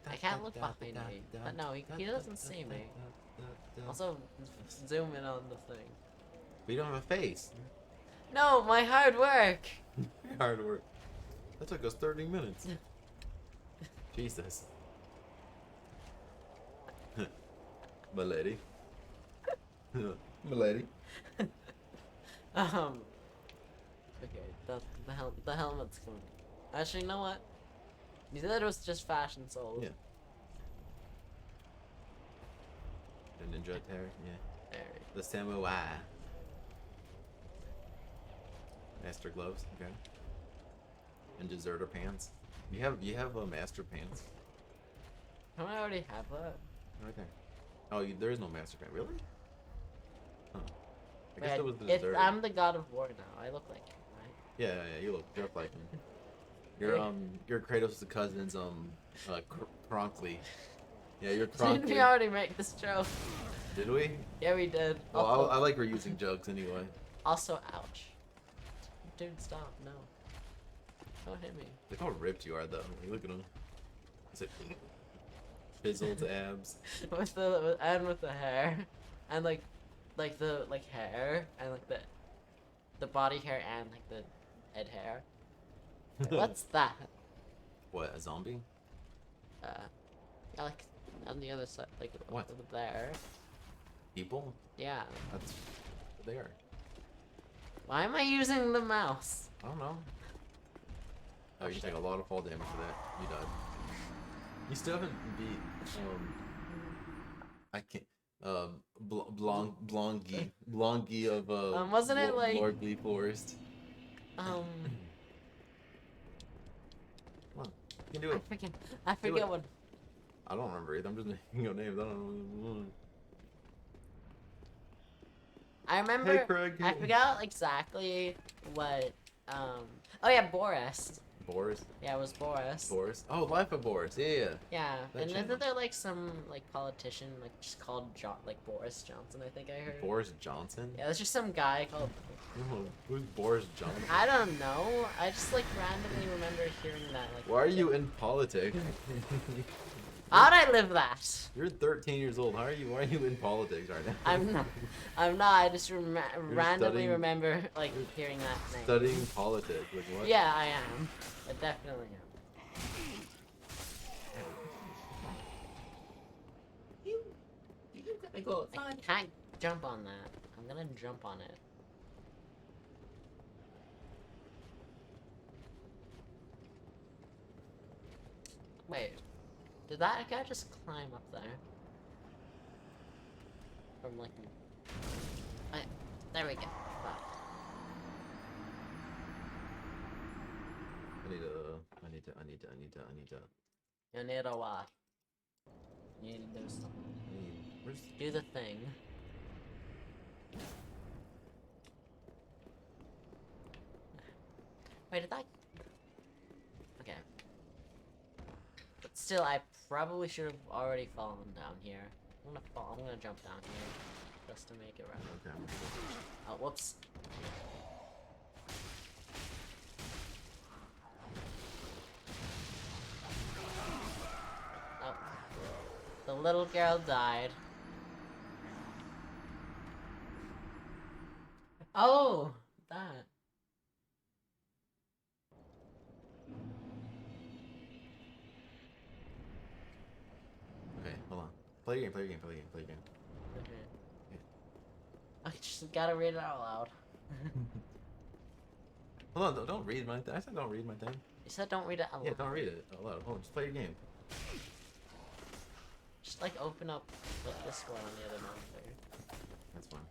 Speaker 2: I can't look behind me. But no, he doesn't see me. Also, zoom in on the thing.
Speaker 1: But you don't have a face.
Speaker 2: No, my hard work!
Speaker 1: Hard work. That took us 30 minutes. Jesus. Milady. Milady.
Speaker 2: Okay, the helmet's coming. Actually, you know what? You said it was just fashion souls.
Speaker 1: Yeah. The ninja attire, yeah.
Speaker 2: There.
Speaker 1: The samurai. Master gloves, okay. And deserter pants. You have master pants.
Speaker 2: Don't I already have that?
Speaker 1: Right there. Oh, there is no master pant, really? Huh. I guess
Speaker 2: Wait,
Speaker 1: that was the deserter.
Speaker 2: I'm the god of war now. I look like him, right?
Speaker 1: Yeah, you look just like him. You're Kratos' cousin's Kronkly. Yeah, you're
Speaker 2: Didn't we
Speaker 1: Kronkly.
Speaker 2: already make this joke?
Speaker 1: Did we?
Speaker 2: Yeah, we did.
Speaker 1: Well,
Speaker 2: Also,
Speaker 1: I like reusing jokes anyway.
Speaker 2: also, ouch. Dude, stop! No. Don't hit me.
Speaker 1: Look how ripped you are, though. Like, look at him. It's like fizzled abs.
Speaker 2: with the hair, and like the hair, and like the body hair, and like the head hair. What's that?
Speaker 1: What, a zombie?
Speaker 2: Yeah, like on the other side, like
Speaker 1: What?
Speaker 2: over there.
Speaker 1: People?
Speaker 2: Yeah.
Speaker 1: That's what they are.
Speaker 2: Why am I using the mouse?
Speaker 1: I don't know. Oh, you take a lot of fall damage for that. You died. You still haven't beat I can't Blongi of
Speaker 2: wasn't it like
Speaker 1: Lord Glee Forest.
Speaker 2: um
Speaker 1: Come on, you can do
Speaker 2: I
Speaker 1: it.
Speaker 2: forget
Speaker 1: it.
Speaker 2: what.
Speaker 1: I don't remember either. I'm just making your names. I don't know.
Speaker 2: I remember.
Speaker 1: Hey, Craig.
Speaker 2: I forgot exactly what. Oh yeah, Boris.
Speaker 1: Boris.
Speaker 2: Yeah, it was Boris.
Speaker 1: Boris. Oh, Life of Boris. Yeah.
Speaker 2: Yeah,
Speaker 1: That
Speaker 2: and
Speaker 1: channel.
Speaker 2: isn't there like some like politician like just called like Boris Johnson? I think I heard.
Speaker 1: Boris Johnson.
Speaker 2: Yeah, there's just some guy called.
Speaker 1: Oh, who's Boris Johnson?
Speaker 2: I don't know. I just like randomly remember hearing that. Like.
Speaker 1: Why are you in politics?
Speaker 2: How'd I live that?
Speaker 1: You're 13 years old. Why are you in politics right now?
Speaker 2: I'm not. I'm not. I just randomly
Speaker 1: studying-
Speaker 2: remember like hearing that name.
Speaker 1: Studying politics. Like what?
Speaker 2: Yeah, I am. I definitely am.
Speaker 1: You gotta go
Speaker 2: I can't jump on that. I'm gonna jump on it. Wait, did that guy just climb up there? From like, there we go. Fuck.
Speaker 1: I need to.
Speaker 2: You need a what? You need to do something.
Speaker 1: Where's?
Speaker 2: Do the thing. Wait, did that? Okay. But still, I probably should have already fallen down here. I'm gonna fall. I'm gonna jump down here just to make it right.
Speaker 1: Okay.
Speaker 2: Oh, whoops. little girl died. Oh, that.
Speaker 1: Okay, hold on. Play your game.
Speaker 2: Okay. I just gotta read it out loud.
Speaker 1: Hold on, don't read my thing. I said don't read my thing.
Speaker 2: You said don't read it out loud.
Speaker 1: Yeah, don't read it out loud. Hold on, just play your game.
Speaker 2: Just like open up like this one on the other monitor.
Speaker 1: That's fine.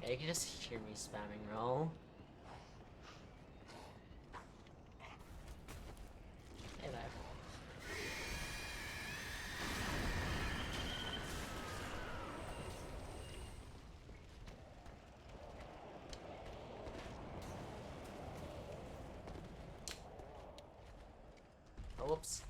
Speaker 2: Yeah, you can just hear me spamming roll. Hey there. Oh, whoops.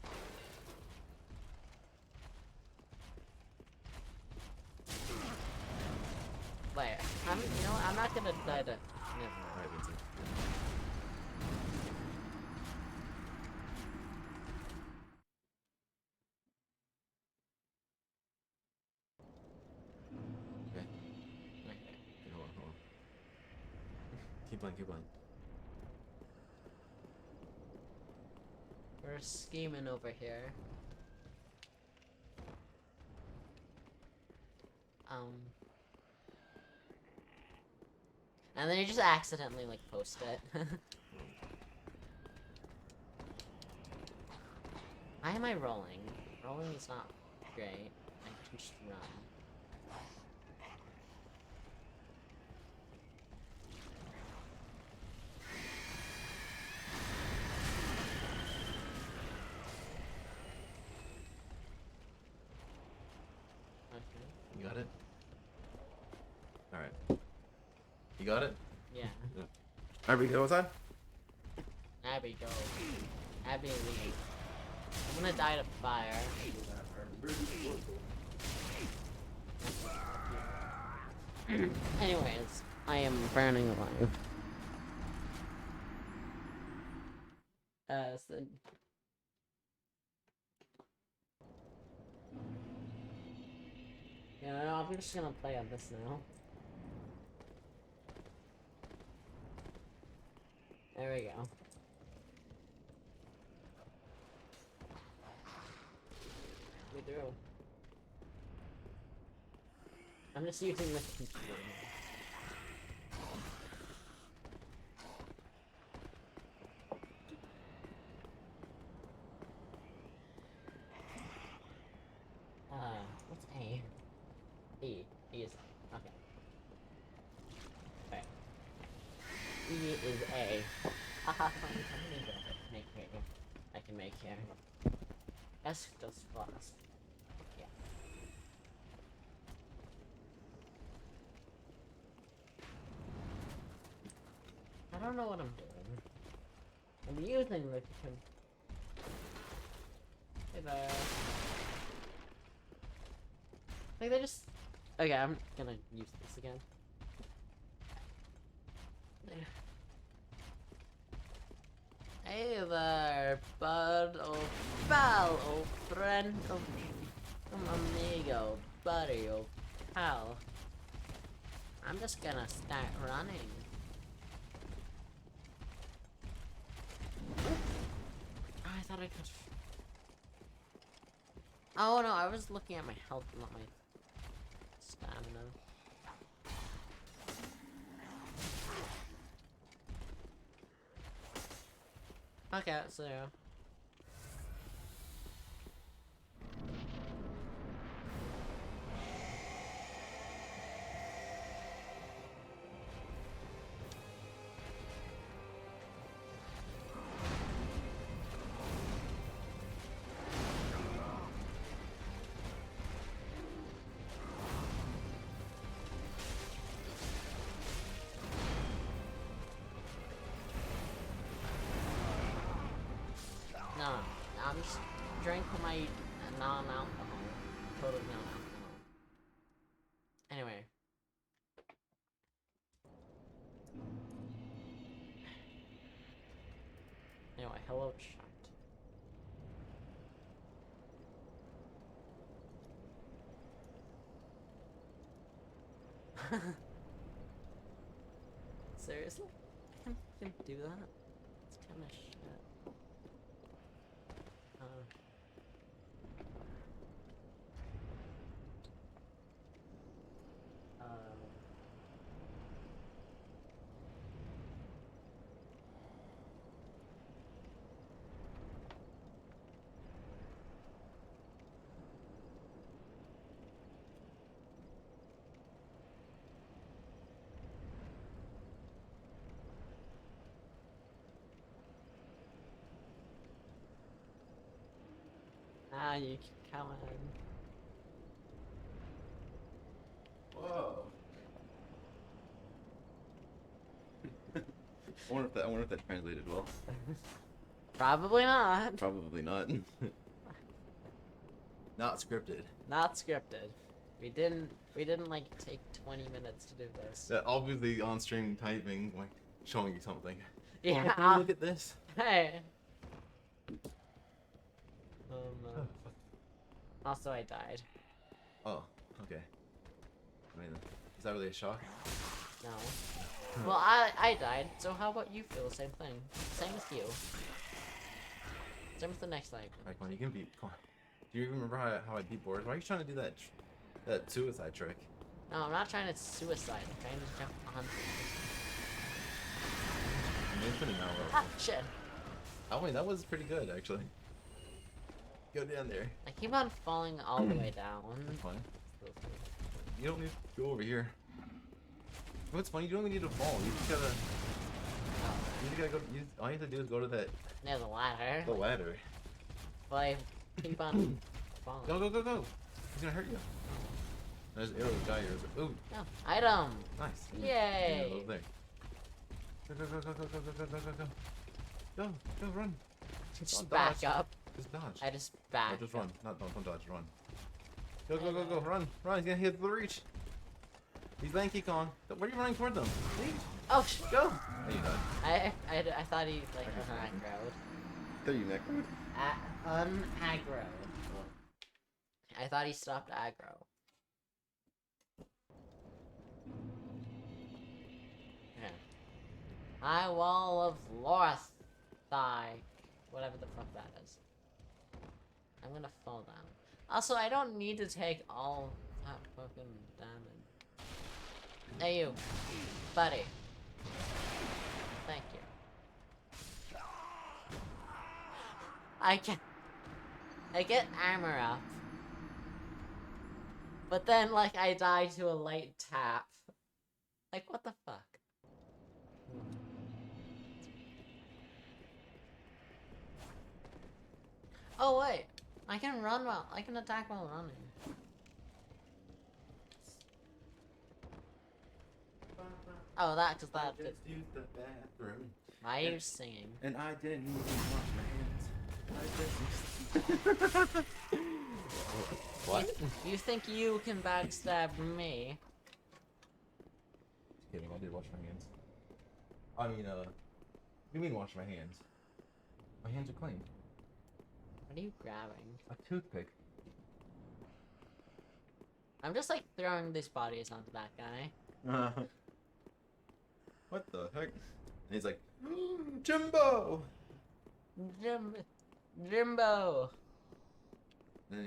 Speaker 2: Wait, you know what? I'm not gonna die to. Never mind.
Speaker 1: Alright, Vincent. Okay.
Speaker 2: Okay.
Speaker 1: Okay, hold on. Keep playing.
Speaker 2: We're scheming over here. And then you just accidentally like post it. Why am I rolling? Rolling is not great. I can just run. Okay.
Speaker 1: You got it? Alright. You got it?
Speaker 2: Yeah.
Speaker 1: Alright, we go outside?
Speaker 2: Abby, go. Abby, leave. I'm gonna die to fire. Anyways, I am burning alive. So... Yeah, no, I'm just gonna play on this now. There we go. We through. I'm just using the computer. What's A? E. E is... okay. Okay. E is A. Haha, I can make here. S does fast. Yeah. I don't know what I'm doing. I'm using the Hey there. Like they just... okay, I'm gonna use this again. Hey there, bud, oh pal, oh friend, oh amigo, buddy, oh pal. I'm just gonna start running. Oh, I thought I could... oh no, I was looking at my health, not my stamina. Okay, so... no, I'm just drinking my non-alcohol, total non-alcohol. Hello, chat. Seriously? I can do that? It's kind of shit. Um, you keep coming.
Speaker 1: Whoa. I wonder if that translated well.
Speaker 2: Probably not.
Speaker 1: Probably not. Not scripted.
Speaker 2: Not scripted. We didn't like take 20 minutes to do this.
Speaker 1: That obviously on stream typing, like showing you something.
Speaker 2: Yeah.
Speaker 1: Can you look at this?
Speaker 2: Hey. Also, I died.
Speaker 1: Oh, okay. I mean, is that really a shock?
Speaker 2: No. Well, I died. So how about you feel the same thing? Same with you. Same with the next leg.
Speaker 1: Alright, come on, you can beat. Come on. Do you even remember how I beat Boris? Why are you trying to do that suicide trick?
Speaker 2: No, I'm not trying to suicide. I'm trying to jump on things.
Speaker 1: I'm infinite now, bro.
Speaker 2: Ah, shit.
Speaker 1: Oh wait, that was pretty good actually. Go down there.
Speaker 2: I keep on falling all the way down.
Speaker 1: That's fine. You don't need to go over here. What's funny? You don't even need to fall. You just gotta. You just gotta go. All you have to do is go to that
Speaker 2: Near the ladder.
Speaker 1: the ladder.
Speaker 2: But I keep on falling.
Speaker 1: Go, go, go, go! He's gonna hurt you. There's arrows, gyres. Ooh,
Speaker 2: No. Item!
Speaker 1: nice.
Speaker 2: Yay.
Speaker 1: Yeah, over there. Go, go, go, go, go, go, go, go, go, go, go. Go, go, run.
Speaker 2: Just
Speaker 1: Don't
Speaker 2: back
Speaker 1: dodge.
Speaker 2: up.
Speaker 1: Just dodge.
Speaker 2: I just
Speaker 1: No,
Speaker 2: back
Speaker 1: just
Speaker 2: up.
Speaker 1: run. Don't dodge, run. Go, go, go, go, run, run. He's gonna hit the reach. He's Lanky Kong. Where are you running toward them? Leave.
Speaker 2: Oh,
Speaker 1: Go. Oh, you died.
Speaker 2: I thought he like unaggroed.
Speaker 1: There you neck.
Speaker 2: Unaggroed. I thought he stopped aggro. Yeah. High wall of Lorth thigh. Whatever the fuck that is. I'm gonna fall down. Also, I don't need to take all that fucking damage. Hey you, buddy. Thank you. I get armor up. But then, like, I die to a light tap. Like, what the fuck? Oh, wait. I can attack while running. Oh, cause that did.
Speaker 1: Just used the bathroom.
Speaker 2: Why are you singing?
Speaker 1: And I didn't even wash my hands. What?
Speaker 2: You think you can backstab me?
Speaker 1: Just kidding, I did wash my hands. I mean, you mean wash my hands? My hands are clean.
Speaker 2: What are you grabbing?
Speaker 1: A toothpick.
Speaker 2: I'm just like throwing these bodies onto that guy.
Speaker 1: What the heck? And he's like, Jimbo!
Speaker 2: Jimbo!
Speaker 1: And then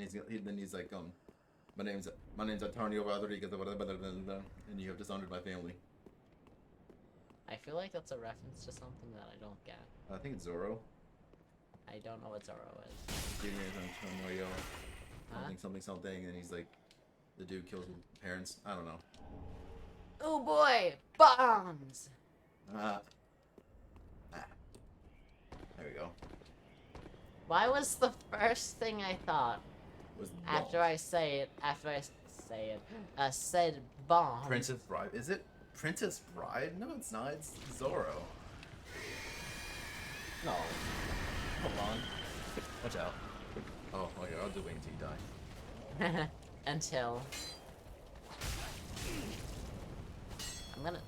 Speaker 1: he's like, my name's Antonio Rodriguez, and you have dishonored my family.
Speaker 2: I feel like that's a reference to something that I don't get.
Speaker 1: I think it's Zorro.
Speaker 2: I don't know what Zorro is.
Speaker 1: His name is Antonio.
Speaker 2: Huh?
Speaker 1: Something, and he's like, the dude kills his parents. I don't know.
Speaker 2: Oh boy! Bombs!
Speaker 1: There we go.
Speaker 2: Why was the first thing I thought
Speaker 1: Was
Speaker 2: after I said bomb?
Speaker 1: Princess Bride. Is it Princess Bride? No, it's not. It's Zorro. No. Hold on. Watch out. Oh, okay, I'll do wait until you die.
Speaker 2: Until I'm gonna.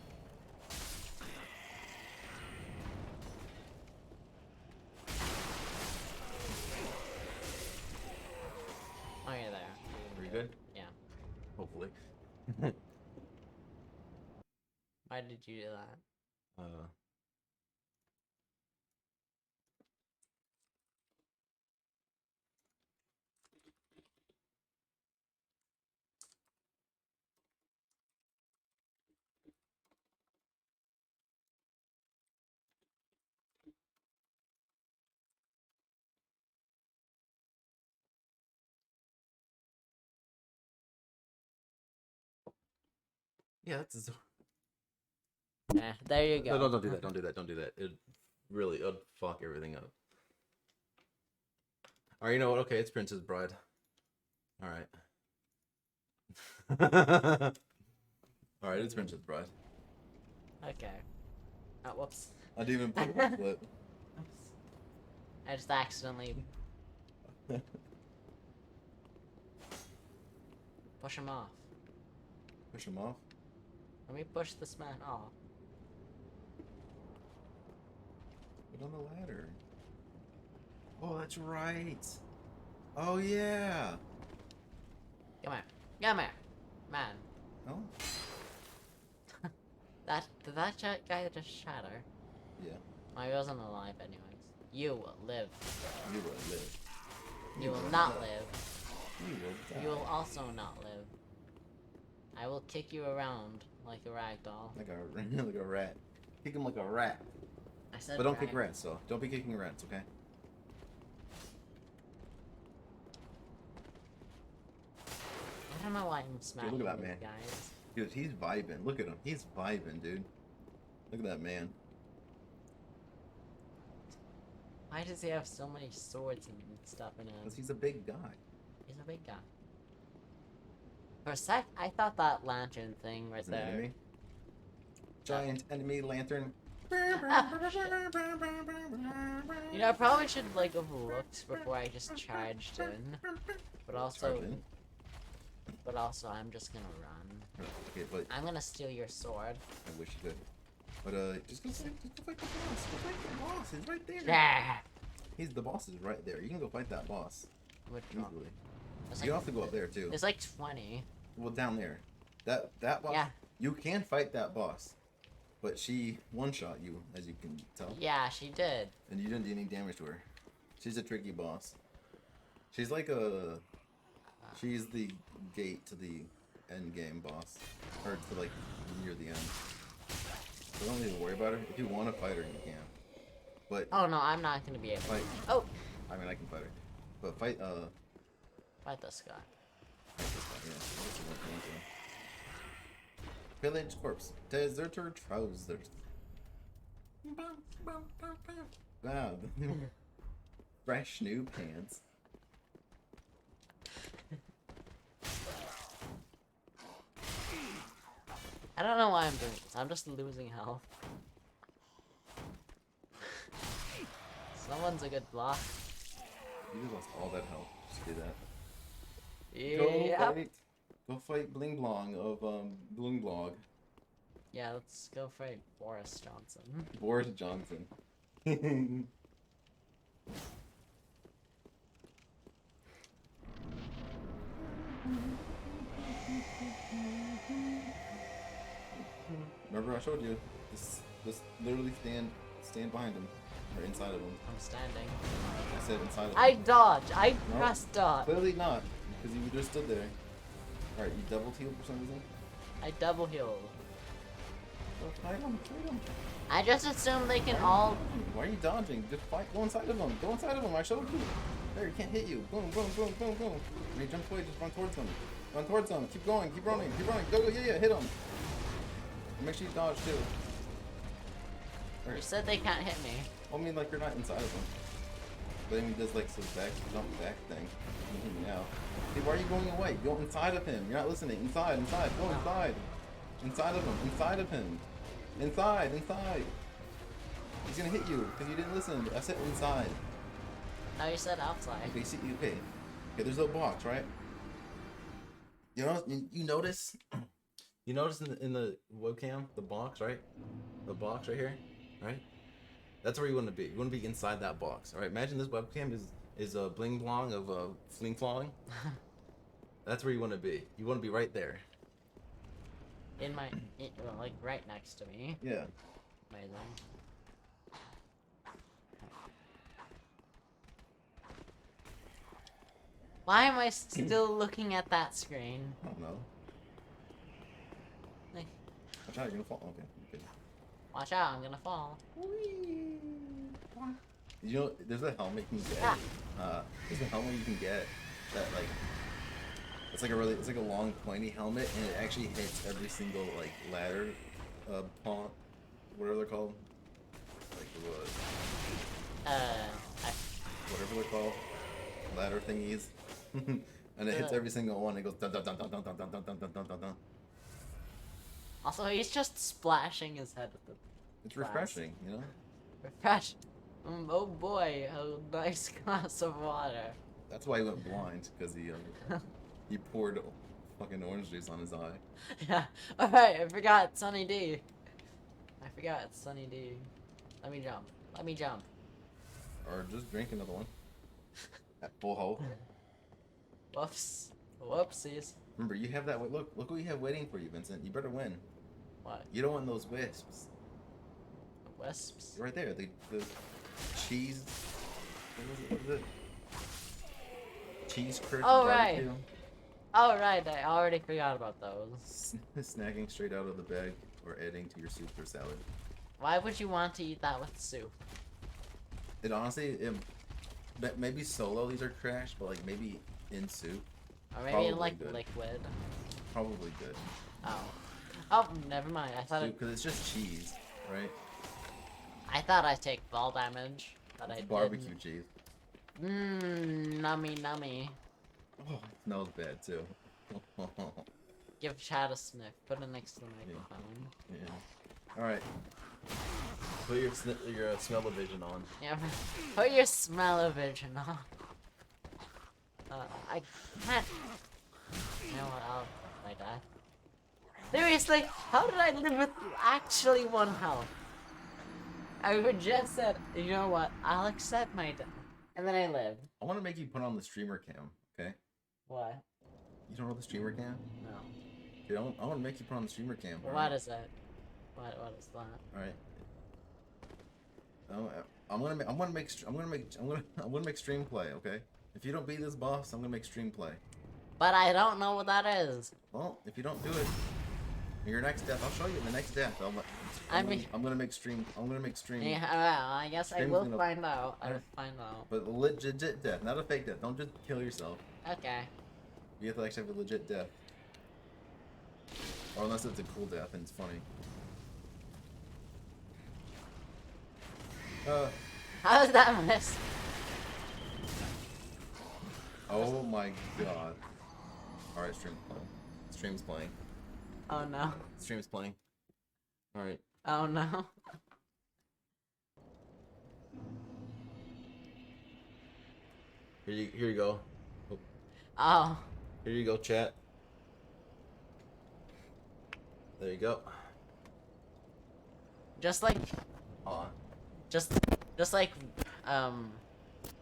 Speaker 2: Why did you do that?
Speaker 1: Yeah, that's
Speaker 2: There you go.
Speaker 1: no, don't do that. Don't do that. Don't do that. It'd fuck everything up. All right, you know what? Okay, it's Princess Bride. All right. All right, it's Princess Bride.
Speaker 2: Okay. Oh, whoops.
Speaker 1: I didn't even put it on flip.
Speaker 2: I just accidentally push him off.
Speaker 1: Push him off.
Speaker 2: Let me push this man off.
Speaker 1: Get on the ladder. Oh, that's right. Oh yeah.
Speaker 2: Come here. Come here. Man.
Speaker 1: Oh.
Speaker 2: Did that guy just shatter?
Speaker 1: Yeah.
Speaker 2: Oh, he wasn't alive anyways. You will live.
Speaker 1: You will live.
Speaker 2: You will not live.
Speaker 1: You will die.
Speaker 2: You will also not live. I will kick you around like a rag doll.
Speaker 1: Like a like a rat. Kick him like a rat.
Speaker 2: I said
Speaker 1: But don't kick
Speaker 2: rag.
Speaker 1: rats, though. Don't be kicking rats, okay?
Speaker 2: I don't know why I'm smacking
Speaker 1: look at that
Speaker 2: these
Speaker 1: man.
Speaker 2: guys.
Speaker 1: Dude, he's vibing. Look at him. He's vibing, dude. Look at that man.
Speaker 2: Why does he have so many swords and stuff in him?
Speaker 1: Because he's a big guy.
Speaker 2: He's a big guy. For a sec, I thought that lantern thing right
Speaker 1: He's an
Speaker 2: there.
Speaker 1: enemy. Giant enemy lantern.
Speaker 2: You know, I probably should like have looked before I just charged in. But also,
Speaker 1: Charge in?
Speaker 2: I'm just gonna run.
Speaker 1: Okay, but
Speaker 2: I'm gonna steal your sword.
Speaker 1: I wish you could. But just go fight the boss. Go fight the boss. He's right there.
Speaker 2: Yeah.
Speaker 1: The boss is right there. You can go fight that boss
Speaker 2: Which one?
Speaker 1: easily.
Speaker 2: There's
Speaker 1: You
Speaker 2: like,
Speaker 1: have to go up there too.
Speaker 2: there's like 20.
Speaker 1: Well, down there. That boss.
Speaker 2: Yeah.
Speaker 1: You can fight that boss, but she one-shot you, as you can tell,
Speaker 2: Yeah, she did.
Speaker 1: and you didn't do any damage to her. She's a tricky boss. She's like she's the gate to the end game boss, or to like near the end. So don't need to worry about her. If you want to fight her, you can. But
Speaker 2: Oh no, I'm not gonna be able to.
Speaker 1: fight.
Speaker 2: Oh!
Speaker 1: I mean, I can fight her, but fight
Speaker 2: Fight this guy.
Speaker 1: fight this guy. Yeah, that's what I'm going to. Village corpse, deserter trousers. Wow, fresh new pants.
Speaker 2: I don't know why I'm doing this. I'm just losing health. Someone's a good block.
Speaker 1: You just lost all that health. Just do that.
Speaker 2: Yeah.
Speaker 1: Go fight Bling Blong of Bling Blog.
Speaker 2: Yeah, let's go fight Boris Johnson.
Speaker 1: Boris Johnson. Remember I showed you. Just literally stand behind him. Or inside of him.
Speaker 2: I'm standing.
Speaker 1: I said inside of him.
Speaker 2: I dodged. I
Speaker 1: No.
Speaker 2: pressed dodge.
Speaker 1: Clearly not, because you just stood there. Alright, you double healed for some reason?
Speaker 2: I double healed.
Speaker 1: Well, fight him, fight him.
Speaker 2: I just assume they can all.
Speaker 1: Why are you dodging? Just fight, go inside of him. Go inside of him, I showed you. There, he can't hit you. Boom, boom, boom, boom, boom. When he jumps away, just run towards him. Run towards him. Keep going, keep running, keep running. Go, go, yeah, hit him. And make sure you dodge too.
Speaker 2: You
Speaker 1: Alright.
Speaker 2: said they can't hit me.
Speaker 1: Well, I mean, like, you're not inside of him. But then he does, like, some jump back thing. You can hit me now. Hey, why are you going away? Go inside of him. You're not listening. Inside, inside. Go inside. Inside of him. Inside of him. Inside, inside. He's gonna hit you because you didn't listen. I said inside.
Speaker 2: No, you said outside.
Speaker 1: Okay, see, okay. Okay, there's a box, right? You know, you notice? You notice in the webcam, the box, right? The box right here, right? That's where you want to be. You want to be inside that box. All right. Imagine this webcam is a bling blong of fling flong. That's where you want to be. You want to be right there.
Speaker 2: well, like right next to me.
Speaker 1: Yeah.
Speaker 2: Amazing. Why am I still looking at that screen?
Speaker 1: I don't know.
Speaker 2: Like,
Speaker 1: Watch out, you're gonna fall. Okay. Okay.
Speaker 2: watch out, I'm gonna fall.
Speaker 1: You know, there's a helmet you can get. There's a helmet you can get that like it's like a long pointy helmet, and it actually hits every single like ladder, pawn, whatever they're called, like what, whatever they're called, ladder thingies, and it hits every single one. It goes dun dun dun dun dun dun dun dun dun dun dun dun.
Speaker 2: Also, he's just splashing his head with the
Speaker 1: It's
Speaker 2: glass.
Speaker 1: refreshing, you know.
Speaker 2: Refresh. Oh boy, a nice glass of water.
Speaker 1: That's why he went blind, because he poured fucking orange juice on his eye.
Speaker 2: Yeah. Alright, I forgot Sunny D. I forgot Sunny D. Let me jump. Let me jump.
Speaker 1: Or just drink another one. At full health.
Speaker 2: Whoops. Whoopsies.
Speaker 1: Remember, you have that. Look what you have waiting for you, Vincent. You better win.
Speaker 2: What?
Speaker 1: You don't want those wisps.
Speaker 2: Wisps?
Speaker 1: Right there. The cheese. What is it? Cheese curd.
Speaker 2: Oh, right.
Speaker 1: barbecue.
Speaker 2: Oh, right. I already forgot about those.
Speaker 1: Snacking straight out of the bag or adding to your soup or salad.
Speaker 2: Why would you want to eat that with soup?
Speaker 1: It honestly, maybe solo these are trash, but like maybe in soup,
Speaker 2: Or maybe
Speaker 1: Probably
Speaker 2: in like
Speaker 1: good.
Speaker 2: liquid.
Speaker 1: probably good.
Speaker 2: Oh. Oh, never mind. I thought
Speaker 1: Because it's just cheese, right?
Speaker 2: I thought I'd take fall damage, but I
Speaker 1: Barbecue cheese.
Speaker 2: didn't. Nummy nummy.
Speaker 1: Oh, it smells bad too.
Speaker 2: Give Chad a sniff. Put it next to the microphone.
Speaker 1: Yeah. All right. Put your smell-o-vision on.
Speaker 2: Yeah. Put your smell-o-vision on. I can't. You know what? I'll my death. Seriously, how did I live with actually 1 health? I would just said, you know what? I'll accept my death, and then I live.
Speaker 1: I want to make you put on the streamer cam. Okay.
Speaker 2: What?
Speaker 1: You don't know the streamer cam?
Speaker 2: No.
Speaker 1: Dude, I want to make you put on the streamer cam.
Speaker 2: What is it? What is that?
Speaker 1: All right. I'm gonna make stream play. Okay. If you don't beat this boss, I'm gonna make stream play.
Speaker 2: But I don't know what that is.
Speaker 1: Well, if you don't do it, your next death, I'll show you the next death. I'm gonna make stream. I'm gonna make stream.
Speaker 2: Yeah, well, I guess I
Speaker 1: Stream's
Speaker 2: will
Speaker 1: gonna-
Speaker 2: find out. I will find out.
Speaker 1: But a legit death, not a fake death. Don't just kill yourself.
Speaker 2: Okay.
Speaker 1: You have to actually have a legit death. Or unless it's a cool death and it's funny.
Speaker 2: How did that miss?
Speaker 1: Oh my god. Alright, stream playing. Stream's playing.
Speaker 2: Oh no.
Speaker 1: Stream's playing. Alright.
Speaker 2: Oh no.
Speaker 1: Here you go.
Speaker 2: Oh.
Speaker 1: Here you go, chat. There you go.
Speaker 2: Just like,
Speaker 1: Hold on.
Speaker 2: just like,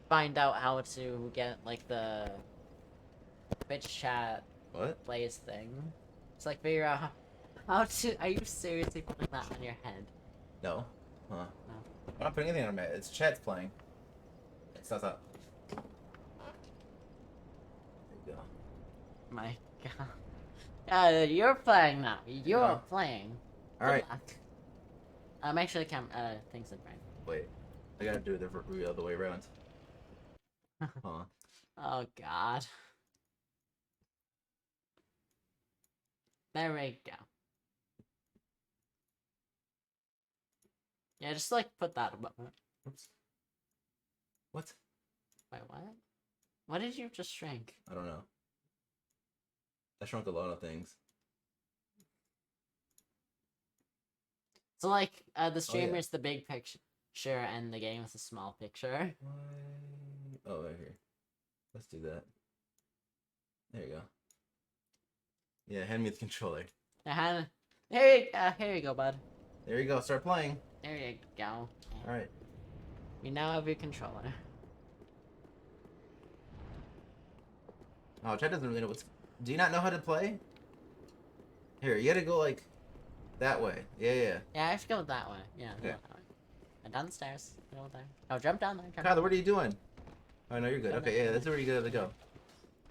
Speaker 2: find out how to get like the Twitch chat
Speaker 1: What?
Speaker 2: plays thing. It's like figure out how to. Are you seriously putting that on your head?
Speaker 1: No. Huh.
Speaker 2: No.
Speaker 1: I'm not putting anything on my head. It's chat's playing. Stop. There you go.
Speaker 2: My God. You're playing now. You're
Speaker 1: Yeah.
Speaker 2: playing.
Speaker 1: Alright.
Speaker 2: Good luck. Make sure the thing's in frame.
Speaker 1: Wait. I gotta do it the other way around. Huh.
Speaker 2: Oh God. There we go. Yeah, just like put that above it.
Speaker 1: Oops. What?
Speaker 2: Wait, what? What did you just shrink?
Speaker 1: I don't know. I shrunk a lot of things.
Speaker 2: So like, the streamer
Speaker 1: yeah.
Speaker 2: is the big picture, and the game is the small picture.
Speaker 1: Oh, right here. Let's do that. There you go. Yeah, hand me the controller.
Speaker 2: Here you go, bud.
Speaker 1: There you go. Start playing.
Speaker 2: There you go.
Speaker 1: All right.
Speaker 2: We now have your controller.
Speaker 1: Oh, Chad doesn't really know what's. Do you not know how to play? Here, you gotta go like that way. Yeah, yeah.
Speaker 2: Yeah, I have to go that way. Yeah, go
Speaker 1: Okay.
Speaker 2: that way. And down the stairs. Go there. Oh, jump down there. Jump
Speaker 1: Kyler,
Speaker 2: down.
Speaker 1: what are you doing? Oh, no, you're good.
Speaker 2: Jump
Speaker 1: Okay,
Speaker 2: down.
Speaker 1: yeah, that's where you gotta go.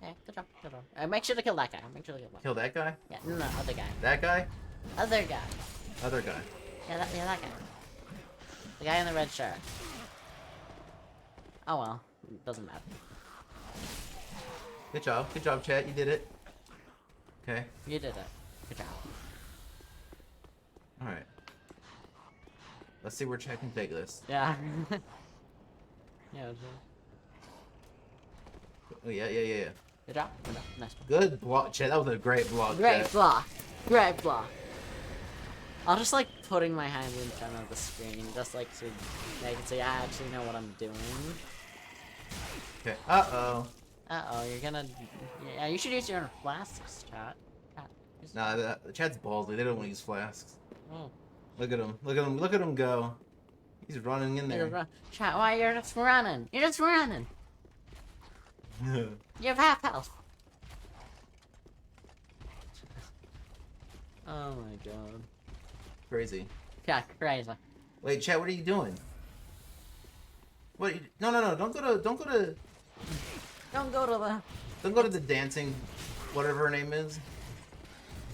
Speaker 2: Yeah, good job. Good job. Make sure to kill that guy. Make sure to kill that guy.
Speaker 1: Kill that guy?
Speaker 2: Yeah, no, other guy.
Speaker 1: That guy?
Speaker 2: Other guy.
Speaker 1: Other guy.
Speaker 2: Yeah, that guy. The guy in the red shirt. Oh well, doesn't matter.
Speaker 1: Good job, chat. You did it. Okay.
Speaker 2: You did it. Good job.
Speaker 1: All right. Let's see where chat can take this.
Speaker 2: Yeah. Yeah. Good
Speaker 1: Oh yeah, yeah, yeah, yeah.
Speaker 2: job. Good job. Nice one.
Speaker 1: Good block, chat. That was a great block.
Speaker 2: Great
Speaker 1: Chat.
Speaker 2: block. Great block. I'll just like putting my hand in front of the screen, just like so I can say I actually know what I'm doing.
Speaker 1: Okay. Uh oh.
Speaker 2: You're gonna. Yeah, you should use your flasks, chat.
Speaker 1: Nah, the chat's ballsy. They don't want to use flasks.
Speaker 2: Oh.
Speaker 1: Look at him. Look at him. Look at him go. He's running in there.
Speaker 2: Chat, why you're just running? You're just running. You have half health. Oh my god.
Speaker 1: Crazy.
Speaker 2: Yeah, crazy.
Speaker 1: Wait, chat. What are you doing? What? No, no, no. Don't go to.
Speaker 2: Don't go to the.
Speaker 1: Don't go to the dancing, whatever her name is.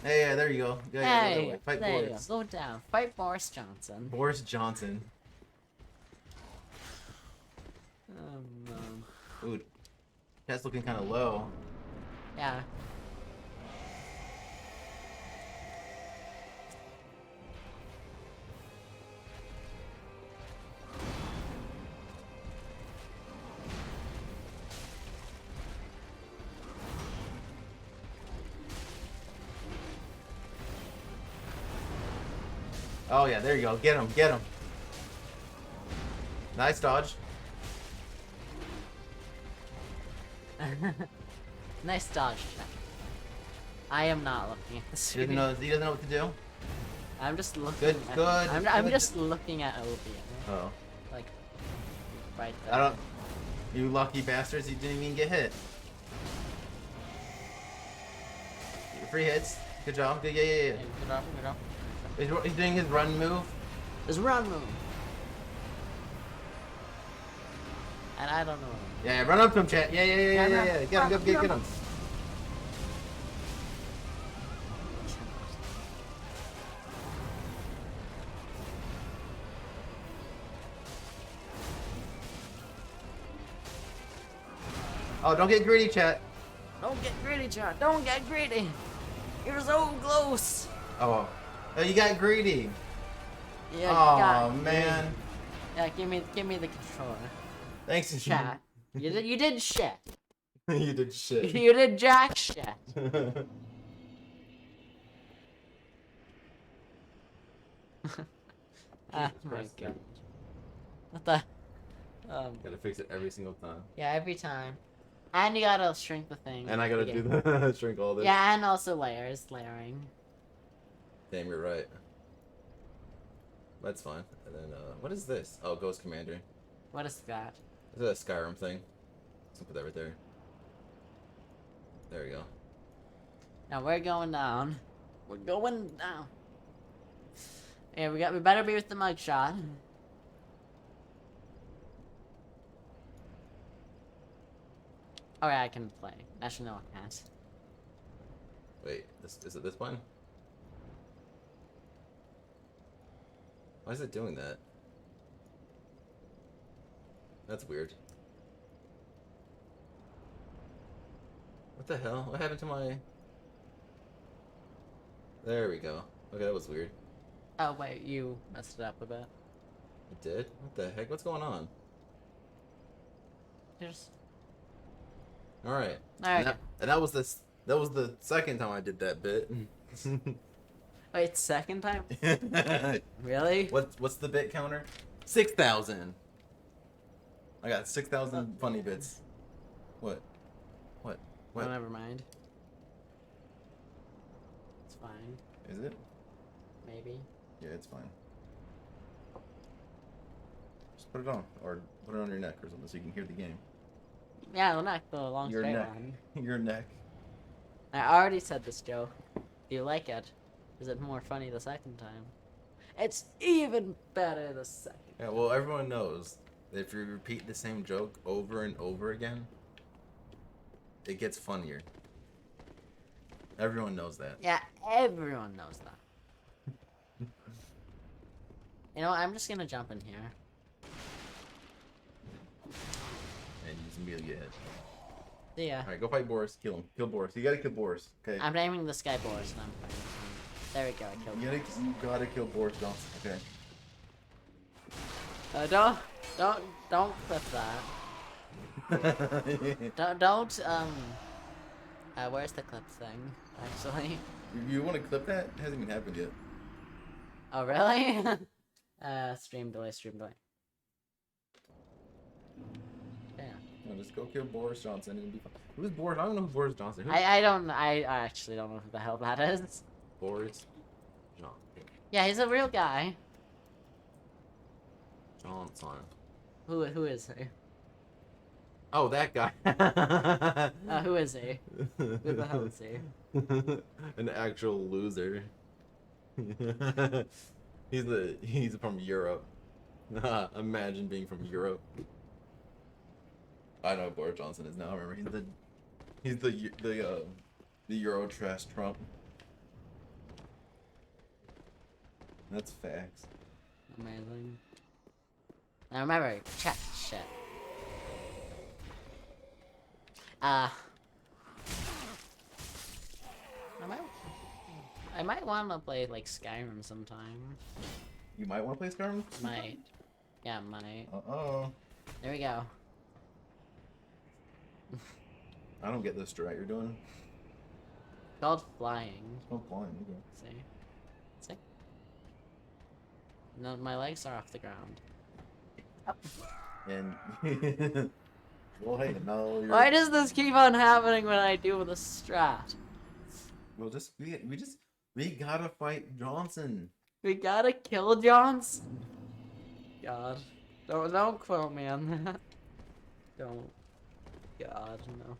Speaker 1: Hey, yeah, there you go. Yeah, yeah, go that
Speaker 2: Hey,
Speaker 1: way. Fight
Speaker 2: there you
Speaker 1: Boris.
Speaker 2: go. Go down. Fight Boris Johnson.
Speaker 1: Boris Johnson. Ooh, chat's looking kind of low.
Speaker 2: Yeah.
Speaker 1: Oh yeah, there you go. Get him, get him. Nice dodge.
Speaker 2: Nice dodge. I am not looking at the
Speaker 1: He
Speaker 2: screen.
Speaker 1: doesn't know. He doesn't know what to do.
Speaker 2: I'm just looking.
Speaker 1: Good,
Speaker 2: at,
Speaker 1: good,
Speaker 2: I'm
Speaker 1: good.
Speaker 2: just looking at Obi.
Speaker 1: Oh,
Speaker 2: Like, right there.
Speaker 1: I don't. You lucky bastards! You didn't even get hit. Free hits. Good job. Good. Yeah, yeah, yeah.
Speaker 2: Hey, good job, good job.
Speaker 1: He's doing his run move.
Speaker 2: There's run move. And I don't know.
Speaker 1: Yeah, yeah, run up to him, chat. Yeah, yeah, yeah, yeah, yeah, yeah. Get him, get him. Oh, don't get greedy, chat.
Speaker 2: Don't get greedy, John. Don't get greedy. You're so close.
Speaker 1: Oh, you got greedy.
Speaker 2: Yeah,
Speaker 1: Oh
Speaker 2: you got
Speaker 1: man.
Speaker 2: greedy. Yeah, give me the controller.
Speaker 1: Thanks,
Speaker 2: Chat. You did shit.
Speaker 1: You did shit.
Speaker 2: You did jack shit. Ah, my
Speaker 1: Christ,
Speaker 2: god. What the?
Speaker 1: Gotta fix it every single time.
Speaker 2: Yeah, every time. And you gotta shrink the thing.
Speaker 1: And I gotta
Speaker 2: Yeah.
Speaker 1: do the shrink all this.
Speaker 2: Yeah, and also layering.
Speaker 1: Damn, you're right. That's fine. And then, what is this? Oh, Ghost Commander.
Speaker 2: What is that?
Speaker 1: Is that a Skyrim thing? Let's put that right there. There we go.
Speaker 2: Now we're going down. We're going down. Yeah, we better be with the mugshot. Oh yeah, I can play. Actually, no, I can't.
Speaker 1: Wait, is it this one? Why is it doing that? That's weird. What the hell? What happened to my... There we go. Okay, that was weird.
Speaker 2: Oh wait, you messed it up a bit.
Speaker 1: It did? What the heck? What's going on?
Speaker 2: Just
Speaker 1: Alright.
Speaker 2: alright.
Speaker 1: And that was the second time I did that bit.
Speaker 2: Wait, second time? Really?
Speaker 1: What's the bit counter? 6,000. I got 6,000 funny bits. What? What?
Speaker 2: Oh, never mind. It's fine.
Speaker 1: Is it?
Speaker 2: Maybe.
Speaker 1: Yeah, it's fine. Just put it on, or put it on your neck or something so you can hear the game.
Speaker 2: Yeah, the long
Speaker 1: Your
Speaker 2: straight
Speaker 1: neck.
Speaker 2: one.
Speaker 1: Your neck.
Speaker 2: I already said this joke. If you like it, Is it more funny the second time? It's even better the second.
Speaker 1: Yeah, well, everyone knows that if you repeat the same joke over and over again, it gets funnier. Everyone knows that.
Speaker 2: Yeah, everyone knows that. You know what, I'm just gonna jump in here.
Speaker 1: And you just immediately get hit.
Speaker 2: See ya.
Speaker 1: Alright, go fight Boris. Kill him. Kill Boris. You gotta kill Boris. Okay.
Speaker 2: I'm naming this guy Boris and I'm fighting him. There we go, I killed him.
Speaker 1: You gotta kill Boris Johnson. Okay.
Speaker 2: Don't clip that. don't, where's the clip thing, actually?
Speaker 1: You want to clip that? It hasn't even happened yet.
Speaker 2: Oh, really? Stream delay. Yeah.
Speaker 1: No, just go kill Boris Johnson and be fine. Who's Boris? I don't know who Boris Johnson is.
Speaker 2: I actually don't know who the hell that is.
Speaker 1: Boris Johnson.
Speaker 2: Yeah, he's a real guy.
Speaker 1: Johnson.
Speaker 2: Who is he?
Speaker 1: Oh, that guy.
Speaker 2: Who is he? Who the hell is he?
Speaker 1: An actual loser. He's from Europe. Imagine being from Europe. I know who Boris Johnson is now. I remember he's the Euro trash Trump. That's facts.
Speaker 2: Amazing. Now remember, check shit. I might want to play like Skyrim sometime.
Speaker 1: You might want to play Skyrim?
Speaker 2: Might. Yeah, might.
Speaker 1: Uh-oh.
Speaker 2: There we go.
Speaker 1: I don't get this strat you're doing.
Speaker 2: It's called flying.
Speaker 1: It's not flying, okay.
Speaker 2: See? See? No, my legs are off the ground.
Speaker 1: And well, hey, no.
Speaker 2: Why does this keep on happening when I do the strat?
Speaker 1: Well, we gotta fight Johnson.
Speaker 2: We gotta kill Johnson. God, don't quote me on that. Don't. God, no.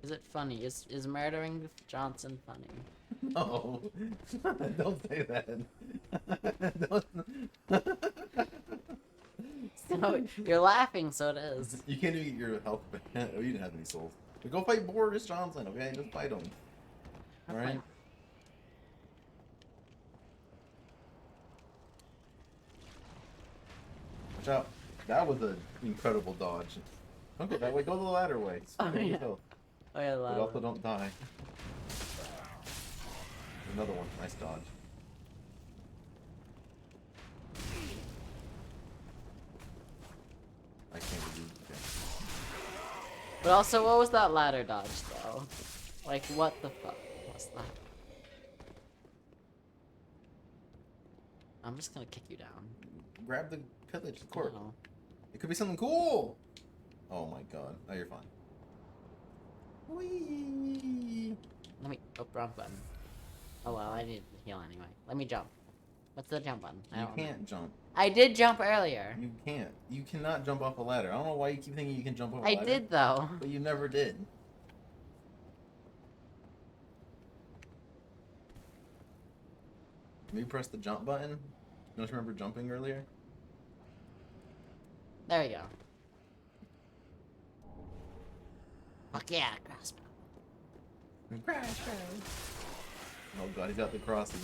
Speaker 2: Is it funny? Is murdering Johnson funny?
Speaker 1: No, don't say that.
Speaker 2: So you're laughing, so it is.
Speaker 1: You can't even get your health back. Oh, you didn't have any souls. But go fight Boris Johnson, okay? Just fight him. Alright? Watch out. That was an incredible dodge. Don't go that way, go the ladder way.
Speaker 2: Oh, yeah.
Speaker 1: Health.
Speaker 2: Oh yeah,
Speaker 1: But
Speaker 2: lava.
Speaker 1: also don't die. Another one. Nice dodge. I can't believe okay.
Speaker 2: But also, what was that ladder dodge though? Like, what the fuck was that? I'm just gonna kick you down.
Speaker 1: Grab the pillage, the corpse.
Speaker 2: No.
Speaker 1: It could be something cool! Oh my god. Oh, you're fine. Whee!
Speaker 2: Let me. Oh, wrong button. Oh well, I need to heal anyway. Let me jump. What's the jump button? I
Speaker 1: You
Speaker 2: don't
Speaker 1: can't jump.
Speaker 2: I did jump earlier.
Speaker 1: You can't. You cannot jump off a ladder. I don't know why you keep thinking you can jump off a
Speaker 2: I
Speaker 1: ladder.
Speaker 2: did though.
Speaker 1: But you never did. Maybe press the jump button. Don't you remember jumping earlier?
Speaker 2: There we go. Fuck yeah, crossbow.
Speaker 1: Oh god, he's got the crossy.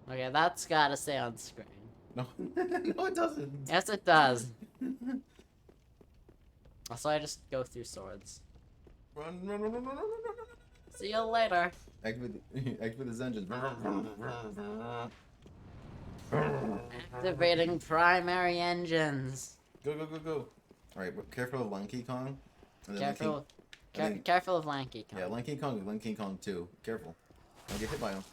Speaker 2: Okay, that's gotta stay on screen.
Speaker 1: No, no, it doesn't.
Speaker 2: Yes, it does. Also, I just go through swords.
Speaker 1: Run, run, run, run, run, run, run, run.
Speaker 2: See you later.
Speaker 1: Activate his engines.
Speaker 2: Activating primary engines.
Speaker 1: Go, go, go, go. Alright, but careful of Lanky Kong. And then
Speaker 2: Careful.
Speaker 1: and then-
Speaker 2: Careful of Lanky Kong.
Speaker 1: Yeah, Lanky Kong too. Careful. Don't get hit by him.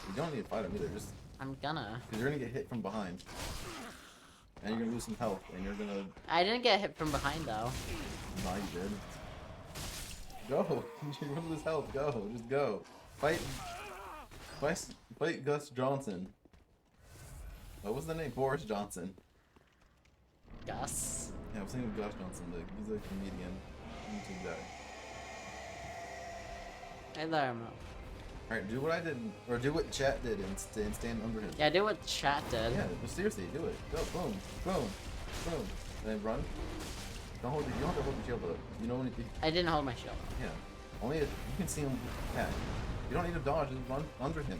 Speaker 1: You don't need to fight him either, just
Speaker 2: I'm gonna.
Speaker 1: because you're gonna get hit from behind. And you're gonna lose some health, and you're gonna...
Speaker 2: I didn't get hit from behind though.
Speaker 1: No, you did. Go! You're gonna lose health, go! Just go! Fight Gus Johnson. What was the name? Boris Johnson.
Speaker 2: Gus.
Speaker 1: Yeah, I was thinking of Gus Johnson, he's a comedian. YouTube guy.
Speaker 2: Hey there, Mo.
Speaker 1: Alright, do what I did, or do what chat did and stand under him.
Speaker 2: Yeah, do what chat did.
Speaker 1: Yeah, but seriously, do it. Go, boom, boom, boom. And then run. Don't hold. You don't have to hold the shield up. You know when it.
Speaker 2: I didn't hold my shield.
Speaker 1: Yeah. Only if you can see him attack. You don't need to dodge. Just run under him.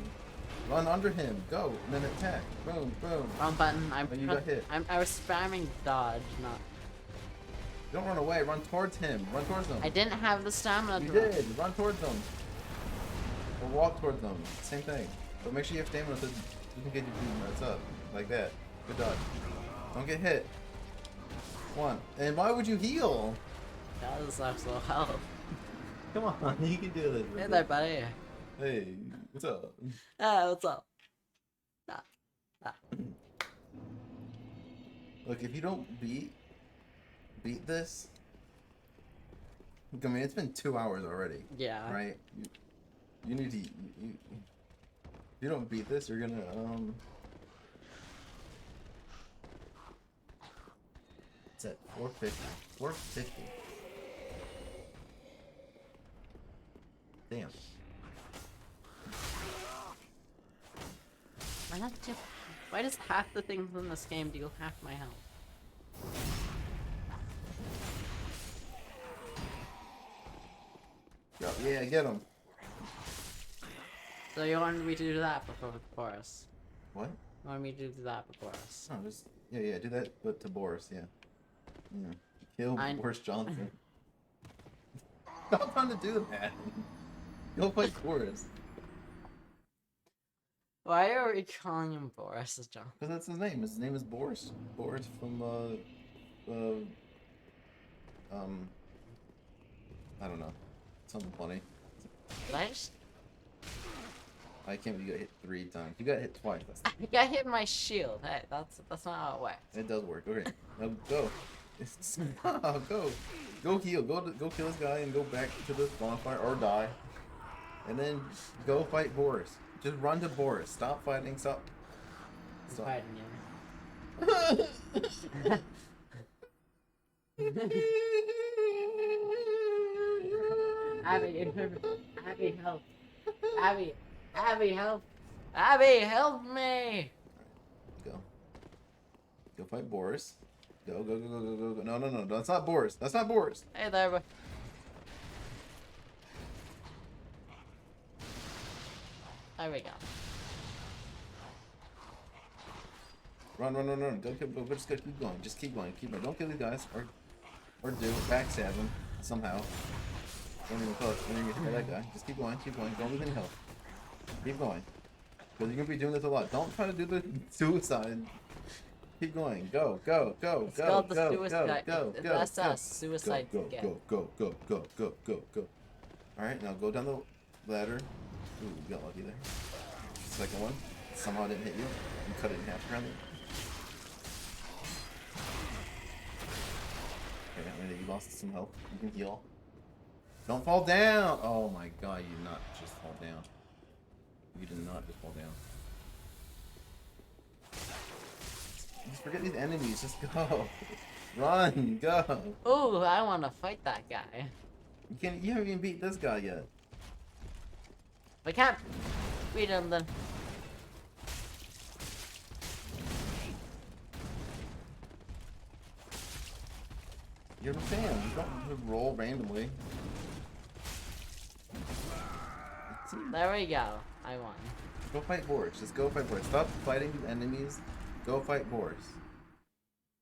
Speaker 1: Run under him. Go, and then attack. Boom, boom.
Speaker 2: Wrong button.
Speaker 1: Oh, you got hit.
Speaker 2: I was spamming dodge, not.
Speaker 1: Don't run away. Run towards him. Run towards them.
Speaker 2: I didn't have the stamina.
Speaker 1: You
Speaker 2: to run.
Speaker 1: did. Run towards them. Or walk towards them. Same thing. But make sure you have stamina so you can get your 2 minutes up. Like that. Good dodge. Don't get hit. One. And why would you heal?
Speaker 2: That was sucks low health.
Speaker 1: Come on, you can do this.
Speaker 2: Hey there, buddy.
Speaker 1: Hey, what's up?
Speaker 2: What's up?
Speaker 1: Look, if you don't beat this, I mean, it's been 2 hours already.
Speaker 2: Yeah.
Speaker 1: Right? You need to. If you don't beat this, you're gonna It's at 450. 450. Damn.
Speaker 2: Why does half the things in this game deal half my health?
Speaker 1: Yeah, get him.
Speaker 2: So you wanted me to do that before us?
Speaker 1: What?
Speaker 2: You wanted me to do that before us?
Speaker 1: Oh, just yeah, do that, but to Boris, yeah. Yeah. Kill Boris Johnson. Stop trying to do that. Go fight Boris.
Speaker 2: Why are we calling him Boris, John?
Speaker 1: Because that's his name. His name is Boris. Boris from I don't know. Something funny.
Speaker 2: Did I just?
Speaker 1: I can't believe you got hit 3 times. You got hit twice.
Speaker 2: I got hit in my shield. Hey, that's not how it works.
Speaker 1: It does work. Okay, now go. Go. Go heal. Go kill this guy and go back to this bonfire or die. And then go fight Boris. Just run to Boris. Stop fighting. Stop.
Speaker 2: Fighting you. Abby, help. Abby, help. Abby, help me.
Speaker 1: Go. Go fight Boris. Go. No. That's not Boris. That's not Boris.
Speaker 2: Hey there, bud. There we go.
Speaker 1: Run. Don't kill. Just keep going. Just keep going. Don't kill these guys or do backstab them somehow. Don't even close. Don't even hit that guy. Just keep going. Don't lose any health. Keep going. Because you're gonna be doing this a lot. Don't try to do the suicide. Keep going. Go.
Speaker 2: It's called the suicide. That's us. Suicide.
Speaker 1: Go. Alright, now go down the ladder. Ooh, you got lucky there. Second one. Somehow didn't hit you. You cut it in half around it. Okay, I mean, you lost some health. You can heal. Don't fall down! Oh my god, you did not just fall down. You did not just fall down. Just forget these enemies, just go. Run, go.
Speaker 2: Ooh, I want to fight that guy.
Speaker 1: You haven't even beat this guy yet.
Speaker 2: If I can't beat him, then
Speaker 1: You're a fan. You don't just roll randomly.
Speaker 2: there we go. I won.
Speaker 1: Go fight Boris. Just go fight Boris. Stop fighting these enemies. Go fight Boris.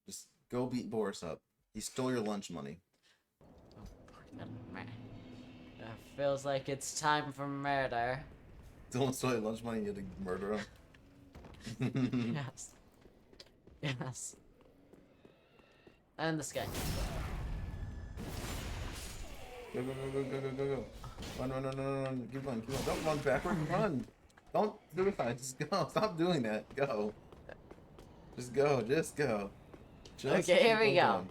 Speaker 1: Just go beat Boris up. He stole your lunch money.
Speaker 2: It feels like it's time for murder.
Speaker 1: Someone stole your lunch money and you had to murder him.
Speaker 2: Yes. Yes. And this guy.
Speaker 1: Go. Run. Keep going. Don't run backward. Run. Don't do it. Just go. Stop doing that. Go. Just go. Just
Speaker 2: Okay, here we go.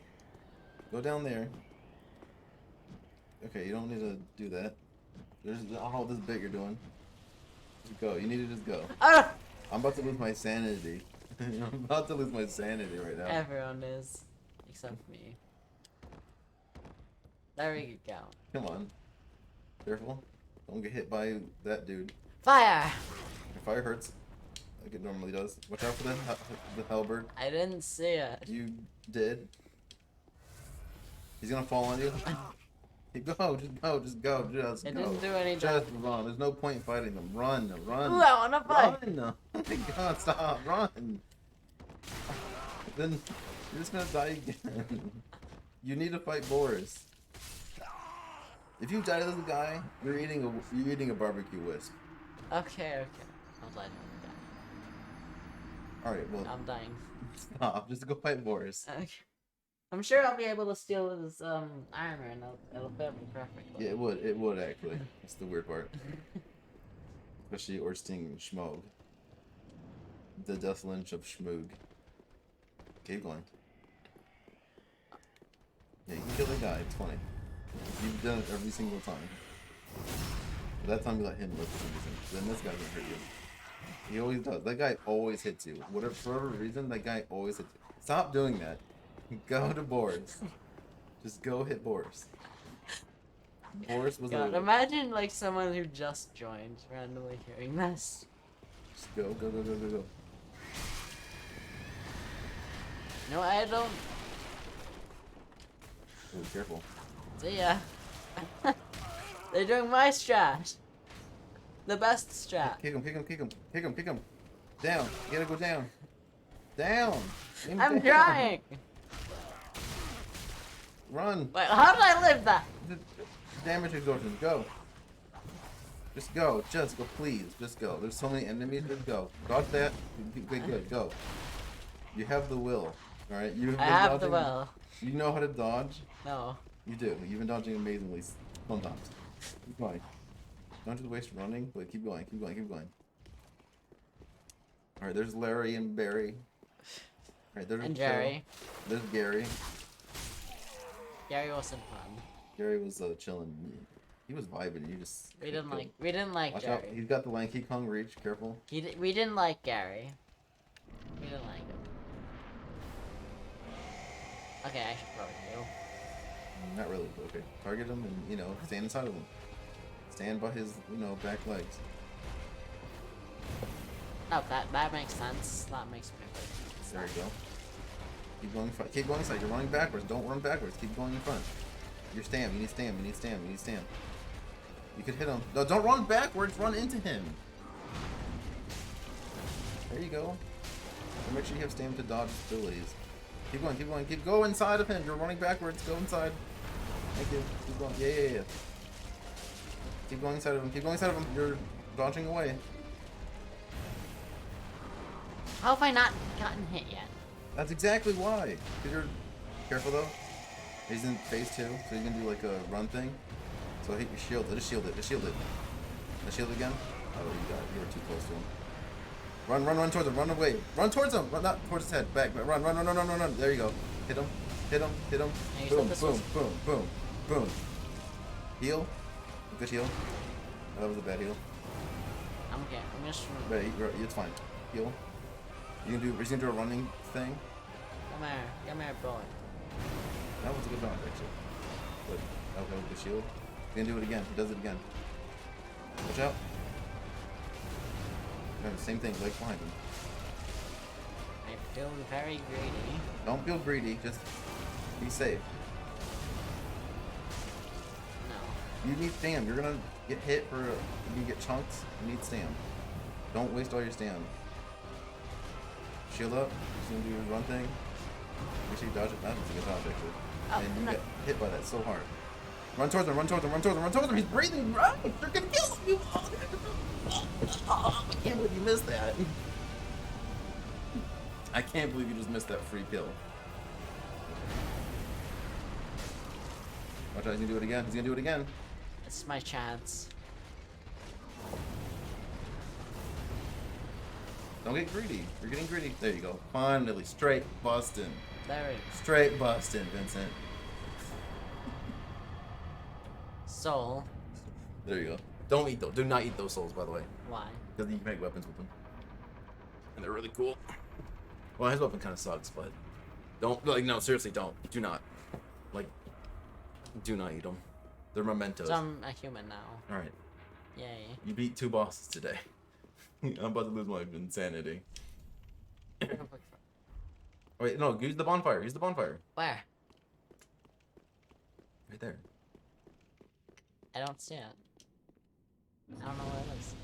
Speaker 1: Go down there. Okay, you don't need to do that. There's all this bit you're doing. Just go. You need to just go.
Speaker 2: Ah!
Speaker 1: I'm about to lose my sanity. I'm about to lose my sanity right now.
Speaker 2: Everyone is, except me. There we go.
Speaker 1: Come on. Careful. Don't get hit by that dude.
Speaker 2: Fire!
Speaker 1: Your fire hurts, like it normally does. Watch out for the halberd.
Speaker 2: I didn't see it.
Speaker 1: You did. He's gonna fall on you. Go, just go, just go, just
Speaker 2: It
Speaker 1: go.
Speaker 2: didn't do any
Speaker 1: Just
Speaker 2: damage.
Speaker 1: run. There's no point in fighting them. Run, run.
Speaker 2: Ooh, I wanna fight!
Speaker 1: Run! Oh my god, stop, run! Then you're just gonna die again. You need to fight Boris. If you die to this guy, you're eating a barbecue wisp.
Speaker 2: Okay. I'm dying.
Speaker 1: Alright, well,
Speaker 2: I'm dying.
Speaker 1: stop. Just go fight Boris.
Speaker 2: Okay. I'm sure I'll be able to steal his armor and it'll fit me perfectly.
Speaker 1: Yeah, it would actually. That's the weird part. Especially Orsting Schmoog. The Death Lynch of Schmoog. Keep going. Yeah, you can kill the guy, it's funny. You've done it every single time. But that time you let him live for some reason. Then this guy can hurt you. He always does. That guy always hits you. Whatever, for whatever reason, that guy always hits you. Stop doing that. Go to Boris. Just go hit Boris. Boris was
Speaker 2: God,
Speaker 1: a...
Speaker 2: imagine like someone who just joined randomly hearing this.
Speaker 1: Just go.
Speaker 2: No, I don't.
Speaker 1: Oh, careful.
Speaker 2: See ya. They're doing my strat. The best strat.
Speaker 1: Kick him. Down. You gotta go down. Down. Aim
Speaker 2: I'm
Speaker 1: down.
Speaker 2: trying.
Speaker 1: Run.
Speaker 2: Wait, how did I live that?
Speaker 1: Damage exhaustion. Go. Just go. Just go, please. Just go. There's so many enemies. Just go. Dodge that. Good. Go. You have the will. All right. You
Speaker 2: I have the will.
Speaker 1: You know how to dodge.
Speaker 2: No.
Speaker 1: You do. You've been dodging amazingly sometimes. Keep going. Don't just waste running, but keep going. All right. There's Larry and Barry. All right. There's
Speaker 2: And
Speaker 1: Joe.
Speaker 2: Jerry.
Speaker 1: There's Gary.
Speaker 2: Gary wasn't fun.
Speaker 1: Gary was chilling. He was vibing. You just.
Speaker 2: We didn't like
Speaker 1: Watch out.
Speaker 2: Gary.
Speaker 1: He's got the Lanky Kong reach. Careful.
Speaker 2: We didn't like Gary. We didn't like him. Okay, I should probably do.
Speaker 1: Not really, but okay. Target him and, stand inside of him. Stand by his, back legs.
Speaker 2: Oh, that makes sense. That makes perfect sense.
Speaker 1: There you go. Keep going front. Keep going inside. You're running backwards. Don't run backwards. Keep going in front. Your stam. You need stam. You could hit him. No, don't run backwards. Run into him. There you go. And make sure you have stam to dodge abilities. Keep going. Go inside of him. You're running backwards. Go inside. Thank you. Keep going. Yeah. Keep going inside of him. You're dodging away.
Speaker 2: How have I not gotten hit yet?
Speaker 1: That's exactly why. Because you're... Careful, though. He's in phase 2, so he's going to do, like, a run thing. So hit your shield. Just shield it. The shield again? Oh, you were too close to him. Run towards him. Run away. Run towards him. Run, not towards his head. Back. Run. There you go. Hit him.
Speaker 2: Yeah, you said this was-
Speaker 1: Boom. Heal. Good heal. Oh, that was a bad heal.
Speaker 2: I'm okay. I'm just.
Speaker 1: But it's fine. Heal. He's gonna do a running thing.
Speaker 2: Come here, boy.
Speaker 1: That was a good dodge, actually. But okay, with the shield. He's gonna do it again. He does it again. Watch out. Remember, same thing, legs behind him.
Speaker 2: I feel very greedy.
Speaker 1: Don't feel greedy, just be safe.
Speaker 2: No.
Speaker 1: You need stam. You're gonna get hit for. You get chunked. You need stam. Don't waste all your stam. Shield up. He's gonna do his run thing. Make sure you dodge it. That was a good dodge, actually.
Speaker 2: Oh,
Speaker 1: And you
Speaker 2: no.
Speaker 1: get hit by that so hard. Run towards him. He's breathing. Run! They're gonna kill you. I can't believe you missed that. I can't believe you just missed that free kill. Watch out, he's gonna do it again.
Speaker 2: It's my chance.
Speaker 1: Don't get greedy. You're getting greedy. There you go. Finally, straight bustin'.
Speaker 2: There it is.
Speaker 1: Straight bustin', Vincent.
Speaker 2: Soul.
Speaker 1: There you go. Don't eat those. Do not eat those souls, by the way.
Speaker 2: Why?
Speaker 1: Because you can make weapons with them. And they're really cool. Well, his weapon kind of sucks, but... Don't, no, seriously, don't. Do not. Do not eat them. They're mementos.
Speaker 2: So I'm a human now.
Speaker 1: Alright.
Speaker 2: Yay.
Speaker 1: You beat 2 bosses today. I'm about to lose my insanity. Wait, no, use the bonfire. Use the bonfire.
Speaker 2: Where?
Speaker 1: Right there.
Speaker 2: I don't see it. I don't know where it is.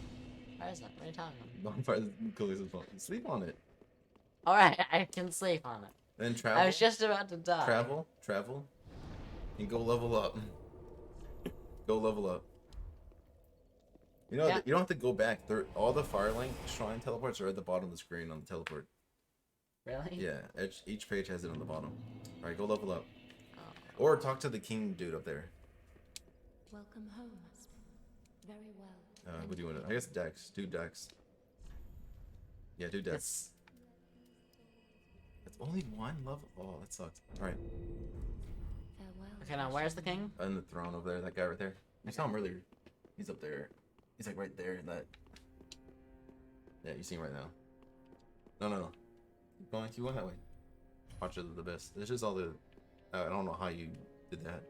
Speaker 2: Where is it? What are you talking about?
Speaker 1: Bonfire is the coolest phone. Sleep on it.
Speaker 2: Alright, I can sleep on it.
Speaker 1: Then travel.
Speaker 2: I was just about to die.
Speaker 1: Travel. And go level up. Go level up. You know,
Speaker 2: Yeah.
Speaker 1: you don't have to go back. All the Firelink shrine teleports are at the bottom of the screen on the teleport.
Speaker 2: Really?
Speaker 1: Yeah, each page has it on the bottom. Alright, go level up.
Speaker 2: Oh.
Speaker 1: Or talk to the king dude up there.
Speaker 3: Welcome home, husband. Very well.
Speaker 1: What do you want to... I guess Dex. Do Dex. Yeah, do Dex.
Speaker 2: It's...
Speaker 1: It's only 1 level? Oh, that sucks. Alright.
Speaker 3: Farewell.
Speaker 2: Okay, now where's the king?
Speaker 1: On the throne over there, that guy right there. You saw him earlier. He's up there. He's like right there in that... Yeah, you see him right now. No. Keep going that way. Watch the best. This is all the... I don't know how you did that.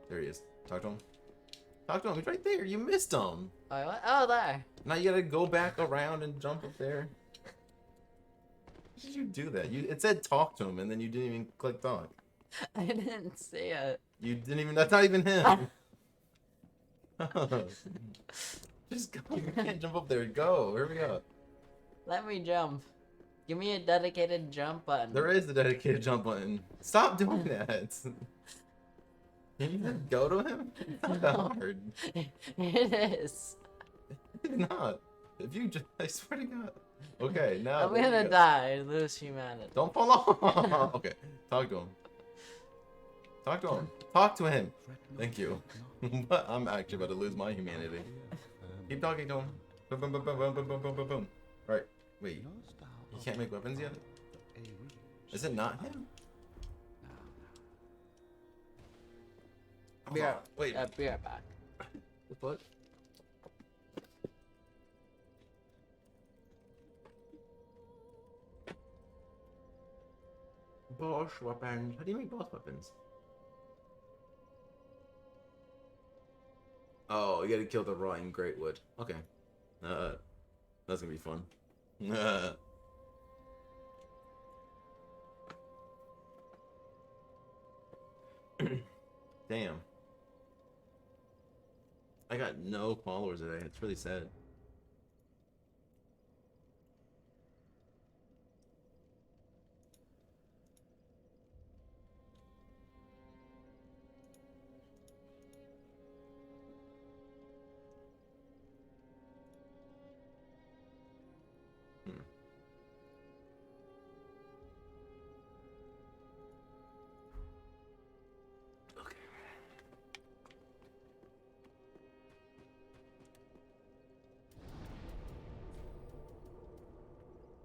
Speaker 1: There he is. Talk to him. Talk to him. He's right there. You missed him.
Speaker 2: Oh, what? Oh, there.
Speaker 1: Now you gotta go back around and jump up there. How did you do that? It said talk to him, and then you didn't even click talk.
Speaker 2: I didn't see it.
Speaker 1: You didn't even... That's not even him. Just go. You can't jump up there. Go. Here we go.
Speaker 2: Let me jump. Give me a dedicated jump button.
Speaker 1: There is a dedicated jump button. Stop doing that. Can you just go to him? It's not that hard.
Speaker 2: It is.
Speaker 1: It's not. If you just... I swear to God. Okay, now...
Speaker 2: I'm
Speaker 1: there you
Speaker 2: gonna
Speaker 1: go.
Speaker 2: die, lose humanity.
Speaker 1: Don't fall off. Okay, talk to him. Talk to him. Talk to him. Thank you. But I'm actually about to lose my humanity. Keep talking to him. Boom, boom, boom, boom, boom, boom, boom, boom, boom, boom. Right. Wait. You can't make weapons yet? Is it not him?
Speaker 2: Be right,
Speaker 1: Wait.
Speaker 2: be right back.
Speaker 1: What? Boss weapons. How do you make boss weapons? Oh, you gotta kill the rotting greatwood. Okay. That's gonna be fun. Damn. I got no followers today. It's really sad. Okay.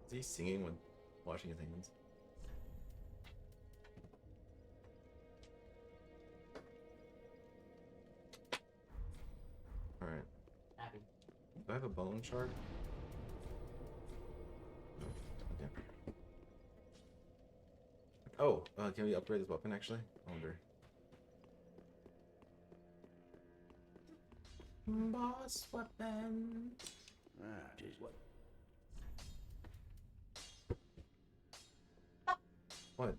Speaker 1: Is he singing when washing his hands? Alright.
Speaker 2: Happy.
Speaker 1: Do I have a bone shard? No. Okay. Oh, can we upgrade this weapon actually? I wonder. Boss weapon. What?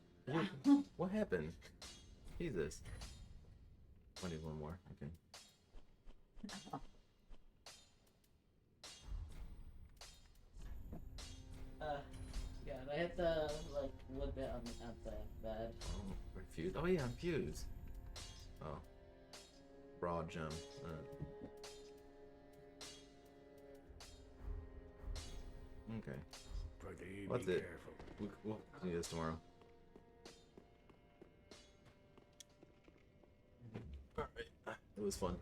Speaker 1: What happened? Jesus. I need one more. Okay.
Speaker 2: Yeah, I hit the like wood bit at the bed.
Speaker 1: Oh, fuse. Oh yeah, fuse. Oh. Broad gem. Okay. What's it? We'll do this tomorrow. Alright. It was fun.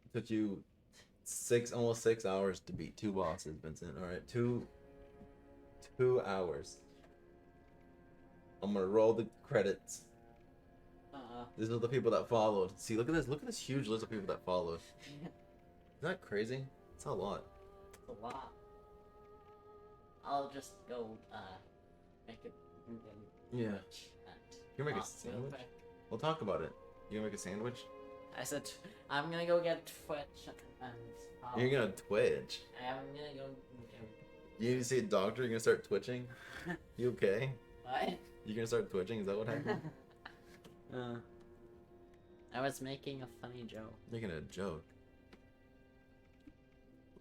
Speaker 1: It took you almost 6 hours to beat 2 bosses, Vincent. Alright, 2 hours. I'm gonna roll the credits. These are the people that followed. See, look at this. Look at this huge list of people that followed. Isn't that crazy? It's a lot.
Speaker 2: It's a lot. I'll just go make it.
Speaker 1: Yeah. You make a sandwich? We'll talk about it. You gonna make a sandwich?
Speaker 2: I said I'm gonna go get Twitch. And
Speaker 1: You're gonna twitch.
Speaker 2: I'm gonna go.
Speaker 1: You need to see a doctor. You're gonna start twitching. You okay?
Speaker 2: What?
Speaker 1: You're gonna start twitching. Is that what happened?
Speaker 2: I was making a funny joke.
Speaker 1: Making a joke.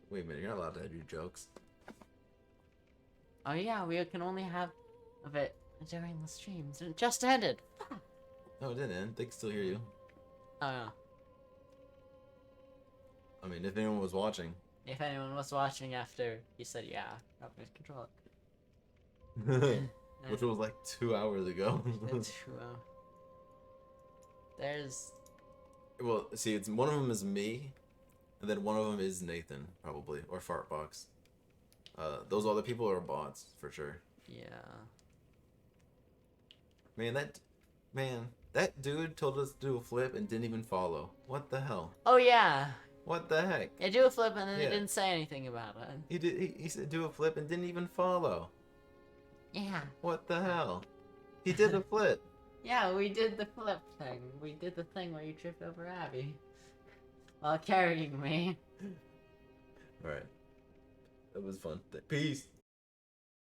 Speaker 1: Wait a minute. You're not allowed to do jokes.
Speaker 2: Oh yeah, we can only have of it during the streams. It just ended.
Speaker 1: No, it didn't end. They can still hear you.
Speaker 2: Oh yeah.
Speaker 1: I mean, if anyone was watching.
Speaker 2: If anyone was watching after he said yeah, I'm gonna control it.
Speaker 1: Which was like 2 hours ago.
Speaker 2: There's.
Speaker 1: Well, see, it's one of them is me, and then one of them is Nathan, probably, or Fartbox. Those other people are bots for sure.
Speaker 2: Yeah.
Speaker 1: Man, that dude told us to do a flip and didn't even follow. What the hell?
Speaker 2: Oh yeah.
Speaker 1: What the heck?
Speaker 2: Yeah, do a flip and then
Speaker 1: Yeah.
Speaker 2: it didn't say anything about it.
Speaker 1: He did. He said do a flip and didn't even follow.
Speaker 2: Yeah.
Speaker 1: What the hell? He did a flip.
Speaker 2: Yeah, we did the flip thing. We did the thing where you tripped over Abby while carrying me.
Speaker 1: All right. That was fun. Peace.